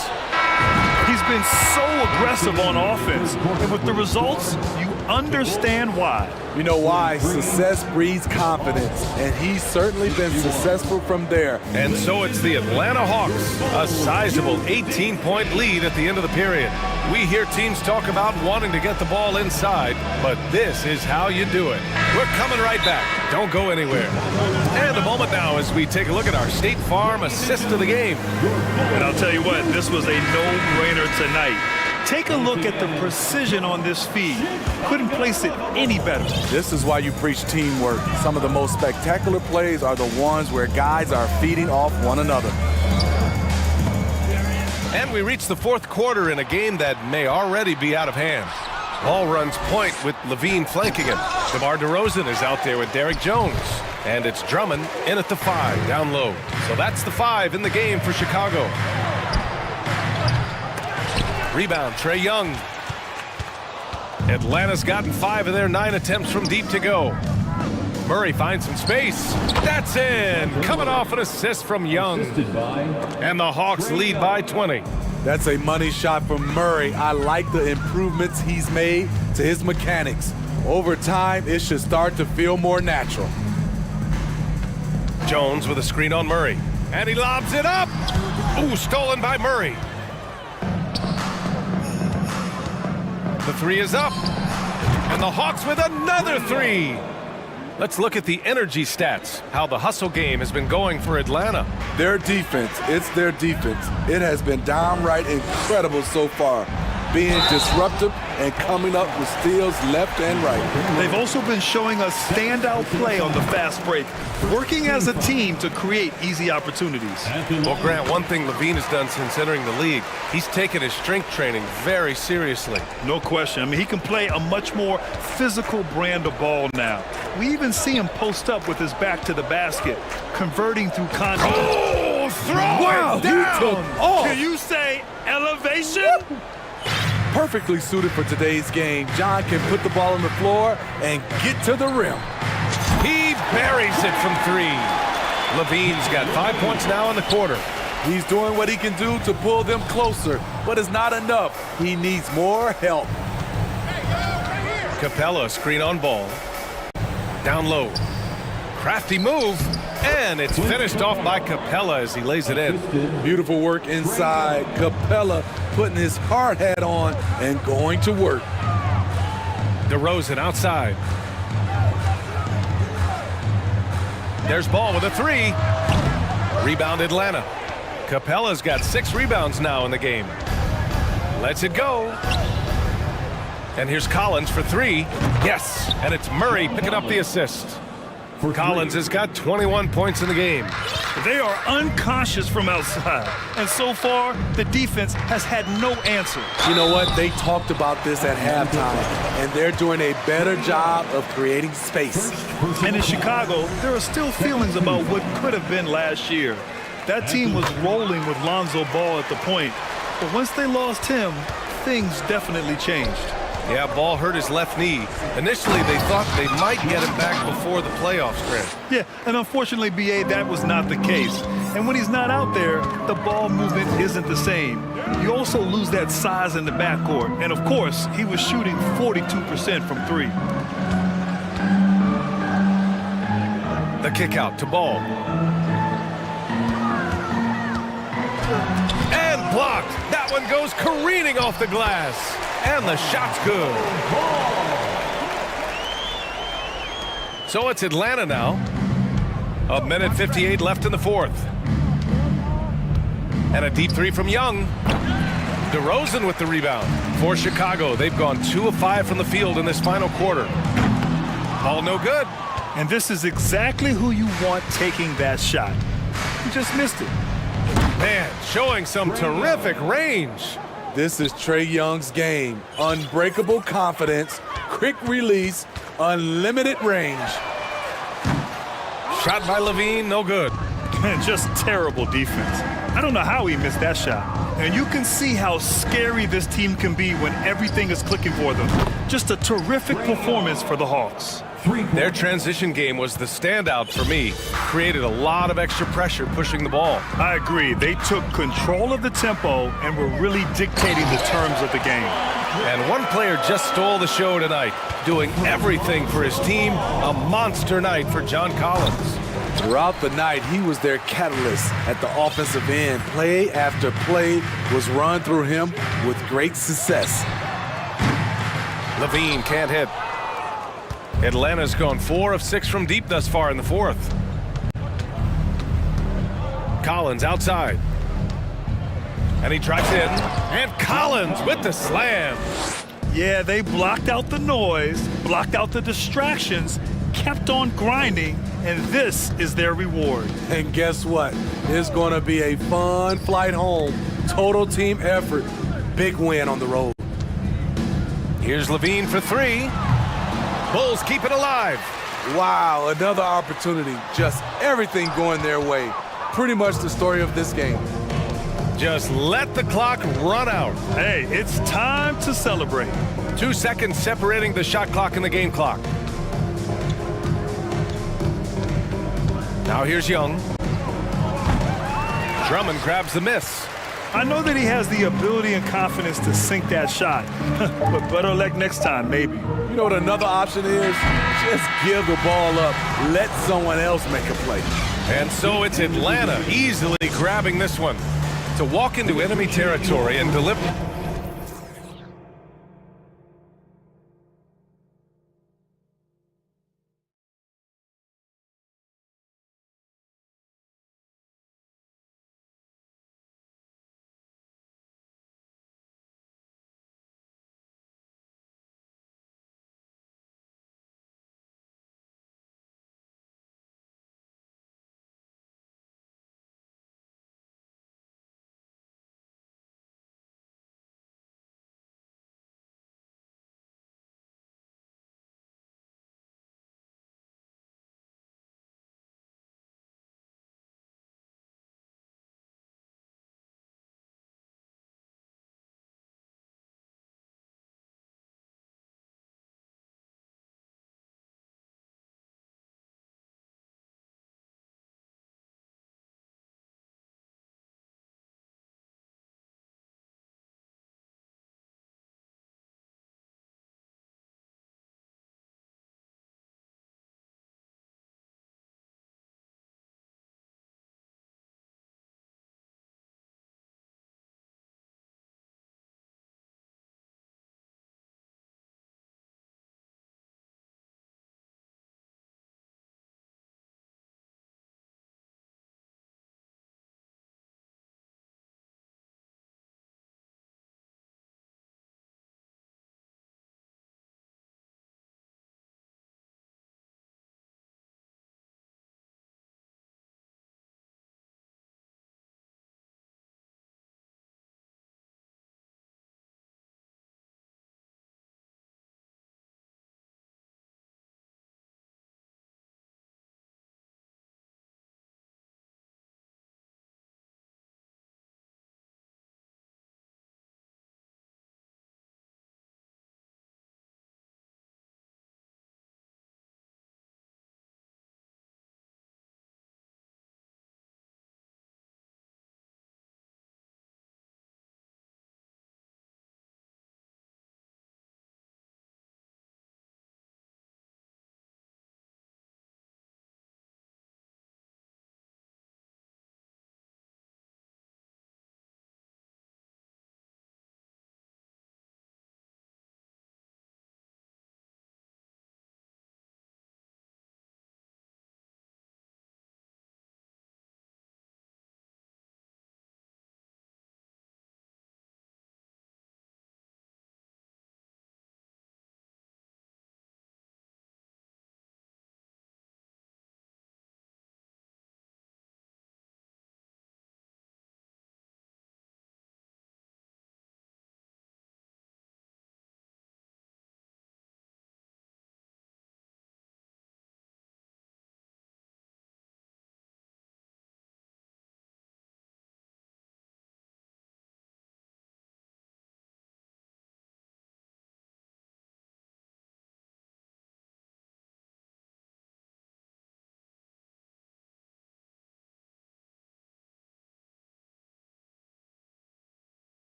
He's been so aggressive on offense. And with the results, you understand why. You know why? Success breeds confidence, and he's certainly been successful from there. And so it's the Atlanta Hawks, a sizable 18-point lead at the end of the period. We hear teams talk about wanting to get the ball inside, but this is how you do it. We're coming right back. Don't go anywhere. And a moment now as we take a look at our State Farm assist of the game. And I'll tell you what, this was a no-brainer tonight. Take a look at the precision on this feed. Couldn't place it any better. This is why you preach teamwork. Some of the most spectacular plays are the ones where guys are feeding off one another. And we reach the fourth quarter in a game that may already be out of hand. Ball runs point with Levine flanking him. DeMar DeRozan is out there with Derrick Jones. And it's Drummond in at the 5, down low. So that's the 5 in the game for Chicago. Rebound, Trae Young. Atlanta's gotten 5 of their 9 attempts from deep to go. Murray finds some space. That's in. Coming off an assist from Young. And the Hawks lead by 20. That's a money shot from Murray. I like the improvements he's made to his mechanics. Over time, it should start to feel more natural. Jones with a screen on Murray. And he lobs it up. Ooh, stolen by Murray. The 3 is up. And the Hawks with another 3. Let's look at the energy stats, how the hustle game has been going for Atlanta. Their defense, it's their defense. It has been downright incredible so far, being disruptive and coming up with steals left and right. They've also been showing us standout play on the fast break, working as a team to create easy opportunities. Well, Grant, one thing Levine has done since entering the league, he's taken his strength training very seriously. No question. I mean, he can play a much more physical brand of ball now. We even see him post up with his back to the basket, converting through contact. Oh, throw it down! He took off. Can you say elevation? Perfectly suited for today's game. John can put the ball on the floor and get to the rim. He buries it from 3. Levine's got 5 points now in the quarter. He's doing what he can do to pull them closer, but it's not enough. He needs more help. Capella, screen on ball. Down low. Crafty move. And it's finished off by Capella as he lays it in. Beautiful work inside. Capella putting his hard hat on and going to work. DeRozan outside. There's Ball with a 3. Rebound Atlanta. Capella's got 6 rebounds now in the game. Lets it go. And here's Collins for 3. Yes, and it's Murray picking up the assist. Collins has got 21 points in the game. They are unconscious from outside. And so far, the defense has had no answer. You know what? They talked about this at halftime, and they're doing a better job of creating space. And in Chicago, there are still feelings about what could have been last year. That team was rolling with Lonzo Ball at the point. But once they lost him, things definitely changed. Yeah, ball hurt his left knee. Initially, they thought they might get him back before the playoffs, Grant. Yeah, and unfortunately, B.A., that was not the case. And when he's not out there, the ball movement isn't the same. You also lose that size in the backcourt. And, of course, he was shooting 42% from three. The kick out to Ball. And blocked. That one goes careening off the glass. And the shot's good. So it's Atlanta now. A minute 58 left in the fourth. And a deep three from Young. DeRozan with the rebound. For Chicago, they've gone 2 of 5 from the field in this final quarter. All no good. And this is exactly who you want taking that shot. You just missed it. Man, showing some terrific range. This is Trae Young's game. Unbreakable confidence, quick release, unlimited range. Shot by Levine, no good. Just terrible defense. I don't know how he missed that shot. And you can see how scary this team can be when everything is clicking for them. Just a terrific performance for the Hawks. Their transition game was the standout for me. Created a lot of extra pressure pushing the ball. I agree. They took control of the tempo and were really dictating the terms of the game. And one player just stole the show tonight, doing everything for his team. A monster night for John Collins. Throughout the night, he was their catalyst at the offensive end. Play after play was run through him with great success. Levine can't hit. Atlanta's gone 4 of 6 from deep thus far in the fourth. Collins outside. And he drives in. And Collins with the slam. Yeah, they blocked out the noise, blocked out the distractions, kept on grinding, and this is their reward. And guess what? It's going to be a fun flight home. Total team effort. Big win on the road. Here's Levine for 3. Bulls keep it alive. Wow, another opportunity. Just everything going their way. Pretty much the story of this game. Just let the clock run out. Hey, it's time to celebrate. 2 seconds separating the shot clock and the game clock. Now here's Young. Drummond grabs the miss. I know that he has the ability and confidence to sink that shot, but better luck next time, maybe. You know what another option is? Just give the ball up. Let someone else make a play. And so it's Atlanta easily grabbing this one to walk into enemy territory and deliver.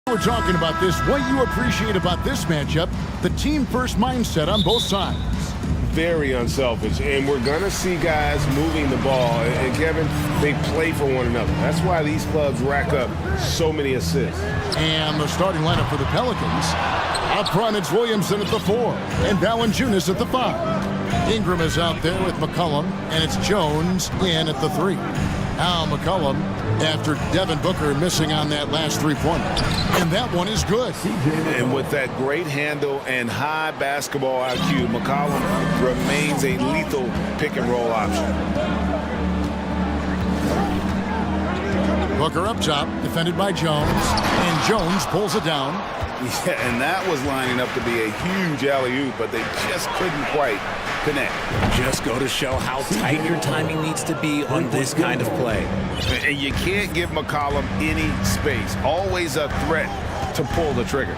We're talking about this. What you appreciate about this matchup, the team-first mindset on both sides. Very unselfish, and we're going to see guys moving the ball. And Kevin, they play for one another. That's why these clubs rack up so many assists. And the starting lineup for the Pelicans. Up front, it's Williamson at the 4 and Valanciunas at the 5. Ingram is out there with McCollum, and it's Jones in at the 3. Now McCollum after Devin Booker missing on that last three-pointer. And that one is good. And with that great handle and high basketball IQ, McCollum remains a lethal pick-and-roll option. Booker up top, defended by Jones, and Jones pulls it down. Yeah, and that was lining up to be a huge alley-oop, but they just couldn't quite connect. Just go to show how tight your timing needs to be on this kind of play. And you can't give McCollum any space. Always a threat to pull the trigger.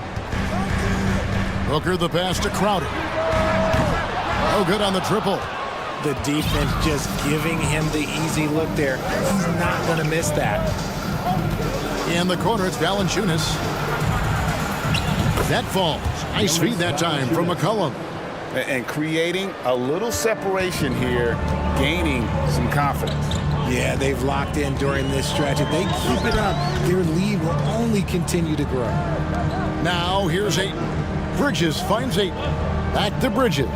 Booker the pass to Crowder. Oh, good on the triple. The defense just giving him the easy look there. He's not going to miss that. In the corner, it's Valanciunas. That falls. Nice feed that time from McCollum. And creating a little separation here, gaining some confidence. Yeah, they've locked in during this stretch. If they keep it up, their lead will only continue to grow. Now, here's Ayton. Bridges finds Ayton. Back to Bridges.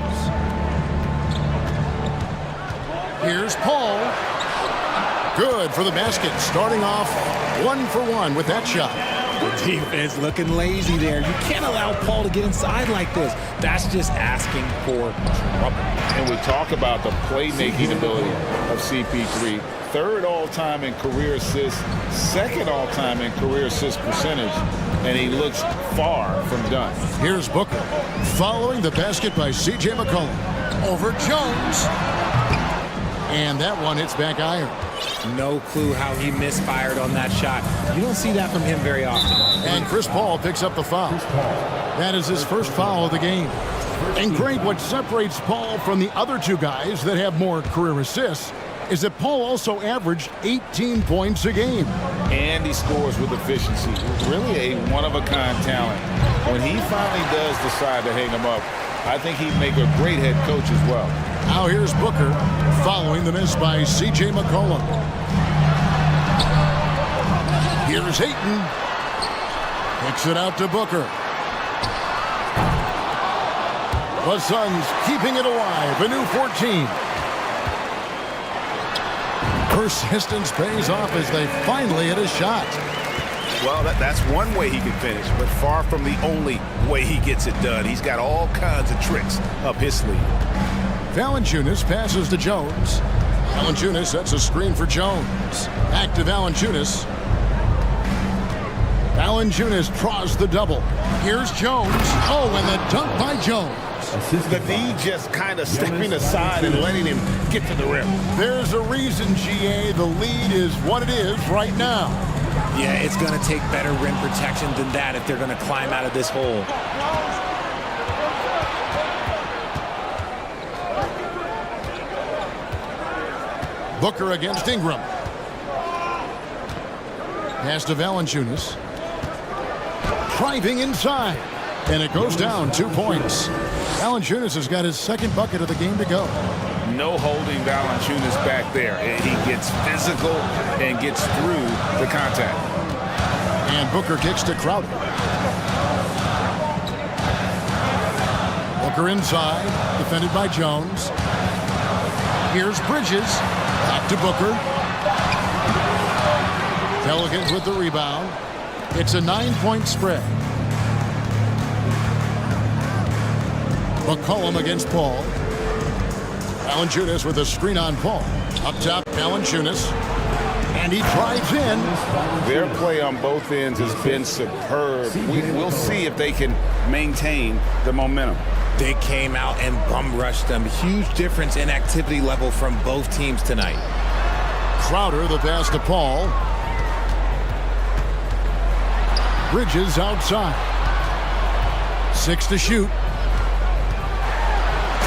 Here's Paul. Good for the basket. Starting off 1 for 1 with that shot. The defense looking lazy there. You can't allow Paul to get inside like this. That's just asking for trouble. And we talk about the playmaking ability of CP3. Third all-time in career assists, second all-time in career assist percentage, and he looks far from done. Here's Booker. Following the basket by C.J. McCollum. Over Jones. And that one hits back iron. No clue how he misfired on that shot. You don't see that from him very often. And Chris Paul picks up the foul. That is his first foul of the game. And great, what separates Paul from the other two guys that have more career assists is that Paul also averaged 18 points a game. And he scores with efficiency. Really a one-of-a-kind talent. When he finally does decide to hang him up, I think he'd make a great head coach as well. Now here's Booker following the miss by C.J. McCollum. Here's Ayton. Kicks it out to Booker. The Suns keeping it alive. A new 14. Persistence pays off as they finally hit a shot. Well, that's one way he can finish, but far from the only way he gets it done. He's got all kinds of tricks up his sleeve. Valanciunas passes to Jones. Valanciunas sets a screen for Jones. Back to Valanciunas. Valanciunas draws the double. Here's Jones. Oh, and the dunk by Jones. The D just kind of stepping aside and letting him get to the rim. There's a reason, GA. The lead is what it is right now. Yeah, it's going to take better rim protection than that if they're going to climb out of this hole. Booker against Ingram. Pass to Valanciunas. Driving inside. And it goes down 2 points. Valanciunas has got his second bucket of the game to go. No holding Valanciunas back there. He gets physical and gets through the contact. And Booker kicks to Crowder. Booker inside, defended by Jones. Here's Bridges. Back to Booker. Pelicans with the rebound. It's a 9-point spread. McCollum against Paul. Valanciunas with a screen on Paul. Up top, Valanciunas. And he drives in. Their play on both ends has been superb. We'll see if they can maintain the momentum. They came out and bum rushed them. Huge difference in activity level from both teams tonight. Crowder, the pass to Paul. Bridges outside. 6 to shoot.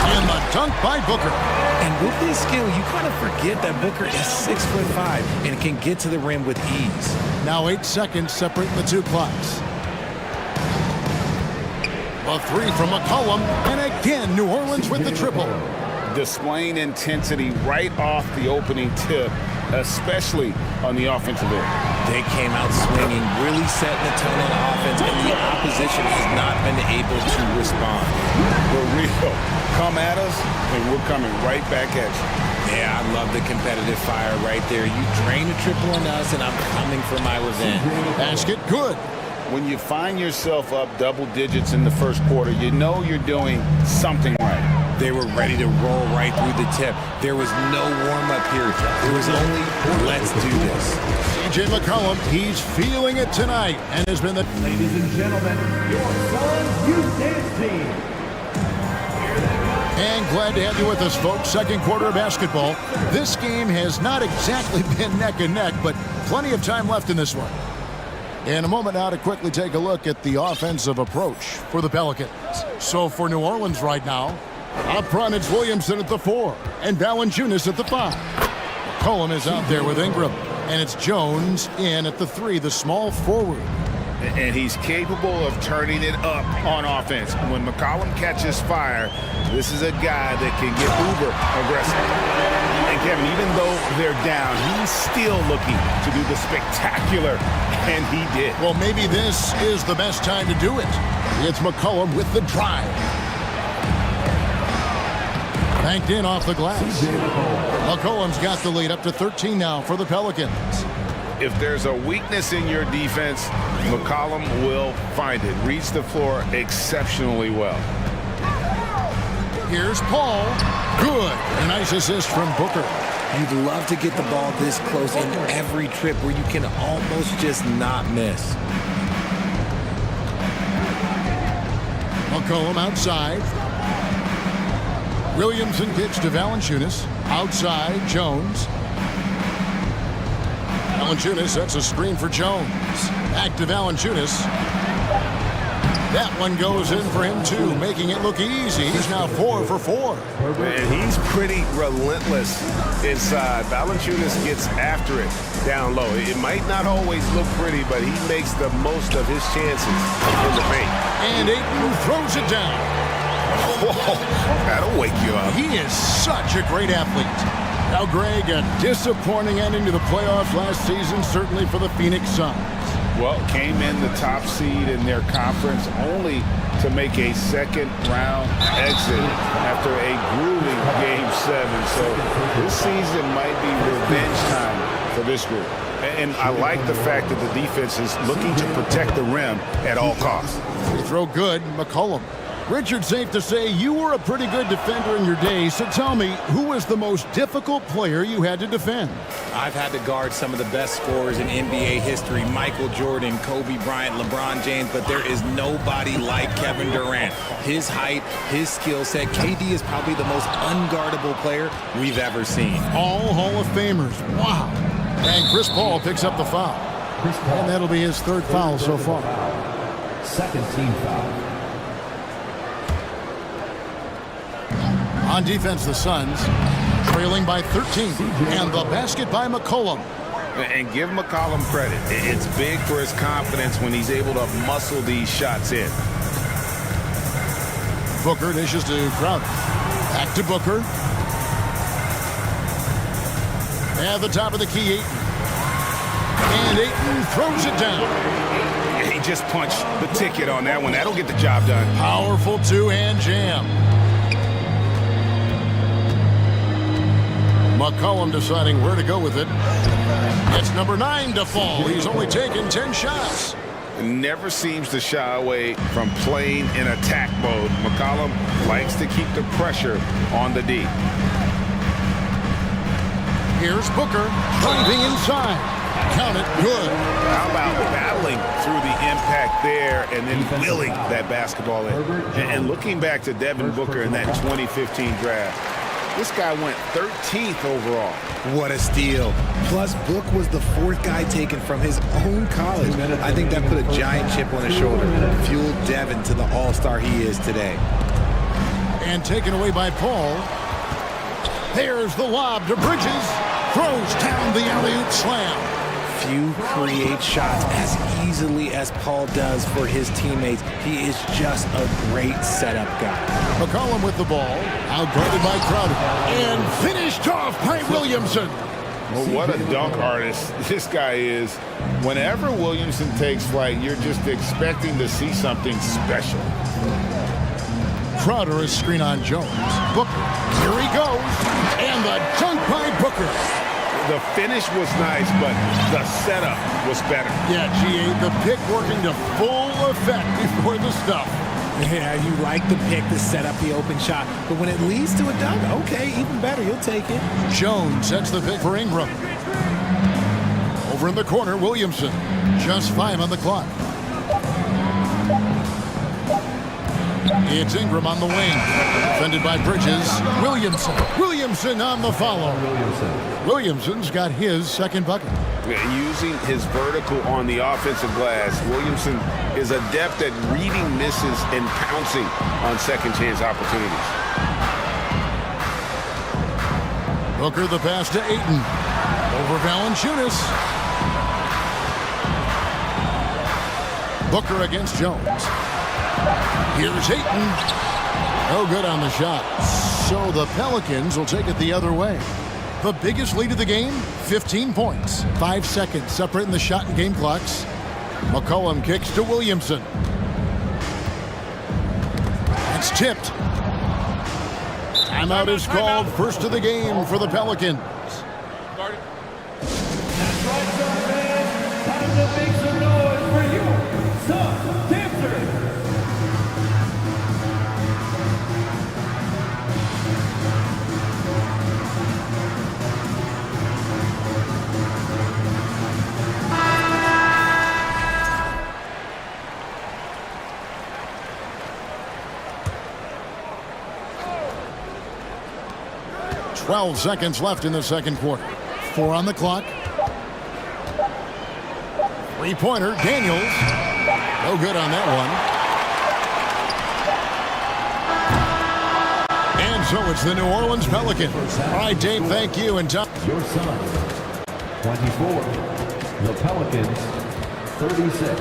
And the dunk by Booker. And with this skill, you kind of forget that Booker is 6'5" and can get to the rim with ease. Now 8 seconds separating the two clocks. A three from McCollum, and again, New Orleans with the triple. Displaying intensity right off the opening tip, especially on the offensive end. They came out swinging, really setting the tone on offense, and the opposition has not been able to respond. For real. Come at us, and we're coming right back at you. Yeah, I love the competitive fire right there. You drain a triple on us, and I'm coming for my revenge. Basket good. When you find yourself up double digits in the first quarter, you know you're doing something right. They were ready to roll right through the tip. There was no warm-up here. There was only, let's do this. C.J. McCollum, he's feeling it tonight and has been the... Ladies and gentlemen, your son's youth dance team. And glad to have you with us, folks. Second quarter of basketball. This game has not exactly been neck and neck, but plenty of time left in this one. In a moment now to quickly take a look at the offensive approach for the Pelicans. So for New Orleans right now, up front it's Williamson at the 4 and Valanciunas at the 5. McCollum is out there with Ingram, and it's Jones in at the 3, the small forward. And he's capable of turning it up on offense. When McCollum catches fire, this is a guy that can get uber aggressive. And Kevin, even though they're down, he's still looking to do the spectacular, and he did. Well, maybe this is the best time to do it. It's McCollum with the drive. Banked in off the glass. McCollum's got the lead up to 13 now for the Pelicans. If there's a weakness in your defense, McCollum will find it. Reads the floor exceptionally well. Here's Paul. Good. A nice assist from Booker. You'd love to get the ball this close in every trip where you can almost just not miss. McCollum outside. Williamson pitch to Valanciunas. Outside, Jones. Valanciunas sets a screen for Jones. Back to Valanciunas. That one goes in for him, too, making it look easy. He's now 4 for 4. And he's pretty relentless inside. Valanciunas gets after it down low. It might not always look pretty, but he makes the most of his chances in the paint. And Ayton throws it down. Whoa, that'll wake you up. He is such a great athlete. Now, Greg, a disappointing ending to the playoffs last season, certainly for the Phoenix Suns. Well, came in the top seed in their conference only to make a second-round exit after a grueling Game 7. So this season might be revenge time for this group. And I like the fact that the defense is looking to protect the rim at all costs. Free throw good, McCollum. Richard, safe to say you were a pretty good defender in your day, so tell me, who was the most difficult player you had to defend? I've had to guard some of the best scorers in NBA history, Michael Jordan, Kobe Bryant, LeBron James, but there is nobody like Kevin Durant. His height, his skill set, KD is probably the most unguardable player we've ever seen. All Hall of Famers, wow. And Chris Paul picks up the foul. And that'll be his third foul so far. Second team foul. On defense, the Suns trailing by 13, and the basket by McCollum. And give McCollum credit. It's big for his confidence when he's able to muscle these shots in. Booker dishes to Crowder. Back to Booker. At the top of the key, Ayton. And Ayton throws it down. He just punched the ticket on that one. That'll get the job done. Powerful two-hand jam. McCollum deciding where to go with it. It's number 9 to fall. He's only taken 10 shots. Never seems to shy away from playing in attack mode. McCollum likes to keep the pressure on the D. Here's Booker driving inside. Count it, good. How about battling through the impact there and then willing that basketball in? And looking back to Devin Booker in that 2015 draft, this guy went 13th overall. What a steal. Plus, Book was the 4th guy taken from his own college. I think that put a giant chip on his shoulder, fueled Devin to the all-star he is today. And taken away by Paul. There's the lob to Bridges. Throws down the alley-oop slam. Few create shots as easily as Paul does for his teammates. He is just a great setup guy. McCollum with the ball. Outguarded by Crowder. And finished off by Williamson. Well, what a dunk artist this guy is. Whenever Williamson takes flight, you're just expecting to see something special. Crowder is screen on Jones. Booker. Here he goes. And the dunk by Booker. The finish was nice, but the setup was better. Yeah, GA, the pick working to full effect before the stuff. Yeah, you like the pick to set up the open shot, but when it leads to a dunk, okay, even better, you'll take it. Jones sets the pick for Ingram. Over in the corner, Williamson. Just 5 on the clock. It's Ingram on the wing. Defended by Bridges. Williamson. Williamson on the follow. Williamson's got his second bucket. Using his vertical on the offensive glass, Williamson is adept at reading misses and pouncing on second chance opportunities. Booker the pass to Ayton. Over Valanciunas. Booker against Jones. Here's Ayton. No good on the shot. So the Pelicans will take it the other way. The biggest lead of the game, 15 points. 5 seconds separating the shot and game clocks. McCollum kicks to Williamson. It's tipped. Timeout is called. First of the game for the Pelicans. That's right, son, man. Time to make some noise for you, son, dancers. Twelve seconds left in the second quarter. 4 on the clock. Three-pointer, Daniels. No good on that one. And so it's the New Orleans Pelicans. All right, Dave, thank you. And Tom. Your son, 24. The Pelicans, 36.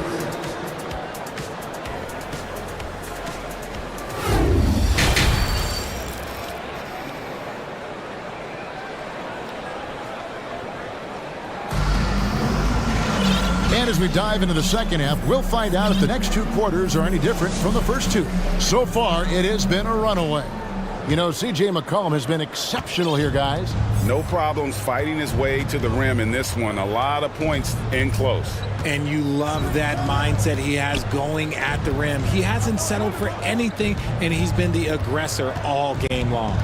And as we dive into the second half, we'll find out if the next 2 quarters are any different from the first 2. So far, it has been a runaway. You know, C.J. McCollum has been exceptional here, guys. No problems fighting his way to the rim in this one. A lot of points in close. And you love that mindset he has going at the rim. He hasn't settled for anything, and he's been the aggressor all game long.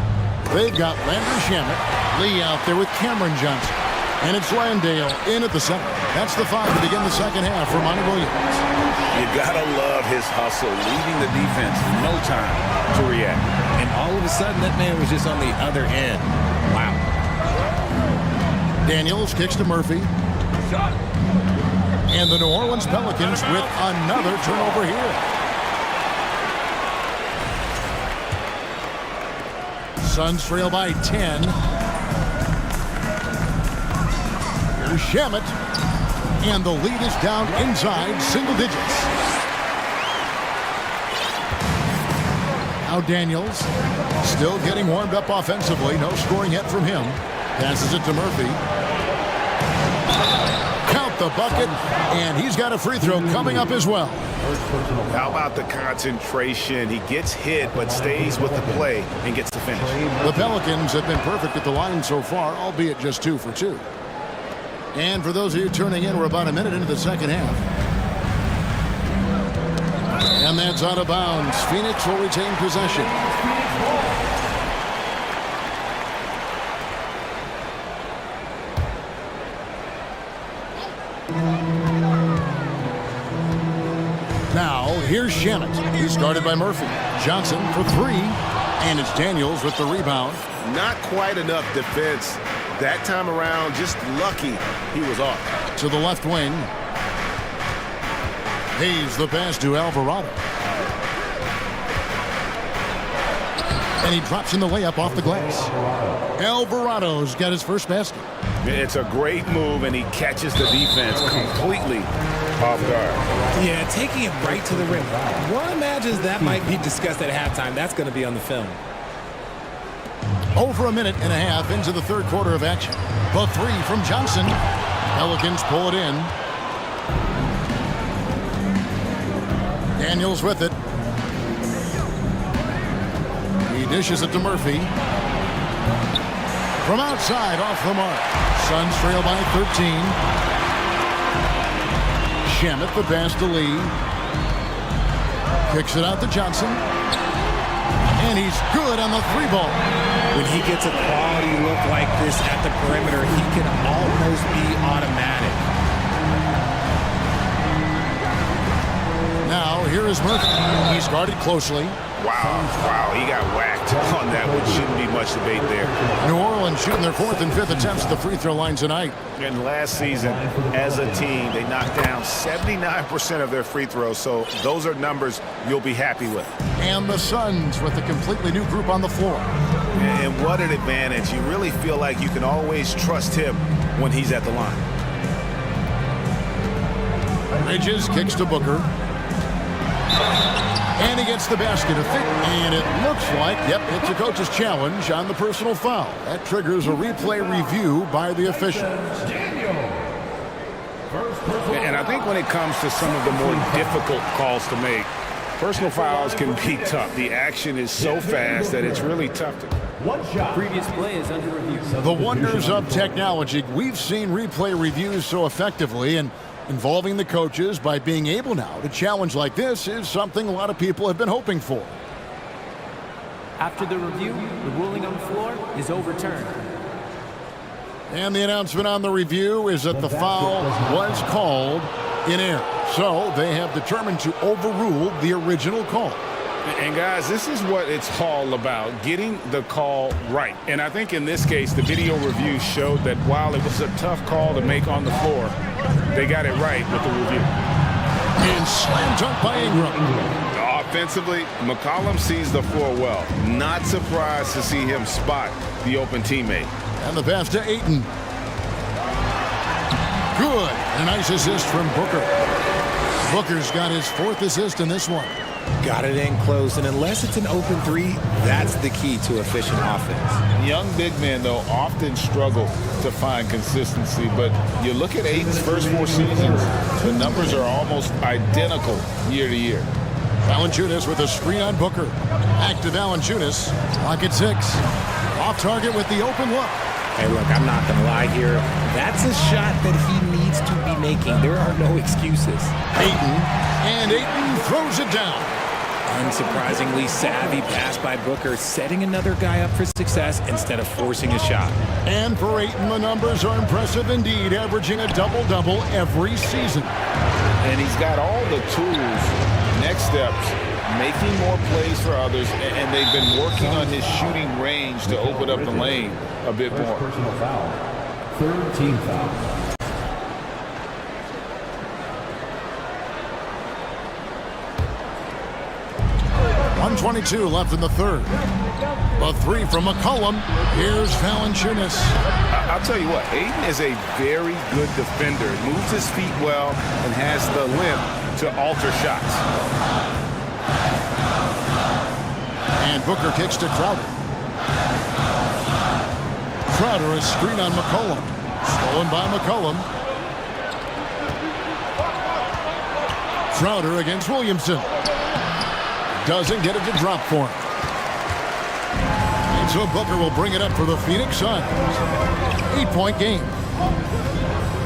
They've got Landry Shamet, Lee out there with Cameron Johnson. And it's Landale in at the center. That's the 5 to begin the second half for Monty Williams. You gotta love his hustle, leading the defense, no time to react. And all of a sudden, that man was just on the other end. Wow. Daniels kicks to Murphy. And the New Orleans Pelicans with another turnover here. Suns trail by 10. Here's Shamet. And the lead is down inside single digits. Now Daniels still getting warmed up offensively. No scoring yet from him. Passes it to Murphy. Count the bucket. And he's got a free throw coming up as well. How about the concentration? He gets hit but stays with the play and gets the finish. The Pelicans have been perfect at the line so far, albeit just 2 for 2. And for those of you tuning in, we're about a minute into the second half. And that's out of bounds. Phoenix will retain possession. Now, here's Shamet. He's guarded by Murphy. Johnson for 3. And it's Daniels with the rebound. Not quite enough defense. That time around, just lucky he was off. To the left wing. Hayes the pass to Alvarado. And he drops in the layup off the glass. Alvarado's got his first basket. It's a great move, and he catches the defense completely off guard. Yeah, taking it right to the rim. One imagines that might be discussed at halftime. That's going to be on the film. Over a minute and a half into the third quarter of action. The three from Johnson. Pelicans pull it in. Daniels with it. He dishes it to Murphy. From outside, off the mark. Suns trail by 13. Shamet the pass to Lee. Kicks it out to Johnson. And he's good on the three ball. When he gets a quality look like this at the perimeter, he can almost be automatic. Now, here is Murphy. He's guarded closely. Wow, he got whacked on that one. Shouldn't be much debate there. New Orleans shooting their fourth and fifth attempts at the free throw line tonight. And last season, as a team, they knocked down 79% of their free throws, so those are numbers you'll be happy with. And the Suns with a completely new group on the floor. And what an advantage. You really feel like you can always trust him when he's at the line. Bridges kicks to Booker. And he gets the basket to fit. And it looks like, yep, it's a coach's challenge on the personal foul. That triggers a replay review by the officials. And I think when it comes to some of the more difficult calls to make, personal fouls can be tough. The action is so fast that it's really tough to... Previous play is under review. The wonders of technology. We've seen replay reviews so effectively, and involving the coaches by being able now to challenge like this is something a lot of people have been hoping for. After the review, the ruling on the floor is overturned. And the announcement on the review is that the foul was called in error. So they have determined to overrule the original call. And guys, this is what it's all about, getting the call right. And I think in this case, the video review showed that while it was a tough call to make on the floor, they got it right with the review. And slam dunk by Ingram. Offensively, McCollum sees the floor well. Not surprised to see him spot the open teammate. And the pass to Ayton. Good. A nice assist from Booker. Booker's got his fourth assist in this one. Got it in close, and unless it's an open three, that's the key to efficient offense. Young big men, though, often struggle to find consistency, but you look at Ayton's first 4 seasons, the numbers are almost identical year to year. Valanciunas with a screen on Booker. Back to Valanciunas. Clock at 6. Off target with the open look. Hey, look, I'm not going to lie here. That's a shot that he needs to be making. There are no excuses. Ayton, and Ayton throws it down. Unsurprisingly savvy pass by Booker, setting another guy up for success instead of forcing a shot. And for Ayton, the numbers are impressive indeed, averaging a double-double every season. And he's got all the tools, next steps, making more plays for others, and they've been working on his shooting range to open up the lane a bit more. Personal foul. Third team foul. .122 left in the third. A three from McCollum. Here's Valanciunas. I'll tell you what, Ayton is a very good defender. Moves his feet well and has the length to alter shots. And Booker kicks to Crowder. Crowder, a screen on McCollum. Stolen by McCollum. Crowder against Williamson. Doesn't get it to drop for him. And so Booker will bring it up for the Phoenix Suns. 8-point game.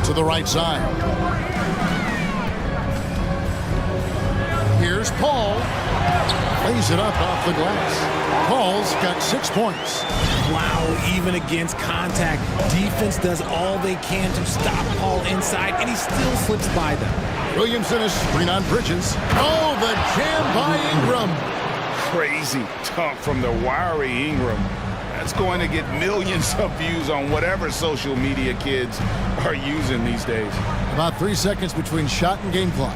To the right side. Here's Paul. Plays it up off the glass. Paul's got 6 points. Wow, even against contact, defense does all they can to stop Paul inside, and he still slips by them. Williamson is screen on Bridges. Oh, the jam by Ingram. Crazy dunk from the wiry Ingram. That's going to get millions of views on whatever social media kids are using these days. About 3 seconds between shot and game clock.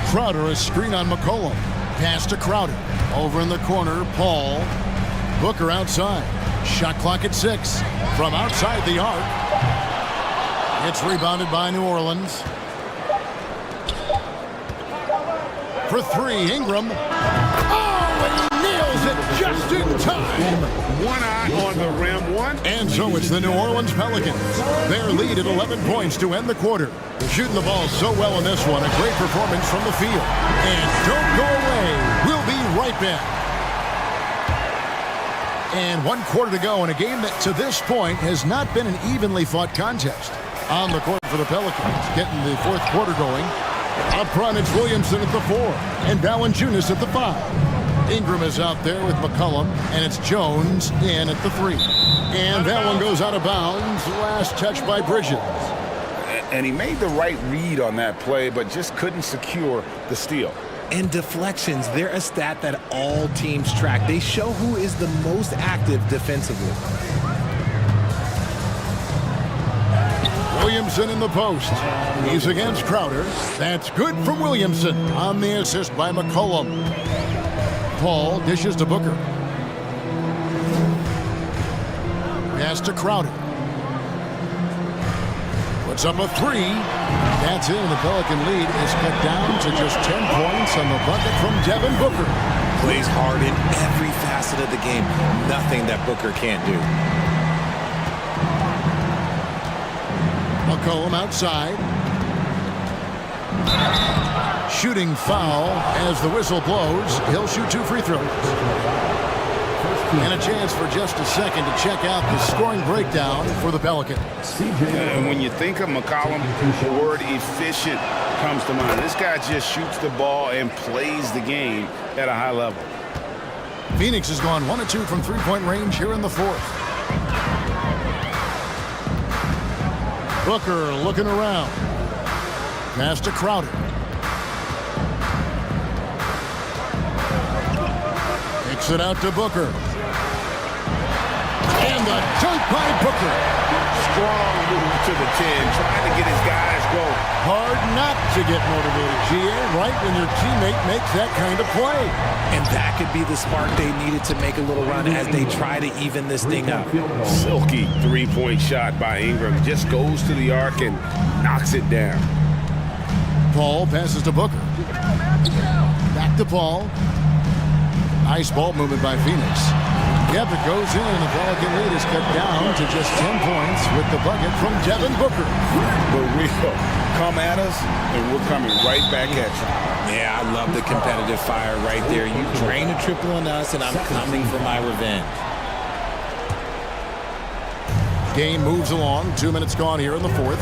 Crowder, a screen on McCollum. Pass to Crowder. Over in the corner, Paul. Booker outside. Shot clock at 6. From outside the arc. It's rebounded by New Orleans. For 3, Ingram. Oh, and he nails it just in time. One eye on the rim, one. And so it's the New Orleans Pelicans. Their lead at 11 points to end the quarter. Shooting the ball so well in this one. A great performance from the field. And don't go away. We'll be right back. And 1 quarter to go in a game that to this point has not been an evenly fought contest. On the court for the Pelicans, getting the 4th quarter going. Up front, it's Williamson at the 4 and Valanciunas at the 5. Ingram is out there with McCollum, and it's Jones in at the 3. And that one goes out of bounds. Last touch by Bridges. And he made the right read on that play, but just couldn't secure the steal. And deflections, they're a stat that all teams track. They show who is the most active defensively. Williamson in the post. He's against Crowder. That's good from Williamson on the assist by McCollum. Paul dishes to Booker. Pass to Crowder. Puts up a 3. That's in. The Pelican lead is cut down to just 10 points on the bucket from Devin Booker. Plays hard in every facet of the game. Nothing that Booker can't do. McCollum outside. Shooting foul as the whistle blows. He'll shoot 2 free throws. And a chance for just a second to check out the scoring breakdown for the Pelicans. And when you think of McCollum, the word efficient comes to mind. This guy just shoots the ball and plays the game at a high level. Phoenix has gone 1 of 2 from three-point range here in the 4th. Booker looking around. Pass to Crowder. Kicks it out to Booker. And the dunk by Booker. Strong move to the 10, trying to get his guys going. Hard not to get motivated, GA, right when your teammate makes that kind of play. And that could be the spark they needed to make a little run as they try to even this thing up. Silky 3-point shot by Ingram. Just goes to the arc and knocks it down. Paul passes to Booker. Back to Paul. Nice ball movement by Phoenix. Yep, it goes in, and the Pelican lead is cut down to just 10 points with the bucket from Devin Booker. But we'll come at us, and we're coming right back at you. Yeah, I love the competitive fire right there. You drain a triple on us, and I'm coming for my revenge. Game moves along. 2 minutes gone here in the 4th.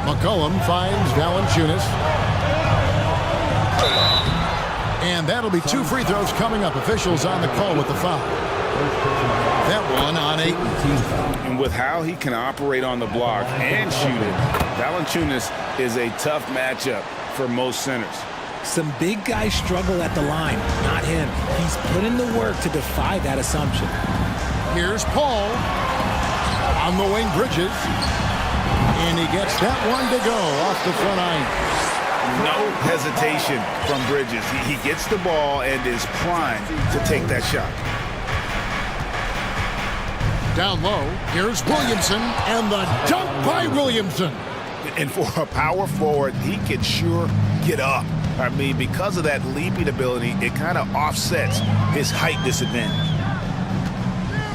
McCollum finds Valanciunas. And that'll be 2 free throws coming up. Officials on the call with the foul. That one on Ayton. And with how he can operate on the block and shoot it, Valanciunas is a tough matchup for most centers. Some big guys struggle at the line, not him. He's put in the work to defy that assumption. Here's Paul. On the wing, Bridges. And he gets that one to go off the front iron. No hesitation from Bridges. He gets the ball and is primed to take that shot. Down low, here's Williamson, and the dunk by Williamson. And for a power forward, he can sure get up. I mean, because of that leaping ability, it kind of offsets his height disadvantage.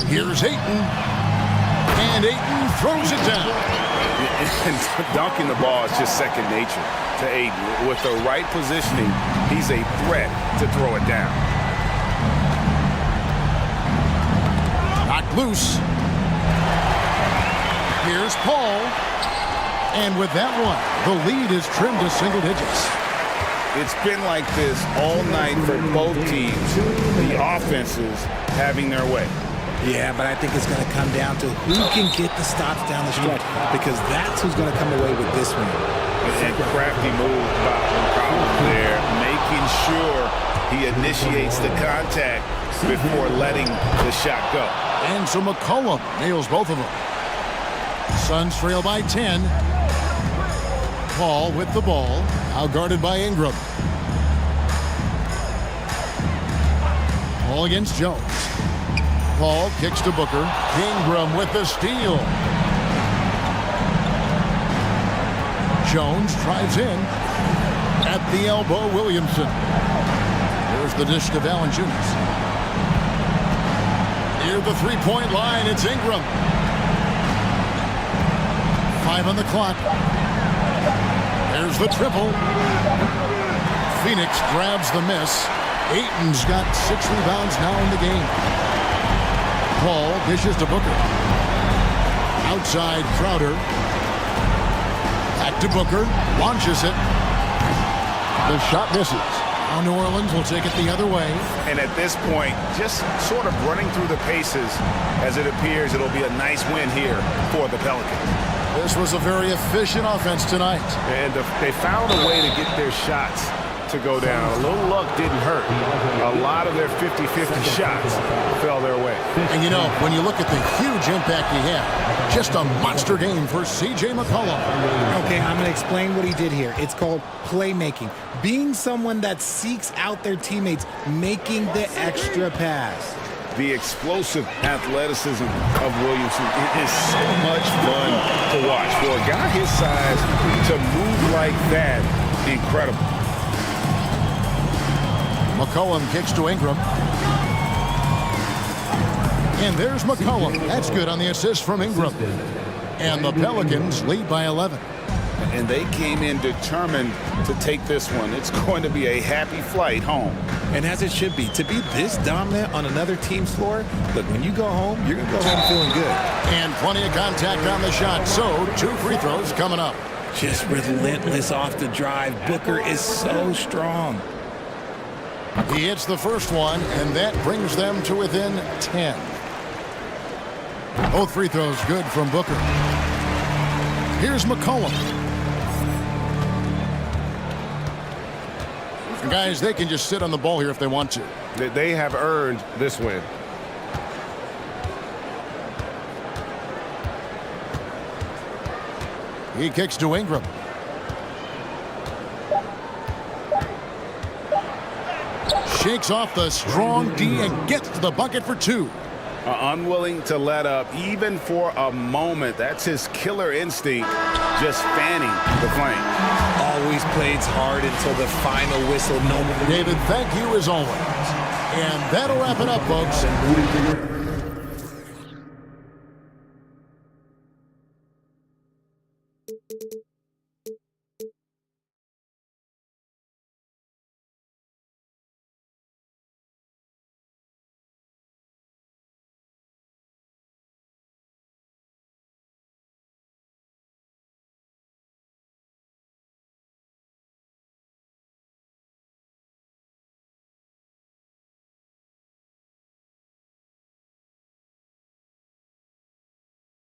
Here's Ayton. And Ayton throws it down. And dunking the ball is just second nature to Ayton. With the right positioning, he's a threat to throw it down. Knocked loose. Here's Paul. And with that one, the lead is trimmed to single digits. It's been like this all night for both teams. The offenses having their way. Yeah, but I think it's going to come down to who can get the stops down the stretch, because that's who's going to come away with this one. And crafty move by McCollum there, making sure he initiates the contact before letting the shot go. And so McCollum nails both of them. Suns trail by 10. Paul with the ball, outguarded by Ingram. Paul against Jones. Paul kicks to Booker. Ingram with the steal. Jones drives in. At the elbow, Williamson. There's the dish to Valanciunas. Near the three-point line, it's Ingram. 5 on the clock. There's the triple. Phoenix grabs the miss. Ayton's got 6 rebounds now in the game. Paul dishes to Booker. Outside Crowder. Back to Booker. Launches it. The shot misses. Now New Orleans will take it the other way. And at this point, just sort of running through the paces, as it appears it'll be a nice win here for the Pelicans. This was a very efficient offense tonight. And they found a way to get their shots to go down. A little luck didn't hurt. A lot of their 50-50 shots fell their way. And you know, when you look at the huge impact he had, just a monster game for C.J. McCollum. Okay, I'm going to explain what he did here. It's called playmaking. Being someone that seeks out their teammates, making the extra pass. The explosive athleticism of Williamson is so much fun to watch. For a guy his size to move like that, incredible. McCollum kicks to Ingram. And there's McCollum. That's good on the assist from Ingram. And the Pelicans lead by 11. And they came in determined to take this one. It's going to be a happy flight home. And as it should be. To be this dominant on another team's floor, look, when you go home, you're going to go home feeling good. And plenty of contact on the shot. So 2 free throws coming up. Just relentless off the drive. Booker is so strong. He hits the first one, and that brings them to within 10. Both free throws good from Booker. Here's McCollum. Guys, they can just sit on the ball here if they want to. They have earned this win. He kicks to Ingram. Shakes off the strong D and gets to the bucket for 2. Unwilling to let up even for a moment. That's his killer instinct, just fanning the flame. Always plays hard until the final whistle. No. David, thank you as always. And that'll wrap it up, folks.